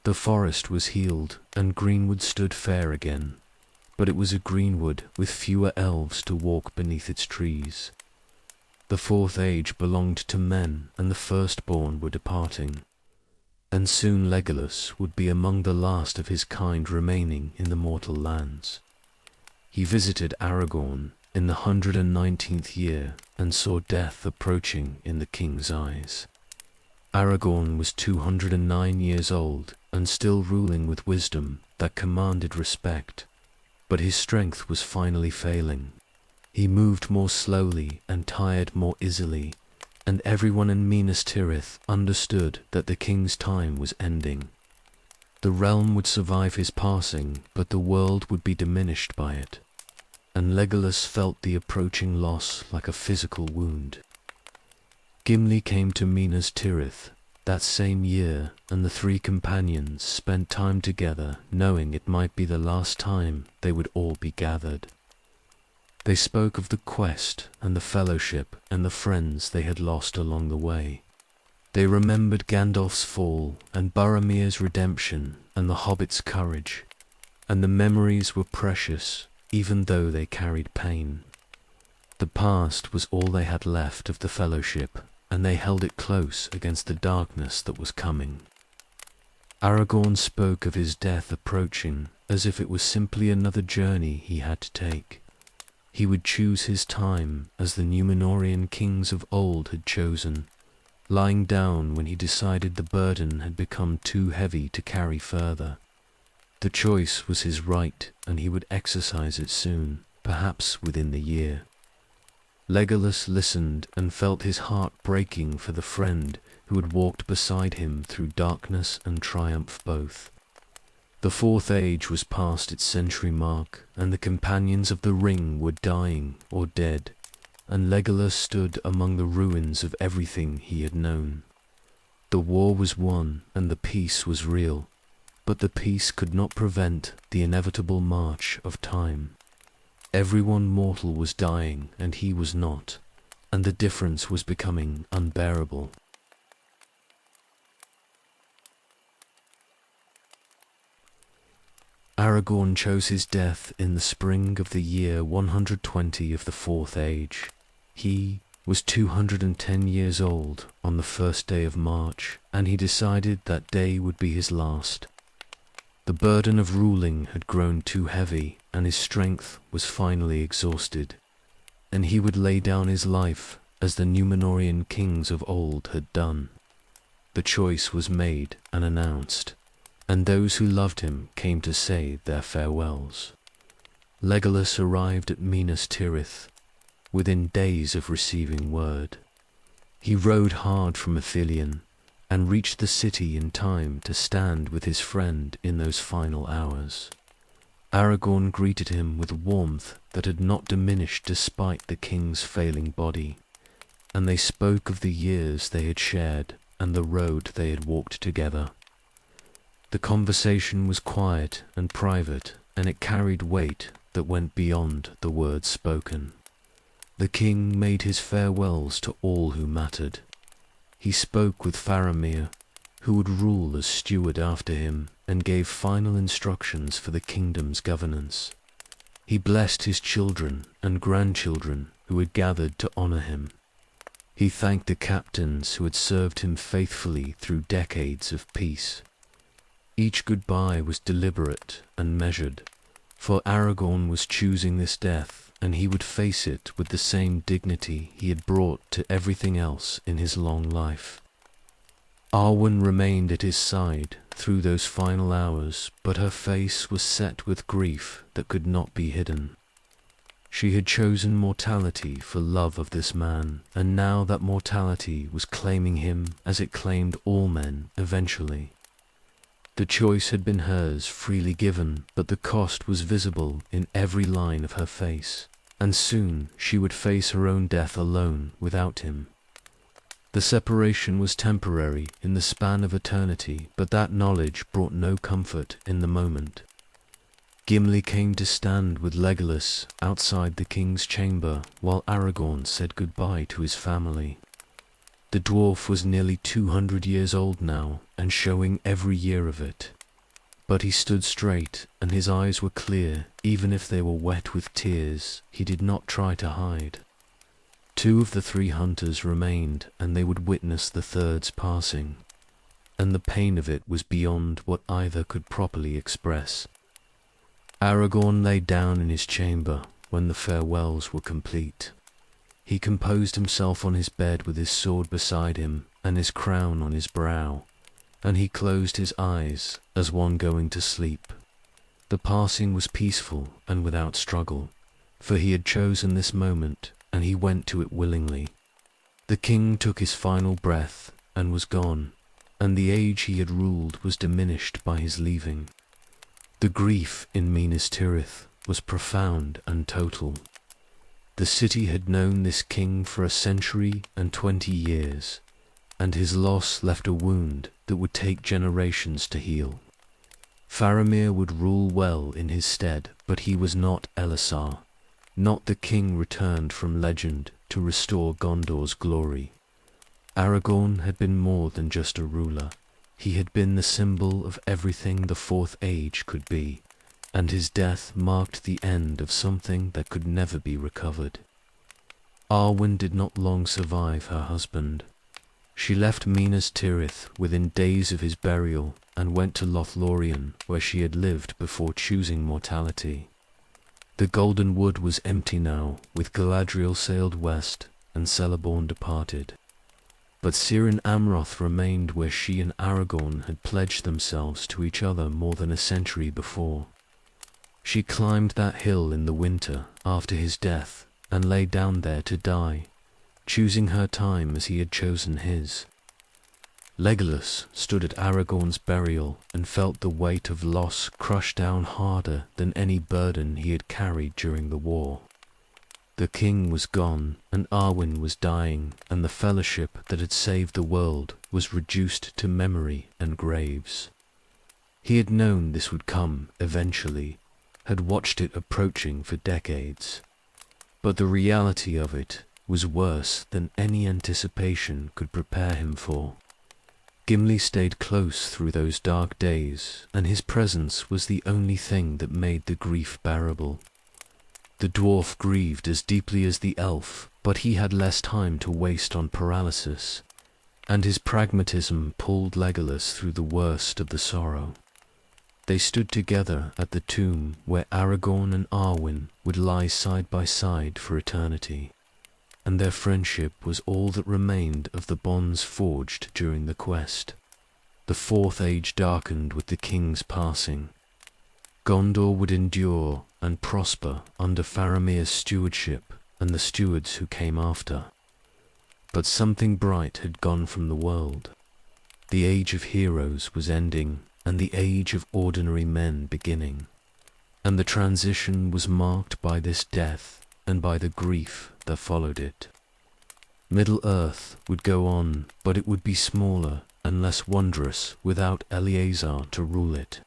The forest was healed, and greenwood stood fair again, but it was a greenwood with fewer elves to walk beneath its trees. The Fourth Age belonged to men, and the Firstborn were departing, and soon Legolas would be among the last of his kind remaining in the mortal lands. He visited Aragorn in the 119th year, and saw death approaching in the king's eyes. Aragorn was 209 years old, and still ruling with wisdom that commanded respect, but his strength was finally failing. He moved more slowly and tired more easily, and everyone in Minas Tirith understood that the king's time was ending. The realm would survive his passing, but the world would be diminished by it, and Legolas felt the approaching loss like a physical wound. Gimli came to Minas Tirith that same year, and the three companions spent time together, knowing it might be the last time they would all be gathered. They spoke of the quest and the fellowship and the friends they had lost along the way. They remembered Gandalf's fall and Boromir's redemption and the hobbits' courage, and the memories were precious, even though they carried pain. The past was all they had left of the fellowship, and they held it close against the darkness that was coming. Aragorn spoke of his death approaching as if it was simply another journey he had to take. He would choose his time as the Númenórean kings of old had chosen, lying down when he decided the burden had become too heavy to carry further. The choice was his right, and he would exercise it soon, perhaps within the year. Legolas listened and felt his heart breaking for the friend who had walked beside him through darkness and triumph both. The Fourth Age was past its century mark, and the companions of the Ring were dying or dead, and Legolas stood among the ruins of everything he had known. The war was won, and the peace was real, but the peace could not prevent the inevitable march of time. Everyone mortal was dying, and he was not, and the difference was becoming unbearable. Aragorn chose his death in the spring of the year 120 of the Fourth Age. He was 210 years old on the first day of March, and he decided that day would be his last. The burden of ruling had grown too heavy, and his strength was finally exhausted, and he would lay down his life as the Númenórean kings of old had done. The choice was made and announced, and those who loved him came to say their farewells. Legolas arrived at Minas Tirith within days of receiving word. He rode hard from Ithilien and reached the city in time to stand with his friend in those final hours. Aragorn greeted him with warmth that had not diminished despite the king's failing body, and they spoke of the years they had shared and the road they had walked together. The conversation was quiet and private, and it carried weight that went beyond the words spoken. The king made his farewells to all who mattered. He spoke with Faramir, who would rule as steward after him, and gave final instructions for the kingdom's governance. He blessed his children and grandchildren who had gathered to honor him. He thanked the captains who had served him faithfully through decades of peace. Each goodbye was deliberate and measured, for Aragorn was choosing this death, and he would face it with the same dignity he had brought to everything else in his long life. Arwen remained at his side through those final hours, but her face was set with grief that could not be hidden. She had chosen mortality for love of this man, and now that mortality was claiming him as it claimed all men eventually. The choice had been hers, freely given, but the cost was visible in every line of her face, and soon she would face her own death alone without him. The separation was temporary in the span of eternity, but that knowledge brought no comfort in the moment. Gimli came to stand with Legolas outside the king's chamber while Aragorn said goodbye to his family. The dwarf was nearly 200 years old now, and showing every year of it. But he stood straight, and his eyes were clear, even if they were wet with tears. He did not try to hide. 2 of the 3 hunters remained, and they would witness the third's passing, and the pain of it was beyond what either could properly express. Aragorn lay down in his chamber when the farewells were complete. He composed himself on his bed with his sword beside him and his crown on his brow, and he closed his eyes as one going to sleep. The passing was peaceful and without struggle, for he had chosen this moment, and he went to it willingly. The king took his final breath and was gone, and the age he had ruled was diminished by his leaving. The grief in Minas Tirith was profound and total. The city had known this king for a century and 20 years, and his loss left a wound that would take generations to heal. Faramir would rule well in his stead, but he was not Elisar, not the king returned from legend to restore Gondor's glory. Aragorn had been more than just a ruler. He had been the symbol of everything the Fourth Age could be, and his death marked the end of something that could never be recovered. Arwen did not long survive her husband. She left Minas Tirith within days of his burial and went to Lothlórien, where she had lived before choosing mortality. The Golden Wood was empty now, with Galadriel sailed west and Celeborn departed. But Ciryn Amroth remained where she and Aragorn had pledged themselves to each other more than a century before. She climbed that hill in the winter after his death and lay down there to die, choosing her time as he had chosen his. Legolas stood at Aragorn's burial and felt the weight of loss crush down harder than any burden he had carried during the war. The king was gone, and Arwen was dying, and the fellowship that had saved the world was reduced to memory and graves. He had known this would come eventually, had watched it approaching for decades. But the reality of it was worse than any anticipation could prepare him for. Gimli stayed close through those dark days, and his presence was the only thing that made the grief bearable. The dwarf grieved as deeply as the elf, but he had less time to waste on paralysis, and his pragmatism pulled Legolas through the worst of the sorrow. They stood together at the tomb where Aragorn and Arwen would lie side by side for eternity, and their friendship was all that remained of the bonds forged during the quest. The Fourth Age darkened with the king's passing. Gondor would endure and prosper under Faramir's stewardship and the stewards who came after. But something bright had gone from the world. The age of heroes was ending, and the age of ordinary men beginning. And the transition was marked by this death and by the grief that followed it. Middle-earth would go on, but it would be smaller and less wondrous without Eleazar to rule it.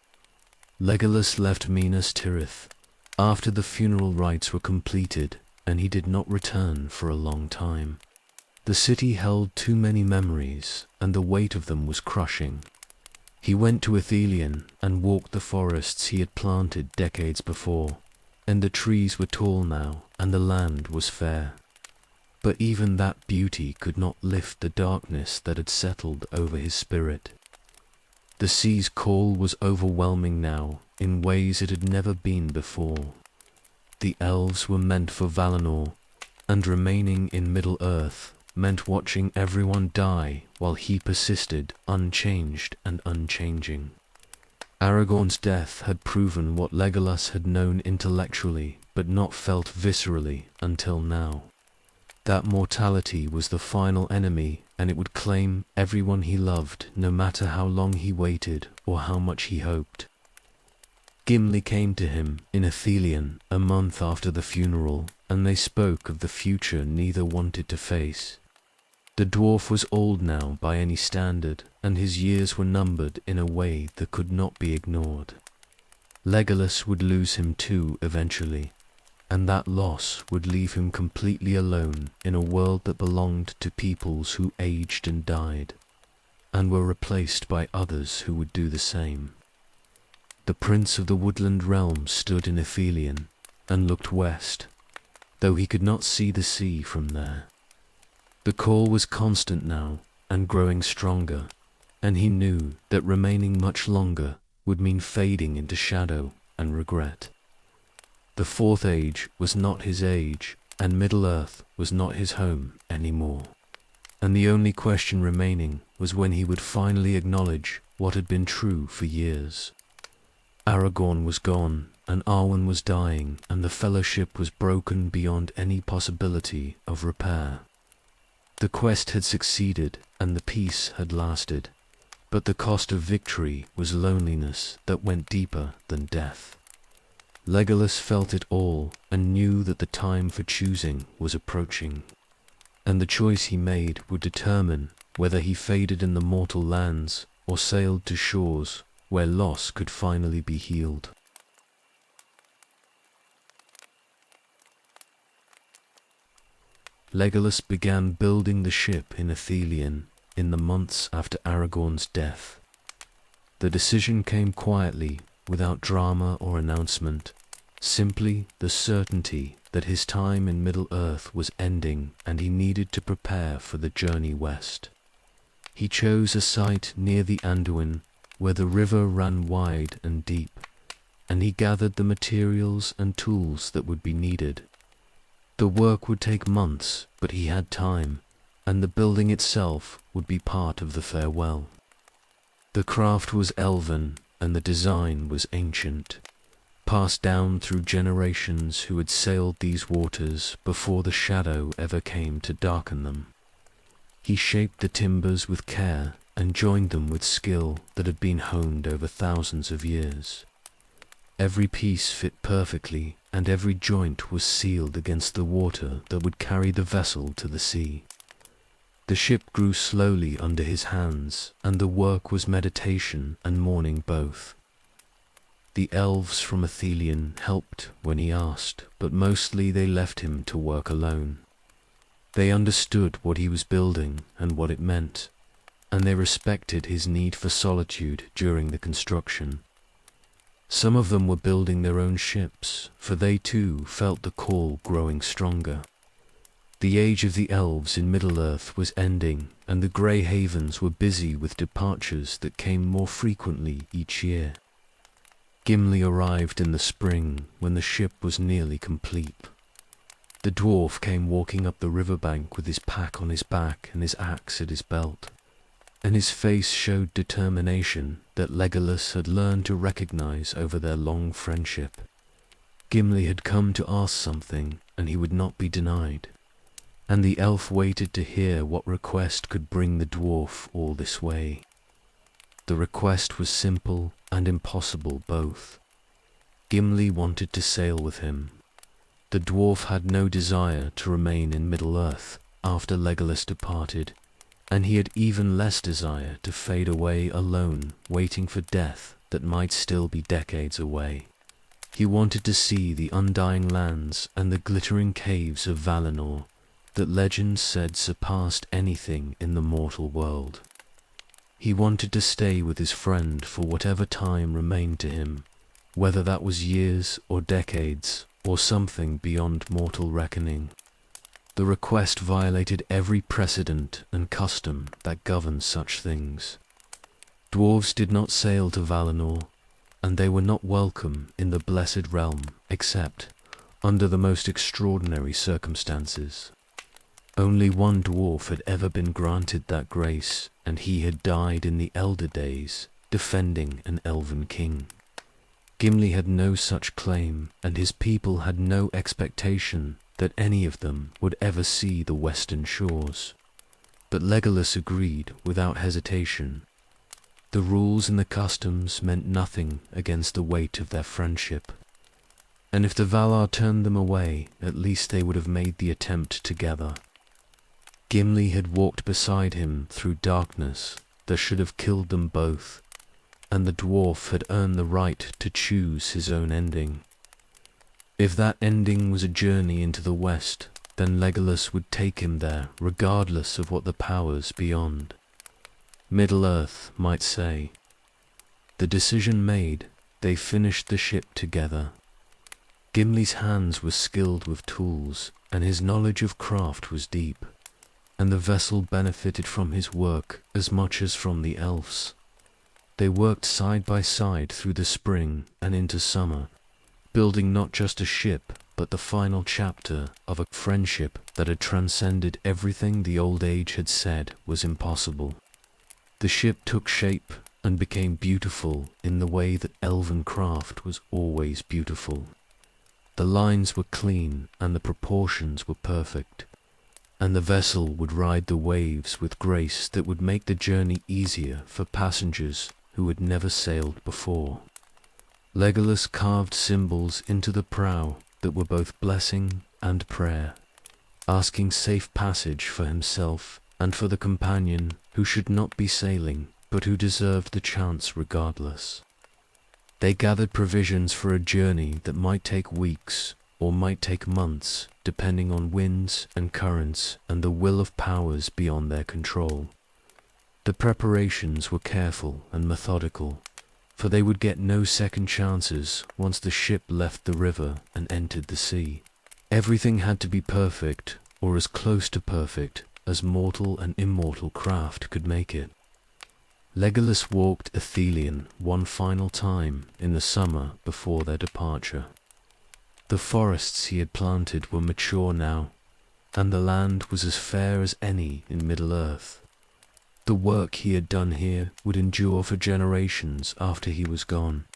Legolas left Minas Tirith after the funeral rites were completed, and he did not return for a long time. The city held too many memories, and the weight of them was crushing. He went to Ithilien and walked the forests he had planted decades before, and the trees were tall now, and the land was fair. But even that beauty could not lift the darkness that had settled over his spirit. The sea's call was overwhelming now, in ways it had never been before. The elves were meant for Valinor, and remaining in Middle-earth meant watching everyone die while he persisted unchanged and unchanging. Aragorn's death had proven what Legolas had known intellectually but not felt viscerally until now. That mortality was the final enemy, and it would claim everyone he loved, no matter how long he waited or how much he hoped. Gimli came to him in Ithilien a month after the funeral, and they spoke of the future neither wanted to face. The dwarf was old now by any standard, and his years were numbered in a way that could not be ignored. Legolas would lose him too eventually, and that loss would leave him completely alone in a world that belonged to peoples who aged and died, and were replaced by others who would do the same. The prince of the Woodland Realm stood in Ithilien and looked west, though he could not see the sea from there. The call was constant now and growing stronger, and he knew that remaining much longer would mean fading into shadow and regret. The Fourth Age was not his age, and Middle-earth was not his home anymore. And the only question remaining was when he would finally acknowledge what had been true for years. Aragorn was gone, and Arwen was dying, and the fellowship was broken beyond any possibility of repair. The quest had succeeded, and the peace had lasted, but the cost of victory was loneliness that went deeper than death. Legolas felt it all and knew that the time for choosing was approaching, and the choice he made would determine whether he faded in the mortal lands or sailed to shores where loss could finally be healed. Legolas began building the ship in Ithilien in the months after Aragorn's death. The decision came quietly, without drama or announcement, simply the certainty that his time in Middle-earth was ending and he needed to prepare for the journey west. He chose a site near the Anduin where the river ran wide and deep, and he gathered the materials and tools that would be needed. The work would take months, but he had time, and the building itself would be part of the farewell. The craft was elven, and the design was ancient, passed down through generations who had sailed these waters before the shadow ever came to darken them. He shaped the timbers with care and joined them with skill that had been honed over thousands of years. Every piece fit perfectly, and every joint was sealed against the water that would carry the vessel to the sea. The ship grew slowly under his hands, and the work was meditation and mourning both. The elves from Ithilien helped when he asked, but mostly they left him to work alone. They understood what he was building and what it meant, and they respected his need for solitude during the construction. Some of them were building their own ships, for they too felt the call growing stronger. The age of the elves in Middle-earth was ending, and the Grey Havens were busy with departures that came more frequently each year. Gimli arrived in the spring when the ship was nearly complete. The dwarf came walking up the riverbank with his pack on his back and his axe at his belt, and his face showed determination that Legolas had learned to recognize over their long friendship. Gimli had come to ask something, and he would not be denied, and the elf waited to hear what request could bring the dwarf all this way. The request was simple and impossible both. Gimli wanted to sail with him. The dwarf had no desire to remain in Middle-earth after Legolas departed, and he had even less desire to fade away alone, waiting for death that might still be decades away. He wanted to see the undying lands and the glittering caves of Valinor that legends said surpassed anything in the mortal world. He wanted to stay with his friend for whatever time remained to him, whether that was years or decades or something beyond mortal reckoning. The request violated every precedent and custom that governs such things. Dwarves did not sail to Valinor, and they were not welcome in the Blessed Realm except under the most extraordinary circumstances. Only one dwarf had ever been granted that grace, and he had died in the elder days, defending an elven king. Gimli had no such claim, and his people had no expectation that any of them would ever see the western shores. But Legolas agreed without hesitation. The rules and the customs meant nothing against the weight of their friendship, and if the Valar turned them away, at least they would have made the attempt together. Gimli had walked beside him through darkness that should have killed them both, and the dwarf had earned the right to choose his own ending. If that ending was a journey into the west, then Legolas would take him there regardless of what the powers beyond, Middle-earth, might say. The decision made, they finished the ship together. Gimli's hands were skilled with tools, and his knowledge of craft was deep, and the vessel benefited from his work as much as from the elves. They worked side by side through the spring and into summer, building not just a ship, but the final chapter of a friendship that had transcended everything the old age had said was impossible. The ship took shape and became beautiful in the way that elven craft was always beautiful. The lines were clean and the proportions were perfect, and the vessel would ride the waves with grace that would make the journey easier for passengers who had never sailed before. Legolas carved symbols into the prow that were both blessing and prayer, asking safe passage for himself and for the companion who should not be sailing, but who deserved the chance regardless. They gathered provisions for a journey that might take weeks or might take months, depending on winds and currents and the will of powers beyond their control. The preparations were careful and methodical, for they would get no second chances once the ship left the river and entered the sea. Everything had to be perfect, or as close to perfect as mortal and immortal craft could make it. Legolas walked Ithilien one final time in the summer before their departure. The forests he had planted were mature now, and the land was as fair as any in Middle-earth. The work he had done here would endure for generations after he was gone,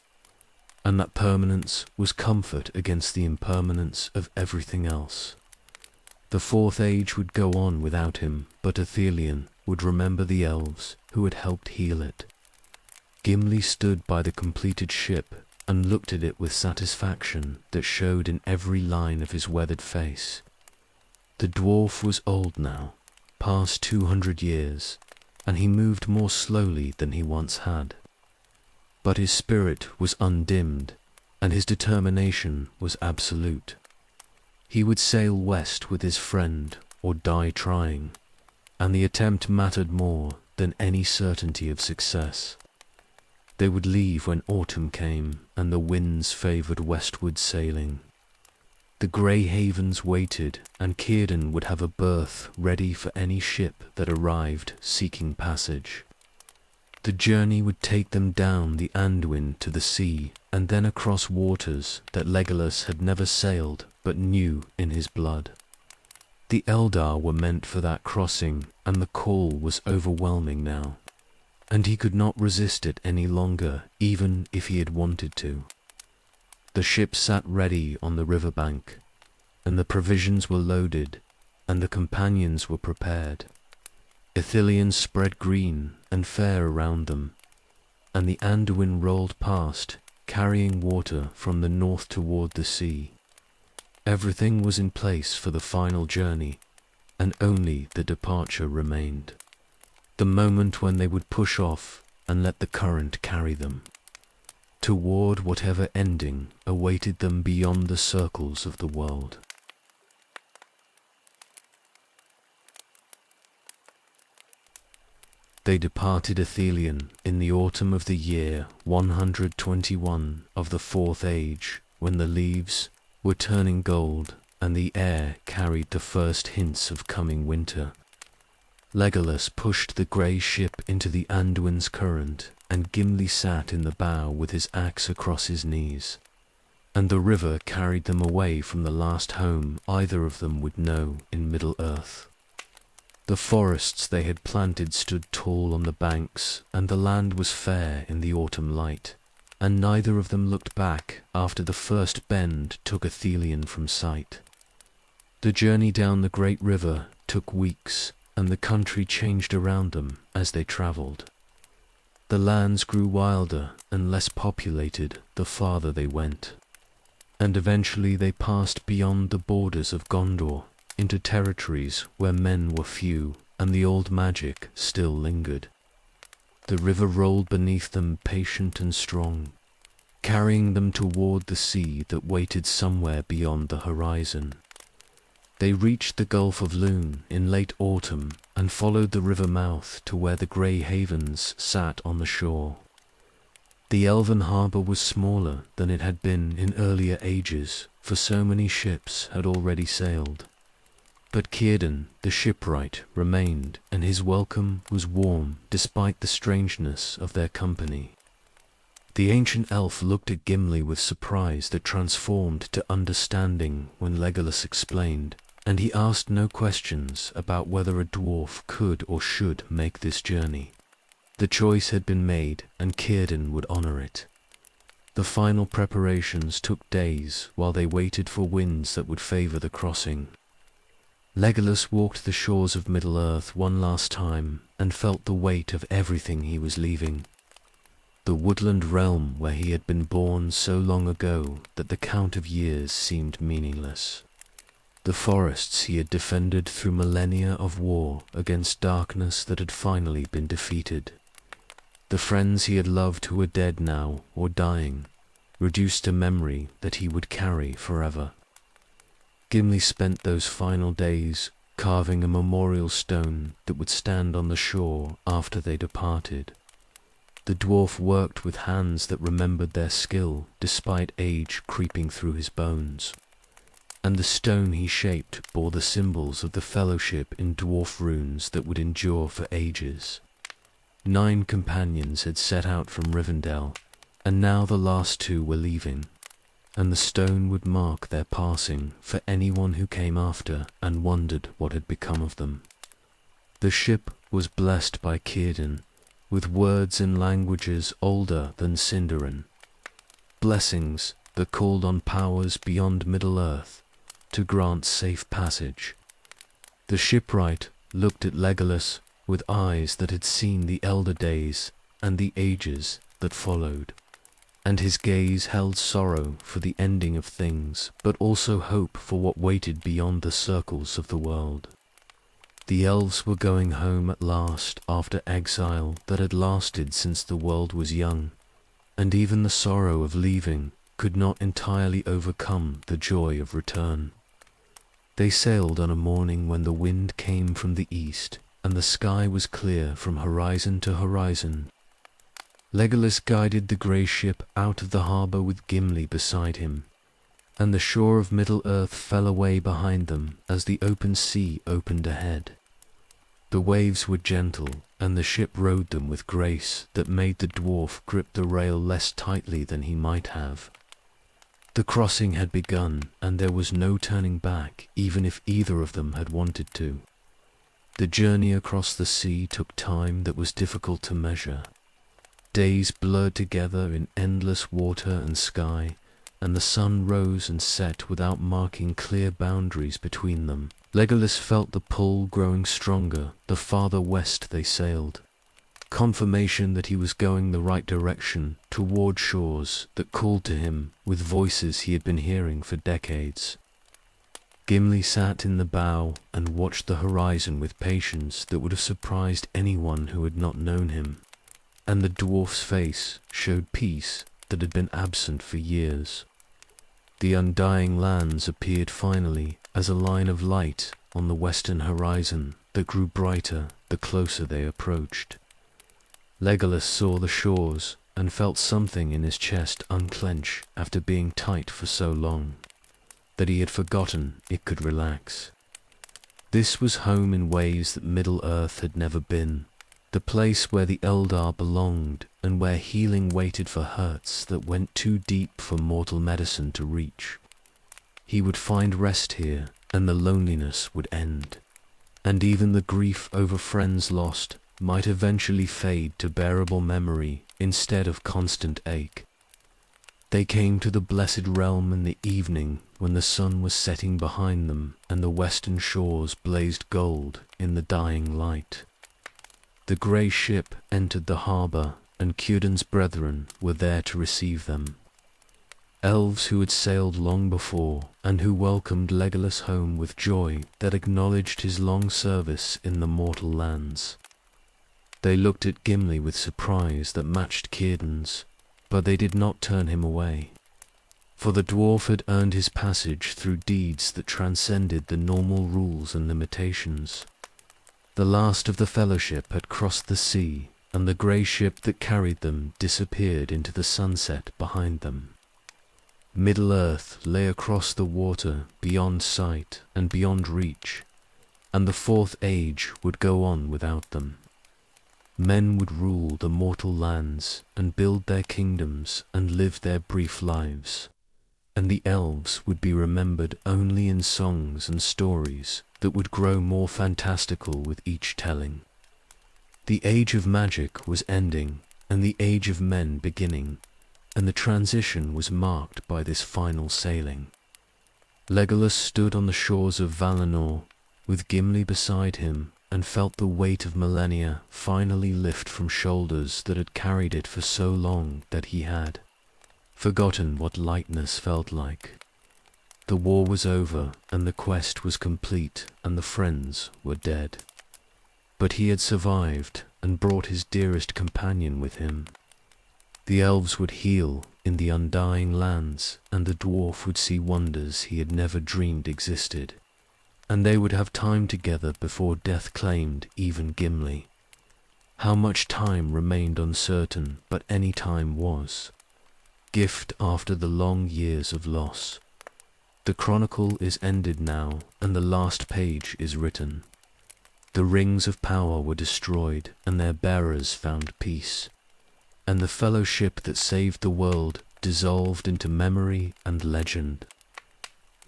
and that permanence was comfort against the impermanence of everything else. The Fourth Age would go on without him, but Ithilien would remember the elves who had helped heal it. Gimli stood by the completed ship and looked at it with satisfaction that showed in every line of his weathered face. The dwarf was old now, past 200 years, and he moved more slowly than he once had. But his spirit was undimmed, and his determination was absolute. He would sail west with his friend, or die trying, and the attempt mattered more than any certainty of success. They would leave when autumn came and the winds favoured westward sailing. The grey havens waited, and Círdan would have a berth ready for any ship that arrived seeking passage. The journey would take them down the Anduin to the sea, and then across waters that Legolas had never sailed but knew in his blood. The Eldar were meant for that crossing, and the call was overwhelming now, and he could not resist it any longer, even if he had wanted to. The ship sat ready on the riverbank, and the provisions were loaded, and the companions were prepared. Ithilien spread green and fair around them, and the Anduin rolled past, carrying water from the north toward the sea. Everything was in place for the final journey, and only the departure remained. The moment when they would push off and let the current carry them toward whatever ending awaited them beyond the circles of the world. They departed Ithilien in the autumn of the year 121 of the Fourth Age, when the leaves were turning gold and the air carried the first hints of coming winter. Legolas pushed the grey ship into the Anduin's current, and Gimli sat in the bow with his axe across his knees, and the river carried them away from the last home either of them would know in Middle-earth. The forests they had planted stood tall on the banks, and the land was fair in the autumn light, and neither of them looked back after the first bend took Ithilien from sight. The journey down the great river took weeks, and the country changed around them as they travelled. The lands grew wilder and less populated the farther they went, and eventually they passed beyond the borders of Gondor into territories where men were few and the old magic still lingered. The river rolled beneath them patient and strong, carrying them toward the sea that waited somewhere beyond the horizon. They reached the Gulf of Lune in late autumn and followed the river mouth to where the grey havens sat on the shore. The elven harbour was smaller than it had been in earlier ages, for so many ships had already sailed. But Círdan, the shipwright, remained, and his welcome was warm despite the strangeness of their company. The ancient elf looked at Gimli with surprise that transformed to understanding when Legolas explained, and he asked no questions about whether a dwarf could or should make this journey. The choice had been made, and Círdan would honour it. The final preparations took days while they waited for winds that would favour the crossing. Legolas walked the shores of Middle-earth one last time and felt the weight of everything he was leaving. The Woodland Realm where he had been born so long ago that the count of years seemed meaningless. The forests he had defended through millennia of war against darkness that had finally been defeated. The friends he had loved who were dead now or dying, reduced to memory that he would carry forever. Gimli spent those final days carving a memorial stone that would stand on the shore after they departed. The dwarf worked with hands that remembered their skill despite age creeping through his bones, and the stone he shaped bore the symbols of the fellowship in dwarf runes that would endure for ages. 9 companions had set out from Rivendell, and now the last 2 were leaving, and the stone would mark their passing for anyone who came after and wondered what had become of them. The ship was blessed by Círdan with words in languages older than Sindarin, blessings that called on powers beyond Middle-earth to grant safe passage. The shipwright looked at Legolas with eyes that had seen the elder days and the ages that followed, and his gaze held sorrow for the ending of things, but also hope for what waited beyond the circles of the world. The elves were going home at last after exile that had lasted since the world was young, and even the sorrow of leaving could not entirely overcome the joy of return. They sailed on a morning when the wind came from the east, and the sky was clear from horizon to horizon. Legolas guided the grey ship out of the harbour with Gimli beside him, and the shore of Middle-earth fell away behind them as the open sea opened ahead. The waves were gentle, and the ship rode them with grace that made the dwarf grip the rail less tightly than he might have. The crossing had begun, and there was no turning back, even if either of them had wanted to. The journey across the sea took time that was difficult to measure. Days blurred together in endless water and sky, and the sun rose and set without marking clear boundaries between them. Legolas felt the pull growing stronger the farther west they sailed. Confirmation that he was going the right direction, toward shores that called to him with voices he had been hearing for decades. Gimli sat in the bow and watched the horizon with patience that would have surprised anyone who had not known him, and the dwarf's face showed peace that had been absent for years. The undying lands appeared finally as a line of light on the western horizon that grew brighter the closer they approached. Legolas saw the shores and felt something in his chest unclench after being tight for so long, that he had forgotten it could relax. This was home in ways that Middle-earth had never been, the place where the Eldar belonged and where healing waited for hurts that went too deep for mortal medicine to reach. He would find rest here, and the loneliness would end, and even the grief over friends lost might eventually fade to bearable memory instead of constant ache. They came to the blessed realm in the evening when the sun was setting behind them and the western shores blazed gold in the dying light. The grey ship entered the harbour, and Cúrdain's brethren were there to receive them. Elves who had sailed long before, and who welcomed Legolas home with joy that acknowledged his long service in the mortal lands. They looked at Gimli with surprise that matched Círdan's, but they did not turn him away. For the dwarf had earned his passage through deeds that transcended the normal rules and limitations. The last of the fellowship had crossed the sea, and the grey ship that carried them disappeared into the sunset behind them. Middle-earth lay across the water beyond sight and beyond reach, and the fourth age would go on without them. Men would rule the mortal lands and build their kingdoms and live their brief lives, and the elves would be remembered only in songs and stories that would grow more fantastical with each telling. The age of magic was ending and the age of men beginning, and the transition was marked by this final sailing. Legolas stood on the shores of Valinor with Gimli beside him and felt the weight of millennia finally lift from shoulders that had carried it for so long that he had forgotten what lightness felt like. The war was over, and the quest was complete, and the friends were dead. But he had survived, and brought his dearest companion with him. The elves would heal in the undying lands, and the dwarf would see wonders he had never dreamed existed. And they would have time together before death claimed even Gimli. How much time remained uncertain, but any time was. Gift after the long years of loss. The chronicle is ended now, and the last page is written. The rings of power were destroyed, and their bearers found peace. And the fellowship that saved the world dissolved into memory and legend.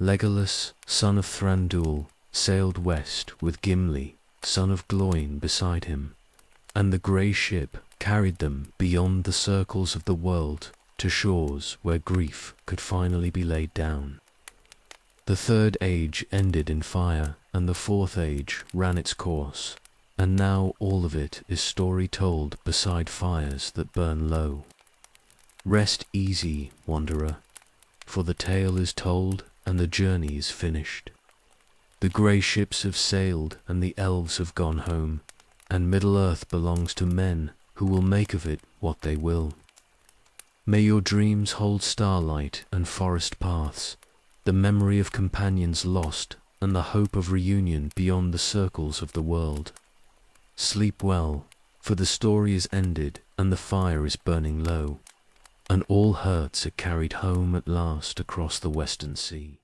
Legolas, son of Thranduil, sailed west with Gimli, son of Gloin, beside him, and the grey ship carried them beyond the circles of the world to shores where grief could finally be laid down. The third age ended in fire, and the fourth age ran its course, and now all of it is story told beside fires that burn low. Rest easy, wanderer, for the tale is told and the journey is finished. The grey ships have sailed and the elves have gone home, and Middle-earth belongs to men who will make of it what they will. May your dreams hold starlight and forest paths, the memory of companions lost, and the hope of reunion beyond the circles of the world. Sleep well, for the story is ended and the fire is burning low, and all hurts are carried home at last across the western sea.